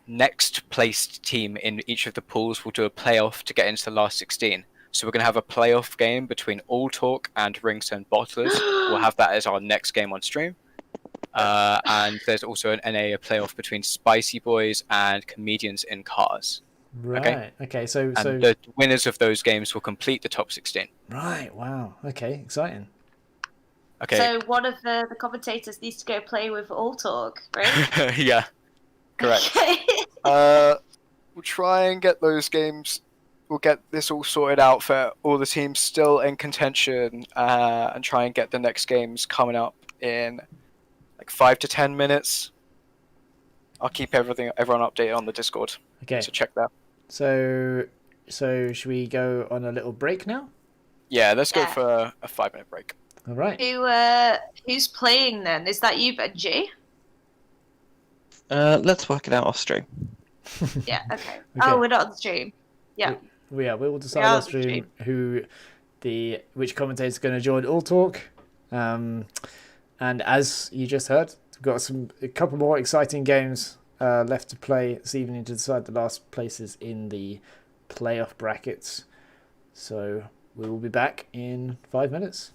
next placed team in each of the pools will do a playoff to get into the last 16. So we're going to have a playoff game between All Talk and Ringstone Bottlers. We'll have that as our next game on stream. And there's also an NA playoff between Spicy Boys and Comedians in Cars. Right. Okay. So the winners of those games will complete the top 16. Right. Wow. Okay. Exciting. Okay. So one of the commentators needs to go play with All Talk, right? Yeah. Correct. Okay. We'll try and get those games. We'll get this all sorted out for all the teams still in contention, and try and get the next games coming up in like 5 to 10 minutes. I'll keep everyone updated on the Discord. Okay. So check that. So should we go on a little break now? Yeah, let's go for a 5-minute break. All right. Who's playing then? Is that you, Benji? Let's work it out off stream. Yeah. Okay. Oh, we're not on stream. Yeah. We will decide on stream which commentator is going to join All Talk. And as you just heard, we've got a couple more exciting games left to play this evening to decide the last places in the playoff brackets. So we will be back in 5 minutes.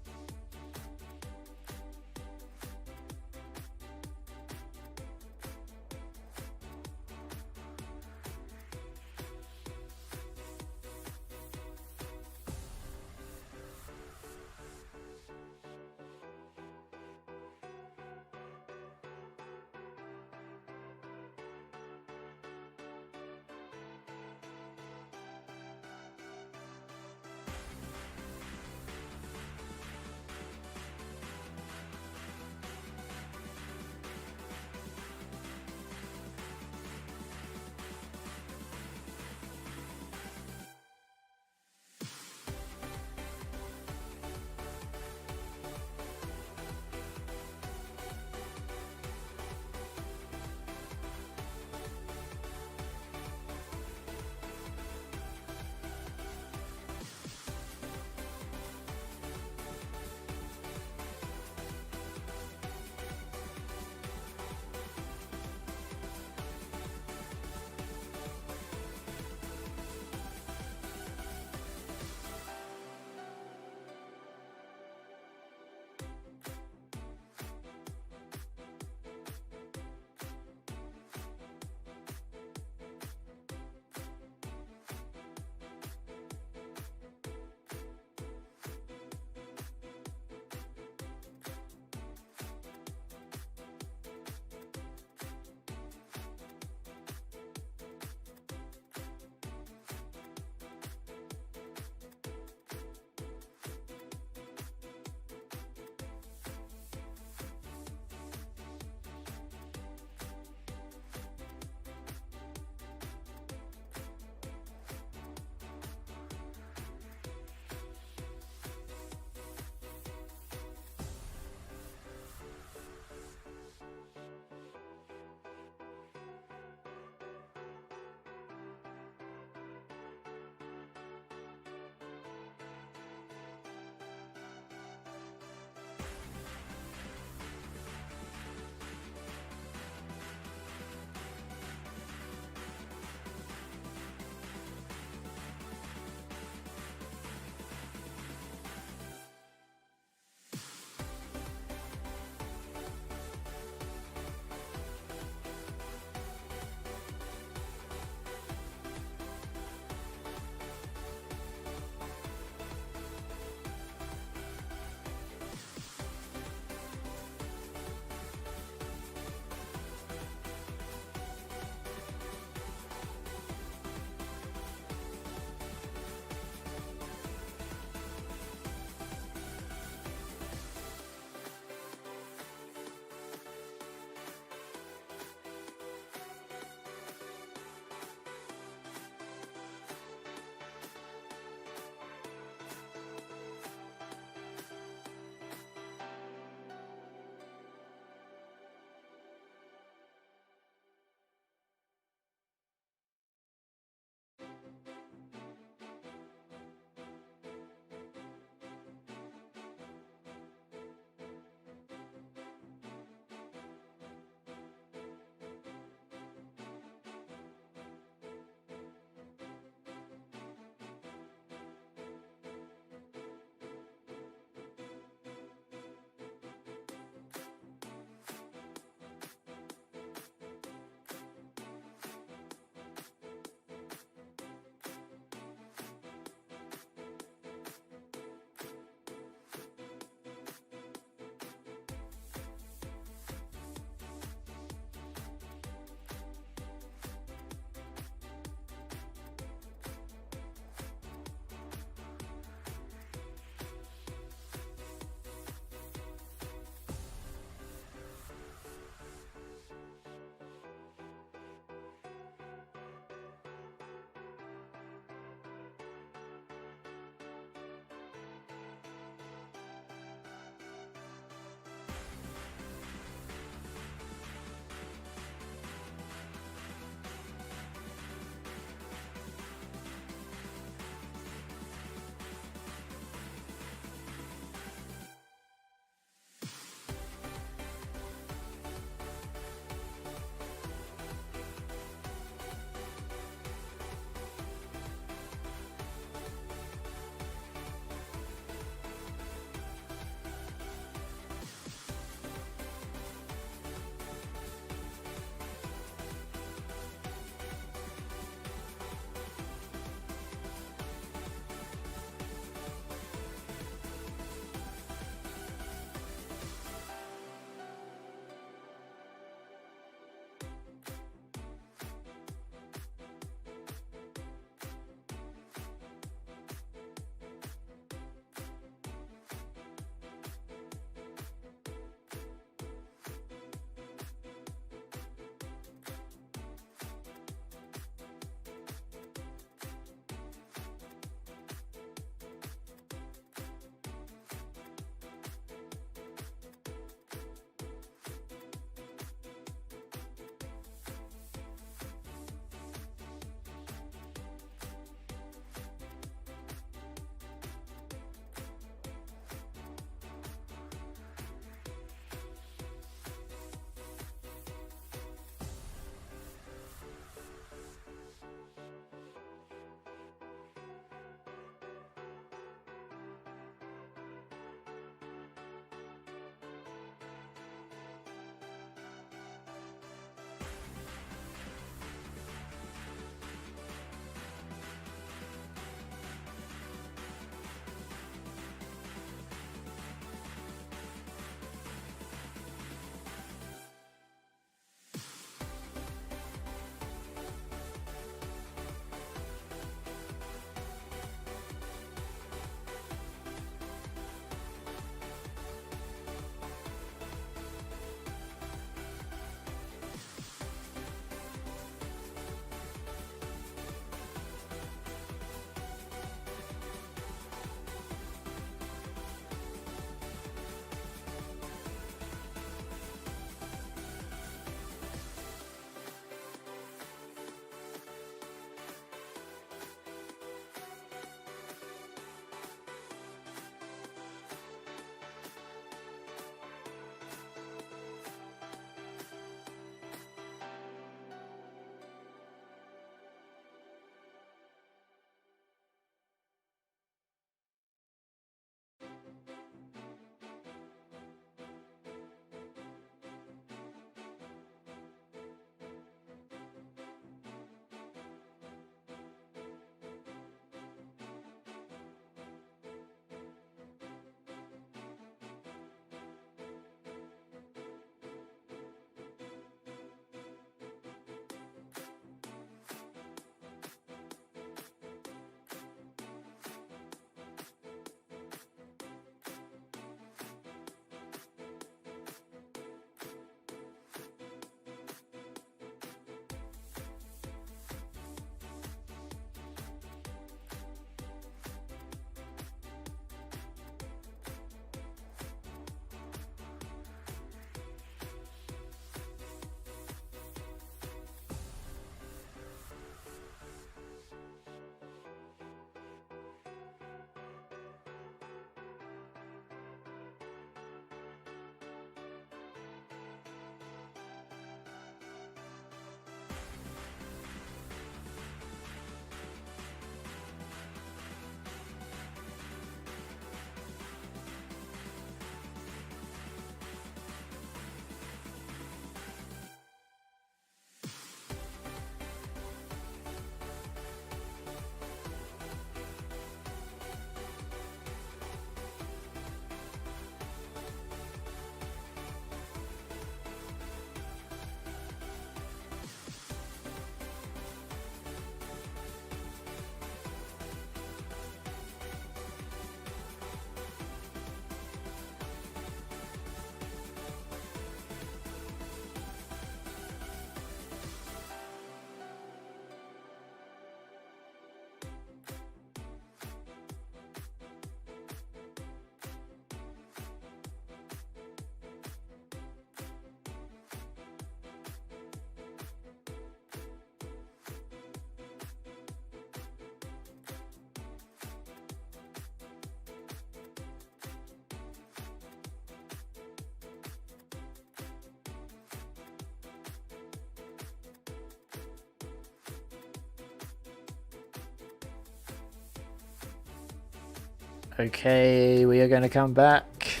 Okay, we are going to come back.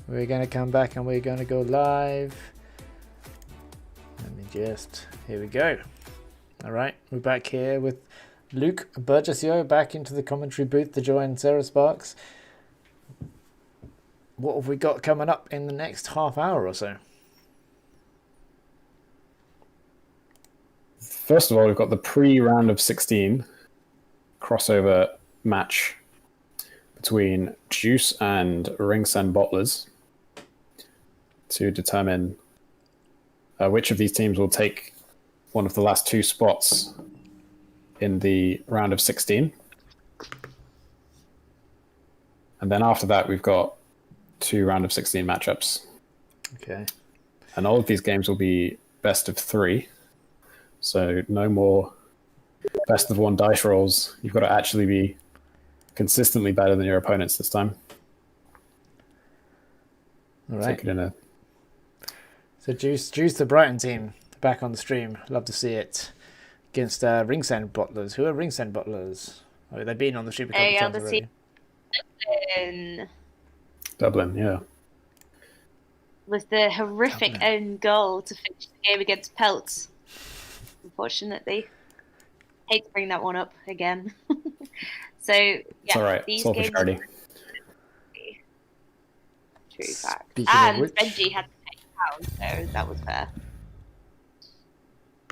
We're going to come back and we're going to go live. Let me just... Here we go. All right, we're back here with Luke Burgess back into the commentary booth to join Sarah Sparks. What have we got coming up in the next half hour or so? First of all, we've got the pre-round of 16 crossover match between Juice and Ringsend Bottlers to determine which of these teams will take one of the last two spots in the round of 16. And then after that, we've got 2 round of 16 matchups. Okay. And all of these games will be best of 3. So no more best of 1 dice rolls. You've got to actually be consistently better than your opponents this time. All right. Take it in a... So Juice, the Brighton team, back on the stream. Love to see it. Against Ringsend Bottlers. Who are Ringsend Bottlers? Oh, they've been on the stream a couple of times already. Dublin, yeah. Was the horrific own goal to finish the game against Pelts. Unfortunately. Hate to bring that one up again. So, yeah. It's alright. It's all for charity. True fact. Speaking and of which... Benji had to pay £1, so that was fair.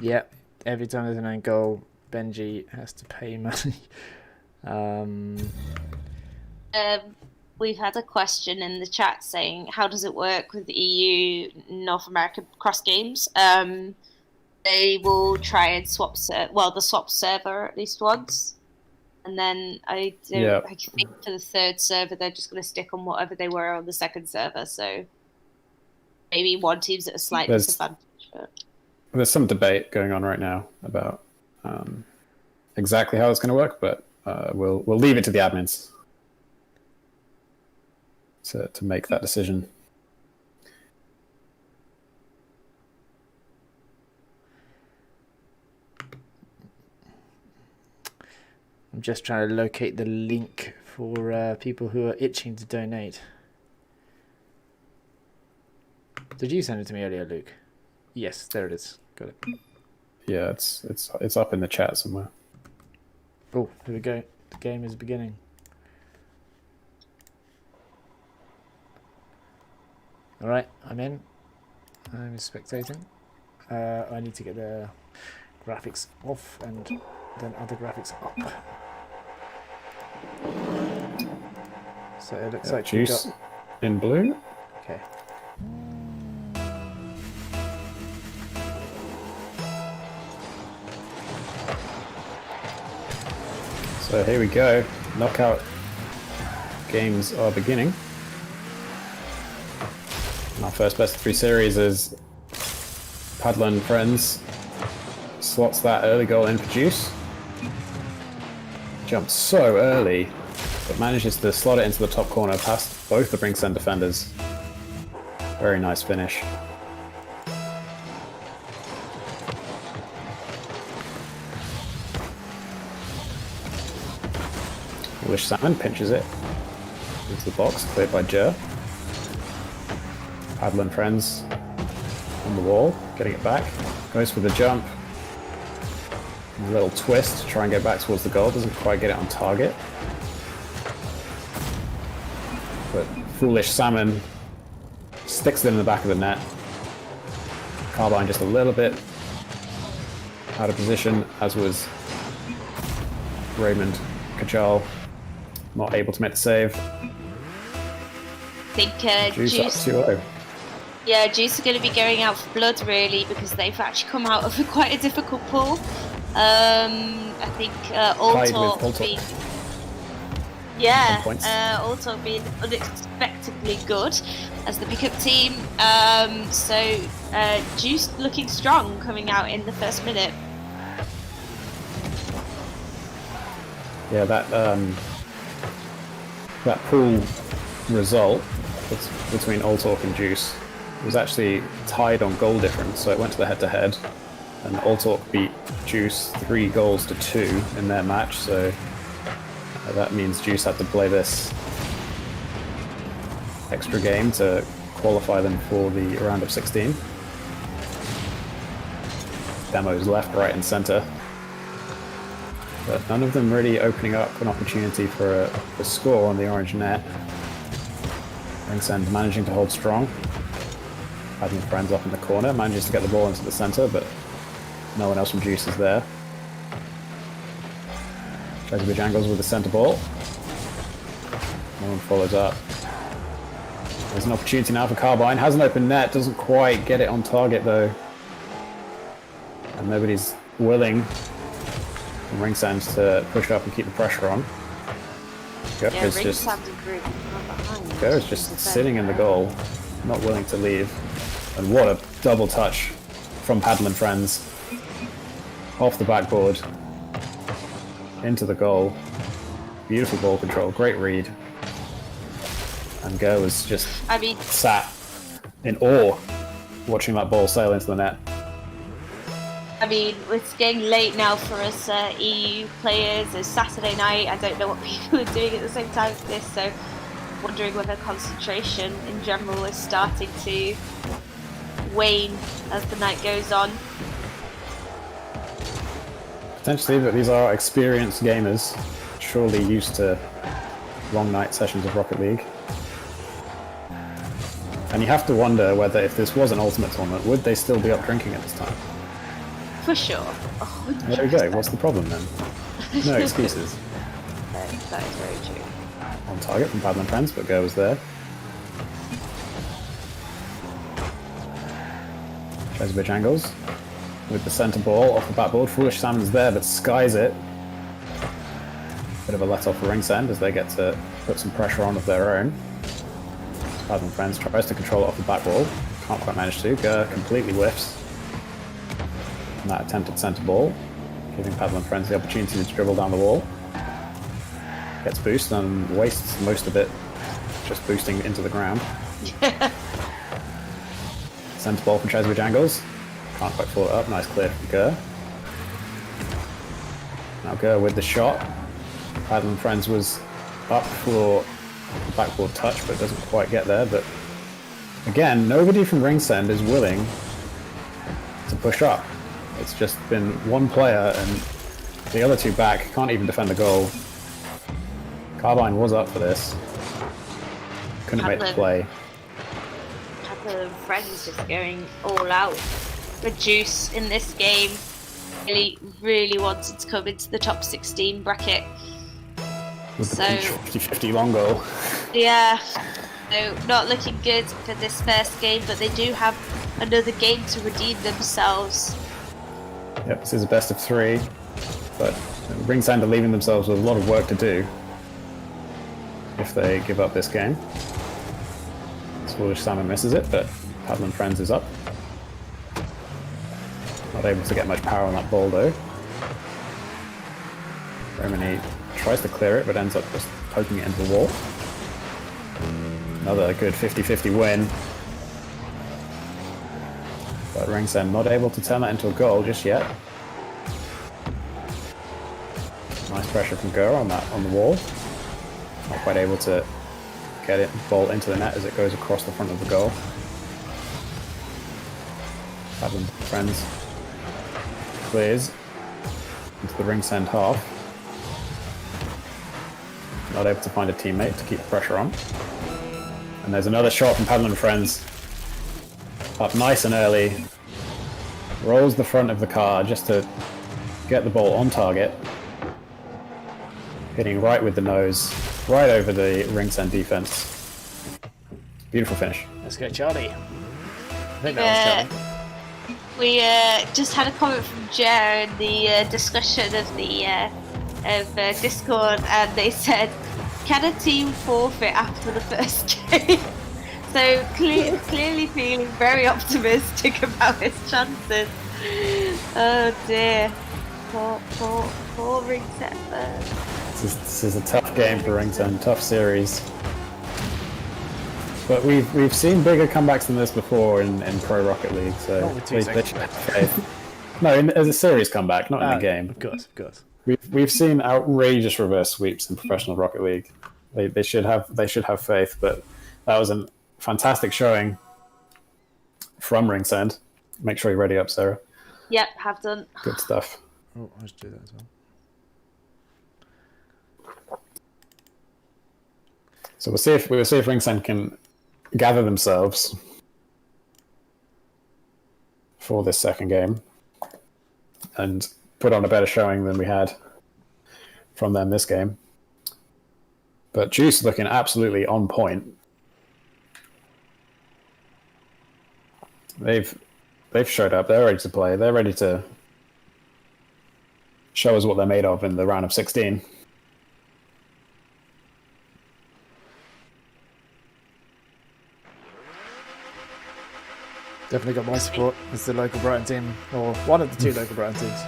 Yeah. Every time there's an own goal, Benji has to pay money. We've had a question in the chat saying, how does it work with the EU North America cross games? They will try and swap the swap server at least once. And then I think for the third server, they're just going to stick on whatever they were on the second server. So maybe one team's at a slight disadvantage. But... There's some debate going on right now about exactly how it's going to work, but we'll leave it to the admins to make that decision. I'm just trying to locate the link for people who are itching to donate. Did you send it to me earlier, Luke? Yes, there it is. Got it. Yeah, it's up in the chat somewhere. Oh, here we go. The game is beginning. All right, I'm in. I'm spectating. I need to get the graphics off and then other graphics up. So it looks like Juice in blue. Okay. So here we go. Knockout games are beginning. And our first best of 3 series is Padla and Friends slots that early goal in for Juice. Jumps so early, but manages to slot it into the top corner past both the Ringsend defenders. Very nice finish. Wish Salmon pinches it into the box, cleared by Jer. Padla and Friends on the wall, getting it back. Goes for the jump. A little twist to try and get back towards the goal. Doesn't quite get it on target. But Foolish Salmon sticks it in the back of the net. Carbine just a little bit out of position, as was Raymond Kajal. Not able to make the save. I think Juice up 2-0. Yeah, Juice are going to be going out for blood, really, because they've actually come out of quite a difficult pool. I think Alltalk being... Yeah, Alltalk being unexpectedly good as the pickup team. So Juice looking strong coming out in the first minute. Yeah, that pool result between Alltalk and Juice was actually tied on goal difference, so it went to the head-to-head, and Alltalk beat Juice 3-2 in their match, so that means Juice had to play this extra game to qualify them for the round of 16. Demos left, right, and center. But none of them really opening up an opportunity for a score on the orange net. Ringsend managing to hold strong. Having friends up in the corner, manages to get the ball into the center, but no one else from Juice is there. Tries to be Jangles with the center ball. No one follows up. There's an opportunity now for Carbine. Has an open net, doesn't quite get it on target though. And nobody's willing from Ringsend to push up and keep the pressure on. Go is just sitting in the goal, not willing to leave. And what a double touch from Paddle and Friends. Off the backboard. Into the goal. Beautiful ball control, great read. And Go was just sat in awe watching that ball sail into the net. I mean, it's getting late now for us EU players. It's Saturday night. I don't know what people are doing at the same time as this, so wondering whether concentration in general is starting to wane as the night goes on. Potentially, but these are experienced gamers, surely used to long night sessions of Rocket League. And you have to wonder whether if this was an Ultimate tournament, would they still be up drinking at this time? For sure. There we go, what's the problem then? No excuses. That is very true. On target from Paddle and Friends, but Go was there. Tries a bit Jangles with the centre ball off the backboard. Foolish Salmon's there, but skies it. Bit of a let off for Ringsend as they get to put some pressure on of their own. Paddle and Friends tries to control it off the back wall. Can't quite manage to. Go completely whiffs. And that attempted centre ball, giving Paddle and Friends the opportunity to dribble down the wall. Gets boost and wastes most of it just boosting into the ground. Centre ball from Chesby Jangles. Can't quite follow it up. Nice clear from Gurr. Now Gurr with the shot. Paddle and Friends was up for the backboard touch, but doesn't quite get there. But again, nobody from Ringsend is willing to push up. It's just been one player, and the other two back can't even defend the goal. Carbine was up for this. Couldn't make the play. Couple of Friends just going all out for Juice in this game. Really wanted to come into the top 16 bracket. With the 50-50 long goal. Yeah, so not looking good for this first game, but they do have another game to redeem themselves. Yep, this is a best of 3, but Ringsend are leaving themselves with a lot of work to do if they give up this game. Foolish Salmon misses it, but Paddle and Friends is up. Not able to get much power on that ball though. Romany tries to clear it, but ends up just poking it into the wall. Another good 50-50 win. But Ringsend not able to turn that into a goal just yet. Nice pressure from Gurr on the wall. Not quite able to get it ball into the net as it goes across the front of the goal. Paddle and Friends clears into the Ringsend half. Not able to find a teammate to keep the pressure on. And there's another shot from Paddle and Friends. Up nice and early. Rolls the front of the car just to get the ball on target. Hitting right with the nose, right over the Ringsend defense. Beautiful finish. Let's go, Charlie. I think that was Charlie. We just had a comment from Jer in the discussion of the Discord, and they said, "Can a team forfeit after the first game?" So clearly feeling very optimistic about his chances. Oh dear, poor Ringsend. This is a tough game for Ringsend, tough series. But we've seen bigger comebacks than this before in Pro Rocket League, so Not with they two should have faith. No, as a series comeback, not in the game. Of course. We've seen outrageous reverse sweeps in professional Rocket League. They should have faith, but That was a fantastic showing from Ringsend. Make sure you're ready up, Sarah. Yep, have done. Good stuff. Oh, I should do that as well. So we'll see if Ringsend can gather themselves for this second game and put on a better showing than we had from them this game. But Juice looking absolutely on point. They've showed up. They're ready to play. They're ready to show us what they're made of in the round of 16. Definitely got my support as the local Brighton team, or one of the two local Brighton teams.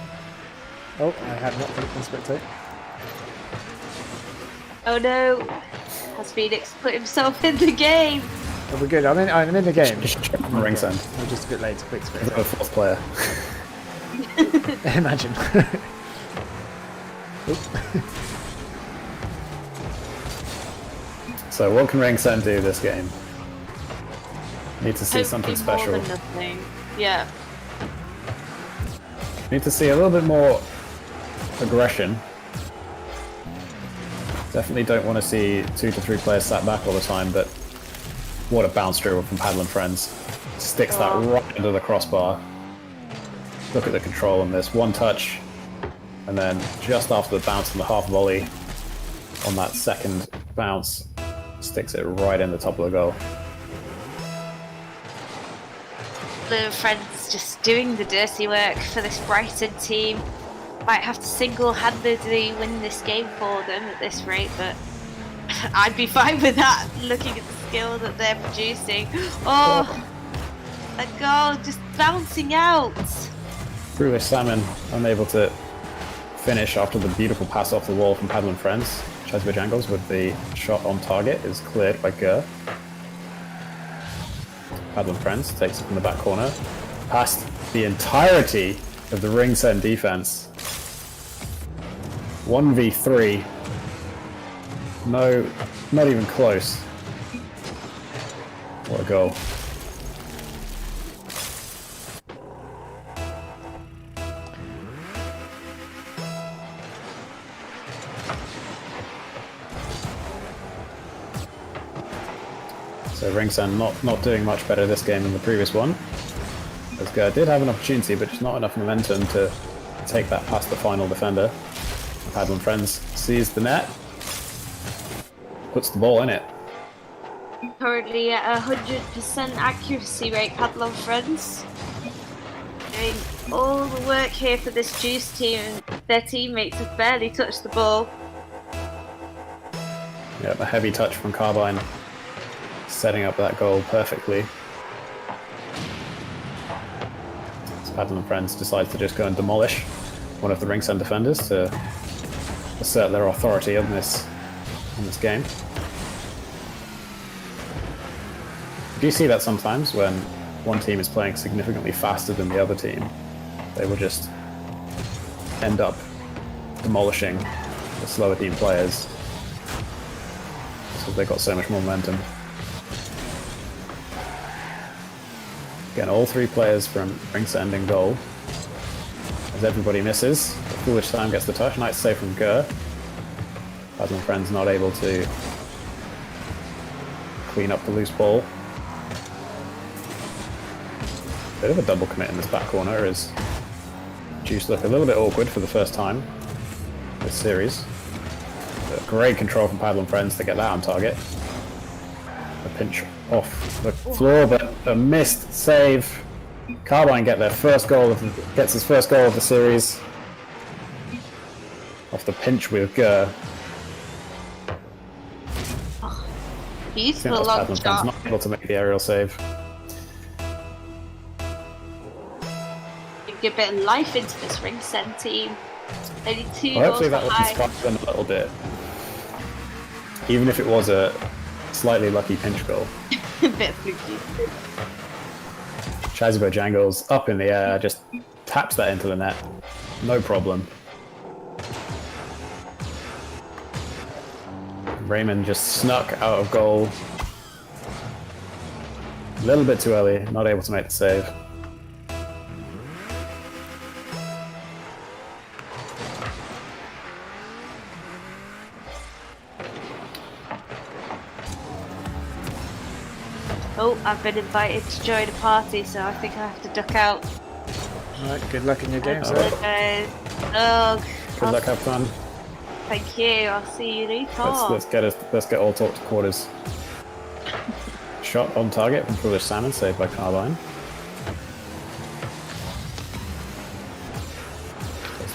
Oh, I have not clicked on spectate. Oh no! Has Felix put himself in the game? Oh, we're good. I'm in the game. Ringsend. I'm just a bit late to quick spectate. The fourth player. Imagine. So what can Ringsend do this game? Need to see something special. More than nothing. Yeah. Need to see a little bit more aggression. Definitely don't want to see 2 to 3 players sat back all the time, but what a bounce dribble from Paddle and Friends. Sticks that right into the crossbar. Look at the control on this. One touch, and then just after the bounce on the half volley, on that second bounce, sticks it right in the top of the goal. The Friends just doing the dirty work for this Brighton team. Might have to single-handedly win this game for them at this rate, but I'd be fine with that, looking at the skill that they're producing. Oh, a goal just bouncing out. Foolish Salmon unable to finish after the beautiful pass off the wall from Paddle and Friends. Chesbridge Angles with the shot on target is cleared by Gurr. Paddle and Friends takes it from the back corner. Past the entirety of the Ringsend defense. 1v3. No, not even close. What a goal. So Ringsend not doing much better this game than the previous one. As Gurr did have an opportunity, but just not enough momentum to take that past the final defender. Paddle and Friends sees the net, puts the ball in it. Currently at 100% accuracy rate, Paddle and Friends. Doing all the work here for this Juice team, and their teammates have barely touched the ball. Yeah, a heavy touch from Carbine, setting up that goal perfectly. So Paddle and Friends decides to just go and demolish one of the Ringsend defenders to assert their authority on this game. Do you see that sometimes when one team is playing significantly faster than the other team? They will just end up demolishing the slower team players because they've got so much more momentum. Again, all 3 players from Ringsend in goal. As everybody misses, the Foolish Time gets the touch. Nice save from Gurr. Paddle and Friends not able to clean up the loose ball. Bit of a double commit in this back corner as Juice look a little bit awkward for the first time this series. But great control from Paddle and Friends to get that on target. A pinch off the floor, but a missed save. Carbine gets his first goal of the series off the pinch with Gurr. Beautiful long shot. Not able to make the aerial save. Give a bit of life into this Ringsend team. Only 2 Well, goals hopefully that will behind. inspire them a little bit. Even if it was a slightly lucky pinch goal. A bit fluky. Chazbo Jangles up in the air, just taps that into the net. No problem. Raymond just snuck out of goal A little bit too early, not able to make the save. Oh, I've been invited to join a party, so I think I have to duck out. Alright, good luck in your game, sir. Oh, Good luck, have fun. thank you. I'll see you later. Let's get all talk to quarters. Shot on target from Foolish Salmon, saved by Carbine.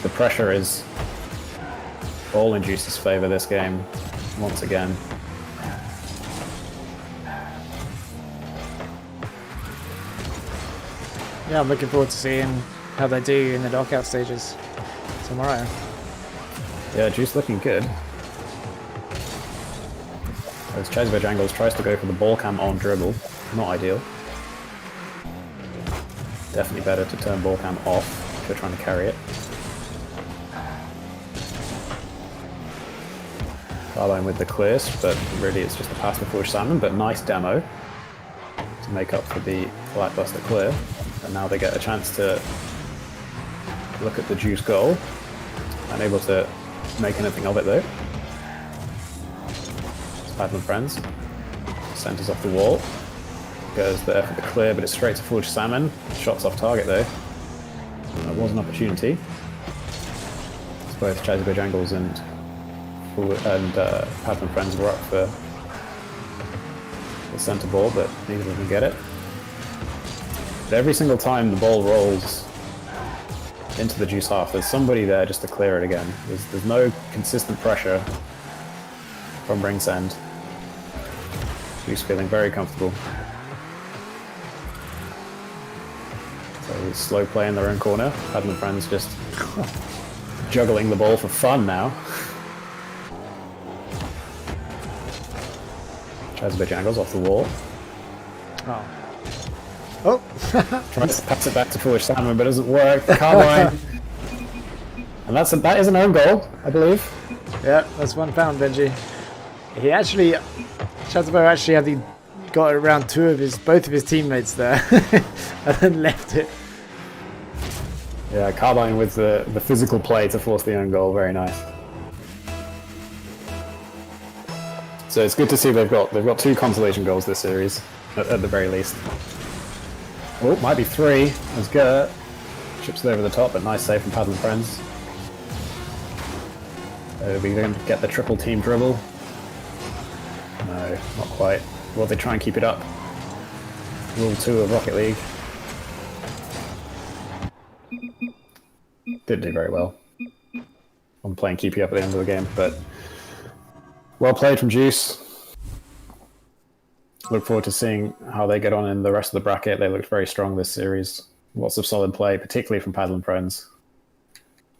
The pressure is all in Juice's favour this game, once again. Yeah, I'm looking forward to seeing how they do in the knockout stages tomorrow. Yeah, Juice looking good. As Chesbo Jangles tries to go for the ball cam on dribble. Not ideal. Definitely better to turn ball cam off if you're trying to carry it. Carbine with the clears, but really it's just a pass to Foolish Salmon, but nice demo to make up for the lackluster clear. And now they get a chance to look at the Juice goal. Unable to make anything of it though. Paddle and Friends. Centers off the wall. Goes there for the clear, but it's straight to Foolish Salmon. Shots off target though. That was an opportunity. It's both Chesbo Jangles and Paddle and Friends were up for the centre ball, but neither of them get it. But every single time the ball rolls into the Juice half, there's somebody there just to clear it again. There's no consistent pressure from ringsend. Juice feeling very comfortable. So slow play in their own corner. Paddle and Friends just juggling the ball for fun now. Chesbo Jangles off the wall. Oh. Oh! Tries to pass it back to Foolish Salmon, but it doesn't work. Carbine. And that is an own goal, I believe. Yeah, that's £1, Benji. He actually, Chesbo actually got around both of his teammates there, and then left it. Yeah, Carbine with the physical play to force the own goal, very nice. So it's good to see they've got 2 consolation goals this series, at the very least. Oh, might be 3, as Gert chips it over the top, but nice save from Paddle and Friends. Are we going to get the triple team dribble? No, not quite. Will they try and keep it up? Rule 2 of Rocket League. Didn't do very well. I'm playing keep you up at the end of the game, but well played from Juice. Look forward to seeing how they get on in the rest of the bracket. They looked very strong this series. Lots of solid play, particularly from Paddle and Friends.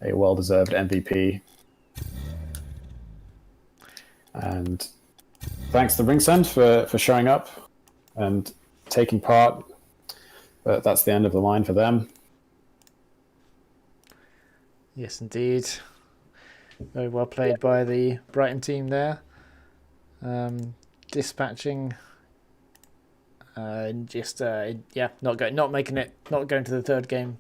A well-deserved MVP. And thanks to Ringsend for showing up and taking part. But that's the end of the line for them. Yes, indeed. Very well played by the Brighton team there. Dispatching. Not going to the third game.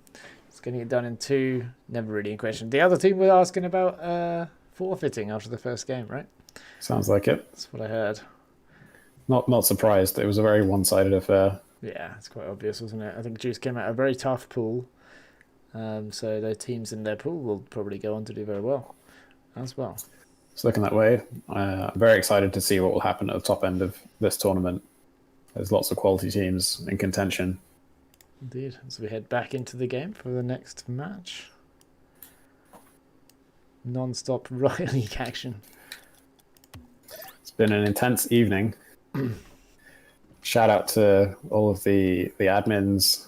Just getting it done in 2. Never really in question. The other team were asking about forfeiting after the first game, right? Sounds like it. That's what I heard. Not surprised. It was a very one-sided affair. Yeah, it's quite obvious, wasn't it? I think Juice came out of a very tough pool. So the teams in their pool will probably go on to do very well as well. It's looking that way. I'm very excited to see what will happen at the top end of this tournament. There's lots of quality teams in contention. Indeed. So we head back into the game for the next match. Non-stop Rocket League action. It's been an intense evening. Shout out to all of the admins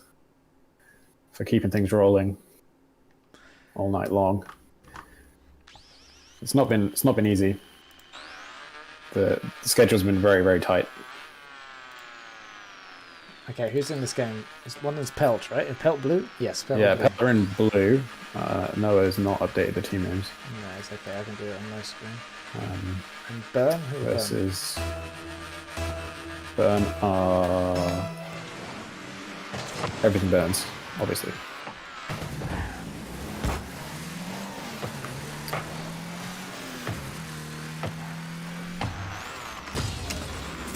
for keeping things rolling all night long. It's not been easy. The schedule's been very, very tight. Okay, who's in this game? One is Pelt, right? Is Pelt blue? Yes, Pelt. Yeah, blue. Pelt are in blue. Noah's not updated the team names. No, it's okay. I can do it on my screen. And Burn? Who are Versus Burn are everything burns, obviously.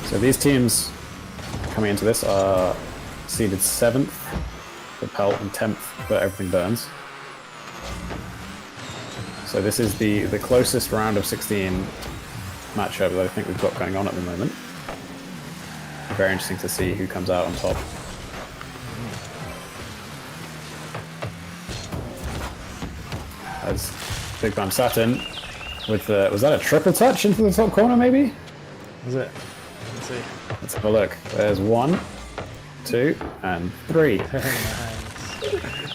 So these teams coming into this are seeded 7th for Pelt and 10th for Everything Burns. So this is the closest round of 16 matchup that I think we've got going on at the moment. Very interesting to see who comes out on top. As Big Bam Saturn with the, was that a triple touch into the top corner maybe? Was it? Let's see. Let's have a look. There's 1, 2, and 3.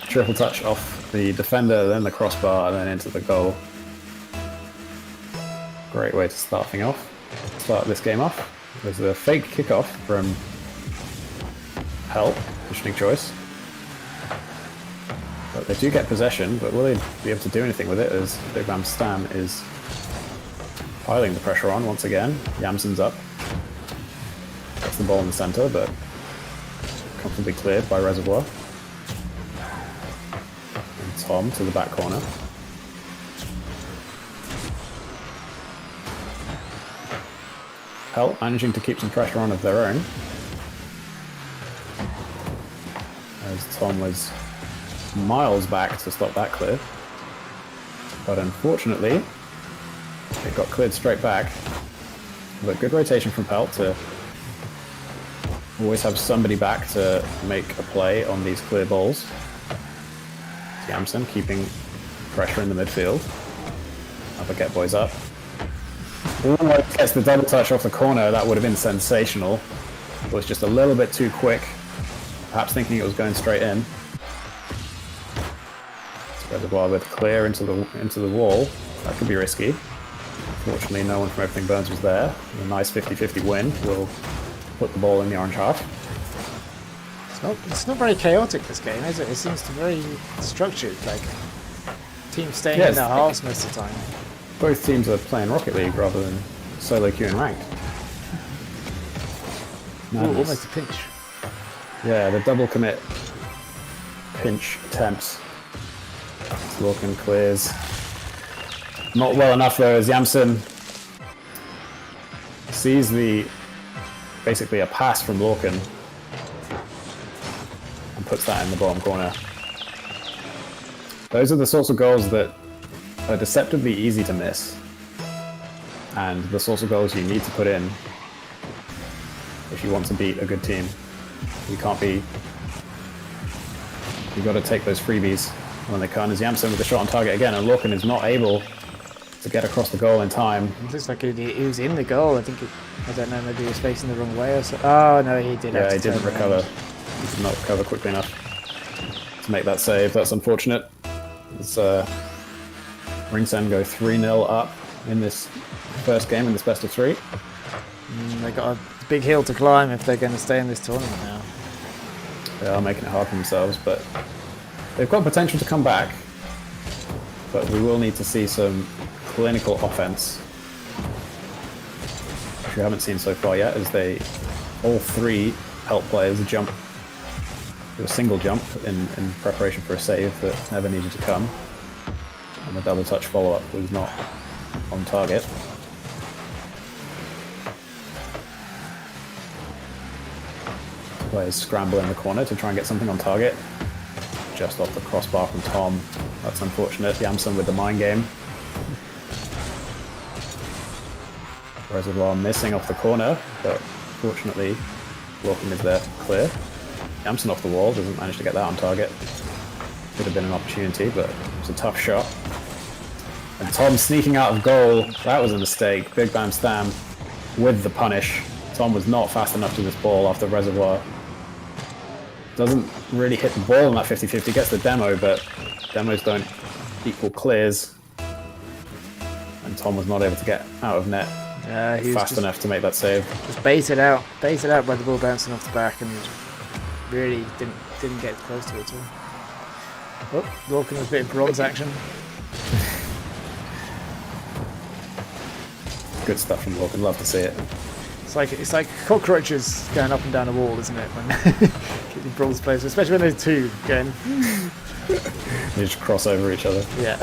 Triple touch off the defender, then the crossbar, and then into the goal. Great way to start this game off. There's a fake kickoff from Help, interesting choice. But they do get possession, but will they be able to do anything with it as Big Bam Stam is piling the pressure on once again. Yamsen's up. Gets the ball in the center, but comfortably cleared by Reservoir. And Tom to the back corner. Help managing to keep some pressure on of their own. As Tom was miles back to stop that clear. But unfortunately, it got cleared straight back. But good rotation from Pelt to always have somebody back to make a play on these clear balls. Yamsen keeping pressure in the midfield. Have a get boys up. Almost gets the double touch off the corner. That would have been sensational. It was just a little bit too quick. Perhaps thinking it was going straight in. Reservoir with clear into the wall. That could be risky. Fortunately, no one from Everything Burns was there. A nice 50-50 win will put the ball in the orange half. It's not very chaotic, this game, is it? It seems to be very structured, like teams staying in their halves most of the time. Both teams are playing Rocket League rather than solo queue and ranked. Ooh, almost a pinch. Yeah, the double commit pinch attempts. Lorcan clears. Not well enough though, as Yamsen sees basically a pass from Lorcan and puts that in the bottom corner. Those are the sorts of goals that are deceptively easy to miss, and the sorts of goals you need to put in if you want to beat a good team. You've got to take those freebies when they come. As Yamsen with the shot on target again, and Lorcan is not able to get across the goal in time. It looks like he was in the goal. I don't know, maybe he was facing the wrong way or so. Oh no, he did. Yeah, he didn't recover. He did not recover quickly enough to make that save. That's unfortunate. As Ringsen go 3-0 up in this first game in this best of 3. They got a big hill to climb if they're going to stay in this tournament now. They are making it hard for themselves, but they've got potential to come back. But we will need to see some clinical offense, which we haven't seen so far yet, as all 3 Help players jump, do a single jump in preparation for a save that never needed to come. And the double touch follow-up was not on target. Players scramble in the corner to try and get something on target. Just off the crossbar from Tom. That's unfortunate. Yamsen with the mind game. Reservoir missing off the corner, but fortunately Lorcan is there to clear. Yamsen off the wall, doesn't manage to get that on target. Could have been an opportunity, but it was a tough shot. And Tom sneaking out of goal, that was a mistake. Big Bam Stam with the punish. Tom was not fast enough to this ball after Reservoir. Doesn't really hit the ball on that 50-50, gets the demo, but demos don't equal clears. And Tom was not able to get out of net he was fast enough to make that save. Just baited out by the ball bouncing off the back, and really didn't get close to it at all. Oh, Lorcan with a bit of bronze action. Good stuff from Lorcan, love to see it. It's like cockroaches going up and down a wall, isn't it? When bronze players, especially when there's two going. They just cross over each other. Yeah.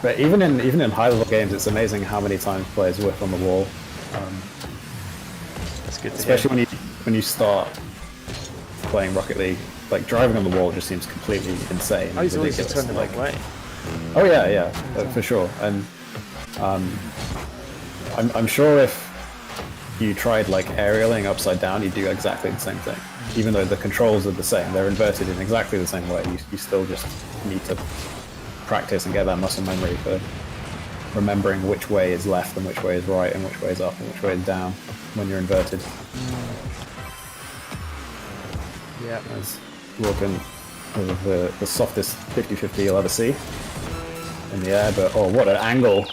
But even in high level games, it's amazing how many times players whiff on the wall. That's good to Especially hear. when you start playing Rocket League, like driving on the wall just seems completely insane. I used to always ridiculous. just turn the wrong way. Oh yeah, for sure. And I'm sure if you tried like aerialing upside down, you'd do exactly the same thing. Even though the controls are the same, they're inverted in exactly the same way. You still just need to practice and get that muscle memory for remembering which way is left and which way is right and which way is up and which way is down when you're inverted. Yeah. As walking with the softest 50-50 you'll ever see in the air, but oh, what an angle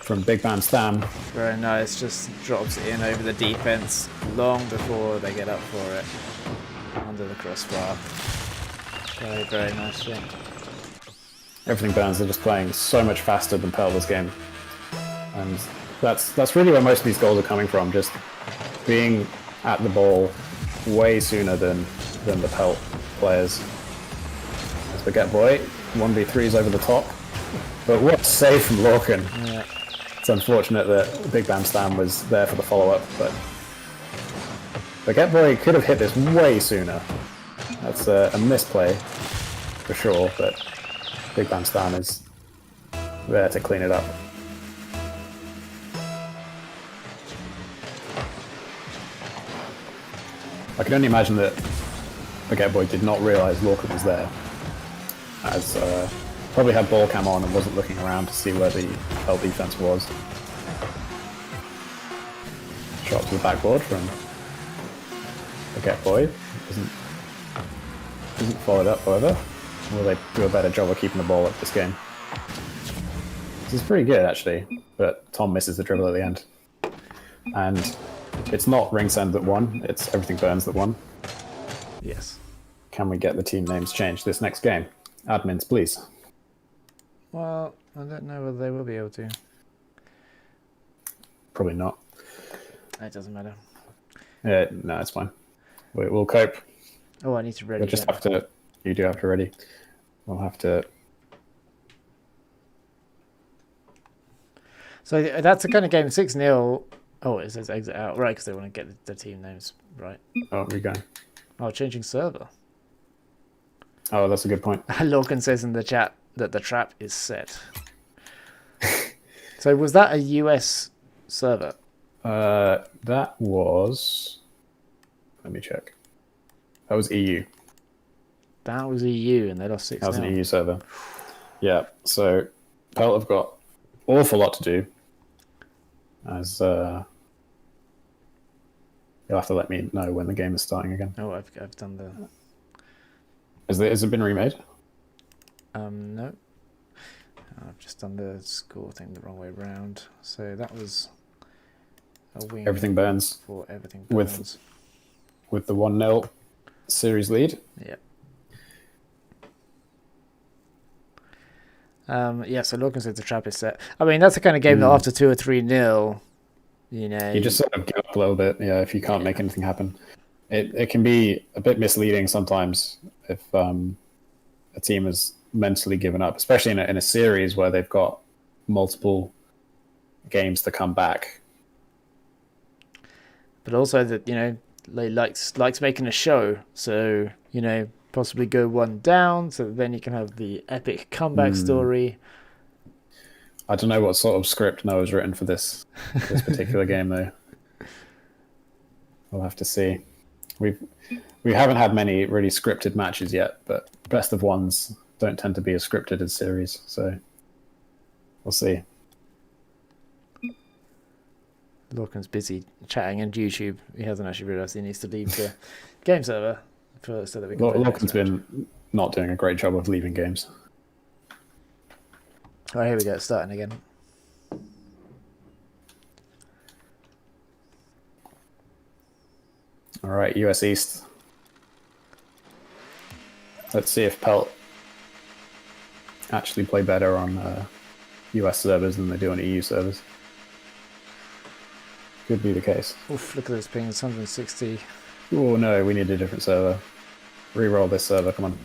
from Big Bam Stam. Very nice, just drops it in over the defense long before they get up for it. Under the crossbar. Very, very nice thing. Everything Burns, they're just playing so much faster than Pelt this game. And that's really where most of these goals are coming from, just being at the ball way sooner than the Pelt players. As Baguette Boy, 1v3s over the top. But what a save from Lorcan. Yeah. It's unfortunate that Big Bam Stam was there for the follow-up, but Baguette Boy could have hit this way sooner. That's a misplay, for sure, but Big Bam Stam is there to clean it up. I can only imagine that Baguette Boy did not realise Lorcan was there, as probably had ball cam on and wasn't looking around to see where the L defense was. Shot to the backboard from Baguette Boy. Isn't followed up, however. Will they do a better job of keeping the ball up this game? This is pretty good, actually, but Tom misses the dribble at the end. And it's not Ringsend that won, it's Everything Burns that won. Yes. Can we get the team names changed this next game? Admins, please. Well, I don't know whether they will be able to. Probably not. It doesn't matter. No, it's fine. We'll cope. Oh, I need to ready. We'll just have to. You do have to ready. We'll have to. So that's the kind of game 6-0. Oh, it says exit out. Right, because they want to get the team names right. Oh, we're going. Oh, changing server. Oh, that's a good point. Lorcan says in the chat that the trap is set. So was that a US server? That was. Let me check. That was EU. That was EU, and they lost 6-0. That was an EU server. Yeah, so Pelt have got awful lot to do. As you'll have to let me know when the game is starting again. Oh, I've done the. Has it been remade? No. I've just done the score thing the wrong way round. So that was a win. Everything Burns. For Everything Burns. With the 1-0 series lead. Yep. Yeah, so Lorcan said the trap is set. I mean, that's the kind of game that after 2 or 3-0, you know... You just sort of give up a little bit, yeah, if you can't make anything happen. It can be a bit misleading sometimes if a team has mentally given up, especially in a series where they've got multiple games to come back. But also that, you know, they likes making a show, so, you know, possibly go one down, so that then you can have the epic comeback story. I don't know what sort of script Noah's written for this particular game, though. We'll have to see. We haven't had many really scripted matches yet, but best of ones don't tend to be as scripted as series, so we'll see. Lorcan's busy chatting on YouTube. He hasn't actually realised he needs to leave the game server so that we can. Lorcan's been not doing a great job of leaving games. All right, here we go. It's starting again. All right, US East. Let's see if Pelt actually play better on US servers than they do on EU servers. Could be the case. Oof, look at those pings, 160 Oh no, we need a different server. Reroll this server, come on.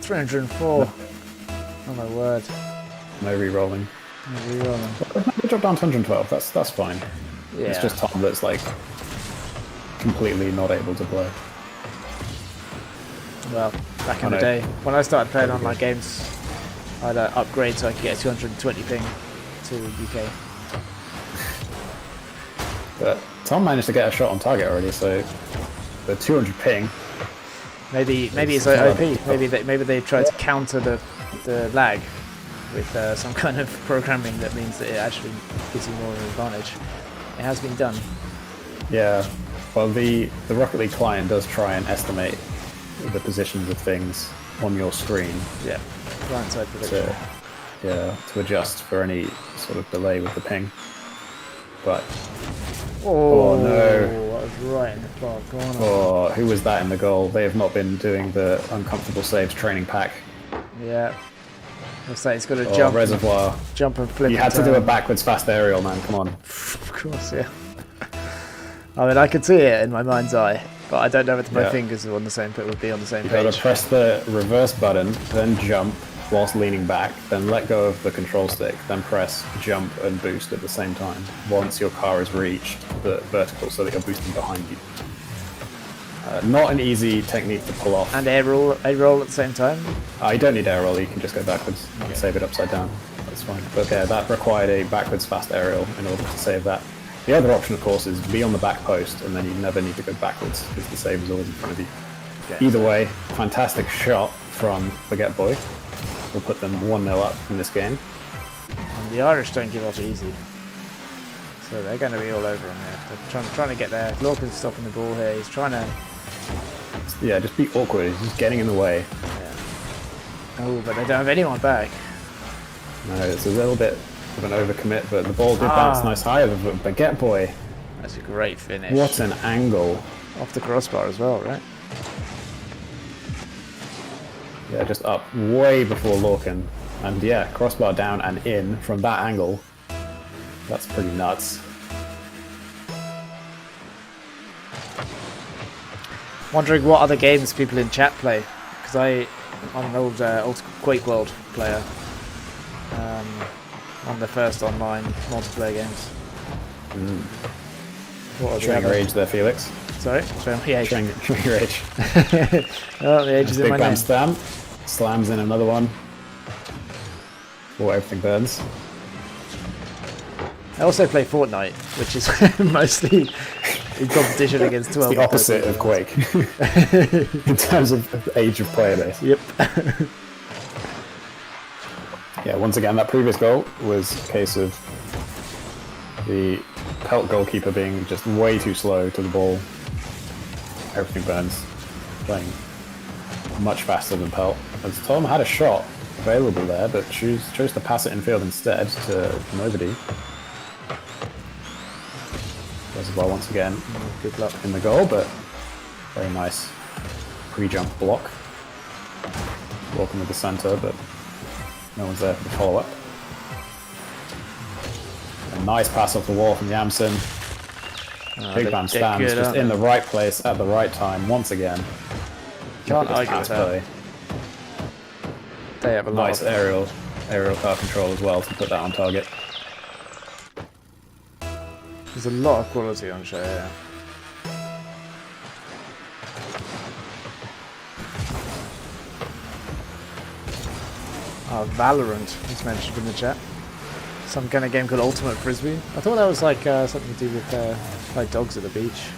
304. Oh my word. No rerolling. No rerolling. We dropped down to 112, that's fine. Yeah. It's just Tom that's like completely not able to play. Well, back in the day, when I started playing online games, I'd upgrade so I could get a 220 ping to UK. But Tom managed to get a shot on target already, so the 200 ping. Maybe it's OP. Maybe they tried to counter the lag with some kind of programming that means that it actually gives you more of an advantage. It has been done. Yeah. Well, the Rocket League client does try and estimate the positions of things on your screen. Yeah. Client side prediction. To adjust for any sort of delay with the ping. But oh no, no. That was right in the far corner. Oh, who was that in the goal? They have not been doing the uncomfortable saves training pack. Yeah. Looks like he's got to jump. Reservoir. Jump and flip. You had to do a backwards fast aerial, man. Come on. Of course, yeah. I mean, I could see it in my mind's eye, but I don't know if my fingers are on the same. It would be on the same page. You got to press the reverse button, then jump whilst leaning back, then let go of the control stick, then press jump and boost at the same time. Once your car has reached the vertical, so that you're boosting behind you. Not an easy technique to pull off. And air roll at the same time? You don't need air roll, you can just go backwards and save it upside down. That's fine. But yeah, that required a backwards fast aerial in order to save that. The other option, of course, is be on the back post, and then you never need to go backwards, because the save is always in front of you. Okay. Either way, fantastic shot from Baguette Boy. We'll put them 1-0 up in this game. And the Irish don't give up easy. So they're going to be all over him here. They're trying to get there. Lorcan's stopping the ball here. He's trying to... Yeah, just be awkward. He's just getting in the way. Yeah. Oh, but they don't have anyone back. No, it's a little bit of an overcommit, but the ball did bounce nice high over Baguette Boy. That's a great finish. What an angle. Off the crossbar as well, right? Yeah, just up way before Lorcan. And yeah, crossbar down and in from that angle. That's pretty nuts. Wondering what other games people in chat play, because I'm an old Quake World player. On the first online multiplayer games. Showing your age there, Felix. Sorry? Showing my age. Showing your age. Oh, the age is in my name. Stamp. Slams in another one. Before everything burns. I also play Fortnite, which is mostly in competition against 12. It's the opposite of Quake in terms of age of player base. Yep. Yeah, once again, that previous goal was a case of the Pelt goalkeeper being just way too slow to the ball. Everything burns. Playing much faster than Pelt. As Tom had a shot available there, but chose to pass it infield instead to nobody. Reservoir once again, good luck in the goal, but very nice pre-jump block. Welcome with the centre, but no one's there for the follow-up. A nice pass off the wall from Yamson. Big Bam stands just in the right place at the right time once again. Can't argue with that. They have a nice aerial car control as well to put that on target. There's a lot of quality on show here. Valorant is mentioned in the chat. Some kind of game called Ultimate Frisbee. I thought that was like something to do with like dogs at the beach.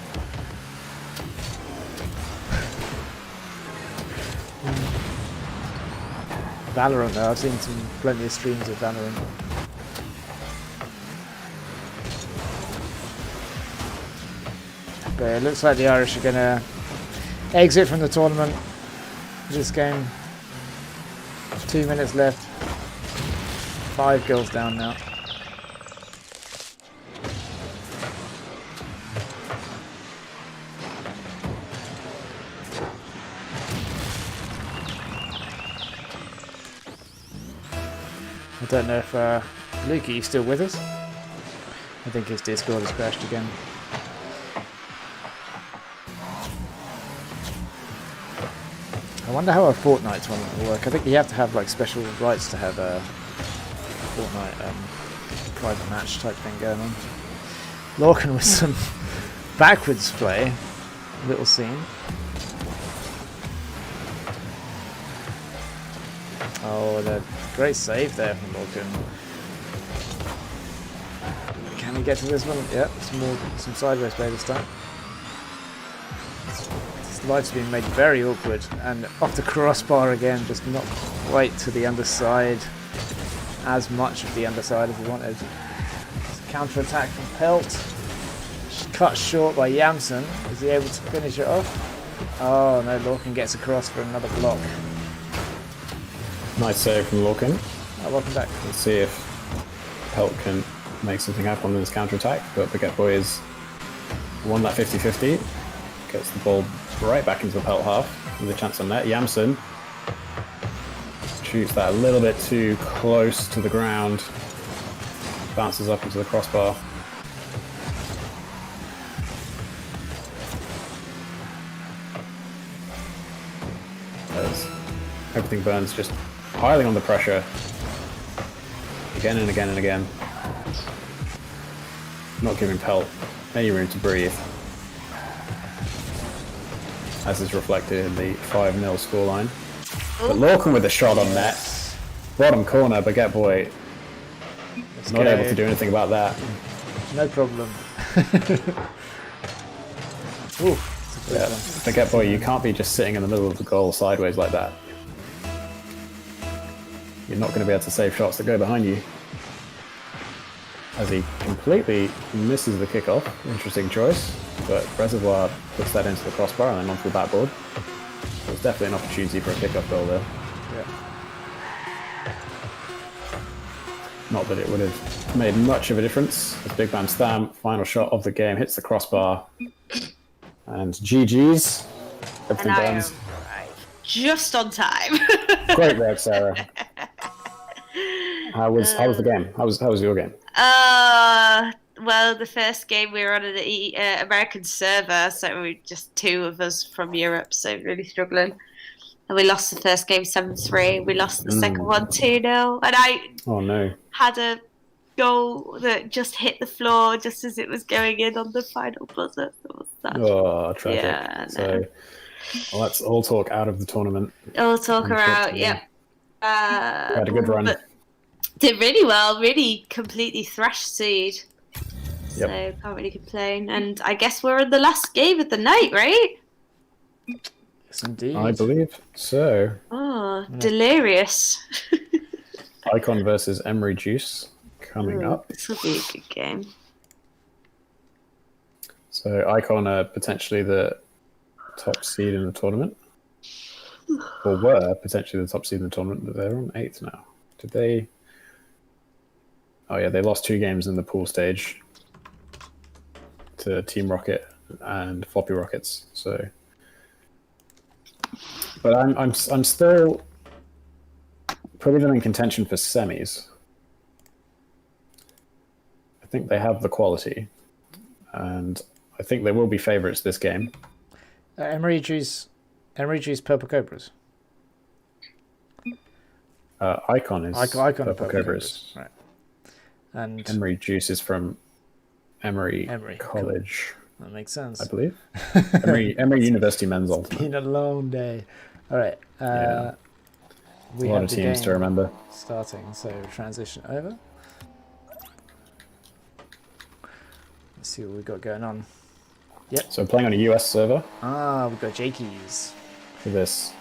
Valorant though, I've seen plenty of streams of Valorant. But it looks like the Irish are going to exit from the tournament this game. 2 minutes left. 5 goals down now. I don't know if Luke, are you still with us? I think his Discord has crashed again. I wonder how a Fortnite tournament will work. I think you have to have like special rights to have a Fortnite private match type thing going on. Lorcan with some backwards play, little scene. Oh, the great save there from Lorcan. Can he get to this one? Yep, some sideways play this time. This life's been made very awkward, and off the crossbar again, just not quite to the underside. As much of the underside as he wanted. Counter attack from Pelt. Cut short by Yamson. Is he able to finish it off? Oh no, Lorcan gets across for another block. Nice save from Lorcan. Oh, welcome back. Let's see if Pelt can make something happen on this counter attack. But Baguette Boy is won that 50-50. Gets the ball right back into the Pelt half with a chance on net. Yamson shoots that a little bit too close to the ground. Bounces up into the crossbar. As everything burns, just piling on the pressure again and again and again. Not giving Pelt any room to breathe. As is reflected in the 5-0 scoreline. But Lorcan with a shot on net. Bottom corner, Baguette Boy not able to do anything about that. No problem. Ooh, yeah. Baguette Boy, you can't be just sitting in the middle of the goal sideways like that. You're not going to be able to save shots that go behind you. As he completely misses the kickoff. Interesting choice. But Reservoir puts that into the crossbar and then onto the backboard. There's definitely an opportunity for a kickoff goal there. Yeah. Not that it would have made much of a difference. As Big Man Stam, final shot of the game, hits the crossbar. And GG's. Everything burns. Just on time. Great work, Sarah. How was the game? How was your game? Well, the first game we were on an American server, so we were just two of us from Europe, so really struggling. And we lost the first game 7-3. We lost the second one 2-0. And I had a goal that just hit the floor just as it was going in on the final buzzer. Tragic. Yeah, so, well, that's all talk out of the tournament. All talk out, yep. Had a good run. But did really well, really completely thrashed Seed. Yep. So can't really complain. And I guess we're in the last game of the night, right? Yes, indeed. I believe so. Oh, delirious. Icon versus Emory Juice coming up. This will be a good game. So Icon are potentially the top seed in the tournament. Or were potentially the top seed in the tournament, but they're on 8th now. Did they... Oh yeah, they lost 2 games in the pool stage to Team Rocket and Floppy Rockets. So, but I'm still putting them in contention for semis. I think they have the quality, and I think they will be favourites this game. Emory Juice, Purple Cobras. Icon is Icon Purple Cobras. Right. And Emory Juice is from Emory College. That makes sense. I believe. Emory University Men's Ultimate. It's been a long day. All right. We a lot have of the teams game to remember. Starting, so transition over. Let's see what we've got going on. Yep. So playing on a US server. We've got Jakey's For this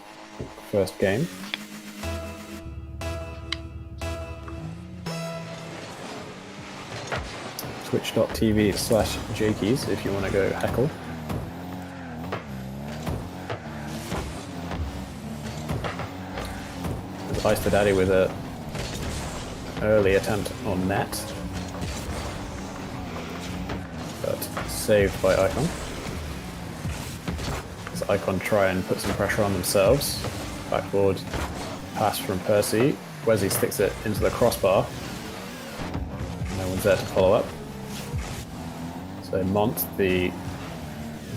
first game. Twitch.tv/Jakeys if you want to go heckle. There's Ice the Daddy with a early attempt on net. But saved by Icon. As Icon try and put some pressure on themselves. Backboard pass from Percy. Wesley sticks it into the crossbar. No one's there to follow up. So Mont, the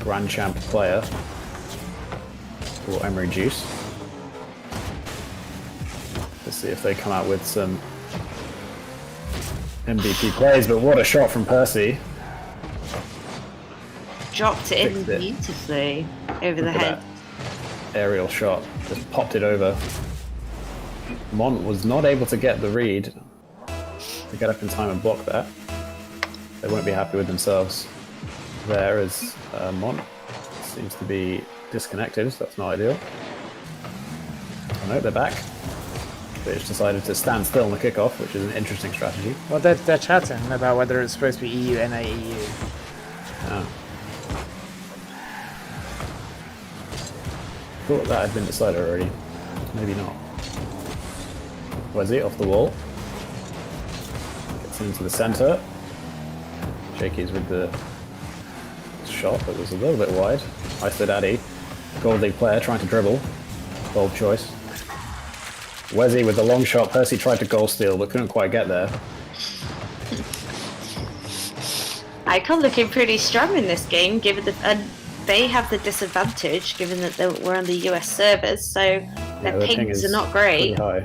Grand Champ player for Emory Juice, Let's see if they come out with some MVP plays, but what a shot from Percy. Dropped it in Fixed it. beautifully over the Look at head. that aerial shot, just popped it over. Mont was not able to get the read to get up in time and block that. They won't be happy with themselves there, as Mont seems to be disconnected, so that's not ideal. Oh no, they're back. They just decided to stand still on the kickoff, which is an interesting strategy. Well, they're chatting about whether it's supposed to be EU, NA, EU. Oh. Thought that had been decided already. Maybe not. Where's he? Off the wall. Gets into the centre. Jakey's with the shot that was a little bit wide. Ice the Daddy. Gold League player trying to dribble. Bold choice. Wezzy with the long shot. Percy tried to goal steal but couldn't quite get there. Icon looking pretty strong in this game, given and they have the disadvantage given that we're on the US servers, so their the ping pings is are not pretty great. high.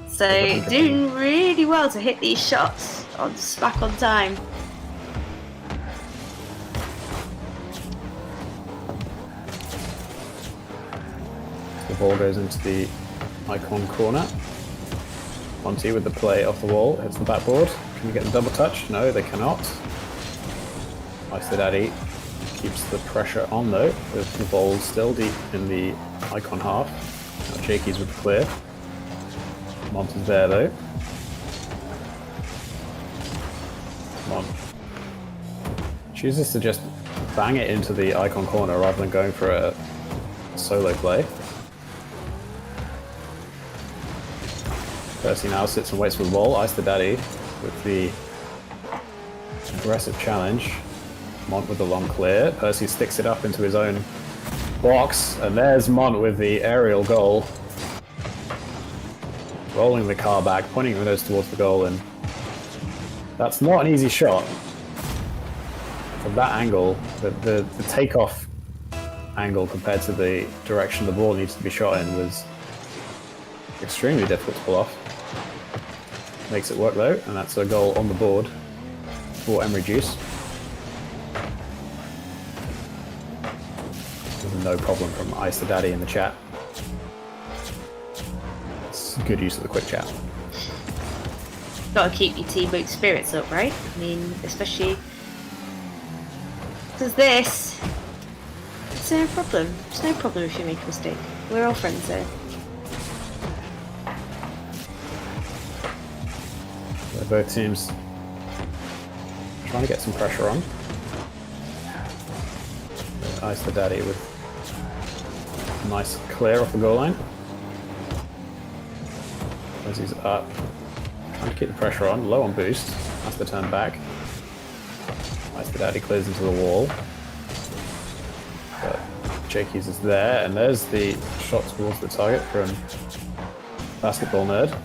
So doing really well to hit these shots on back on time. The ball goes into the Icon corner. Monty with the play off the wall, hits the backboard. Can you get the double touch? No, they cannot. Ice the Daddy keeps the pressure on though, with the ball still deep in the Icon half. Now Jakey's with the clear. Mont is there though. Mont chooses to just bang it into the Icon corner rather than going for a solo play. Percy now sits and waits for the ball. Ice the Daddy with the aggressive challenge. Mont with the long clear. Percy sticks it up into his own box, and there's Mont with the aerial goal. Rolling the car back, pointing the nose towards the goal, and that's not an easy shot. From that angle, the takeoff angle compared to the direction the ball needs to be shot in was extremely difficult to pull off. Makes it work though, and that's a goal on the board for Emory Juice. No problem from Ice the Daddy in the chat. It's good use of the quick chat. Gotta keep your teamwork spirits up, right? I mean, especially because this, it's no problem. It's no problem if you make a mistake. We're all friends there. So both teams trying to get some pressure on. Ice the Daddy with a nice clear off the goal line. As he's up, trying to keep the pressure on, low on boost. Has to turn back. Ice the Daddy clears into the wall. But Jakey's is there, and there's the shot towards the target from Basketball Nerd.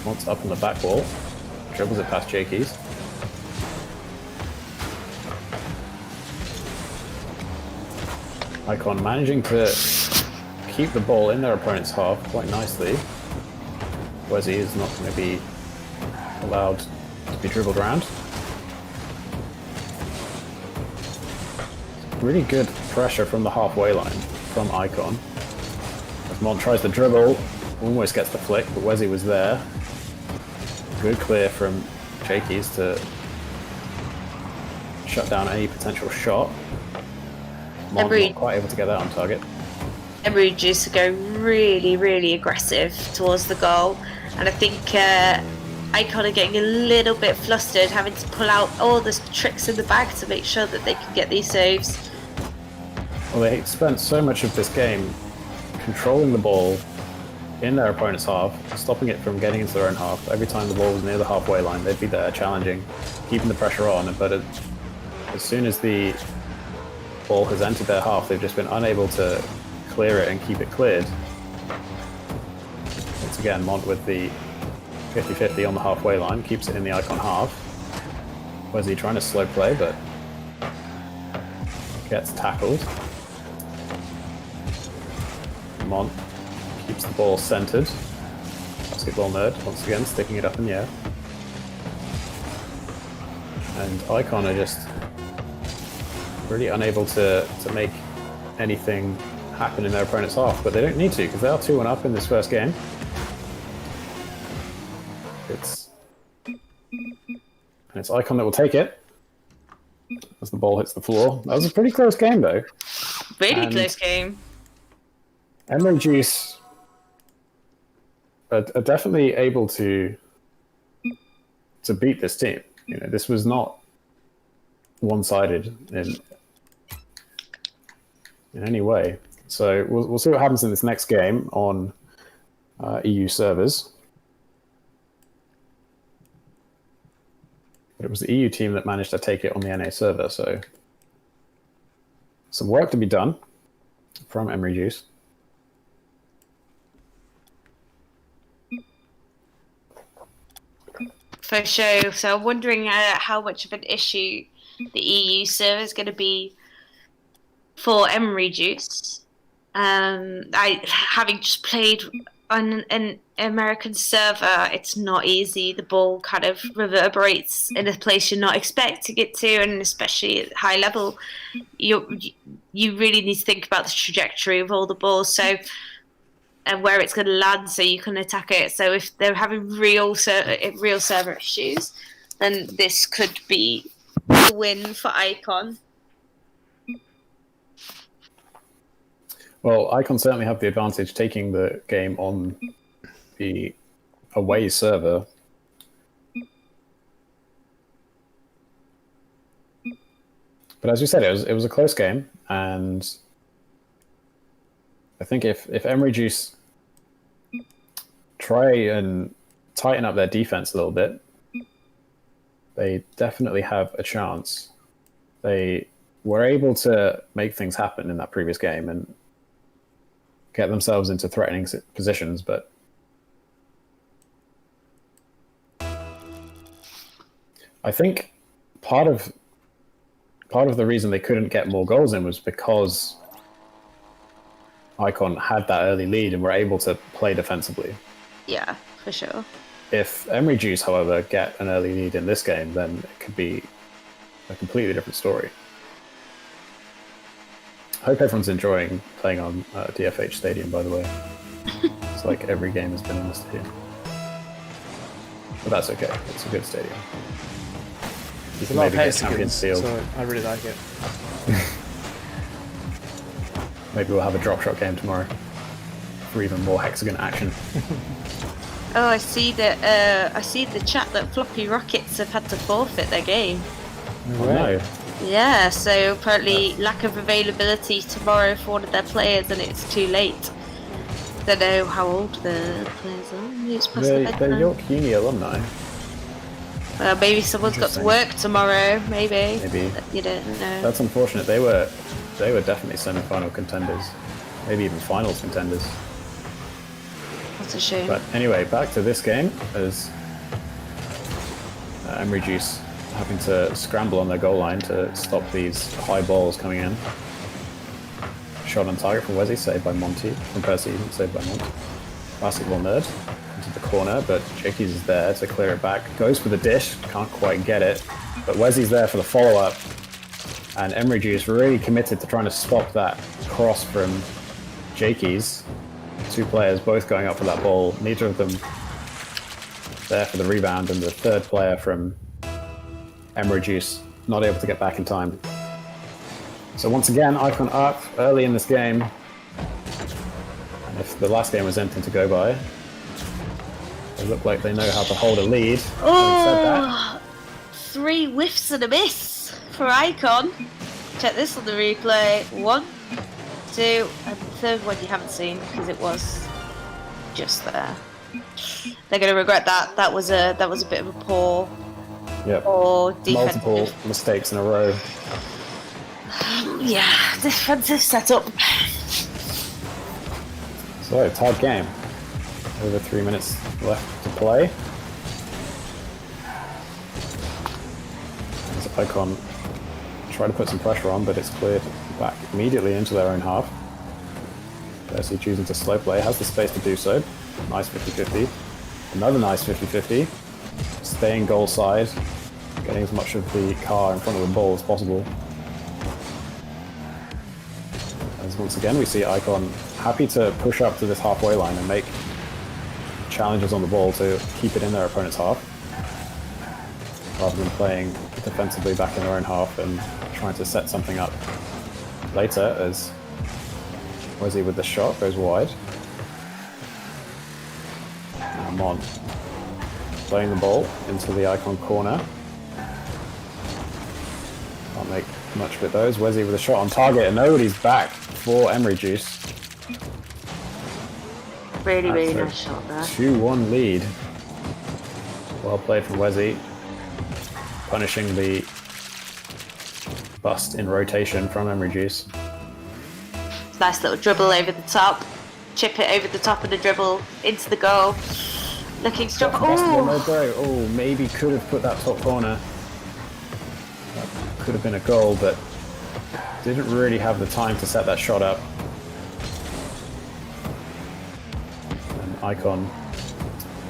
Mont's up on the back wall, dribbles it past Jakey's. Icon managing to keep the ball in their opponent's half quite nicely. Wezzy is not going to be allowed to be dribbled around. Really good pressure from the halfway line from Icon. As Mont tries to dribble, almost gets the flick, but Wezzy was there. Good clear from Jakey's to shut down any potential shot. Mont not quite able to get that on target. Emory Juice go really, really aggressive towards the goal, and I think Icon are getting a little bit flustered, having to pull out all the tricks in the bag to make sure that they can get these saves. Well, they spent so much of this game controlling the ball in their opponent's half, stopping it from getting into their own half. Every time the ball was near the halfway line, they'd be there challenging, keeping the pressure on, but as soon as the ball has entered their half, they've just been unable to clear it and keep it cleared. Once again, Mont with the 50-50 on the halfway line, keeps it in the Icon half. Wezzy trying to slow play, but gets tackled. Mont keeps the ball centered. Basketball nerd, once again, sticking it up in the air. And Icon are just really unable to make anything happen in their opponent's half, but they don't need to, because they are 2-1 up in this first game. It's Icon that will take it as the ball hits the floor. That was a pretty close game, though. Really close game. Emory Juice are definitely able to beat this team. You know, this was not one-sided in any way. So we'll see what happens in this next game on EU servers. But it was the EU team that managed to take it on the NA server, so some work to be done from Emory Juice. For sure. So I'm wondering how much of an issue the EU server is going to be for Emory Juice. Having just played on an American server, it's not easy. The ball kind of reverberates in a place you're not expecting it to, and especially at high level, you really need to think about the trajectory of all the balls, so and where it's going to land, so you can attack it. So if they're having real server issues, then this could be a win for Icon. Well, Icon certainly have the advantage taking the game on the away server. But as you said, it was a close game, and I think if Emory Juice try and tighten up their defense a little bit, they definitely have a chance. They were able to make things happen in that previous game and get themselves into threatening positions, but I think part of the reason they couldn't get more goals in was because Icon had that early lead and were able to play defensively. Yeah, for sure. If Emory Juice, however, get an early lead in this game, then it could be a completely different story. I hope everyone's enjoying playing on DFH Stadium, by the way. It's like every game has been in the stadium. But that's okay, it's a good stadium. You can maybe get Champions Field. So I really like it. Maybe we'll have a drop shot game tomorrow for even more hexagon action. Oh, I see that. I see the chat that Floppy Rockets have had to forfeit their game. No. Yeah, so apparently lack of availability tomorrow for one of their players, and it's too late. Don't know how old the players are. It's past the They're York Uni alumni. Maybe someone's got to work tomorrow. Maybe. You don't know. That's unfortunate. They were definitely semi-final contenders, maybe even finals contenders. That's a shame. But anyway, back to this game, as Emory Juice having to scramble on their goal line to stop these high balls coming in. Shot on target from Wezzy, saved by Monty. From Percy, saved by Monty. Basketball nerd into the corner, but Jakey's is there to clear it back. Goes for the dish, can't quite get it. But Wezzy's there for the follow-up. And Emory Juice really committed to trying to stop that cross from Jakey's. Two players both going up for that ball. Neither of them there for the rebound, and the third player from Emory Juice not able to get back in time. So once again, Icon up early in this game. And if the last game was anything to go by, they look like they know how to hold a lead. Oh, 3 whiffs and a miss for Icon. Check this on the replay. 1, 2, and the third one you haven't seen because it was just there. They're going to regret that. That was a bit of a poor. Yep. Or multiple mistakes in a row. Yeah, defensive setup. So, tied game. Over 3 minutes left to play. As Icon try to put some pressure on, but it's cleared back immediately into their own half. Percy choosing to slow play, has the space to do so. Nice 50-50. Another nice 50-50. Staying goal side, getting as much of the car in front of the ball as possible. As once again we see Icon happy to push up to this halfway line and make challenges on the ball to keep it in their opponent's half, rather than playing defensively back in their own half and trying to set something up later, as Wezzy with the shot goes wide. Now Mon playing the ball into the Icon corner. Can't make much of it though. Wezzy with a shot on target and nobody's back for Emory Juice. Really nice shot there. 2-1 lead. Well played from Wezzy. Punishing the bust in rotation from Emory Juice. Nice little dribble over the top. Chip it over the top of the dribble into the goal. Looking strong. Oh, maybe could have put that top corner. That could have been a goal, but didn't really have the time to set that shot up. And Icon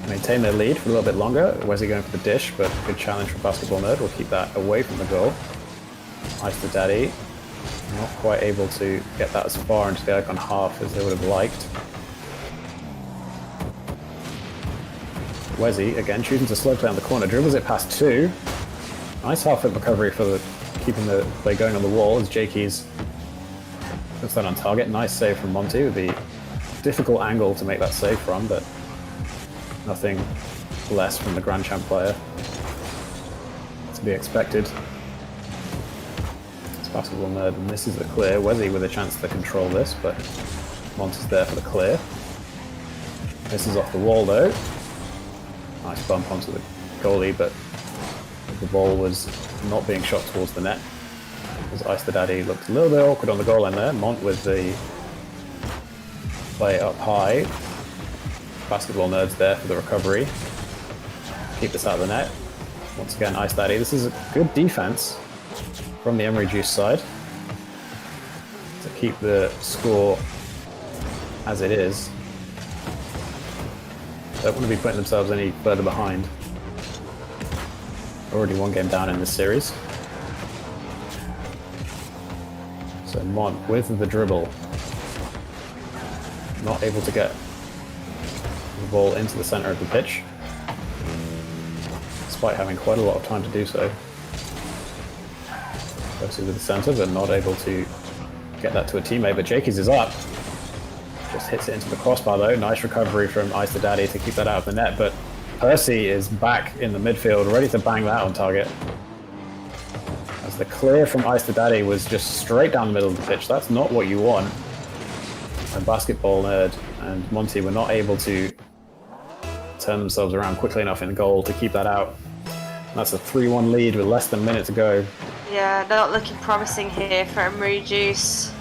maintain their lead for a little bit longer. Wezzy going for the dish, but good challenge from Basketball Nerd. We'll keep that away from the goal. Ice to Daddy. Not quite able to get that as far into the Icon half as they would have liked. Wezzy, again, choosing to slow play on the corner, dribbles it past two. Nice half-foot recovery for keeping the play going on the wall as Jakey's puts that on target. Nice save from Monty with the difficult angle to make that save from, but nothing less from the Grand Champ player. To be expected. It's Basketball Nerd, and this is the clear. Wezzy with a chance to control this, but Monty's there for the clear. This is off the wall though. Nice bump onto the goalie, but the ball was not being shot towards the net. As Ice the Daddy looked a little bit awkward on the goal line there. Mont with the play up high. Basketball Nerds there for the recovery. Keep this out of the net. Once again, Ice Daddy. This is a good defense from the Emory Juice side to keep the score as it is. Don't want to be putting themselves any further behind. Already one game down in this series. So Mont with the dribble. Not able to get the ball into the center of the pitch, despite having quite a lot of time to do so. Percy with the center, but not able to get that to a teammate. But Jakey's is up. Just hits it into the crossbar though. Nice recovery from Ice the Daddy to keep that out of the net, but Percy is back in the midfield, ready to bang that on target. As the clear from Ice the Daddy was just straight down the middle of the pitch. That's not what you want. And Basketball Nerd and Monty were not able to turn themselves around quickly enough in goal to keep that out. And that's a 3-1 lead with less than a minute to go. Yeah, not looking promising here for Emory Juice.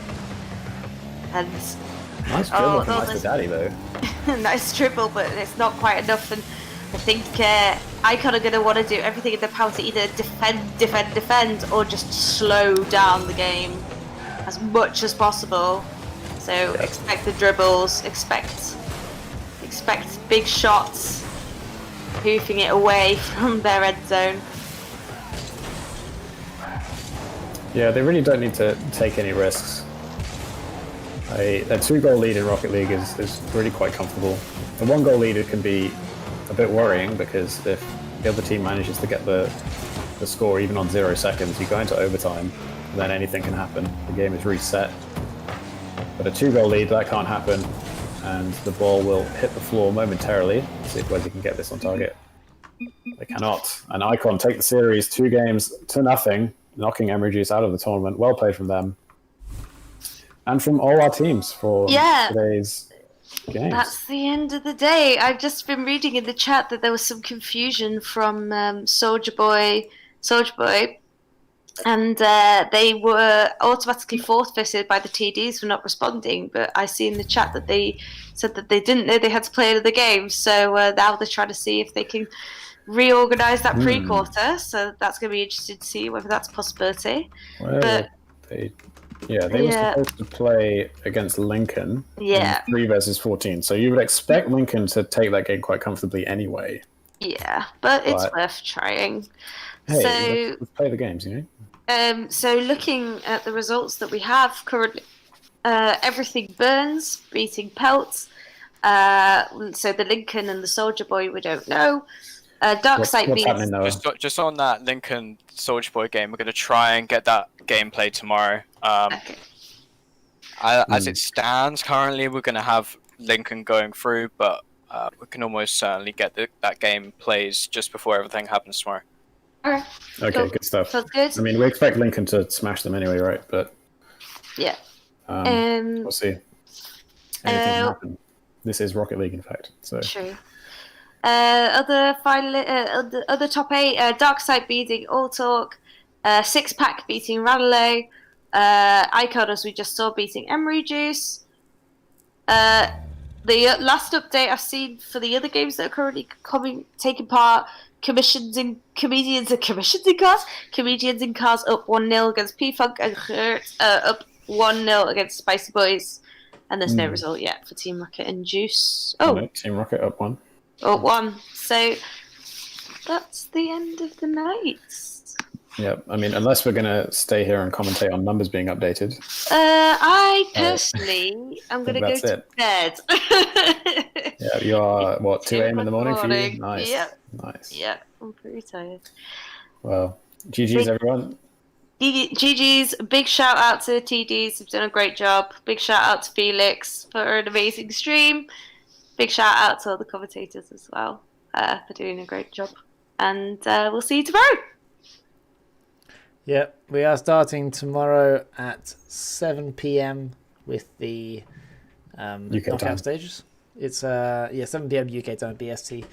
And nice dribble from Ice the Daddy though. nice dribble, but it's not quite enough. And I think Icon are going to want to do everything in their power to either defend, or just slow down the game as much as possible. So expect the dribbles, expect big shots, hoofing it away from their red zone. Yeah, they really don't need to take any risks. A 2-goal lead in Rocket League is really quite comfortable. A 1-goal lead it can be a bit worrying, because if the other team manages to get the score even on 0 seconds, you go into overtime, and then anything can happen. The game is reset. But a 2-goal lead, that can't happen, and the ball will hit the floor momentarily. Let's see if Wezzy can get this on target. They cannot. And Icon take the series 2-0, knocking Emory Juice out of the tournament. Well played from them. And from all our teams for today's games. That's the end of the day. I've just been reading in the chat that there was some confusion from Soldier Boy, and they were automatically forfeited by the TDs for not responding. But I see in the chat that they said that they didn't know they had to play another game. So now they're trying to see if they can reorganise that pre-quarter. So that's going to be interesting to see whether that's a possibility. Well, they Yeah, they were supposed to play against Lincoln Yeah. in 3 versus 14. So you would expect Lincoln to take that game quite comfortably anyway. Yeah, but it's worth trying. Hey, let's play the games, you know? So looking at the results that we have currently, Everything Burns beating Pelts. So the Lincoln and the Soldier Boy, we don't know. Darksight beats... Just on that Lincoln Soldier Boy game, we're going to try and get that game played tomorrow. Okay. As it stands currently, we're going to have Lincoln going through, but we can almost certainly get that game plays just before everything happens tomorrow. Okay, Okay, good stuff. Sounds good. I mean, we expect Lincoln to smash them anyway, right? But yeah, we'll see. Anything can happen. This is Rocket League, in fact. So true. Other top 8, Darksight beating All Talk, Six Pack beating Rattlelow, Icon, as we just saw, beating Emory Juice. The last update I've seen for the other games that are currently taking part, Comedians in Cars up 1-0 against P-Funk, and up 1-0 against Spicy Boys. And there's no result yet for Team Rocket and Juice. Oh, no, Team Rocket up 1. Up 1. So that's the end of the night. Yeah, I mean, unless we're going to stay here and commentate on numbers being updated. I personally am going to go to bed. Yeah, you are, what, 2 a.m. in the morning for you? Nice. Yep. Nice. Yeah, I'm pretty tired. Well, GG's, everyone. GG's, big shout out to TDs, who've done a great job. Big shout out to Felix for an amazing stream. Big shout out to all the commentators as well for doing a great job. And we'll see you tomorrow. Yep, we are starting tomorrow at 7 p.m. with the knockout stages. It's 7 p.m. UK time, BST,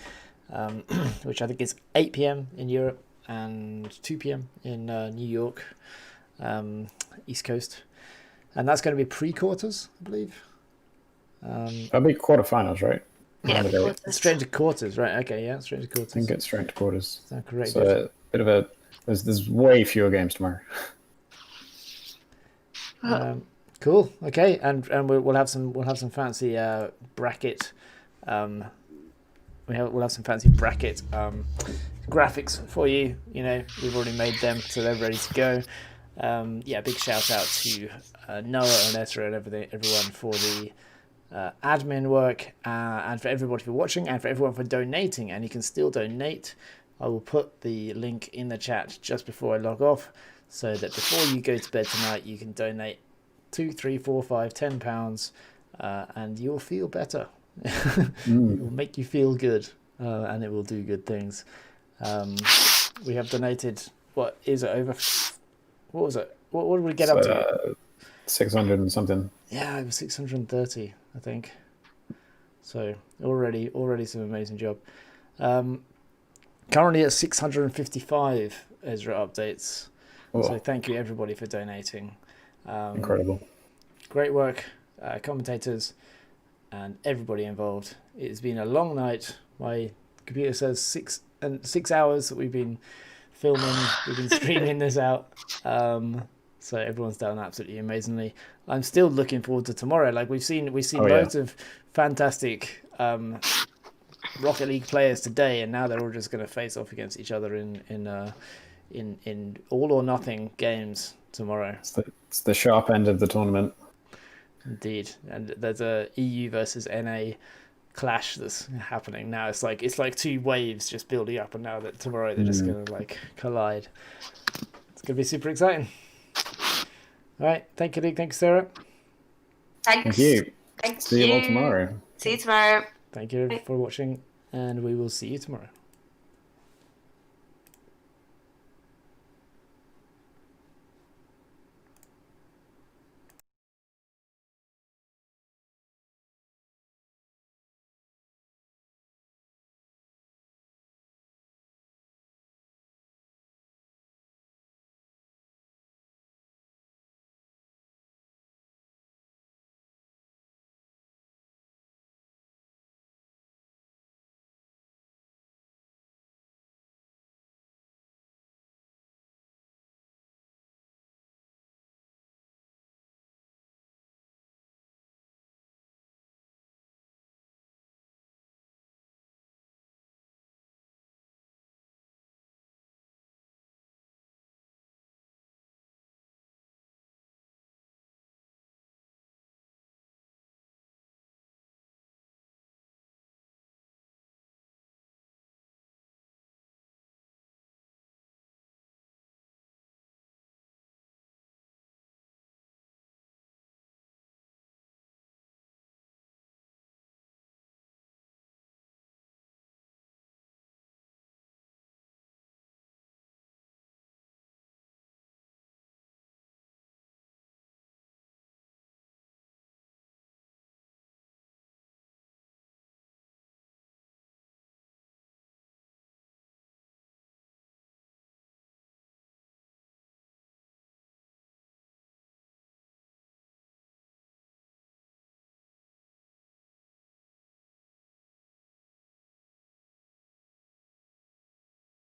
which I think is 8 p.m. in Europe and 2 p.m. in New York, East Coast. And that's going to be pre-quarters, I believe. That'll be quarterfinals, right? Yeah, straight into quarters, right? Okay, yeah, straight into quarters. I think it's straight into quarters. Is that correct? So a bit of a... There's way fewer games tomorrow. Cool. Okay, and we'll have some fancy bracket. We'll have some fancy bracket graphics for you. You know, we've already made them, so they're ready to go. Big shout out to Noah and Ezra and everyone for the admin work, and for everybody for watching, and for everyone for donating. And you can still donate. I will put the link in the chat just before I log off, so that before you go to bed tonight, you can donate 2, 3, 4, 5, £10, and you'll feel better. It will make you feel good, and it will do good things. We have donated, what is it, over... What was it? What did we get up to? 600 and something. Yeah, it was 630, I think. So already some amazing job. Currently at 655 Ezra updates. Oh. So thank you everybody for donating. Incredible. Great work, commentators and everybody involved. It's been a long night. My computer says 6 hours that we've been filming, we've been streaming this out. So everyone's done absolutely amazingly. I'm still looking forward to tomorrow. Like we've seen loads of fantastic Rocket League players today, and now they're all just going to face off against each other in all or nothing games tomorrow. It's the sharp end of the tournament. Indeed, and there's a EU versus NA clash that's happening now. It's like 2 waves just building up, and now that tomorrow they're just going to collide. It's going to be super exciting. All right, thank you, Luke. Thank you, Sarah. Thanks. Thank you. Thanks. See you all tomorrow. See you tomorrow. Thank you for watching, and we will see you tomorrow.